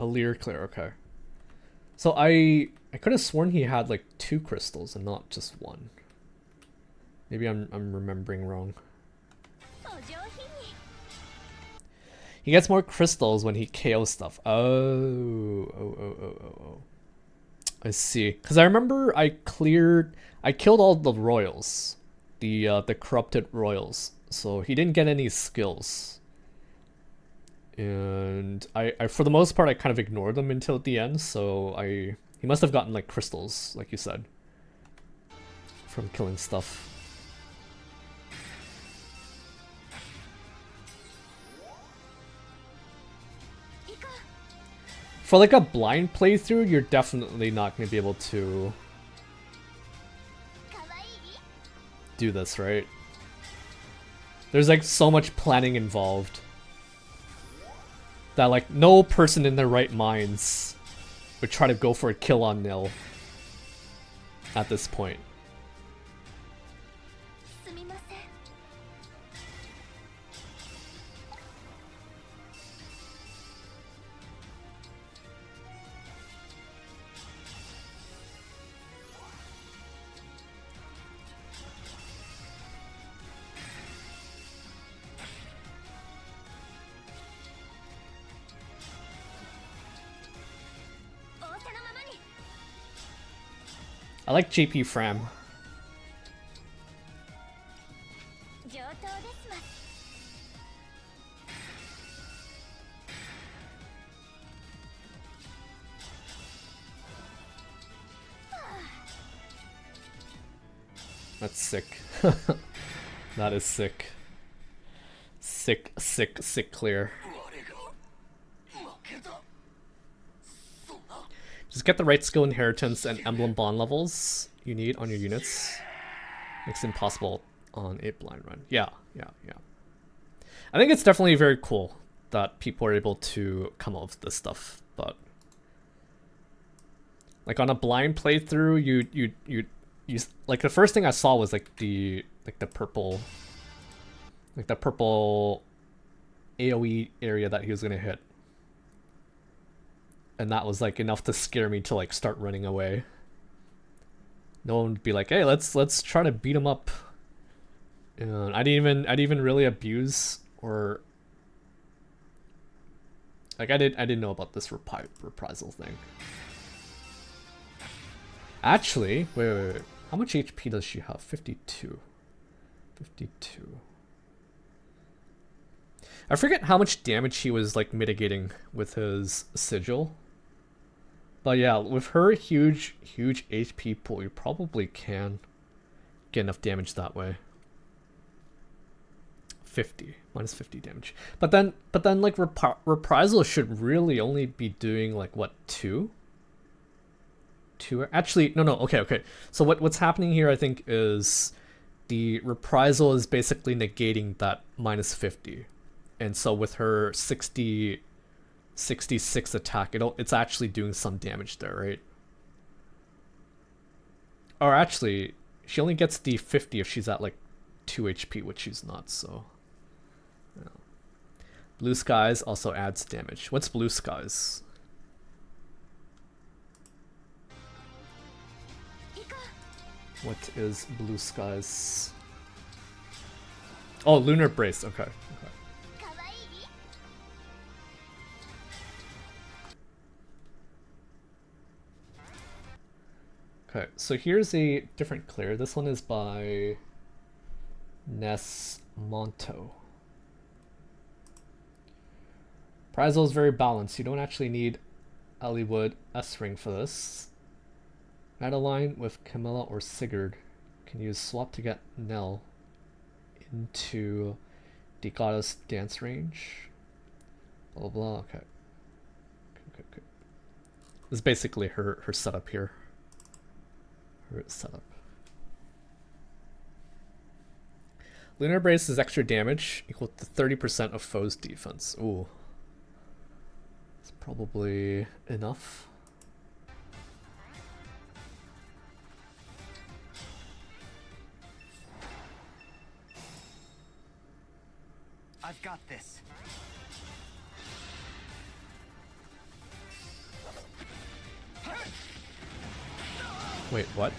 A Lear Clear, okay. So I could have sworn he had like 2 crystals and not just 1. Maybe I'm remembering wrong. He gets more crystals when he KOs stuff. Oh. I see. Because I remember I killed all the royals. The corrupted royals. So he didn't get any skills. And I for the most part I kind of ignored them until the end, so he must have gotten like crystals, like you said, from killing stuff. For like a blind playthrough, you're definitely not going to be able to do this, right? There's like so much planning involved that like no person in their right minds would try to go for a kill on Nil at this point. I like JP Fram. That's sick. That is sick. Sick, sick, sick clear. Just get the right skill inheritance and emblem bond levels you need on your units. Makes it impossible on a blind run. Yeah. I think it's definitely very cool that people are able to come up with this stuff, but like on a blind playthrough, you like the first thing I saw was like the purple AoE area that he was gonna hit. And that was like enough to scare me to like start running away. No one would be like, "Hey, let's try to beat him up." And I didn't even really abuse or like I didn't know about this reprisal thing. Actually, wait. How much HP does she have? 52. 52. I forget how much damage he was like mitigating with his sigil. But yeah, with her huge HP pool, you probably can get enough damage that way. 50, minus 50 damage. But then like reprisal should really only be doing like what, 2? Actually, no, okay. So what's happening here, I think, is the reprisal is basically negating that minus 50. And so with her 66 attack, it's actually doing some damage there, right? Or actually, she only gets the 50 if she's at like 2 HP, which she's not, so. Yeah. Blue Skies also adds damage. What's Blue Skies? What is Blue Skies? Oh, Lunar Brace, okay. Okay, so here's a different clear. This one is by Ness Monto. Prizal is very balanced. You don't actually need Elliewood S-Ring for this. Madeline with Camilla or Sigurd can use swap to get Nell into Dikata's dance range. Blah blah. Okay. This is basically her setup here. Setup. Lunar Brace is extra damage equal to 30% of foe's defense. Ooh. It's probably enough. I've got this. Wait, what?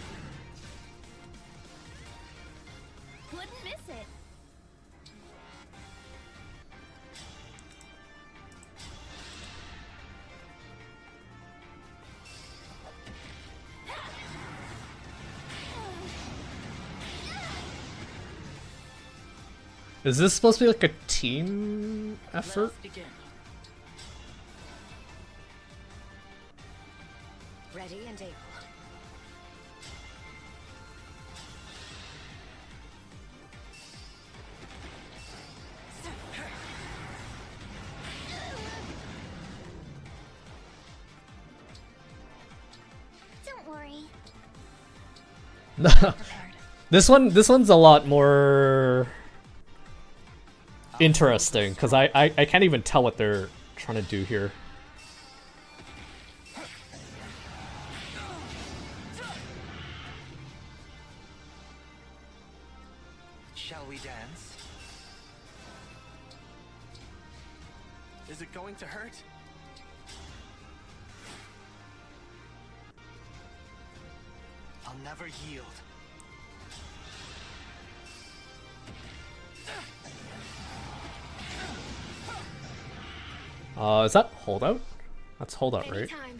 Wouldn't miss it. Is this supposed to be like a team effort? Ready and able. Don't worry. This one's a lot more interesting because I can't even tell what they're trying to do here. Shall we dance? Is it going to hurt? I'll never yield. Is that holdout? That's holdout, right? Anytime.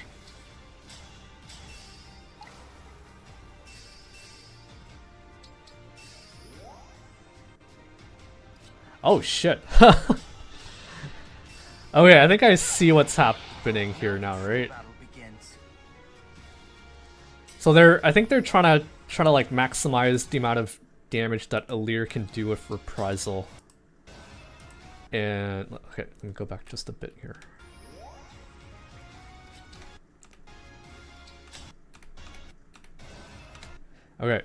Oh shit. Okay, I think I see what's happening here now, right? Battle begins. So I think they're trying to like maximize the amount of damage that Alear can do with Reprisal. And okay, let me go back just a bit here. Okay.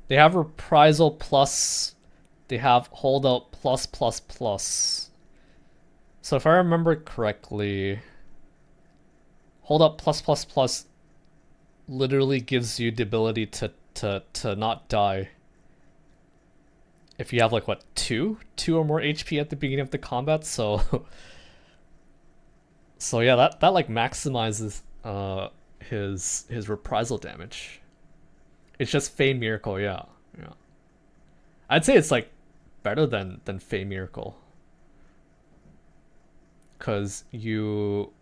They have Reprisal plus, they have Holdout plus plus plus. So if I remember correctly, Holdout plus plus plus literally gives you the ability to not die. If you have like what, two or more HP at the beginning of the combat, so so yeah, that like maximizes his reprisal damage. It's just Fey Miracle, yeah. I'd say it's like better than Fey Miracle. Cause you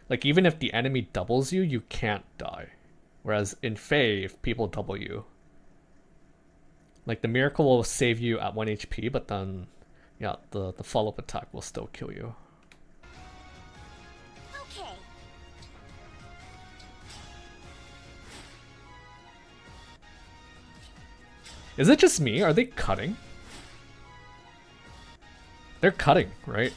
like, even if the enemy doubles you, you can't die. Whereas in Fey, if people double you, like the miracle will save you at 1 HP, but then yeah, the follow-up attack will still kill you. Okay. Is it just me? Are they cutting? They're cutting, right?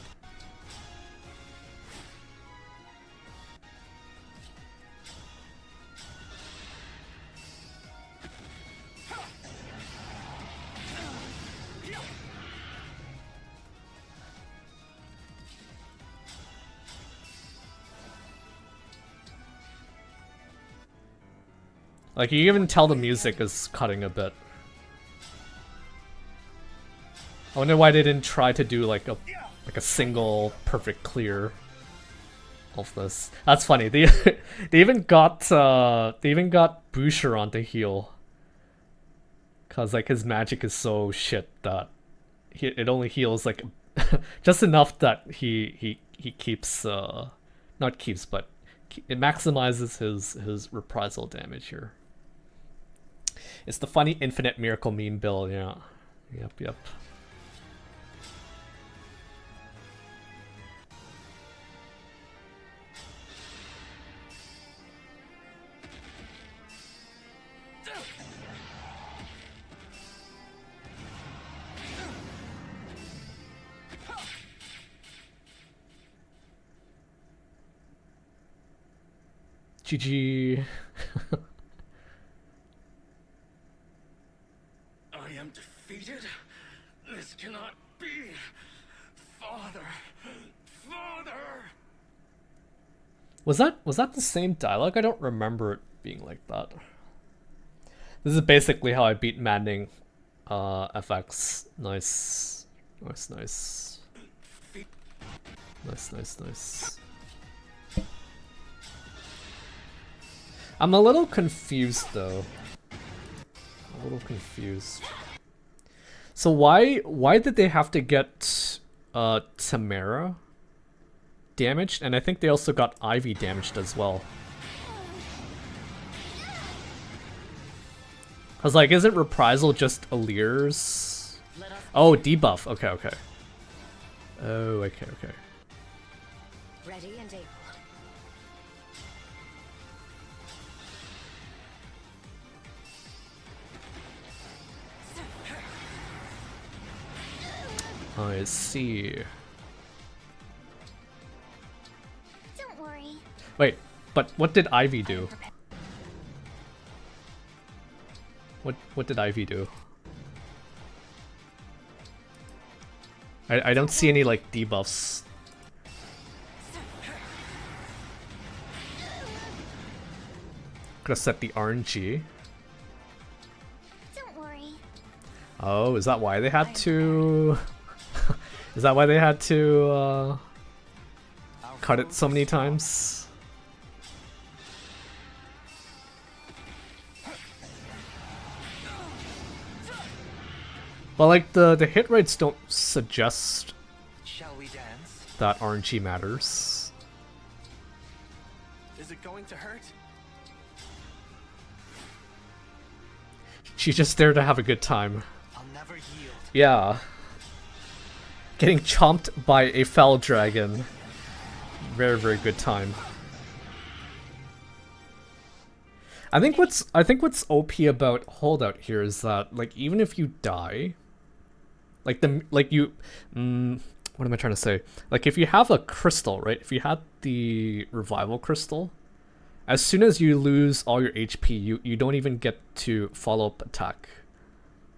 Like, you even tell the music is cutting a bit. I wonder why they didn't try to do like a single perfect clear of this. That's funny. They even got Boucheron to heal, cause like his magic is so shit that it only heals like just enough that he keeps not keeps, but it maximizes his reprisal damage here. It's the funny infinite miracle meme build, yeah. Yep. GG. I am defeated? This cannot be. Father. Was that the same dialogue? I don't remember it being like that. This is basically how I beat Maddening FX. Nice. I'm a little confused though. So why did they have to get Tamara damaged? And I think they also got Ivy damaged as well. Cause like, isn't Reprisal just Alear's? Oh, debuff. Okay. Oh, okay. Ready and able. I see. Don't worry. Wait, but what did Ivy do? What did Ivy do? I don't see any like debuffs. Could have set the RNG. Don't worry. Oh, is that why they had to? Is that why they had to cut it so many times? Well, like the hit rates don't suggest Shall we dance? that RNG matters. Is it going to hurt? She's just there to have a good time. I'll never yield. Yeah. Getting chomped by a Fell Dragon. Very, very good time. I think what's OP about Holdout here is that like even if you die, what am I trying to say? Like if you have a crystal, right? If you had the revival crystal, as soon as you lose all your HP, you don't even get to follow up attack.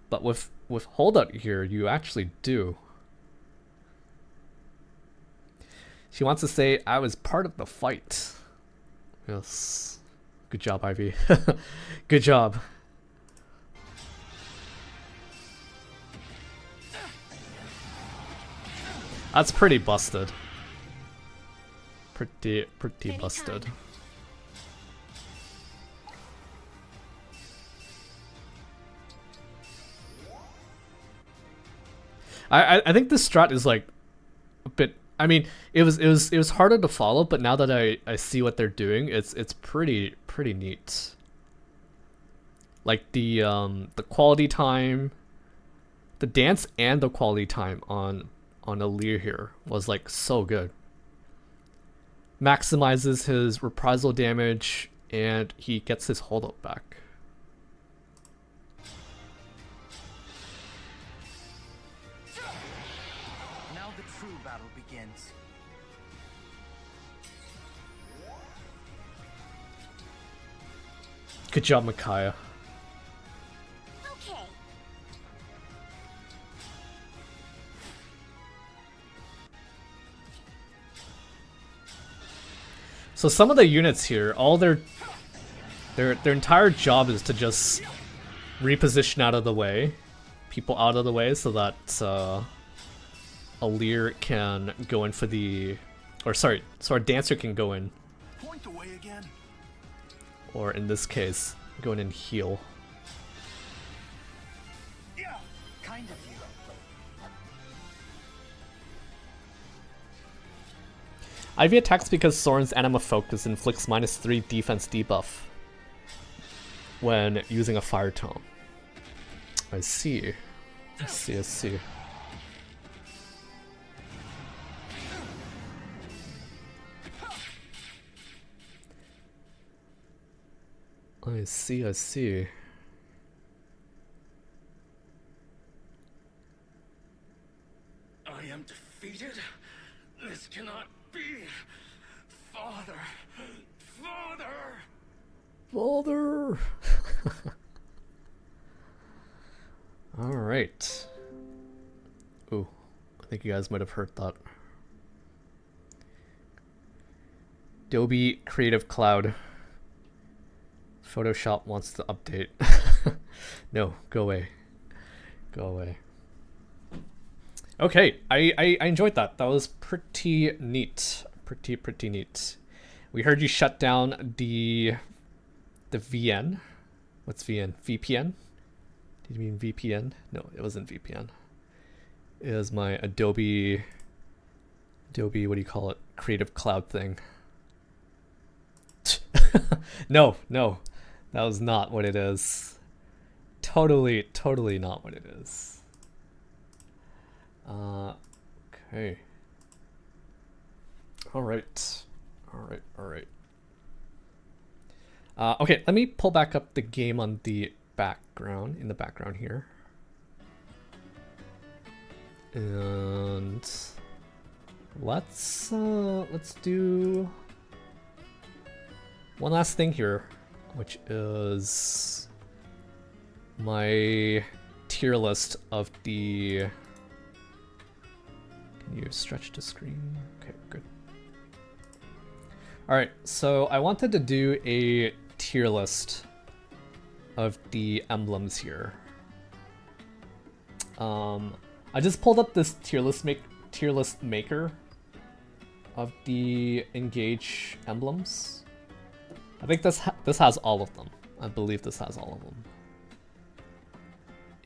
But with Holdout here, you actually do. She wants to say I was part of the fight. Yes. Good job, Ivy. Good job. That's pretty busted. Pretty busted. I think this strat is like a bit. I mean, it was harder to follow, but now that I see what they're doing, it's pretty neat. Like the quality time, the dance and the quality time on Alir here was like so good. Maximizes his reprisal damage and he gets his holdup back. Now the true battle begins. Good job, Micaiah. Okay. So some of the units here, all their entire job is to just reposition out of the way, people out of the way, so that Alir can go in for the, or sorry, so our dancer can go in, Point the way again. or in this case, go in and heal. Yeah, kind of you. Ivy attacks because Soren's Anima Focus inflicts -3 defense debuff when using a Fire Tome. I see. I see, I see. I see, I see. I am defeated. This cannot be. Father. Father. Father! Alright. Ooh, I think you guys might have heard that. Adobe Creative Cloud. Photoshop wants to update. No, go away. Go away. Okay, I enjoyed that. That was pretty neat. Pretty neat. We heard you shut down the VN. What's VN? VPN? Did you mean VPN? No, it wasn't VPN. It was my Adobe, what do you call it? Creative Cloud thing. No, that was not what it is. Totally not what it is. Okay. Alright. Okay, let me pull back up the game on the background, in the background here. And let's do one last thing here, which is my tier list of the. Can you stretch the screen? Okay, good. Alright, so I wanted to do a tier list of the emblems here. I just pulled up this tier list maker of the Engage emblems. I think this has all of them. I believe this has all of them.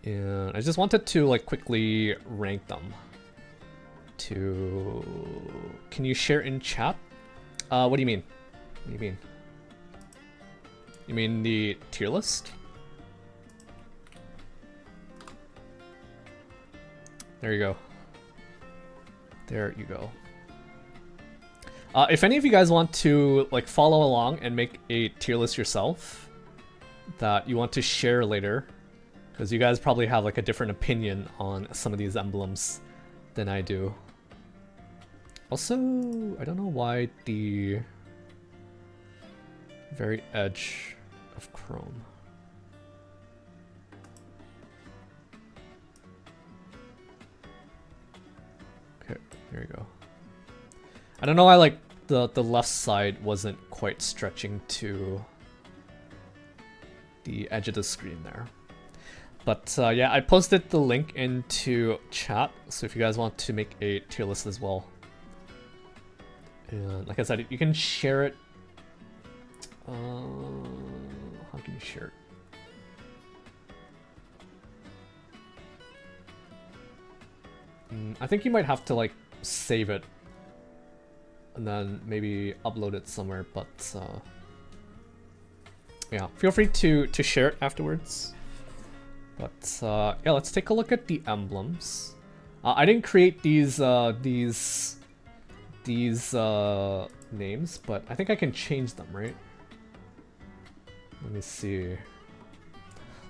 And I just wanted to like quickly rank them. Can you share in chat? What do you mean? What do you mean? You mean the tier list? There you go. There you go. If any of you guys want to like follow along and make a tier list yourself, that you want to share later, because you guys probably have like a different opinion on some of these emblems than I do. Also, I don't know why the very edge of Chrome. Okay, there you go. I don't know why like the left side wasn't quite stretching to the edge of the screen there. But yeah, I posted the link into chat, so if you guys want to make a tier list as well. And like I said, you can share it. How can you share it? I think you might have to like save it and then maybe upload it somewhere, but yeah, feel free to share it afterwards. But yeah, let's take a look at the emblems. I didn't create these names, but I think I can change them, right? Let me see.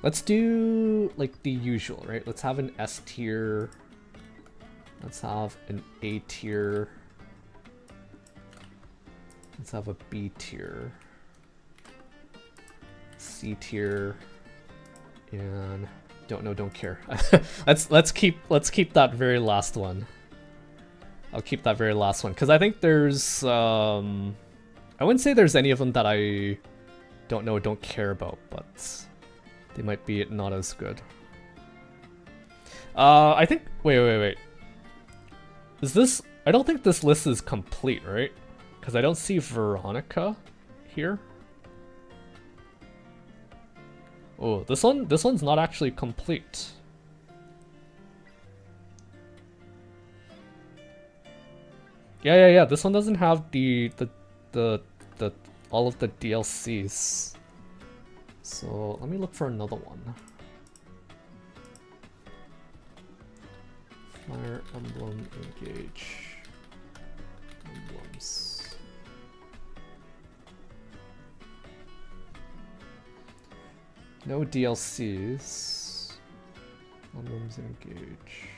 Let's do like the usual, right? Let's have an S tier. Let's have an A tier. Let's have a B tier. C tier. And don't know, don't care. let's keep that very last one. I'll keep that very last one because I think there's I wouldn't say there's any of them that I don't know, don't care about, but they might be not as good. I think wait. Is this? I don't think this list is complete, right? Because I don't see Veronica here. Oh, this one's not actually complete. Yeah. This one doesn't have the all of the DLCs. So let me look for another one. Fire Emblem Engage. Emblems. No DLCs. Emblems Engage.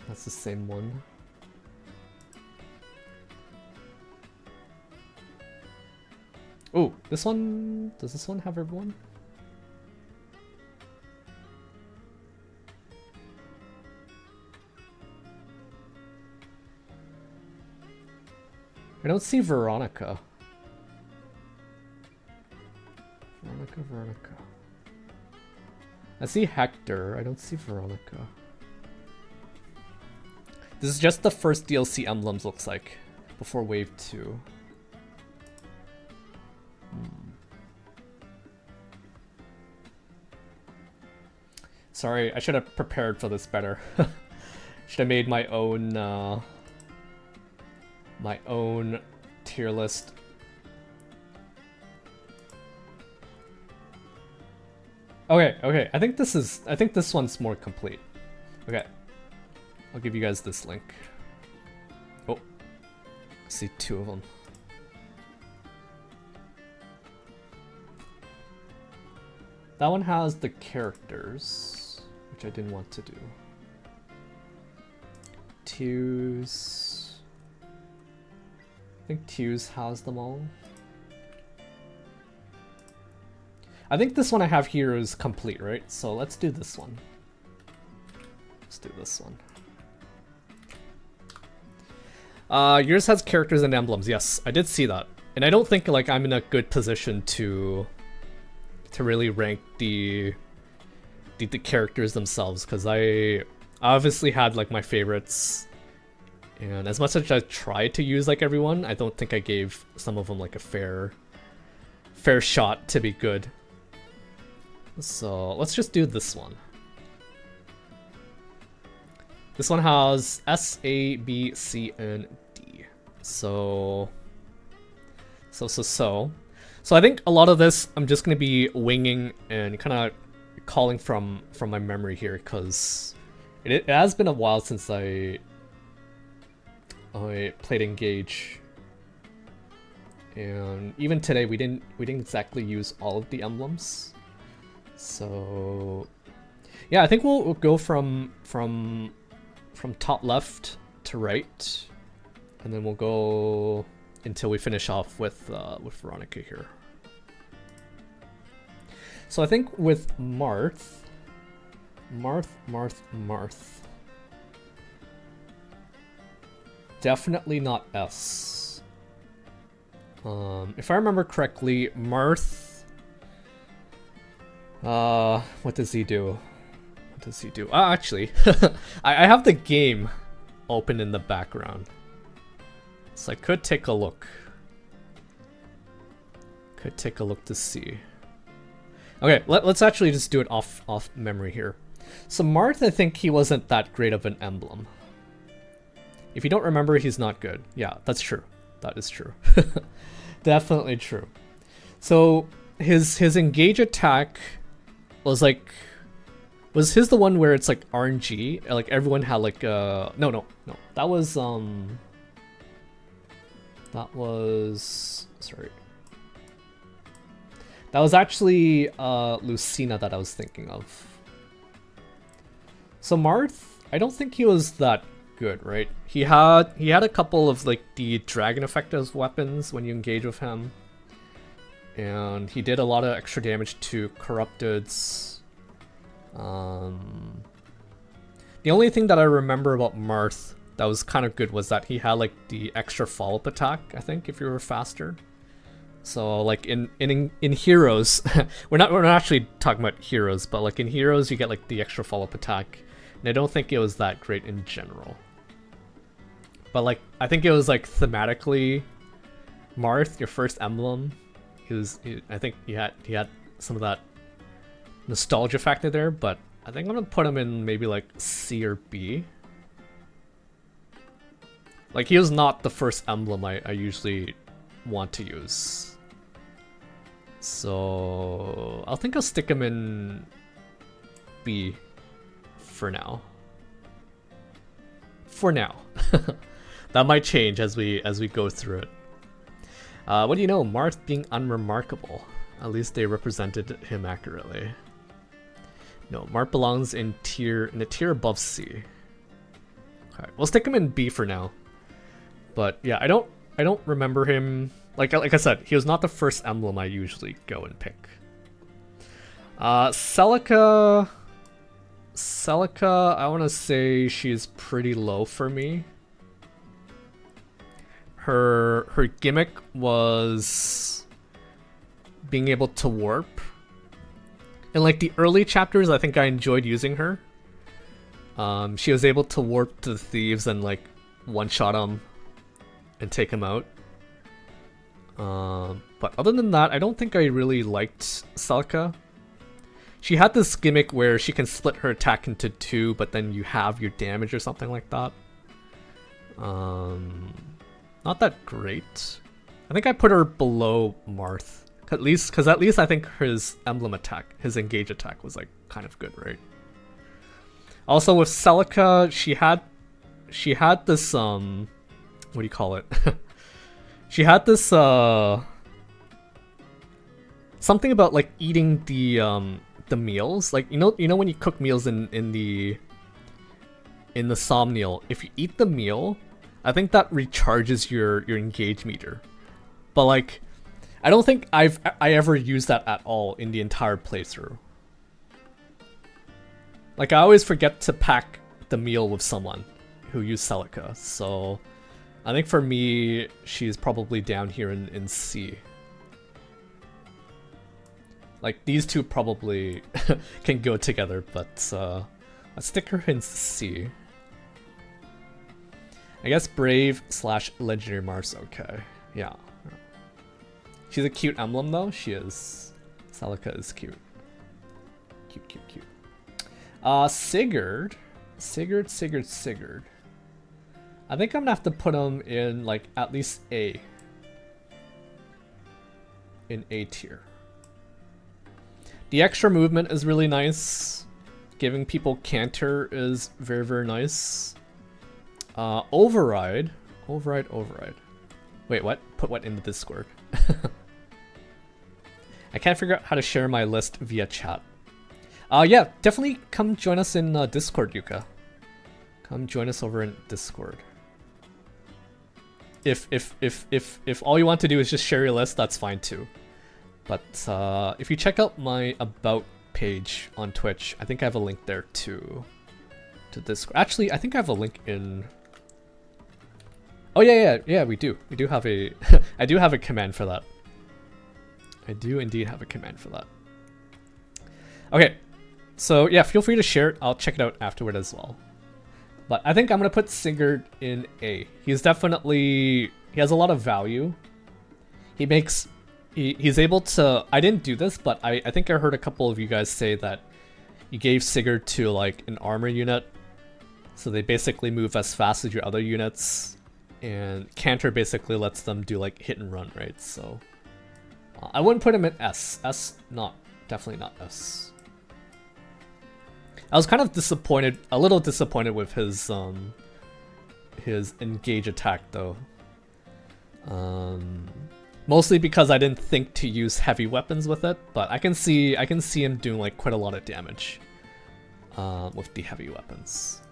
That's the same one. Oh, this one, does this one have everyone? I don't see Veronica. Veronica. I see Hector, I don't see Veronica. This is just the first DLC emblems, looks like, before Wave 2. Sorry, I should have prepared for this better. Should have made my own tier list. Okay. I think this one's more complete. Okay. I'll give you guys this link. Oh. I see two of them. That one has the characters, which I didn't want to do. Tews. I think Tews has them all. I think this one I have here is complete, right? So let's do this one. Let's do this one. Yours has characters and emblems. Yes, I did see that. And I don't think like I'm in a good position to really rank the characters themselves, because I obviously had like my favorites, and as much as I tried to use like everyone, I don't think I gave some of them like a fair shot to be good. So let's just do this one. This one has S, A, B, C, and D. So I think a lot of this I'm just gonna be winging and kind of calling from my memory here, because it has been a while since I played Engage. And even today we didn't exactly use all of the emblems. So yeah, I think we'll go from top left to right, and then we'll go until we finish off with Veronica here. So I think with Marth, definitely not S. If I remember correctly, Marth, what does he do? What does he do? Ah, actually, I have the game open in the background, so I could take a look. Could take a look to see. Okay, let's actually just do it off memory here. So Marth, I think he wasn't that great of an emblem. If you don't remember, he's not good. Yeah, that's true. That is true. Definitely true. So his engage attack was like, was his the one where it's like RNG? Like everyone had like no. That was sorry. That was actually Lucina that I was thinking of. So Marth, I don't think he was that good, right? He had a couple of like the dragon effect as weapons when you engage with him, and he did a lot of extra damage to corrupteds. The only thing that I remember about Marth that was kind of good was that he had like the extra follow-up attack, I think, if you were faster. So like in Heroes, we're not actually talking about Heroes, but like in Heroes you get like the extra follow-up attack, and I don't think it was that great in general. But like I think it was like thematically, Marth, your first emblem, I think he had some of that nostalgia factor there, but I think I'm gonna put him in maybe like C or B. Like he was not the first emblem I usually want to use. So I think I'll stick him in B for now. For now. That might change as we go through it. What do you know? Marth being unremarkable. At least they represented him accurately. No, Marth belongs in the tier above C. Okay, we'll stick him in B for now. But yeah, I don't remember him. Like I said, he was not the first emblem I usually go and pick. Celica, I want to say she's pretty low for me. Her gimmick was being able to warp. In like the early chapters, I think I enjoyed using her. She was able to warp to the thieves and like one-shot them and take them out. But other than that, I don't think I really liked Celica. She had this gimmick where she can split her attack into two, but then you have your damage or something like that. Not that great. I think I put her below Marth. Because at least I think his emblem attack, his engage attack was like kind of good, right? Also with Celica, she had this what do you call it? She had this something about like eating the meals. Like you know when you cook meals in the Somnial, if you eat the meal, I think that recharges your engage meter. But like I don't think I ever used that at all in the entire playthrough. Like I always forget to pack the meal with someone who used Celica, so I think for me she's probably down here in C. Like these two probably can go together, but let's stick her in C. I guess Brave / Legendary Mars, okay, yeah. She's a cute emblem though, she is. Celica is cute. Cute. Sigurd. I think I'm gonna have to put him in like at least A. In A tier. The extra movement is really nice. Giving people canter is very, very nice. Override. Wait, what? Put what in the Discord? I can't figure out how to share my list via chat. Yeah, definitely come join us in Discord, Yuka. Come join us over in Discord. If all you want to do is just share your list, that's fine too. But if you check out my About page on Twitch, I think I have a link there to Discord. Actually, I think I have a link in... Oh yeah, we do. We do have a... I do have a command for that. I do indeed have a command for that. Okay, so yeah, feel free to share it. I'll check it out afterward as well. But I think I'm gonna put Sigurd in A. He's definitely... He has a lot of value. He makes... He's able to... I didn't do this, but I think I heard a couple of you guys say that you gave Sigurd to like an armor unit. So they basically move as fast as your other units. And Cantor basically lets them do like hit and run, right? So... I wouldn't put him in S. S, not. Definitely not S. I was kind of disappointed, a little disappointed with his engage attack though. Mostly because I didn't think to use heavy weapons with it, but I can see him doing like quite a lot of damage with the heavy weapons.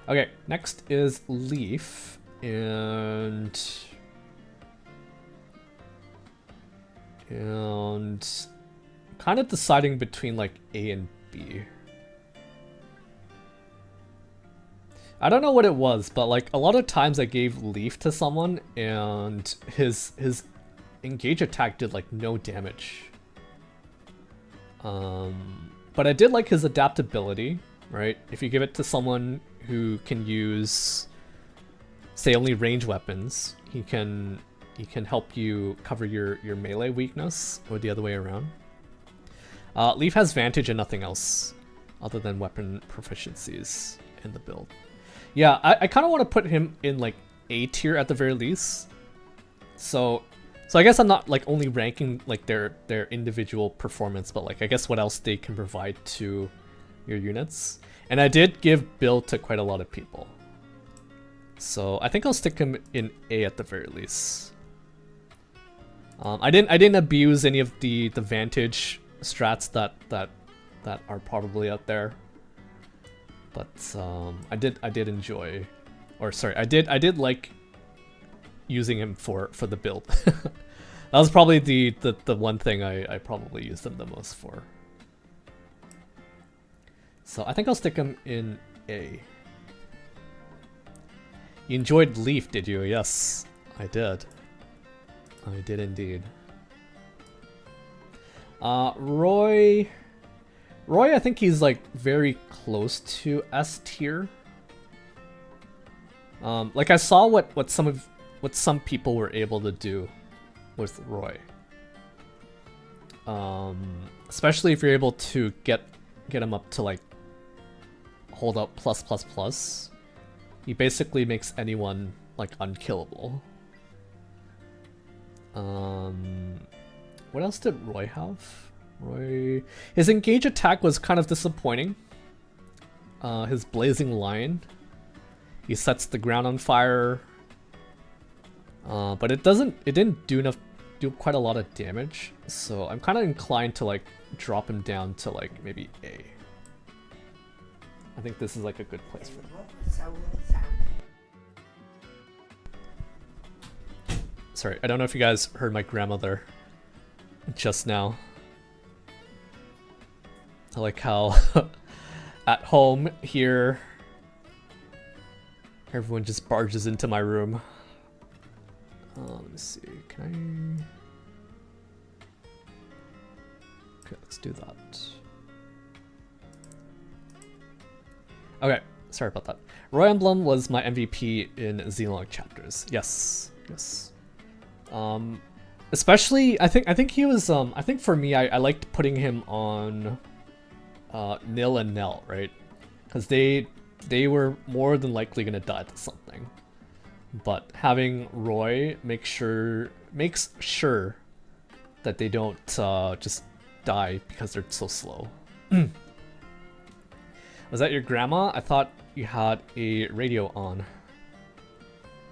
Okay, next is Leaf, and kind of deciding between like A and B. I don't know what it was, but like a lot of times I gave Leaf to someone and his engage attack did like no damage. But I did like his adaptability, right? If you give it to someone who can use, say, only range weapons, he can help you cover your melee weakness, or the other way around. Leaf has Vantage and nothing else other than weapon proficiencies in the build. Yeah, I kind of want to put him in like A tier at the very least. So I guess I'm not like only ranking like their individual performance, but like I guess what else they can provide to your units. And I did give build to quite a lot of people. So I think I'll stick him in A at the very least. I didn't abuse any of the Vantage strats that are probably out there, but I did enjoy, or sorry, I did like using him for the build. That was probably the one thing I probably used him the most for. So I think I'll stick him in A. You enjoyed Leaf, did you? Yes, I did. I did indeed. Roy, I think he's like very close to S tier. Like I saw what some people were able to do with Roy. Especially if you're able to get him up to like hold up +++. He basically makes anyone like unkillable. What else did Roy have? His engage attack was kind of disappointing. His blazing lion. He sets the ground on fire. But it didn't do quite a lot of damage. So I'm kind of inclined to like drop him down to like maybe A. I think this is like a good place for him. Sorry, I don't know if you guys heard my grandmother just now. I like how at home here, everyone just barges into my room. Let me see, can I? Okay, let's do that. Okay, sorry about that. Roy Emblem was my MVP in Xenologue chapters. Yes, yes. Especially, I think he was. I think for me, I liked putting him on Nil and Nell, right? Because they were more than likely gonna die to something. But having Roy makes sure that they don't just die because they're so slow. Was that your grandma? I thought you had a radio on.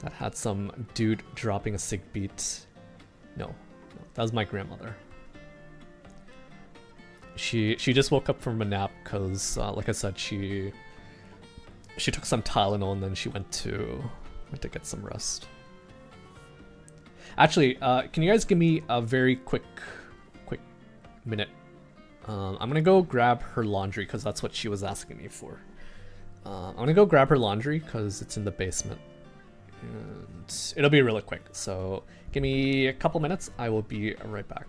That had some dude dropping a sick beat. No, that was my grandmother. She just woke up from a nap because, like I said, she took some Tylenol and then she went to get some rest. Actually, can you guys give me a very quick minute? I'm gonna go grab her laundry because that's what she was asking me for. I'm gonna go grab her laundry because it's in the basement. And it'll be really quick. So give me a couple minutes. I will be right back.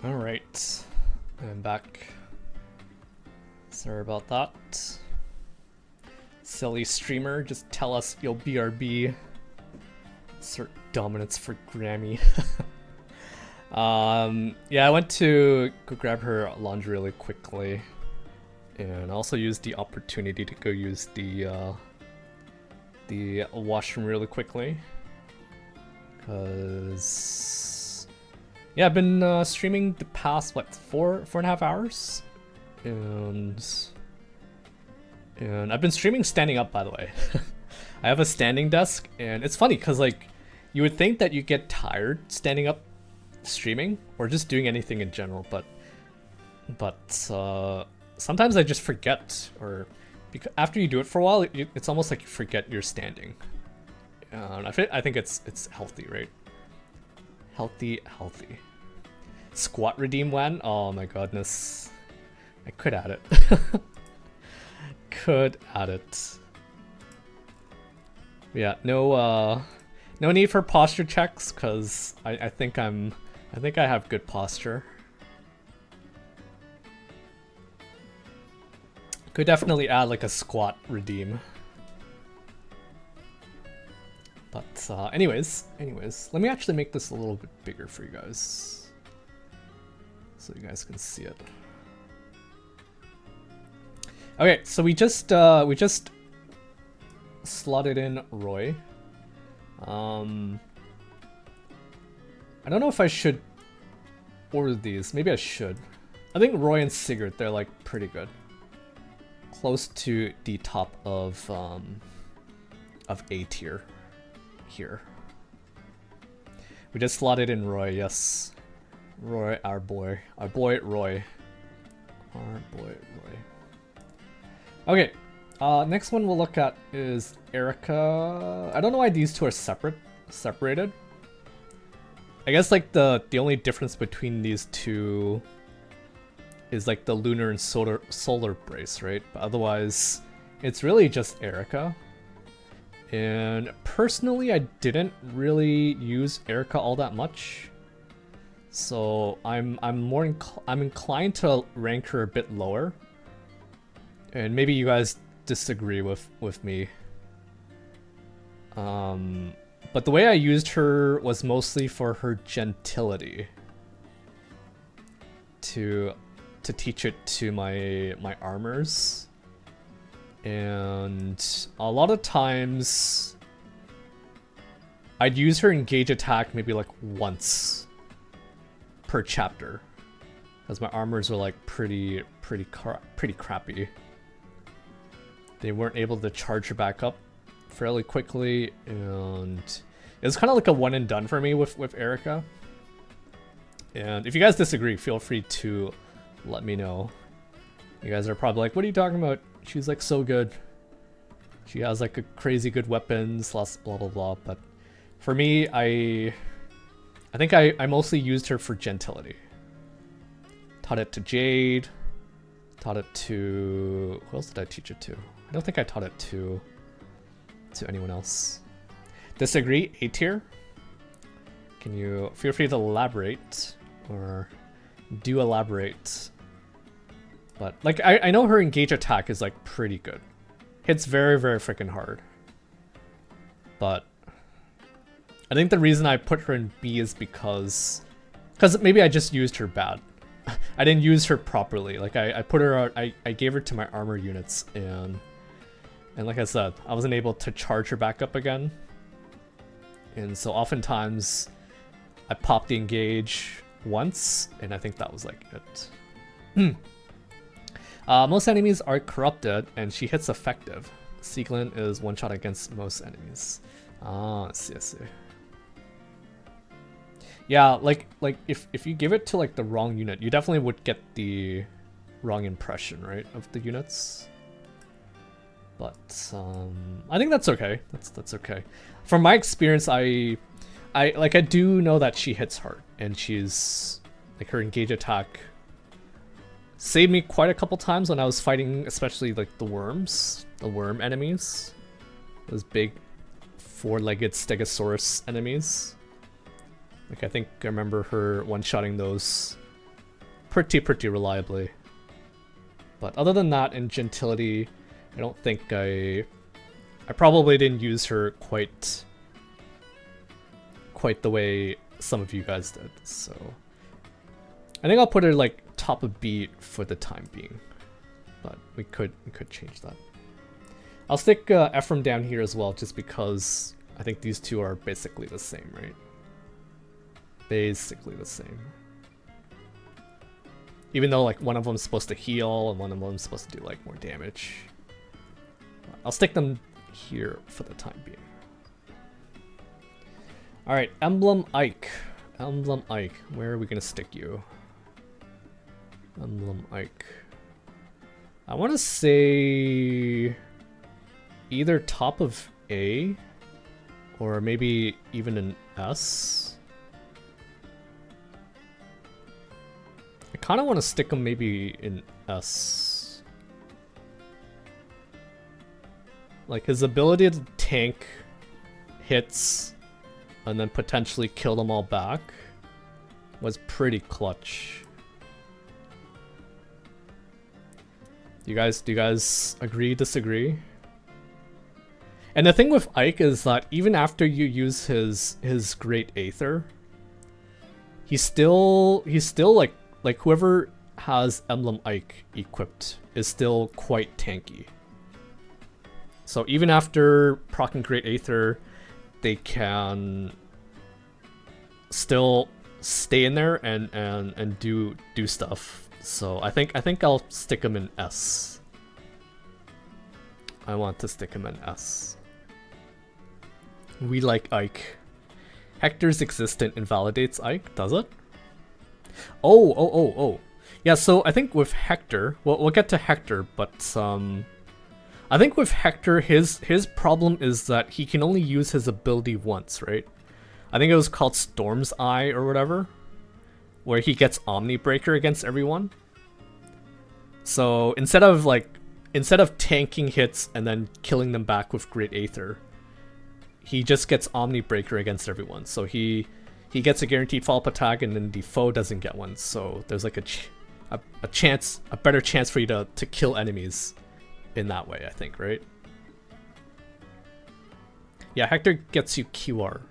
Alright, I'm back. Sorry about that. Silly streamer, just tell us you'll BRB. Assert dominance for Grammy. Yeah, I went to go grab her laundry really quickly. And also used the opportunity to go use the washroom really quickly. Because... yeah, I've been streaming the past, what, 4.5 hours? And I've been streaming standing up, by the way. I have a standing desk, and it's funny because, like, you would think that you get tired standing up streaming or just doing anything in general, but sometimes I just forget, or because after you do it for a while, it's almost like you forget you're standing. And I think it's healthy, right? Healthy. Squat redeem when? Oh my goodness. I could add it. Could add it. Yeah, no need for posture checks, cause I think I have good posture. Could definitely add like a squat redeem. But anyways, let me actually make this a little bit bigger for you guys, so you guys can see it. Okay, so we just slotted in Roy. I don't know if I should order these. Maybe I should. I think Roy and Sigurd, they're like pretty good, close to the top of A tier here. We just slotted in Roy, yes. Roy, our boy Roy. Our boy Roy. Okay, next one we'll look at is Erica. I don't know why these two are separated. I guess like the only difference between these two is like the lunar and solar brace, right? But otherwise, it's really just Erica. And personally, I didn't really use Erica all that much, so I'm inclined to rank her a bit lower. And maybe you guys disagree with me. But the way I used her was mostly for her gentility. To teach it to my armors. And a lot of times I'd use her engage attack maybe like once per chapter, because my armors were like pretty crappy. They weren't able to charge her back up fairly quickly, and it was kind of like a one and done for me with Erica. And if you guys disagree, feel free to let me know. You guys are probably like, what are you talking about? She's like so good. She has like a crazy good weapons, blah blah blah. But for me, I think I mostly used her for gentility. Taught it to Jade. Taught it to... who else did I teach it to? I don't think I taught it to anyone else. Disagree? A tier? Can you feel free to elaborate, or do elaborate? But like I know her engage attack is like pretty good. Hits very freaking hard. But I think the reason I put her in B is because maybe I just used her bad. I didn't use her properly. Like I put her out, I gave her to my armor units, and like I said, I wasn't able to charge her back up again. And so oftentimes I popped the engage once, and I think that was like it. Most enemies are corrupted, and she hits effective. Sieglin is one shot against most enemies. Ah, I see. Yeah, like if you give it to like the wrong unit, you definitely would get the wrong impression, right, of the units. But I think that's okay. That's okay. From my experience, I do know that she hits hard, and she's like, her engage attack saved me quite a couple times when I was fighting, especially like the worm enemies, those big four-legged Stegosaurus enemies. Like I think I remember her one-shotting those pretty reliably. But other than that, in gentility, I don't think I probably didn't use her quite the way some of you guys did. So I think I'll put her like top of B for the time being, but we could change that. I'll stick Ephraim down here as well, just because I think these two are basically the same, right? Basically the same. Even though like one of them is supposed to heal and one of them is supposed to do like more damage. I'll stick them here for the time being. Alright, Emblem Ike. Emblem Ike. Where are we gonna stick you? Emblem Ike. I want to say either top of A or maybe even an S. I kind of want to stick him maybe in S. Like his ability to tank hits and then potentially kill them all back was pretty clutch. Do you guys agree, disagree? And the thing with Ike is that even after you use his Great Aether, he's still like whoever has Emblem Ike equipped is still quite tanky. So even after proccing Great Aether, they can still stay in there and do stuff. So I think I'll stick him in S. I want to stick him in S. We like Ike. Hector's existence invalidates Ike, does it? Oh. Yeah, so I think with Hector, we'll get to Hector, but I think with Hector, his problem is that he can only use his ability once, right? I think it was called Storm's Eye or whatever, where he gets Omni Breaker against everyone. So instead of tanking hits and then killing them back with Great Aether, he just gets Omni Breaker against everyone. So he gets a guaranteed follow-up attack, and then the foe doesn't get one. So there's like a better chance for you to kill enemies in that way, I think, right? Yeah, Hector gets you QR.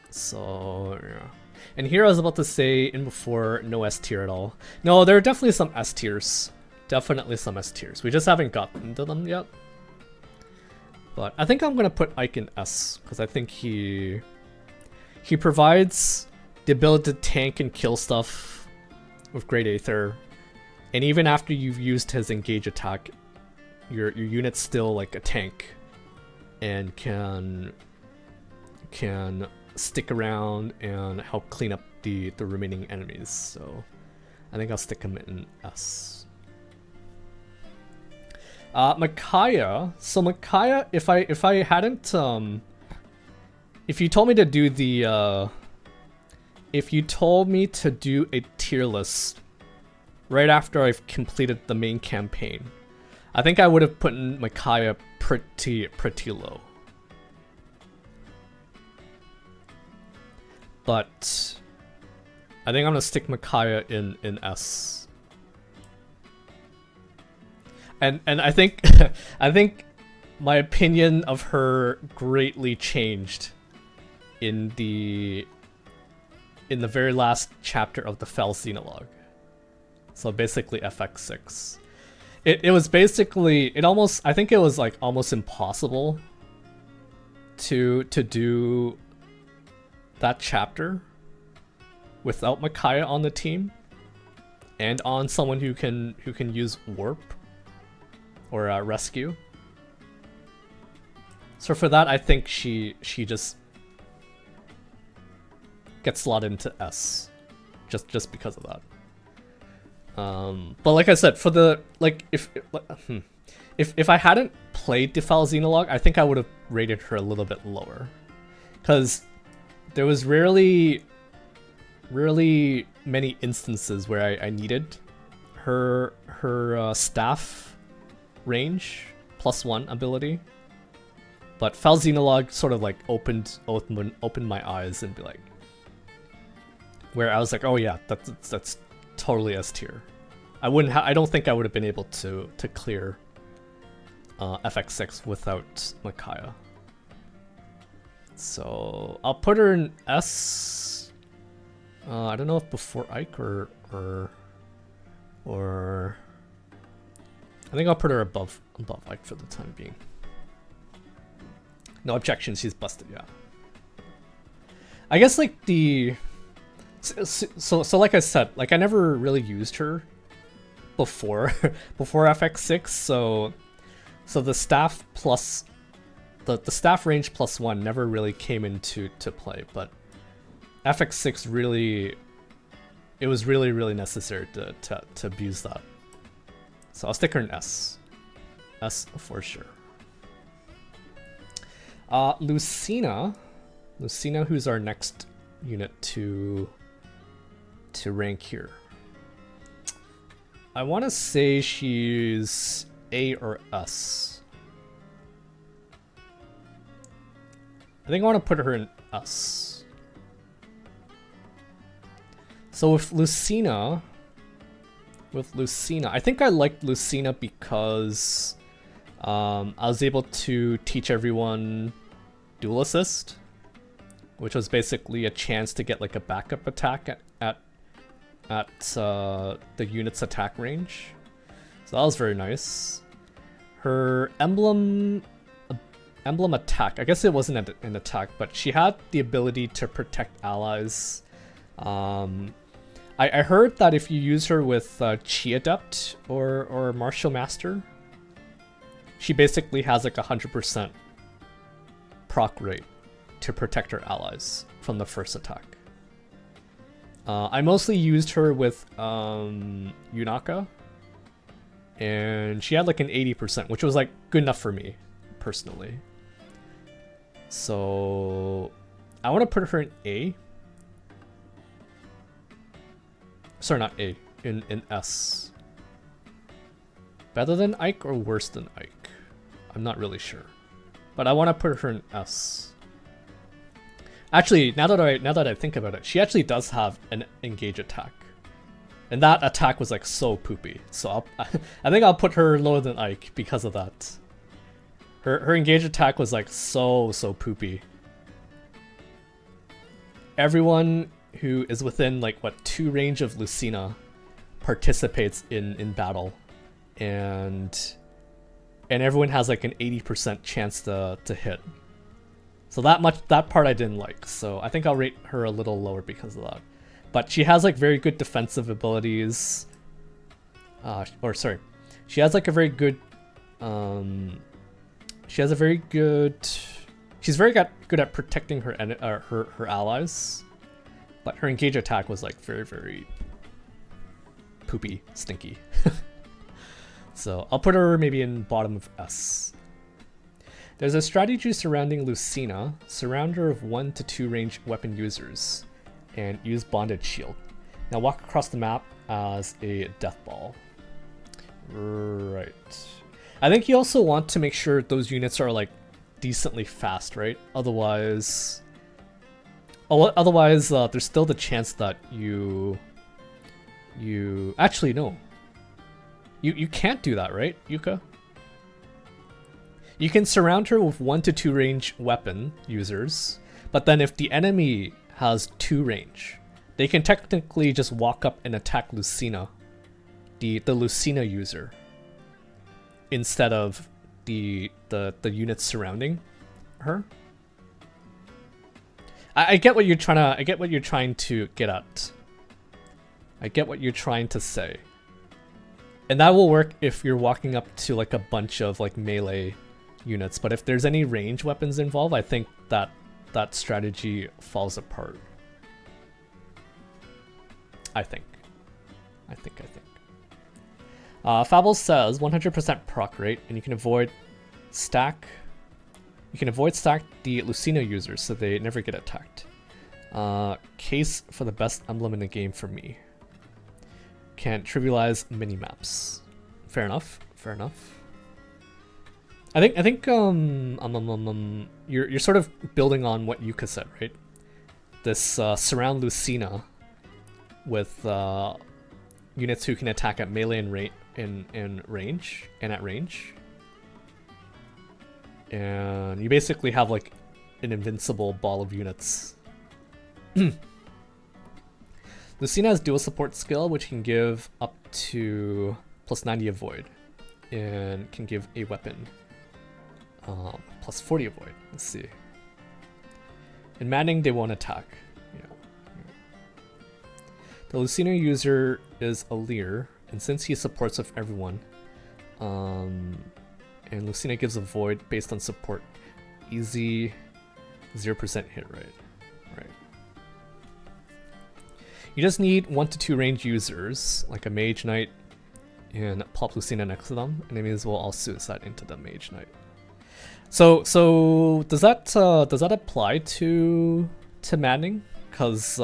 So, yeah. And here I was about to say in before, no S tier at all. No, there are definitely some S tiers. Definitely some S tiers. We just haven't gotten to them yet. But I think I'm gonna put Ike in S, because I think he provides the ability to tank and kill stuff with Great Aether. And even after you've used his engage attack, your unit's still like a tank and can stick around and help clean up the remaining enemies. So I think I'll stick him in S. Micaiah. So Micaiah, if I hadn't if you told me to do the if you told me to do a tier list right after I've completed the main campaign, I think I would have put Micaiah pretty low. But I think I'm gonna stick Micaiah in S. And I think I think my opinion of her greatly changed in the very last chapter of the Fell Xenologue. So basically FX6. It was basically, I think it was like almost impossible to do that chapter without Micaiah on the team and on someone who can use warp or rescue. So for that, I think she just gets slotted into S, just because of that. But like I said, for the if I hadn't played the Fell Xenologue, I think I would have rated her a little bit lower, because there was rarely many instances where I needed her staff range +1 ability. But Fell Xenologue sort of like opened my eyes and be like, where I was like, oh yeah, that's totally S tier. I don't think I would have been able to clear FX6 without Micaiah. So I'll put her in S. I don't know if before Ike or I think I'll put her above Ike for the time being. No objection, she's busted, yeah. I guess like so like I said, like I never really used her before FX6, so the staff plus the staff range +1 never really came into play, but FX6 really, it was really necessary to abuse that. So I'll stick her in S for sure. Lucina, who's our next unit to rank here. I want to say she's A or S. I think I want to put her in S. So with Lucina, with Lucina. I think I liked Lucina because I was able to teach everyone Dual Assist, which was basically a chance to get like a backup attack at the unit's attack range. So that was very nice. Her emblem attack, I guess it wasn't an attack, but she had the ability to protect allies. I heard that if you use her with Chi Adept or Martial Master, she basically has like 100% proc rate to protect her allies from the first attack. I mostly used her with Yunaka, and she had like an 80%, which was like good enough for me personally. So I want to put her in A. Sorry, not A, in S. Better than Ike or worse than Ike? I'm not really sure, but I want to put her in S. Actually, now that I think about it, she actually does have an engage attack, and that attack was like so poopy. So I think I'll put her lower than Ike because of that. Her engage attack was like so poopy. Everyone who is within like what 2 range of Lucina participates in battle, and everyone has like an 80% chance to hit. So that part I didn't like. So I think I'll rate her a little lower because of that. But she has like very good defensive abilities. She has like a very good she's very good at protecting her allies. But her engage attack was like very poopy, stinky. So I'll put her maybe in bottom of S. There's a strategy surrounding Lucina. Surround her of 1 to 2 range weapon users and use Bonded Shield. Now walk across the map as a death ball. Right. I think you also want to make sure those units are like decently fast, right? Otherwise, there's still the chance that you actually no. You can't do that, right, Yuka? You can surround her with 1 to 2 range weapon users, but then if the enemy has 2 range, they can technically just walk up and attack Lucina, the Lucina user, instead of the units surrounding her. I get what you're trying to get at. I get what you're trying to say. And that will work if you're walking up to like a bunch of like melee units, but if there's any range weapons involved, I think that strategy falls apart. I think. Fable says 100% proc rate, and you can avoid stack the Lucina users so they never get attacked. Case for the best emblem in the game for me. Can't trivialize mini-maps. Fair enough. I think you're sort of building on what Yuka said, right? This surround Lucina with units who can attack at melee and range, and you basically have like an invincible ball of units. Lucina has dual support skill, which can give up to plus 90 avoid, and can give a weapon plus 40 avoid. Let's see. In Maddening, they won't attack. The Lucina user is a Lear, and since he supports with everyone, and Lucina gives a void based on support, easy 0% hit rate. Right. You just need 1 to 2 range users, like a Mage Knight, and pop Lucina next to them. Enemies will all suicide into the Mage Knight. So does that apply to Maddening? Because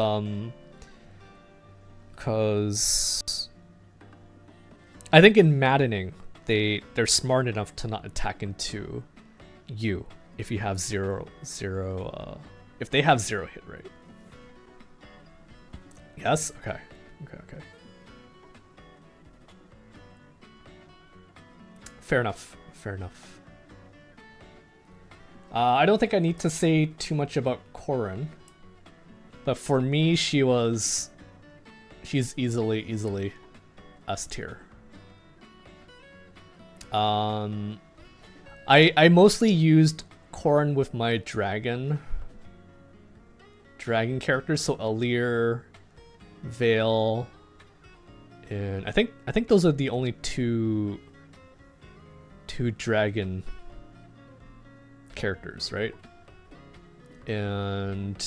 I think in Maddening they're smart enough to not attack into you if you have if they have 0 hit rate. Yes? Okay. fair enough. Fair enough. I don't think I need to say too much about Corin, but for me, she's easily S tier. I mostly used Corin with my dragon characters, so Alir, Vale, and I think those are the only two dragon characters, right? And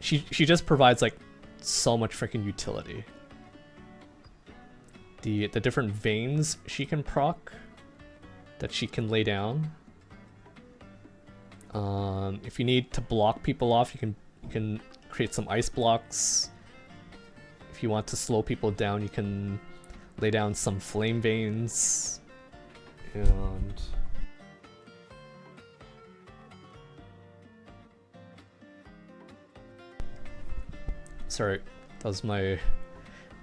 she just provides like so much freaking utility. The different veins she can proc that she can lay down. If you need to block people off, you can create some ice blocks. If you want to slow people down, you can lay down some flame veins. And sorry, that was my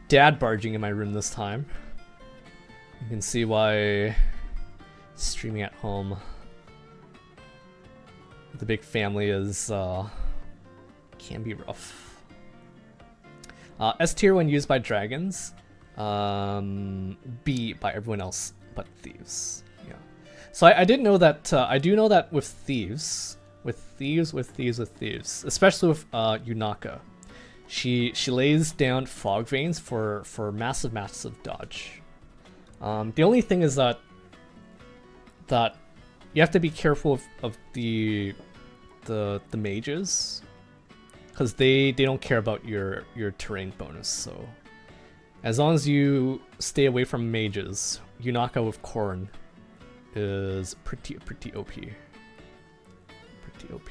dad barging in my room this time. You can see why streaming at home with a big family is can be rough. S tier when used by dragons, B by everyone else but thieves. Yeah. So I didn't know that. I do know that with thieves, especially with Yunaka, she lays down fog veins for massive dodge. The only thing is that you have to be careful of the mages, because they don't care about your terrain bonus. So as long as you stay away from mages, Yunaka with Corn is pretty OP. Pretty OP.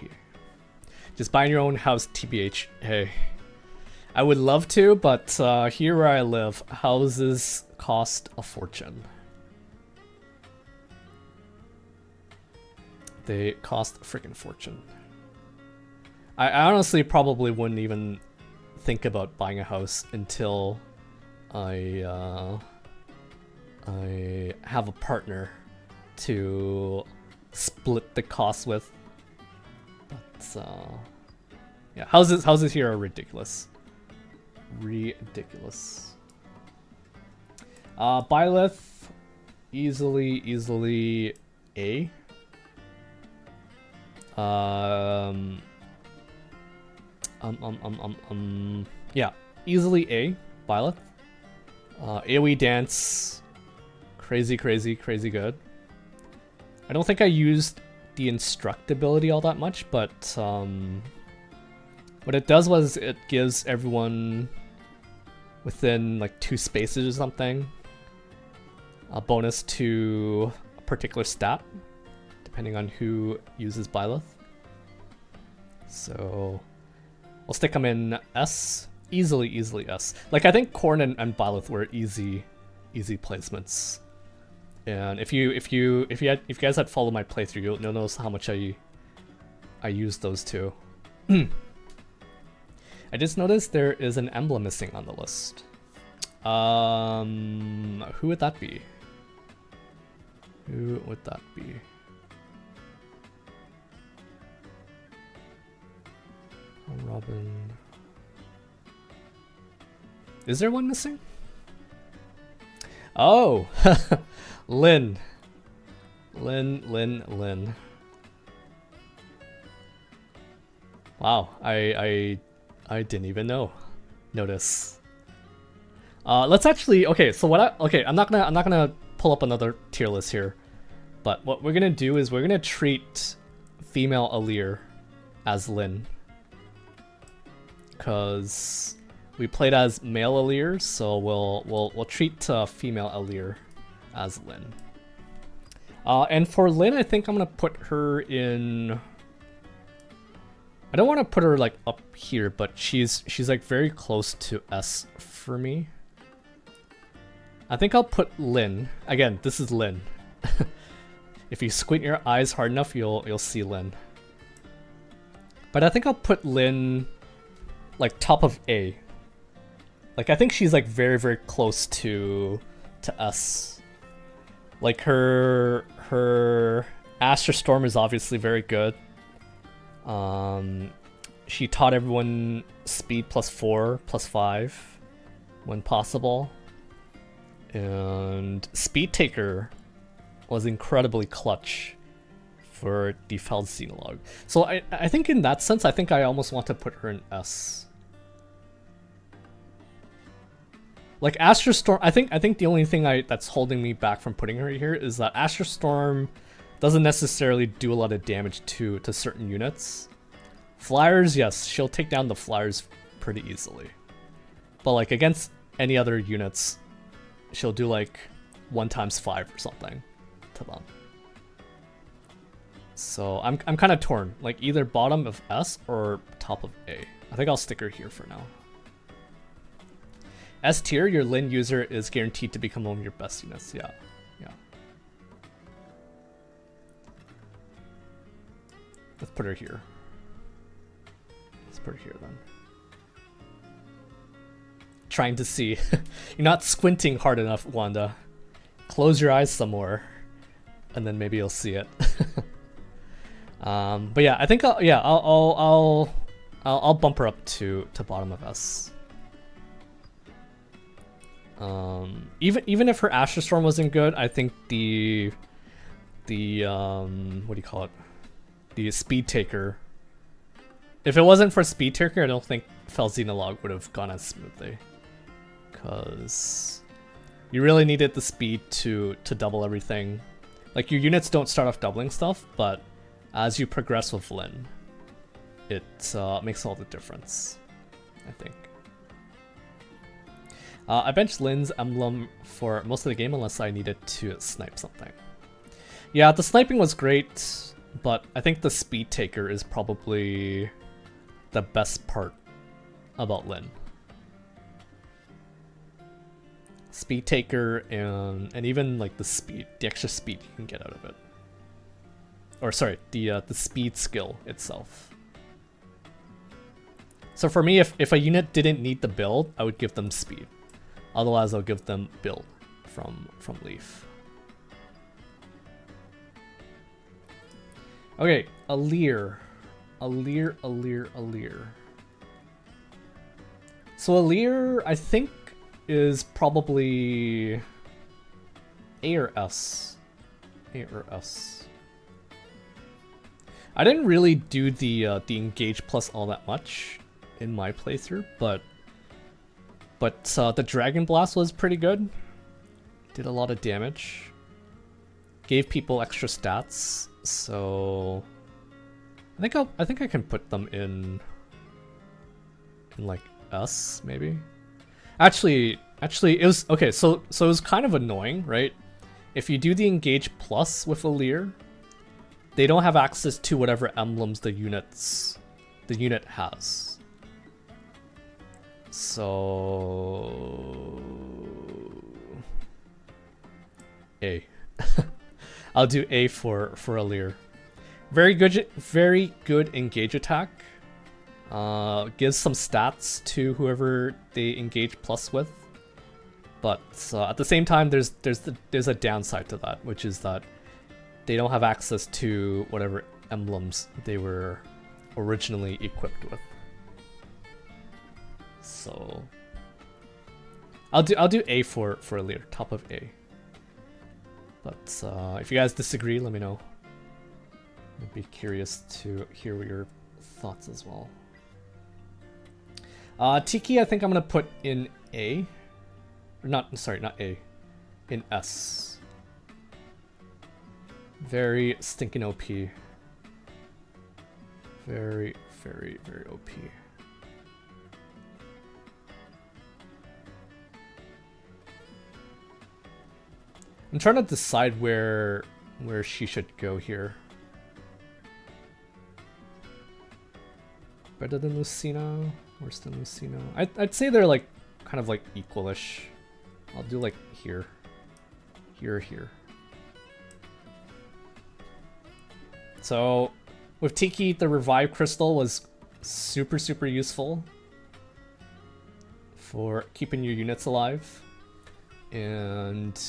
Just buying your own house, TBH. Hey, I would love to, but here where I live, houses cost a fortune. They cost a freaking fortune. I honestly probably wouldn't even think about buying a house until I have a partner to split the cost with. But yeah, houses here are ridiculous. Ridiculous. Byleth, easily A. Yeah, easily A, Byleth. AoE dance, crazy good. I don't think I used the instruct ability all that much, but what it does was it gives everyone within like 2 spaces or something a bonus to a particular stat, depending on who uses Byleth. So we'll stick them in S, easily S. Like I think Corn and Byleth were easy placements. And if you guys had followed my playthrough, you'll notice how much I used those two. I just noticed there is an emblem missing on the list. Who would that be? Who would that be? Robin. Is there one missing? Oh, Lynn. Lynn. Wow, I didn't even notice. Let's actually, okay, so I'm not gonna pull up another tier list here, but what we're gonna do is we're gonna treat female Alir as Lynn, because we played as male Alir, so we'll treat female Alir as Lynn. And for Lynn, I think I'm gonna put her in. I don't want to put her like up here, but she's like very close to S for me. I think I'll put Lynn. Again, this is Lynn. If you squint your eyes hard enough, you'll see Lynn. But I think I'll put Lynn like top of A. Like I think she's like very close to S Like her Astral Storm is obviously very good. She taught everyone speed +4, +5 when possible. And Speed Taker was incredibly clutch for the Fell Xenologue. So I think in that sense, I think I almost want to put her in S. Like Astral Storm, I think the only thing that's holding me back from putting her here is that Astral Storm doesn't necessarily do a lot of damage to certain units. Flyers, yes, she'll take down the flyers pretty easily. But like against any other units, she'll do like 1 × 5 or something to them. So I'm kind of torn, like either bottom of S or top of A. I think I'll stick her here for now. S tier, your Lin user is guaranteed to become one of your best units. Yeah, yeah. Let's put her here. Let's put her here then. Trying to see. You're not squinting hard enough, Wanda. Close your eyes some more, and then maybe you'll see it. But yeah, I think I'll bump her up to bottom of S. Even if her Astral Storm wasn't good, I think the what do you call it? The Speed Taker. If it wasn't for Speed Taker, I don't think Fell Xenologue would have gone as smoothly. Because you really needed the speed to double everything. Like your units don't start off doubling stuff, but as you progress with Lin, it makes all the difference, I think. I benched Lin's emblem for most of the game unless I needed to snipe something. Yeah, the sniping was great, but I think the Speed Taker is probably the best part about Lin. Speed Taker and even like the extra speed you can get out of it. Or sorry, the speed skill itself. So for me, if a unit didn't need the build, I would give them speed. Otherwise, I'll give them build from Leaf. Okay, Alear. So Alear, I think, is probably A or S. A or S. I didn't really do the Engage plus all that much in my playthrough, but the Dragon Blast was pretty good. Did a lot of damage. Gave people extra stats, so I think I can put them in like S maybe. Actually it was okay, so it was kind of annoying, right? If you do the Engage plus with Alear, they don't have access to whatever emblems the unit has. So A. I'll do A for Alear. Very good engage attack. Gives some stats to whoever they engage plus with. But at the same time, there's a downside to that, which is that they don't have access to whatever emblems they were originally equipped with. So I'll do A for Alear, top of A. But if you guys disagree, let me know. I'd be curious to hear what your thoughts as well. Tiki, I think I'm gonna put in A. Not A. In S. Very stinking OP. Very OP. I'm trying to decide where she should go here. Better than Lucina? Worse than Lucina? I'd say they're like kind of like equalish. I'll do like here. Here. So with Tiki, the Revive Crystal was super useful for keeping your units alive. And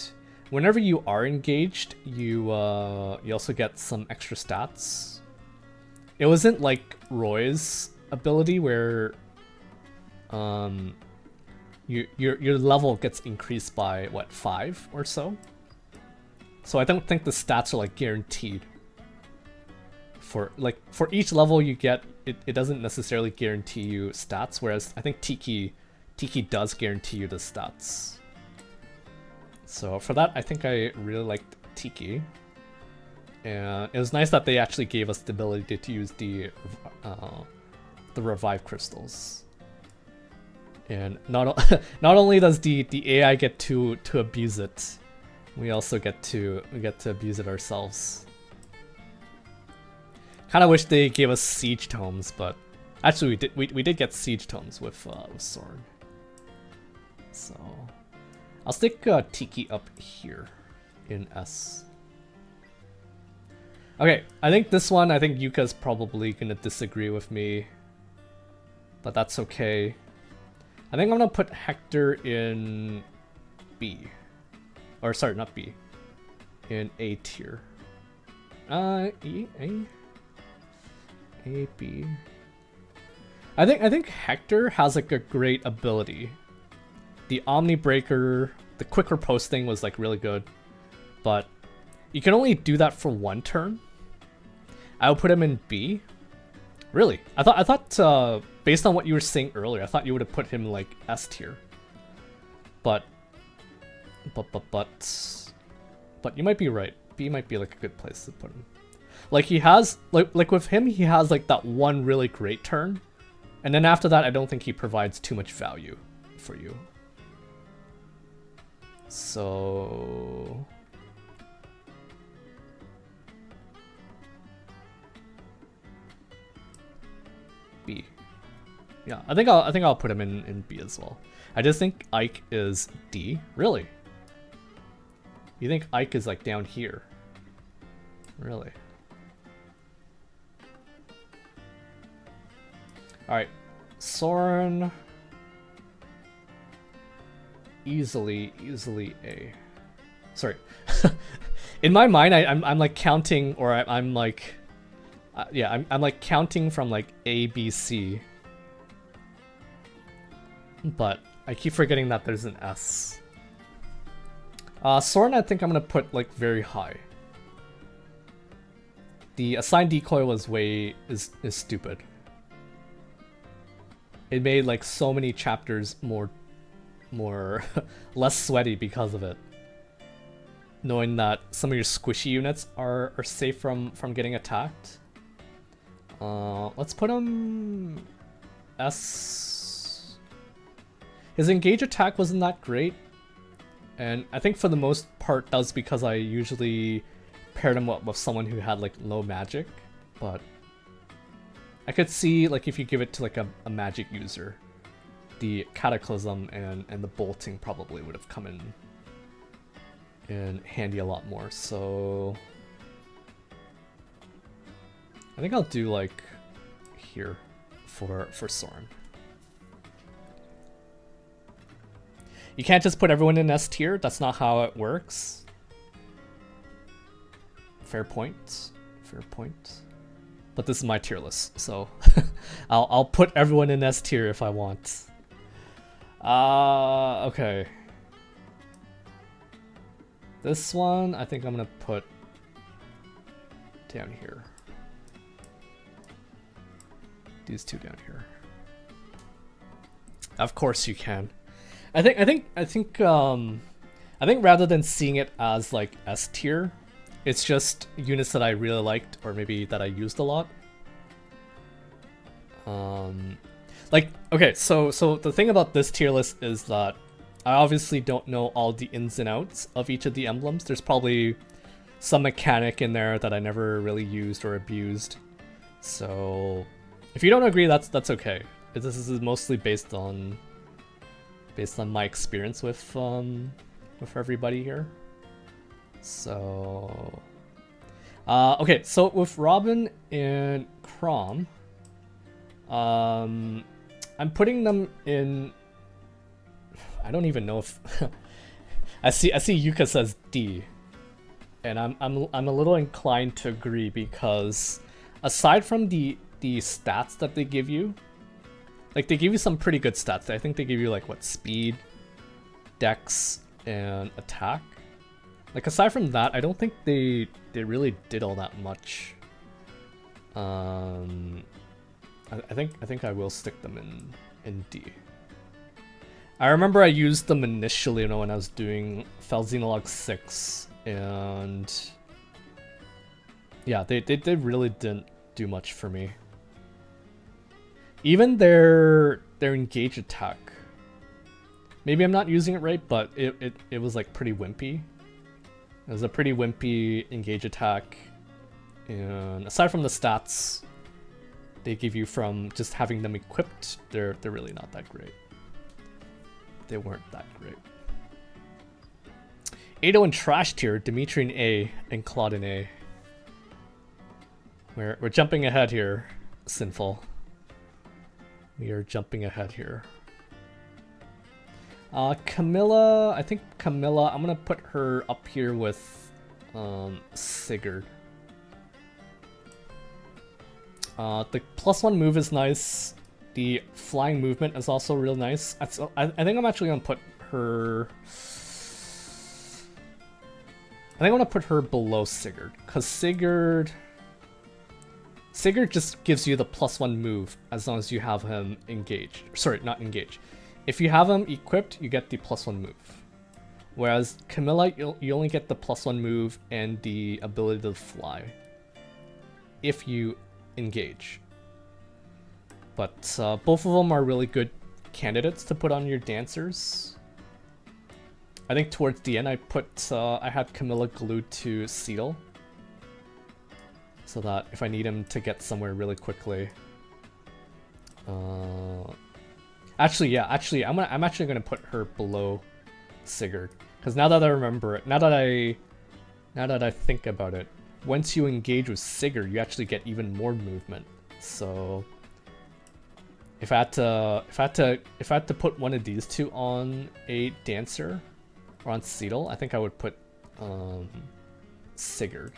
whenever you are engaged, you also get some extra stats. It wasn't like Roy's ability where your level gets increased by what, 5 or so. So I don't think the stats are like guaranteed. For each level you get, it doesn't necessarily guarantee you stats, whereas I think Tiki does guarantee you the stats. So for that, I think I really liked Tiki. And it was nice that they actually gave us the ability to use the revive crystals. And not only does the AI get to abuse it, we also get to abuse it ourselves. Kind of wish they gave us siege tomes, but actually we did get siege tomes with Soren. So I'll stick Tiki up here in S. Okay, I think this one, I think Yuka's probably gonna disagree with me, but that's okay. I think I'm gonna put Hector in B. Or sorry, not B. In A tier. E, A, B. I think Hector has like a great ability. The Omni Breaker, the quick riposting was like really good, but you can only do that for 1 turn. I would put him in B. Really? I thought based on what you were saying earlier, I thought you would have put him like S tier. But you might be right. B might be like a good place to put him. Like he has like with him, he has like that one really great turn, and then after that, I don't think he provides too much value for you. So B. Yeah, I think I'll put him in B as well. I just think Ike is D. Really? You think Ike is like down here? Really? Alright. Soren. Easily A. Sorry. In my mind, I'm like counting, or I'm like... yeah, I'm like counting from like A, B, C. But I keep forgetting that there's an S. Soren, I think I'm gonna put like very high. The assigned decoy was is stupid. It made like so many chapters more less sweaty because of it. Knowing that some of your squishy units are safe from getting attacked. Let's put him S. His engage attack wasn't that great, and I think for the most part that was because I usually paired him up with someone who had like low magic, but I could see like if you give it to like a magic user, the Cataclysm and the bolting probably would have come in handy a lot more. So I think I'll do like here for Soren. You can't just put everyone in S tier. That's not how it works. Fair point. Fair point. But this is my tier list, so I'll put everyone in S tier if I want. Okay. This one, I think I'm gonna put down here. These two down here. Of course you can. I think rather than seeing it as like S tier, it's just units that I really liked or maybe that I used a lot. Like, okay, so the thing about this tier list is that I obviously don't know all the ins and outs of each of the emblems. There's probably some mechanic in there that I never really used or abused. So if you don't agree, that's okay. This is mostly based on my experience with everybody here. So okay, so with Robin and Crom, I'm putting them in, I don't even know if I see Yuka says D. And I'm a little inclined to agree because aside from the stats that they give you, like they give you some pretty good stats. I think they give you like what, speed, dex, and attack. Like aside from that, I don't think they really did all that much. I think I will stick them in D. I remember I used them initially, when I was doing Fell Xenologue 6, and yeah, they really didn't do much for me. Even their engage attack. Maybe I'm not using it right, but it was like pretty wimpy. It was a pretty wimpy engage attack, and aside from the stats they give you from just having them equipped, they're really not that great. They weren't that great. Ado in trash tier, Dimitri in A, and Claude in A. We're jumping ahead here, Sinful. We are jumping ahead here. Camilla, I think Camilla, I'm gonna put her up here with Sigurd. The +1 move is nice. The flying movement is also real nice. I think I'm actually gonna put her. I think I'm gonna put her below Sigurd, because Sigurd just gives you the +1 move as long as you have him engaged. Sorry, not engaged. If you have him equipped, you get the +1 move. Whereas Camilla, you only get the +1 move and the ability to fly if you engage. But both of them are really good candidates to put on your dancers. I think towards the end I had Camilla glued to Cecil, so that if I need him to get somewhere really quickly. Actually, I'm actually gonna put her below Sigurd, because now that I remember it, now that I think about it, once you engage with Sigurd, you actually get even more movement. So if I had to put one of these two on a dancer or on Cecil, I think I would put Sigurd,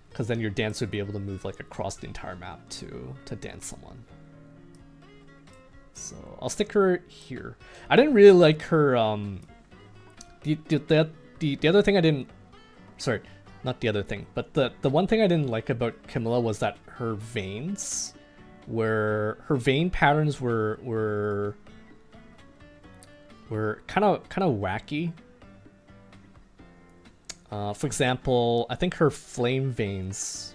because then your dance would be able to move like across the entire map to dance someone. So I'll stick her here. I didn't really like her. The other thing I didn't. Sorry, not the other thing, but the one thing I didn't like about Camilla was that her veins, her vein patterns were kind of wacky. For example, I think her flame veins,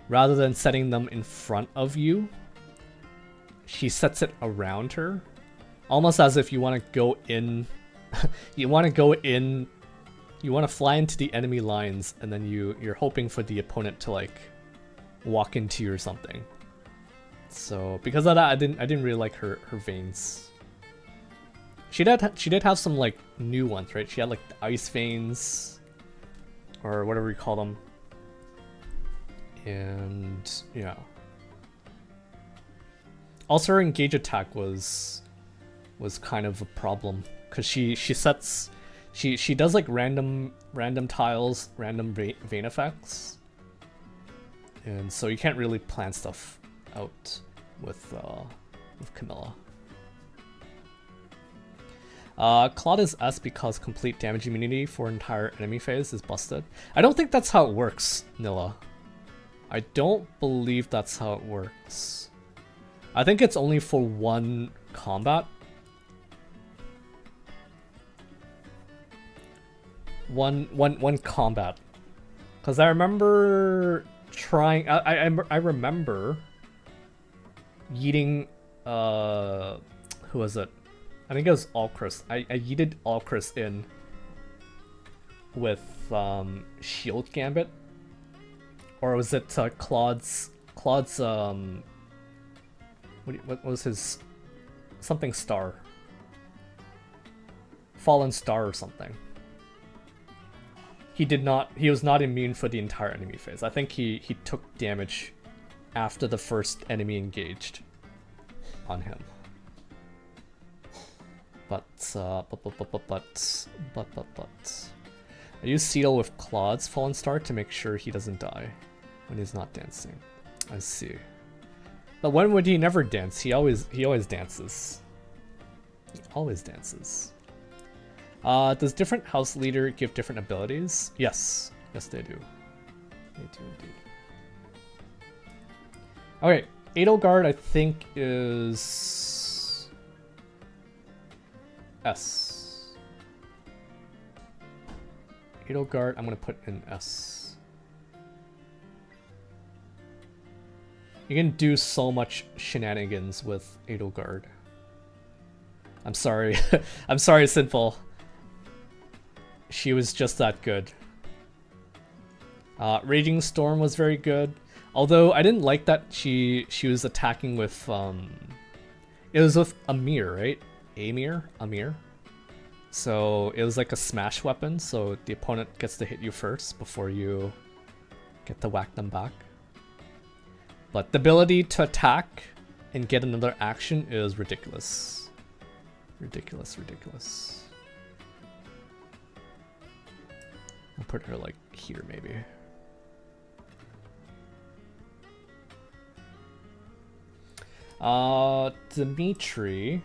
rather than setting them in front of you, she sets it around her, almost as if you want to go in. You want to fly into the enemy lines, and then you're hoping for the opponent to like walk into you or something. So because of that, I didn't really like her veins. She did have some like new ones, right? She had like the ice veins, or whatever you call them. And yeah. Also, her engage attack was kind of a problem, because she does like random tiles, random vein effects, and so you can't really plan stuff out with Camilla. Claude is S because complete damage immunity for entire enemy phase is busted. I don't think that's how it works, Nilla. I don't believe that's how it works. I think it's only for one combat. One combat. Because I remember trying. I remember yeeting. Who was it? I think it was Alcris. I yeeted Alcris in with Shield Gambit, or was it Claude's what was his something star? Fallen Star or something. He was not immune for the entire enemy phase. I think he took damage after the first enemy engaged on him. But. I use Cedal with Claude's Fallen Star to make sure he doesn't die when he's not dancing. I see. But when would he never dance? He always dances. He always dances. Does different house leader give different abilities? Yes. Yes, they do. They do indeed. Okay, Edelgard I think is S. Edelgard, I'm gonna put in S. You can do so much shenanigans with Edelgard. I'm sorry. I'm sorry, Sinful. She was just that good. Raging Storm was very good. Although I didn't like that she was attacking with it was with Amir, right? Amir. So it was like a smash weapon, so the opponent gets to hit you first before you get to whack them back. But the ability to attack and get another action is ridiculous. Ridiculous. I'll put her like here maybe. Dimitri.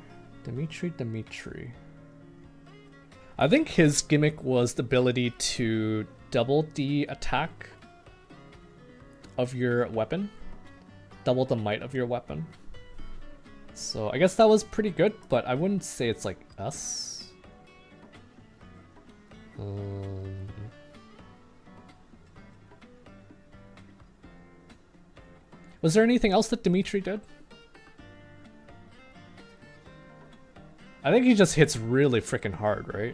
I think his gimmick was the ability to double the attack of your weapon. Double the might of your weapon. So I guess that was pretty good, but I wouldn't say it's like us. Was there anything else that Dimitri did? I think he just hits really freaking hard, right?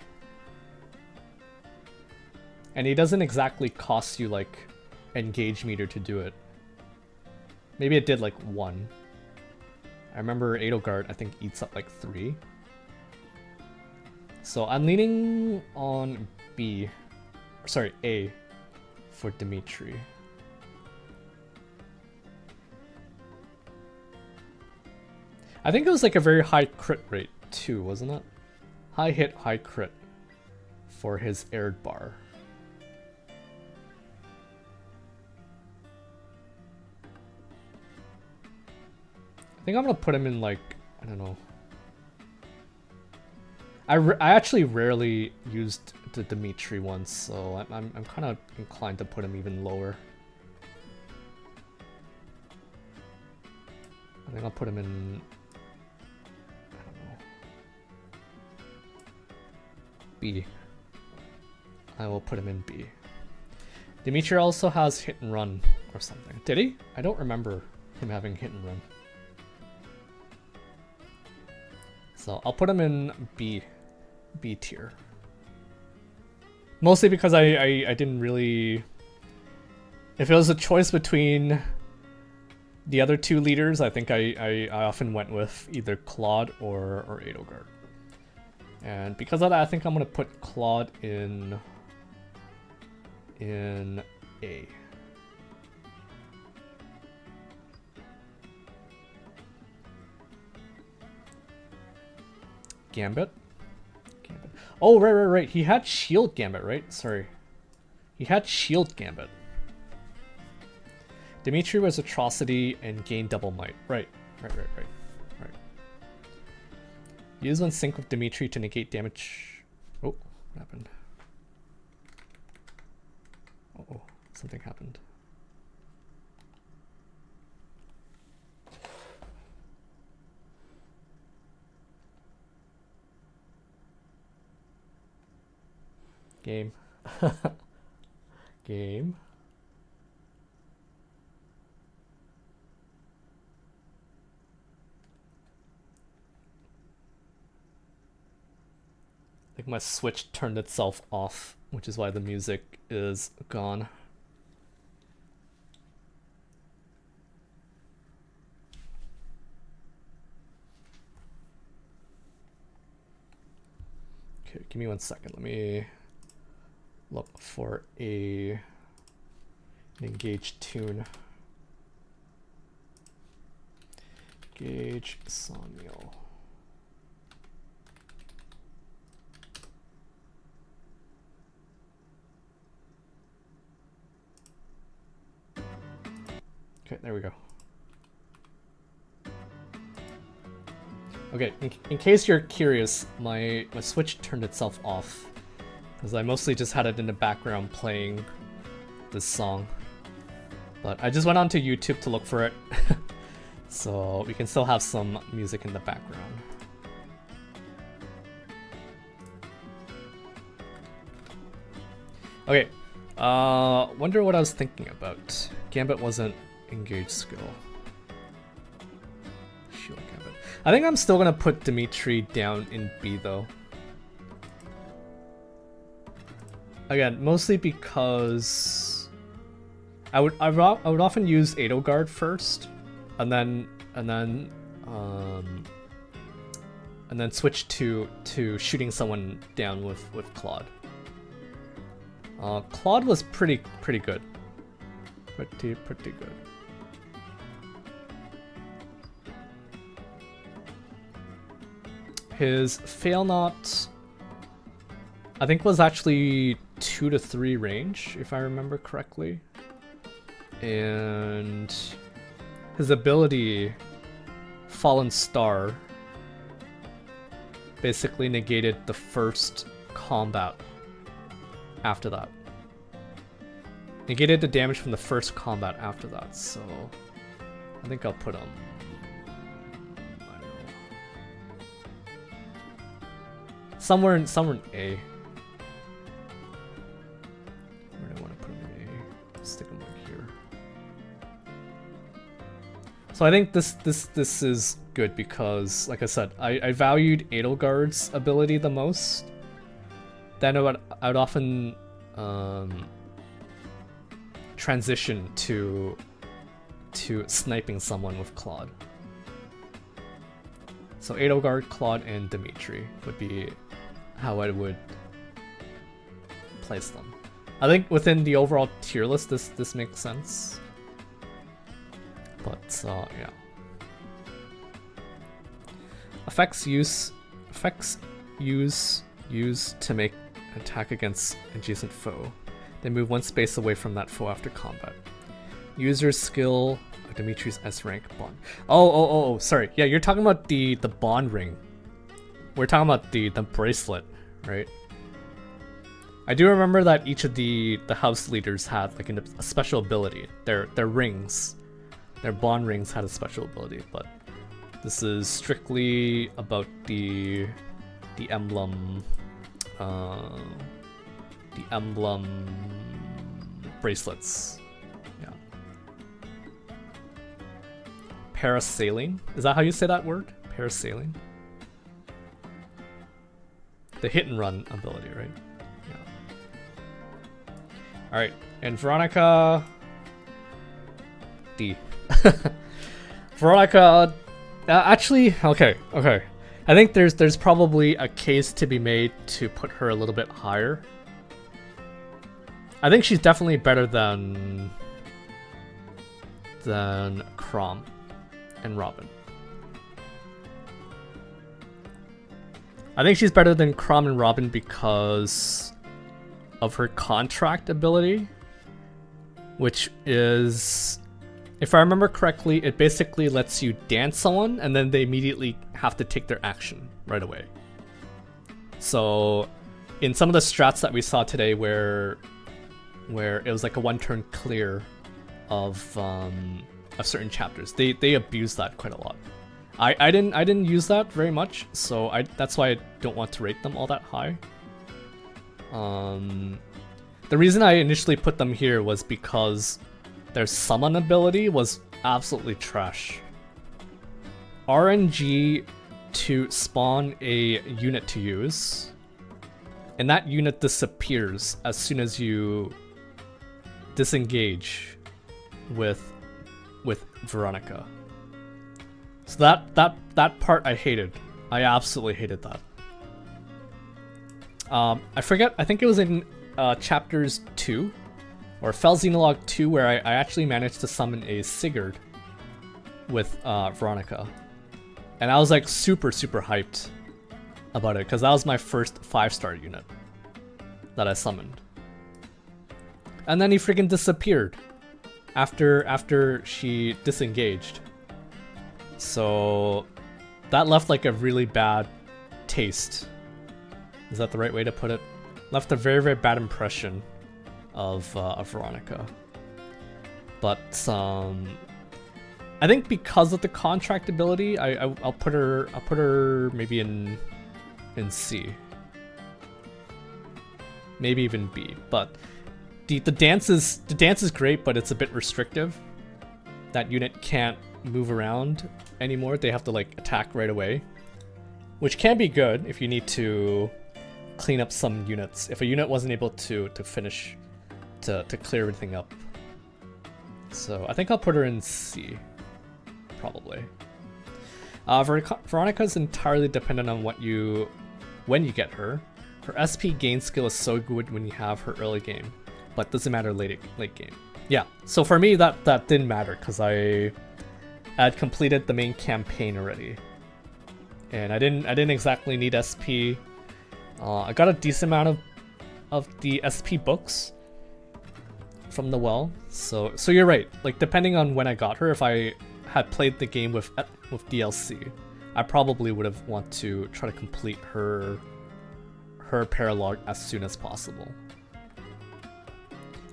And he doesn't exactly cost you like engage meter to do it. Maybe it did like 1. I remember Edelgard I think eats up like 3. So I'm leaning on A for Dimitri. I think it was like a very high crit rate too, wasn't it? High hit, high crit for his aired bar. I think I'm gonna put him in like, I don't know. I actually rarely used the Dimitri once, so I'm kind of inclined to put him even lower. I think I'll put him in, I don't know, B. I will put him in B. Dimitri also has hit and run or something. Did he? I don't remember him having hit and run. So I'll put him in B tier. Mostly because I didn't really... If it was a choice between the other two leaders, I think I often went with either Claude or Edelgard. And because of that, I think I'm going to put Claude in A. Gambit. Oh, right. He had Shield Gambit, right? Sorry. He had Shield Gambit. Dimitri was Atrocity and gained double might. Right. Use when sync with Dimitri to negate damage. Oh, what happened? Oh, something happened. Game. Game. I think my Switch turned itself off, which is why the music is gone. Okay, give me 1 second. Let me look for an Engage tune. Engage Samuel. Okay, there we go. Okay, in case you're curious, my Switch turned itself off because I mostly just had it in the background playing this song. But I just went onto YouTube to look for it, so we can still have some music in the background. Okay, wonder what I was thinking about. Gambit wasn't engaged skill. Shield Gambit. I think I'm still gonna put Dimitri down in B though. Again, mostly because I would often use Edelgard first, and then switch to shooting someone down with Claude. Claude was pretty good. Pretty good. His fail not, I think, was actually 2 to 3 range, if I remember correctly. And his ability, Fallen Star, basically negated the first combat after that. Negated the damage from the first combat after that, so I think I'll put him, I don't know, somewhere in A. Where do I want to put him in A? Stick him like here. So I think this is good because, like I said, I valued Edelgard's ability the most. Then I would often transition to sniping someone with Claude. So Edelgard, Claude, and Dimitri would be how I would place them. I think within the overall tier list, this makes sense. But yeah. Effects use to make attack against adjacent foe. They move one space away from that foe after combat. User's skill, Dimitri's S rank bond. Oh, sorry. Yeah, you're talking about the bond ring. We're talking about the bracelet, right? I do remember that each of the house leaders had like a special ability. Their rings, their bond rings had a special ability, but this is strictly about the emblem. The emblem bracelets. Yeah. Parasailing? Is that how you say that word? Parasailing? The hit and run ability, right? Yeah. Alright, and Veronica D. Veronica actually, okay. I think there's probably a case to be made to put her a little bit higher. I think she's definitely better than Chrom and Robin. I think she's better than Chrom and Robin because of her contract ability, which is, if I remember correctly, it basically lets you dance someone and then they immediately have to take their action right away. So in some of the strats that we saw today where it was like a one-turn clear of certain chapters, they abuse that quite a lot. I didn't use that very much, so that's why I don't want to rate them all that high. The reason I initially put them here was because their summon ability was absolutely trash. RNG to spawn a unit to use, and that unit disappears as soon as you disengage with Veronica. So that part I hated. I absolutely hated that. I forget, I think it was in chapters 2 or Fell Xenologue 2 where I actually managed to summon a Sigurd with Veronica. And I was like super hyped about it because that was my first 5-star unit that I summoned. And then he freaking disappeared. after she disengaged. So that left like a really bad taste. Is that the right way to put it? Left a very, very bad impression of Veronica. But I think because of the contract ability, I'll put her maybe in C. Maybe even B. But the dance is great, but it's a bit restrictive. That unit can't move around anymore. They have to like attack right away, which can be good if you need to clean up some units. If a unit wasn't able to finish to clear everything up. So I think I'll put her in C, probably. Veronica's entirely dependent on when you get her. Her SP gain skill is so good when you have her early game, but doesn't matter late game. Yeah, so for me that didn't matter because I had completed the main campaign already, and I didn't exactly need SP. I got a decent amount of the SP books from the well, so you're right. Like depending on when I got her, if I had played the game with DLC, I probably would have want to try to complete her paralogue as soon as possible.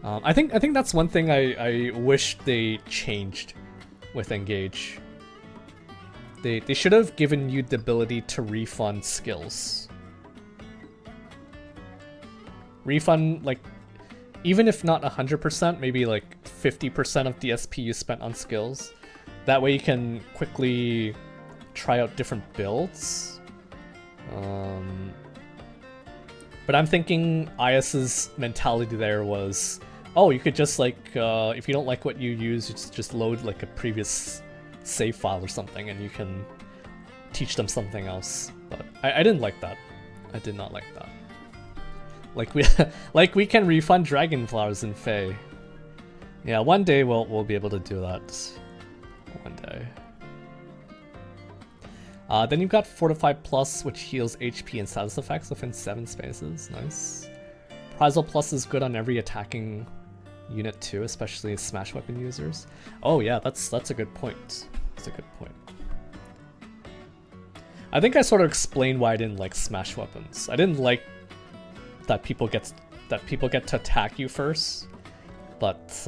I think that's one thing I wish they changed with Engage. They should have given you the ability to refund skills. Refund, like, even if not 100%, maybe like 50% of the SP you spent on skills. That way you can quickly try out different builds. But I'm thinking IS's mentality there was, oh, you could just like, if you don't like what you use, just load like a previous save file or something and you can teach them something else. But I didn't like that. I did not like that. Like we can refund dragon flowers in Fae. Yeah, one day we'll be able to do that. One day. Then you've got Fortify Plus, which heals HP and status effects within 7 spaces. Nice. Prizal Plus is good on every attacking unit too, especially Smash Weapon users. Oh yeah, that's a good point. That's a good point. I think I sort of explained why I didn't like Smash Weapons. I didn't like that people get to attack you first, but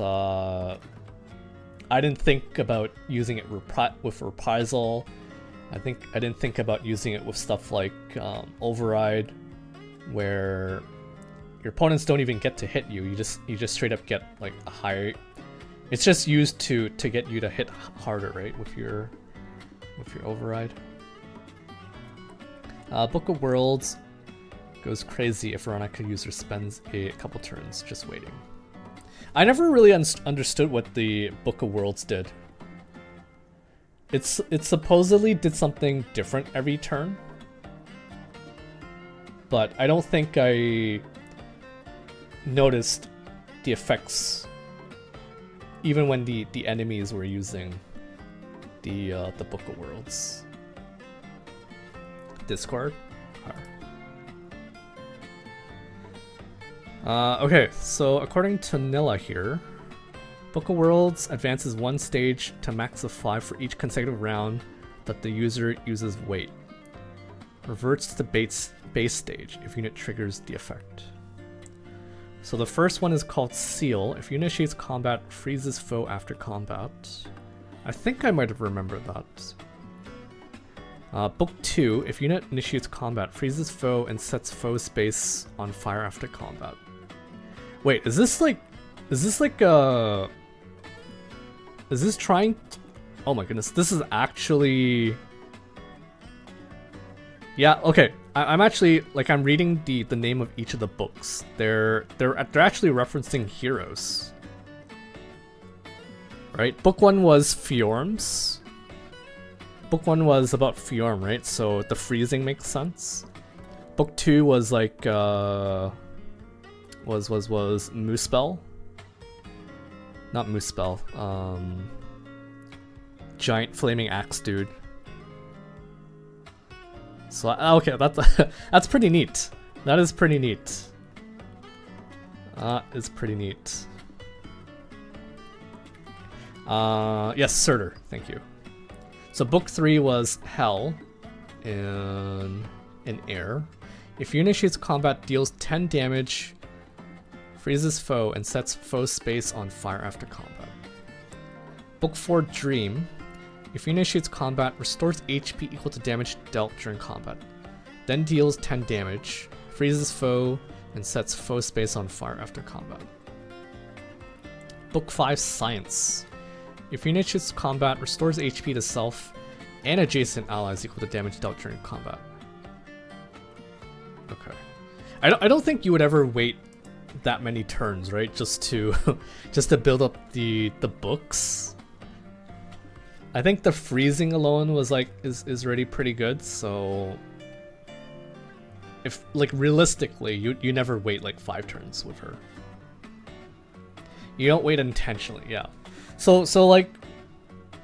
I didn't think about using it with Reprisal. I didn't think about using it with stuff like Override, where your opponents don't even get to hit you. You just straight up get like a higher. It's just used to get you to hit harder, right? With your Override. Book of Worlds goes crazy if Veronica user spends a couple turns just waiting. I never really understood what the Book of Worlds did. It supposedly did something different every turn, but I don't think I noticed the effects even when the enemies were using the Book of Worlds. Discord? Okay, so according to Nilla here, Book of Worlds advances 1 stage to max of 5 for each consecutive round that the user uses wait. Reverts to base stage if unit triggers the effect. So the first one is called Seal. If you initiates combat, freezes foe after combat. I think I might have remembered that. Book 2, if unit initiates combat, freezes foe and sets foe space on fire after combat. Wait, is this trying to... Oh my goodness, this is actually... Yeah, okay. I'm actually, like, I'm reading the name of each of the books. They're actually referencing heroes. Right? Book 1 was Fjorms. Book 1 was about Fjorm, right? So the freezing makes sense. Book 2 was like was Moosepell. Not Moosepell. Giant flaming axe dude. So okay, that's pretty neat. That is pretty neat. That is pretty neat. Yes, Surtur. Thank you. So book 3 was Hell in air. If you initiates combat, deals 10 damage, freezes foe, and sets foe space on fire after combat. Book 4 Dream. If you initiates combat, restores HP equal to damage dealt during combat. Then deals 10 damage, freezes foe, and sets foe space on fire after combat. Book 5 Science. If you initiates combat, restores HP to self and adjacent allies equal to damage dealt during combat. Okay. I don't think you would ever wait that many turns, right? Just to just to build up the books. I think the freezing alone was like is already pretty good, so if like realistically you never wait like 5 turns with her. You don't wait intentionally, yeah. So like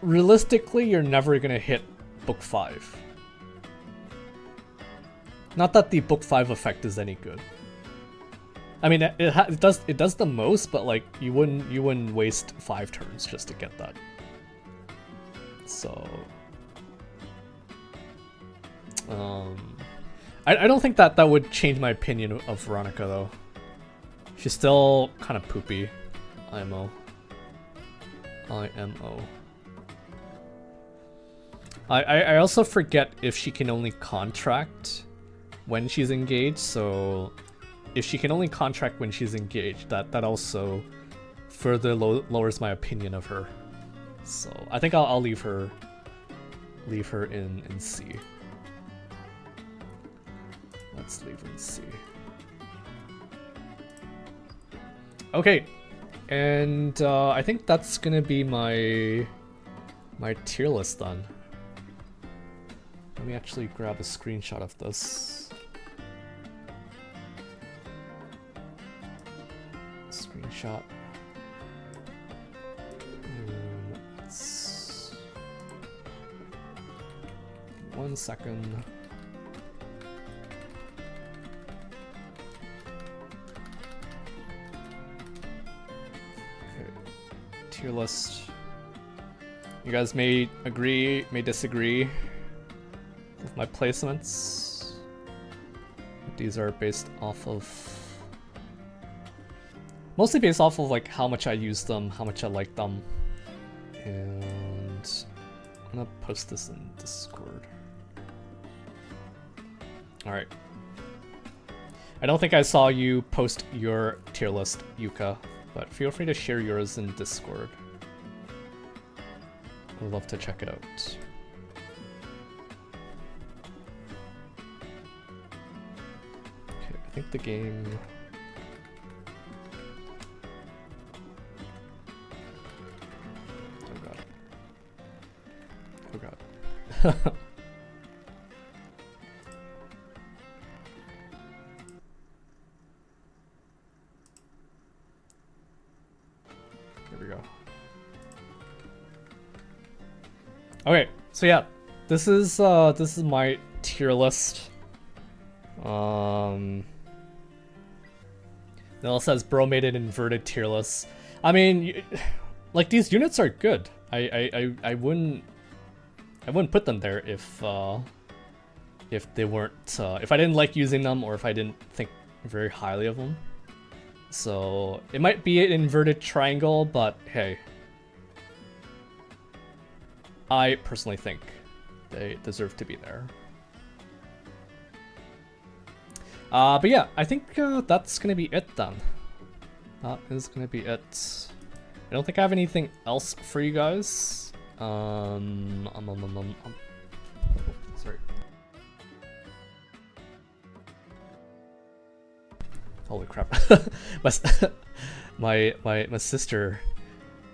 realistically you're never gonna hit book 5. Not that the book 5 effect is any good. I mean it does the most, but like you wouldn't waste 5 turns just to get that. So I don't think that would change my opinion of Veronica though. She's still kind of poopy. IMO. I also forget if she can only contract when she's engaged, so if she can only contract when she's engaged, that also further lowers my opinion of her. So I think I'll leave her in C. Let's leave her in C. Okay, and I think that's gonna be my tier list done. Let me actually grab a screenshot of this. Screenshot. Let's... 1 second. Okay. Tier list. You guys may agree, may disagree with my placements. These are based off of... mostly based off of like how much I use them, how much I like them. And I'm gonna post this in Discord. Alright. I don't think I saw you post your tier list, Yuka, but feel free to share yours in Discord. I'd love to check it out. Okay, I think the game... oh god. Oh god. Here we go. Okay, so yeah, this is my tier list. Then it says bro made an inverted tier list. I mean, like these units are good. I wouldn't put them there if they weren't if I didn't like using them or if I didn't think very highly of them. So it might be an inverted triangle, but hey, I personally think they deserve to be there. But yeah, I think that's gonna be it then. That is gonna be it. I don't think I have anything else for you guys. Sorry. Holy crap. my sister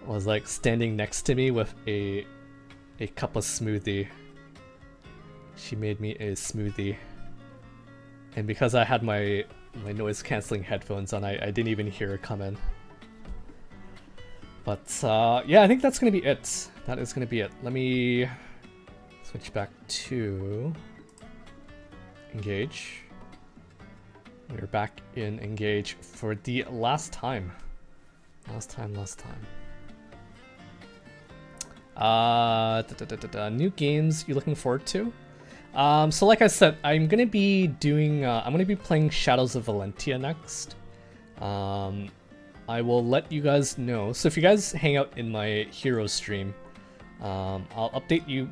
was like standing next to me with a cup of smoothie. She made me a smoothie. And because I had my noise cancelling headphones on, I didn't even hear it come in. But yeah, I think that's gonna be it. That is gonna be it. Let me switch back to Engage. We're back in Engage for the last time. Last time. New games you looking forward to? So like I said, I'm gonna be doing. I'm gonna be playing Shadows of Valentia next. I will let you guys know. So if you guys hang out in my hero stream, I'll update you.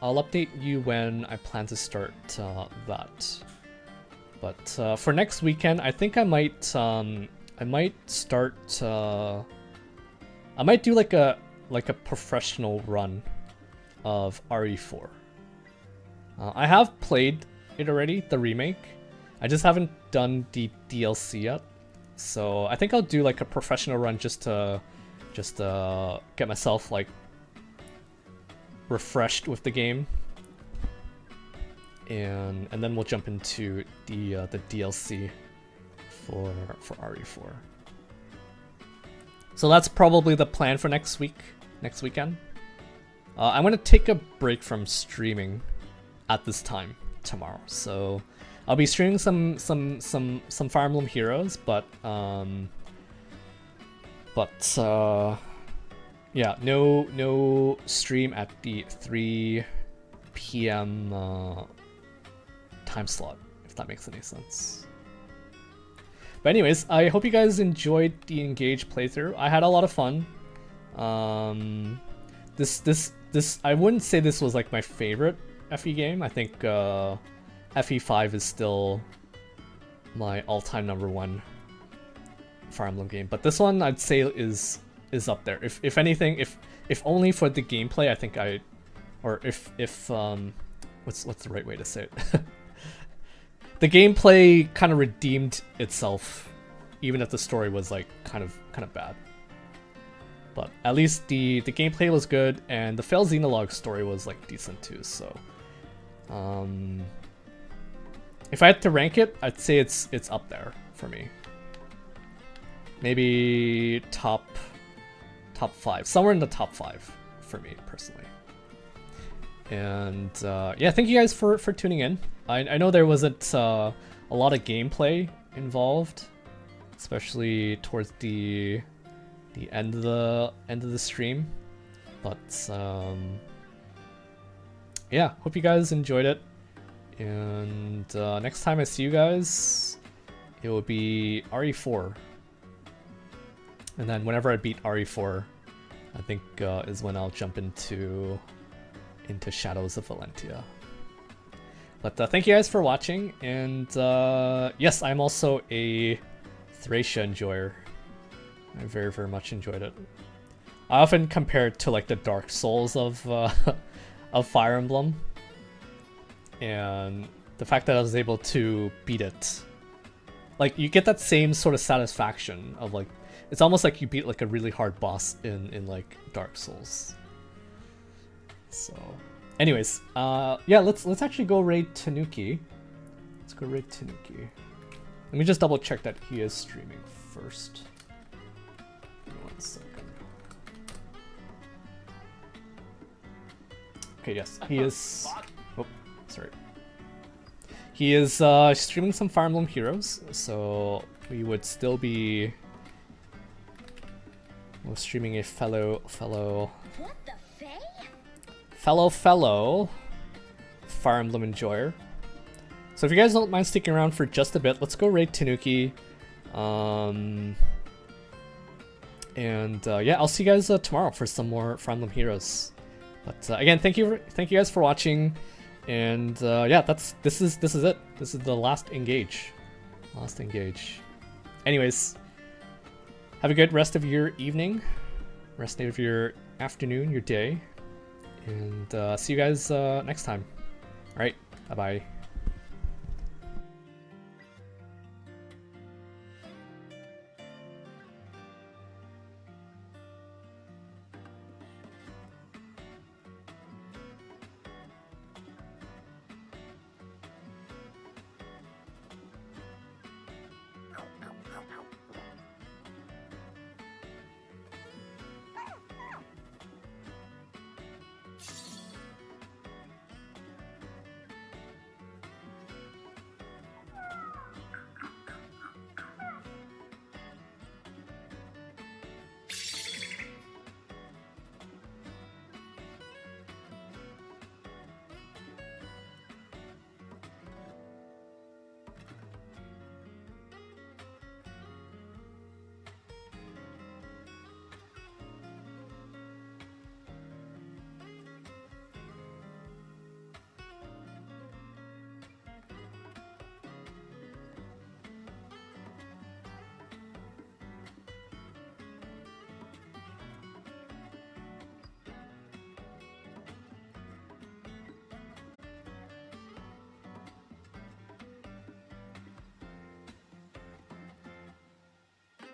I'll update you when I plan to start that. But for next weekend, I think I might start. I might do like a professional run of RE4. I have played it already, the remake. I just haven't done the DLC yet. So I think I'll do like a professional run just to get myself like refreshed with the game. And then we'll jump into the DLC for RE4. So that's probably the plan for next weekend. I'm gonna take a break from streaming at this time tomorrow. So I'll be streaming some Fire Emblem Heroes, but yeah, no stream at the 3 p.m. Time slot, if that makes any sense. But anyways, I hope you guys enjoyed the Engage playthrough. I had a lot of fun. This I wouldn't say this was like my favorite FE game. I think FE5 is still my all-time #1 Fire Emblem game, but this one I'd say is up there. If anything, if only for the gameplay, I think what's the right way to say it? The gameplay kind of redeemed itself, even if the story was like kind of bad. But at least the gameplay was good, and the Fell Xenologue story was like decent too. So, if I had to rank it, I'd say it's up there for me. Maybe top 5, somewhere in the top 5 for me personally. And yeah, thank you guys for tuning in. I know there wasn't a lot of gameplay involved, especially towards the end of the stream, but yeah, hope you guys enjoyed it. And next time I see you guys, it will be RE4, and then whenever I beat RE4, I think is when I'll jump into Shadows of Valentia. But thank you guys for watching, and yes, I'm also a Thracia enjoyer. I very, very much enjoyed it. I often compare it to like the Dark Souls of Fire Emblem, and the fact that I was able to beat it, like you get that same sort of satisfaction of like, it's almost like you beat like a really hard boss in like Dark Souls. So anyways, yeah, let's actually go raid Tanuki. Let's go raid Tanuki. Let me just double check that he is streaming first. Give me 1 second. Okay, yes, he is. Oh, sorry. He is streaming some Fire Emblem Heroes, so we would still be streaming a fellow What the fey? fellow Fire Emblem enjoyer. So if you guys don't mind sticking around for just a bit, let's go raid Tanuki. And yeah, I'll see you guys tomorrow for some more Fire Emblem Heroes. But again, thank you guys for watching. And yeah, this is it. This is the last Engage. Anyways, have a good rest of your evening, rest of your afternoon, your day. And see you guys next time. All right, bye-bye.